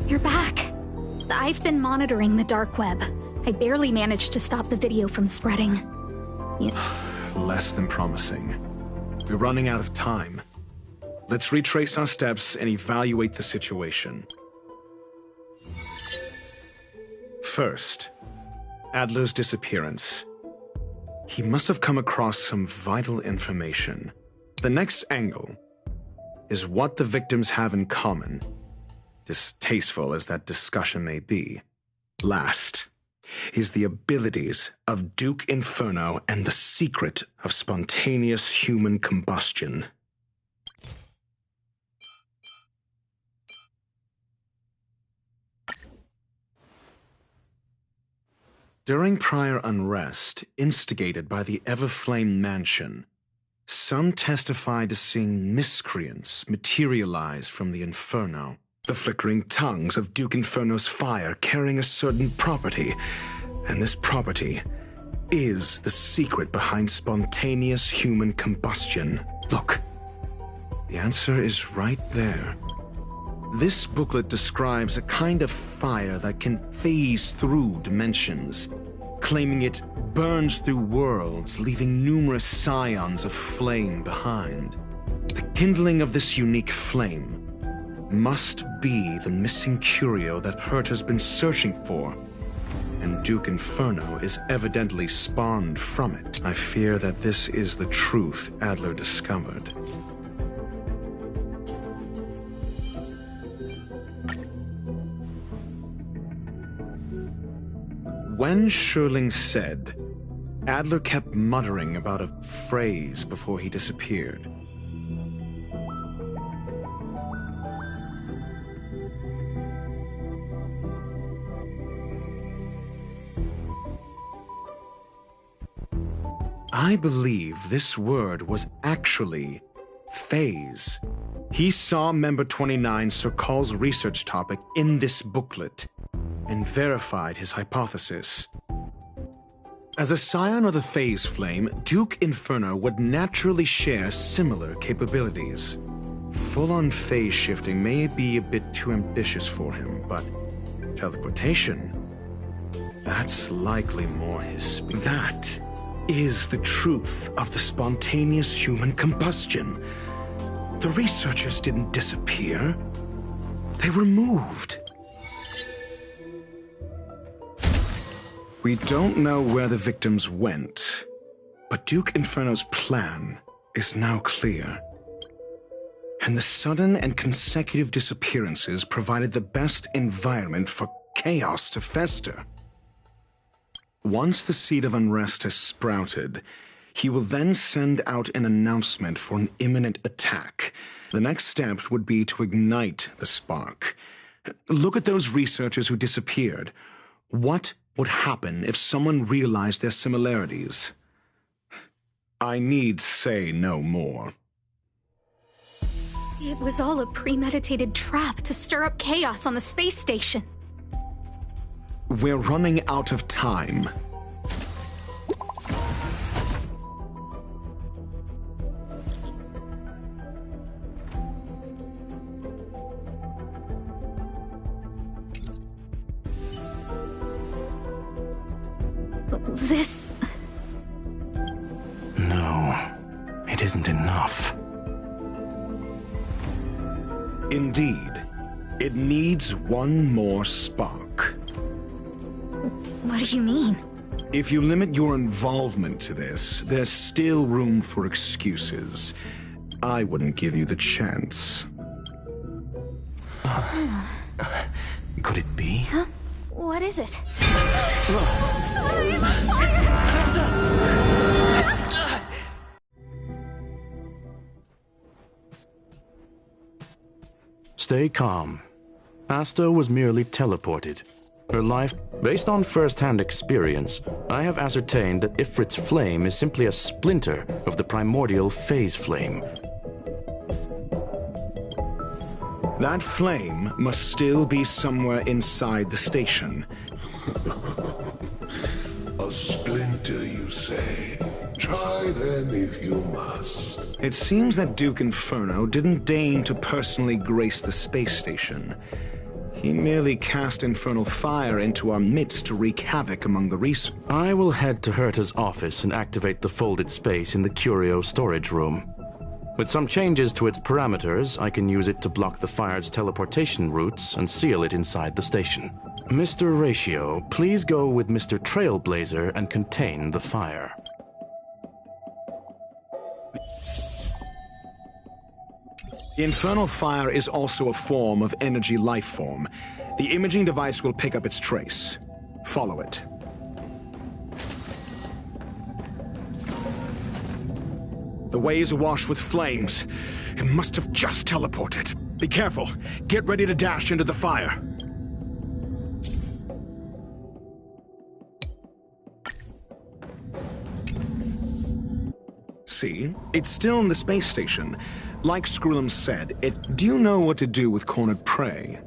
You're back. I've been monitoring the dark web. I barely managed to stop the video from spreading. Less than promising. We're running out of time. Let's retrace our steps and evaluate the situation. First, Adler's disappearance. He must have come across some vital information. The next angle is what the victims have in common, distasteful as that discussion may be. Last is the abilities of Duke Inferno and the secret of spontaneous human combustion. During prior unrest, instigated by the Everflame Mansion, some testified to seeing miscreants materialize from the Inferno. The flickering tongues of Duke Inferno's fire carrying a certain property, and this property is the secret behind spontaneous human combustion. Look, the answer is right there. This booklet describes a kind of fire that can phase through dimensions, claiming it burns through worlds, leaving numerous scions of flame behind. The kindling of this unique flame must be the missing curio that Herta's been searching for, and Duke Inferno is evidently spawned from it. I fear that this is the truth Adler discovered. When Schurling said, Adler kept muttering about a phrase before he disappeared. I believe this word was actually phase. He saw Member 29 Sir Call's research topic in this booklet and verified his hypothesis. As a scion of the phase flame, Duke Inferno would naturally share similar capabilities. Full-on phase shifting may be a bit too ambitious for him, but teleportation, that's likely more his speed. That is the truth of the spontaneous human combustion. The researchers didn't disappear. They were moved. We don't know where the victims went, but Duke Inferno's plan is now clear. And the sudden and consecutive disappearances provided the best environment for chaos to fester. Once the seed of unrest has sprouted, he will then send out an announcement for an imminent attack. The next step would be to ignite the spark. Look at those researchers who disappeared. What would happen if someone realized their similarities? I need say no more. It was all a premeditated trap to stir up chaos on the space station. We're running out of time. This... No, it isn't enough. Indeed, it needs one more spark. What do you mean? If you limit your involvement to this, there's still room for excuses. I wouldn't give you the chance. Could it be? Huh? What is it? Stay calm. Asta was merely teleported. Her life, based on first-hand experience, I have ascertained that Ifrit's flame is simply a splinter of the primordial phase flame. That flame must still be somewhere inside the station. A splinter, you say? Try then if you must. It seems that Duke Inferno didn't deign to personally grace the space station. He merely cast infernal fire into our midst to wreak havoc among the research. I will head to Herta's office and activate the folded space in the curio storage room. With some changes to its parameters, I can use it to block the fire's teleportation routes and seal it inside the station. Mr. Ratio, please go with Mr. Trailblazer and contain the fire. The infernal fire is also a form of energy life form. The imaging device will pick up its trace. Follow it. The way is awash with flames. It must have just teleported. Be careful. Get ready to dash into the fire. See? It's still in the space station. Like Skrullum said, do you know what to do with cornered prey?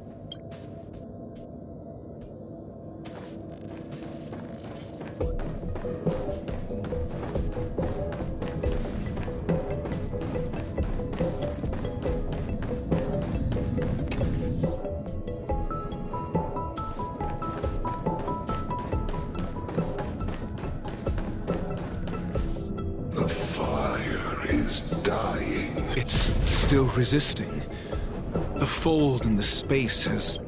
Still resisting. The fold in the space has...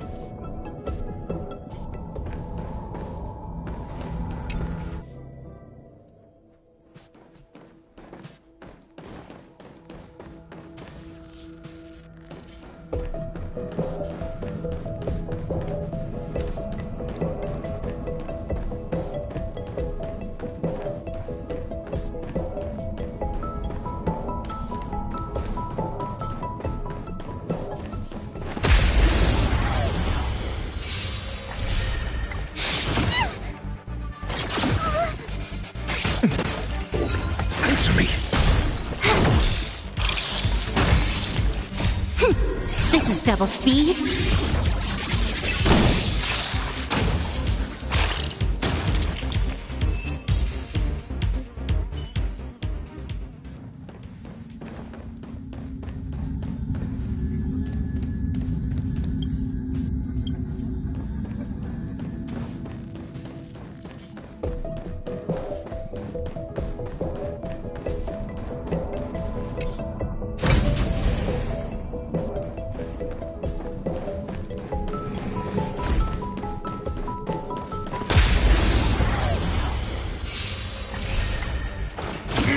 This is double speed.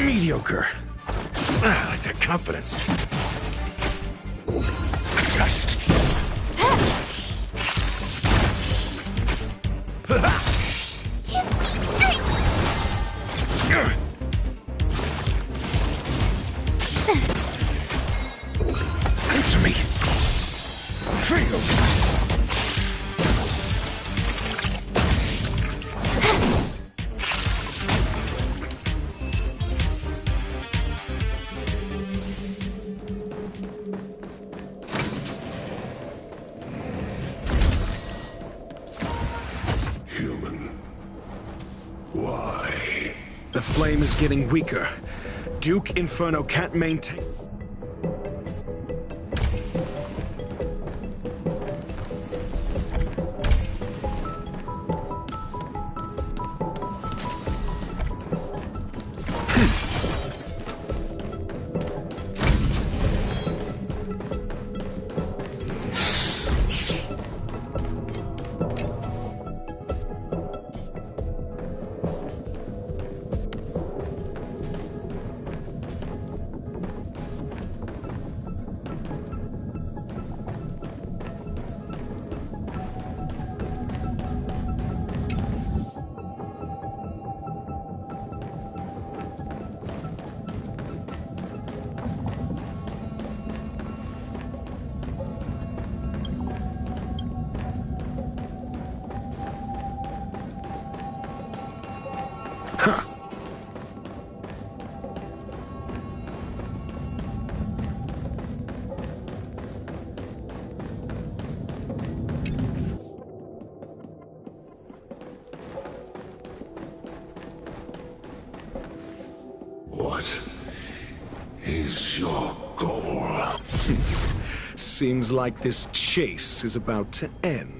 Mediocre. I like that confidence. Adjust. Answer me. Feel. The flame is getting weaker. Duke Inferno can't maintain... What is your goal? Seems like this chase is about to end.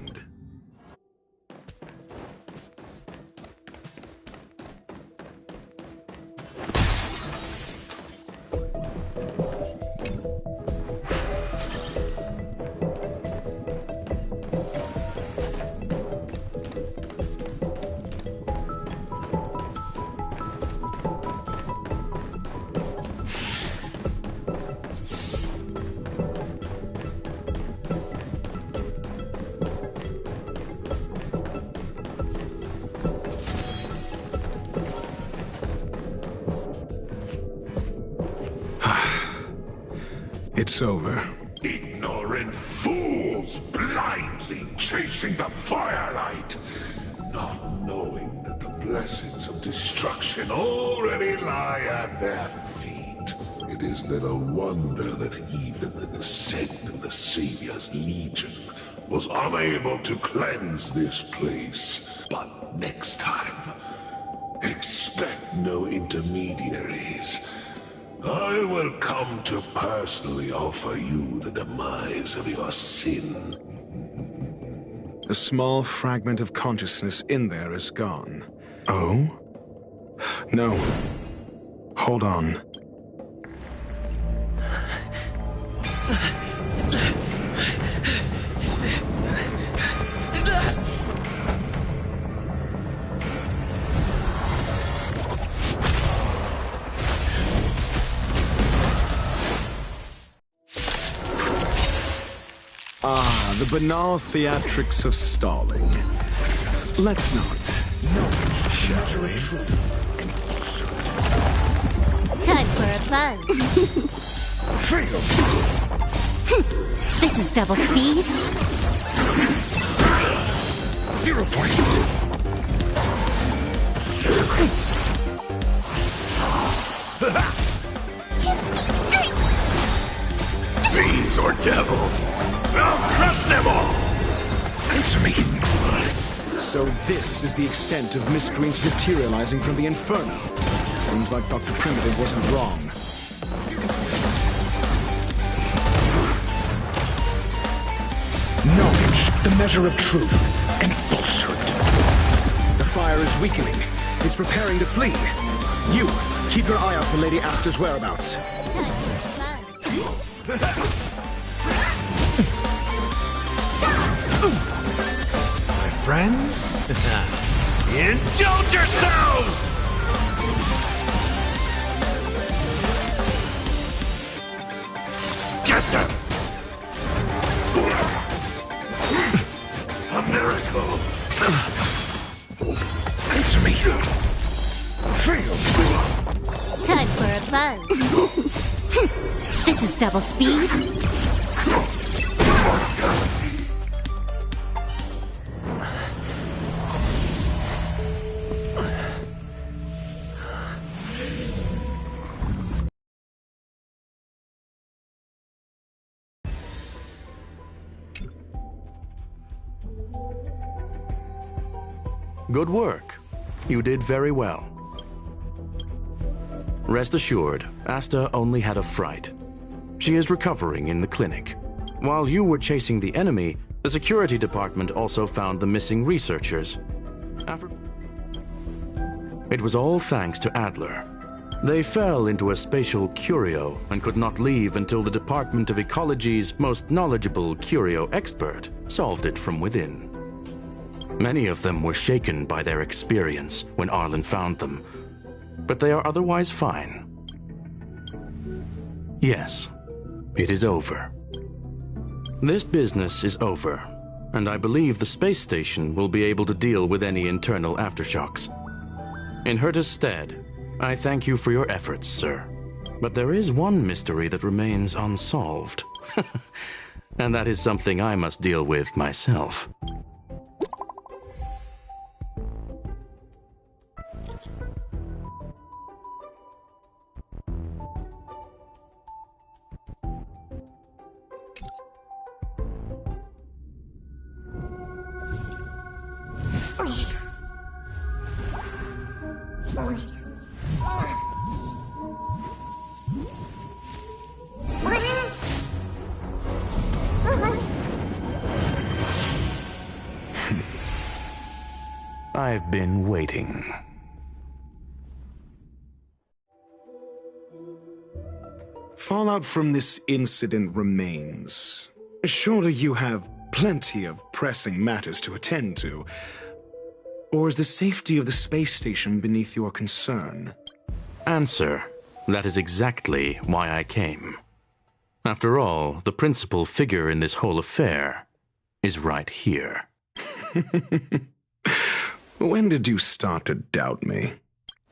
It's over. Ignorant fools blindly chasing the firelight, not knowing that the blessings of destruction already lie at their feet. It is little wonder that even the descent of the Savior's Legion was unable to cleanse this place. But next time, expect no intermediaries. I will come to personally offer you the demise of your sin. A small fragment of consciousness in there is gone. Oh? No. Hold on. Ah, the banal theatrics of stalling. Let's not. Time for a fun. This is double speed. 0 points. Fiends or devils, I'll crush them all! Answer me. So this is the extent of miscreants materializing from the Inferno. Seems like Dr. Primitive wasn't wrong. Knowledge, the measure of truth, and falsehood. The fire is weakening. It's preparing to flee. You, keep your eye out for Lady Asta's whereabouts. My friends, indulge yourselves! Get them! A miracle! Answer me! Fail! Time for a fun. This is double speed. Good work. You did very well. Rest assured, Asta only had a fright. She is recovering in the clinic. While you were chasing the enemy, the security department also found the missing researchers. It was all thanks to Adler. They fell into a spatial curio and could not leave until the Department of Ecology's most knowledgeable curio expert solved it from within. Many of them were shaken by their experience when Arlen found them, but they are otherwise fine. Yes, it is over. This business is over, and I believe the space station will be able to deal with any internal aftershocks. In Herta's stead, I thank you for your efforts, sir. But there is one mystery that remains unsolved. And that is something I must deal with myself. I've been waiting. Fallout from this incident remains. Surely you have plenty of pressing matters to attend to. Or is the safety of the space station beneath your concern? Answer. That is exactly why I came. After all, the principal figure in this whole affair is right here. When did you start to doubt me?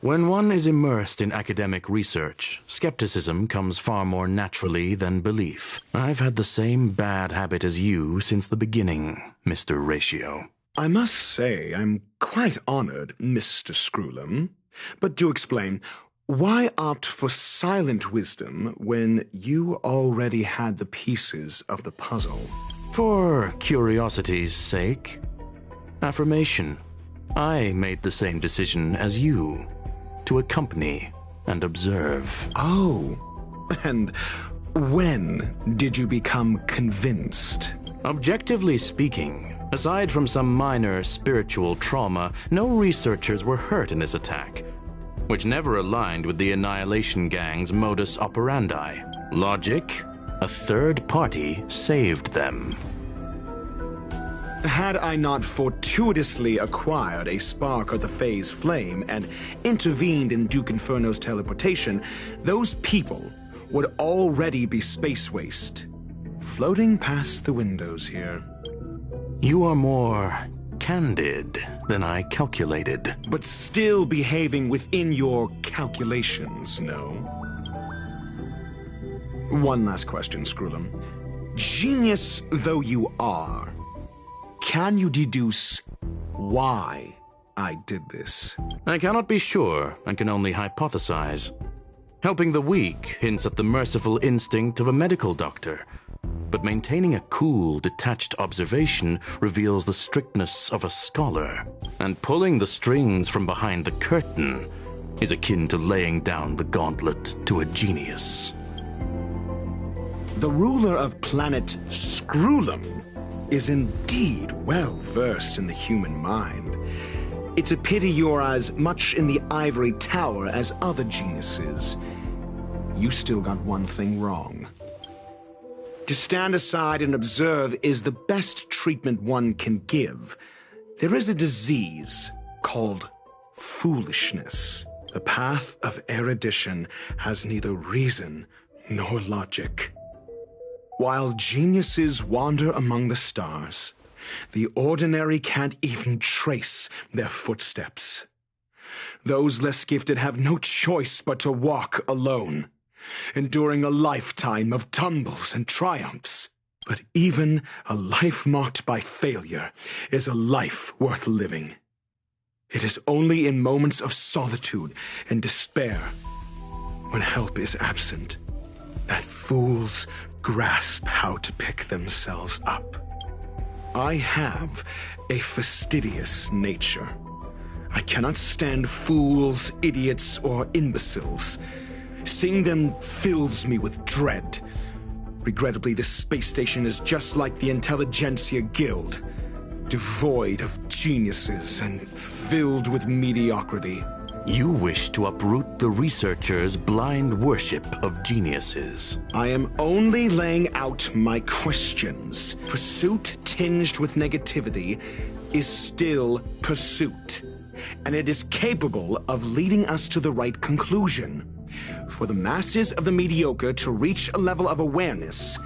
When one is immersed in academic research, skepticism comes far more naturally than belief. I've had the same bad habit as you since the beginning, Mr. Ratio. I must say I'm quite honored, Mr. Screwlam. But do explain, why opt for silent wisdom when you already had the pieces of the puzzle? For curiosity's sake. Affirmation. I made the same decision as you. To accompany and observe. Oh, and when did you become convinced? Objectively speaking, aside from some minor spiritual trauma, no researchers were hurt in this attack, which never aligned with the Annihilation Gang's modus operandi. Logic? A third party saved them. Had I not fortuitously acquired a spark of the phase flame and intervened in Duke Inferno's teleportation, those people would already be space waste, floating past the windows here. You are more candid than I calculated. But still behaving within your calculations, no? One last question, Screwlam. Genius though you are, can you deduce why I did this? I cannot be sure and can only hypothesize. Helping the weak hints at the merciful instinct of a medical doctor, but maintaining a cool, detached observation reveals the strictness of a scholar. And pulling the strings from behind the curtain is akin to laying down the gauntlet to a genius. The ruler of planet Screwlam is indeed well versed in the human mind. It's a pity you're as much in the ivory tower as other geniuses. You still got one thing wrong. To stand aside and observe is the best treatment one can give. There is a disease called foolishness. The path of erudition has neither reason nor logic. While geniuses wander among the stars, the ordinary can't even trace their footsteps. Those less gifted have no choice but to walk alone, enduring a lifetime of tumbles and triumphs. But even a life marked by failure is a life worth living. It is only in moments of solitude and despair, when help is absent, that fools grasp how to pick themselves up. I have a fastidious nature. I cannot stand fools, idiots, or imbeciles. Seeing them fills me with dread. Regrettably, this space station is just like the Intelligentsia Guild, devoid of geniuses and filled with mediocrity. You wish to uproot the researchers' blind worship of geniuses. I am only laying out my questions. Pursuit tinged with negativity is still pursuit, and it is capable of leading us to the right conclusion. For the masses of the mediocre to reach a level of awareness,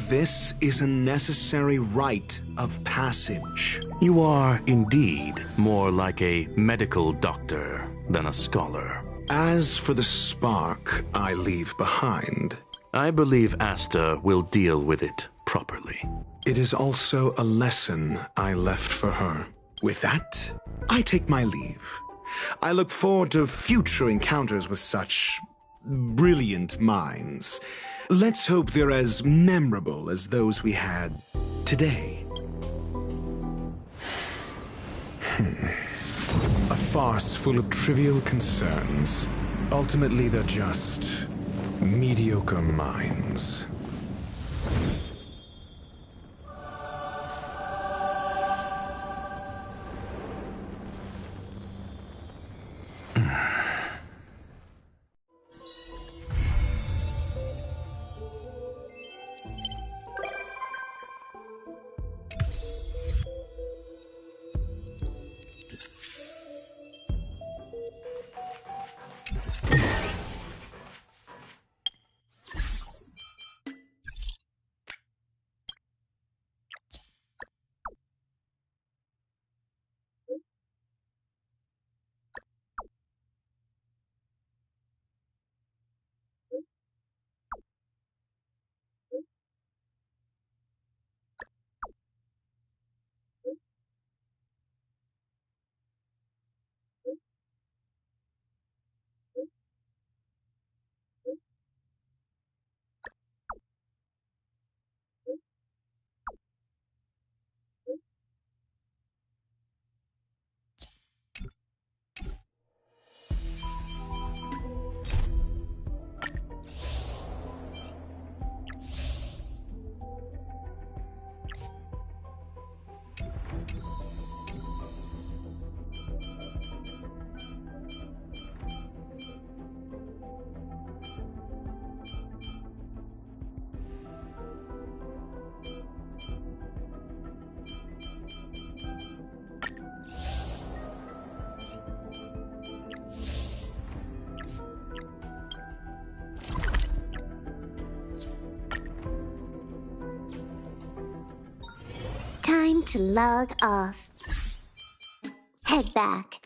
this is a necessary rite of passage. You are indeed more like a medical doctor than a scholar. As for the spark I leave behind, I believe Asta will deal with it properly. It is also a lesson I left for her. With that, I take my leave. I look forward to future encounters with such brilliant minds. Let's hope they're as memorable as those we had today. A farce full of trivial concerns. Ultimately, they're just mediocre minds. Time to log off. Head back.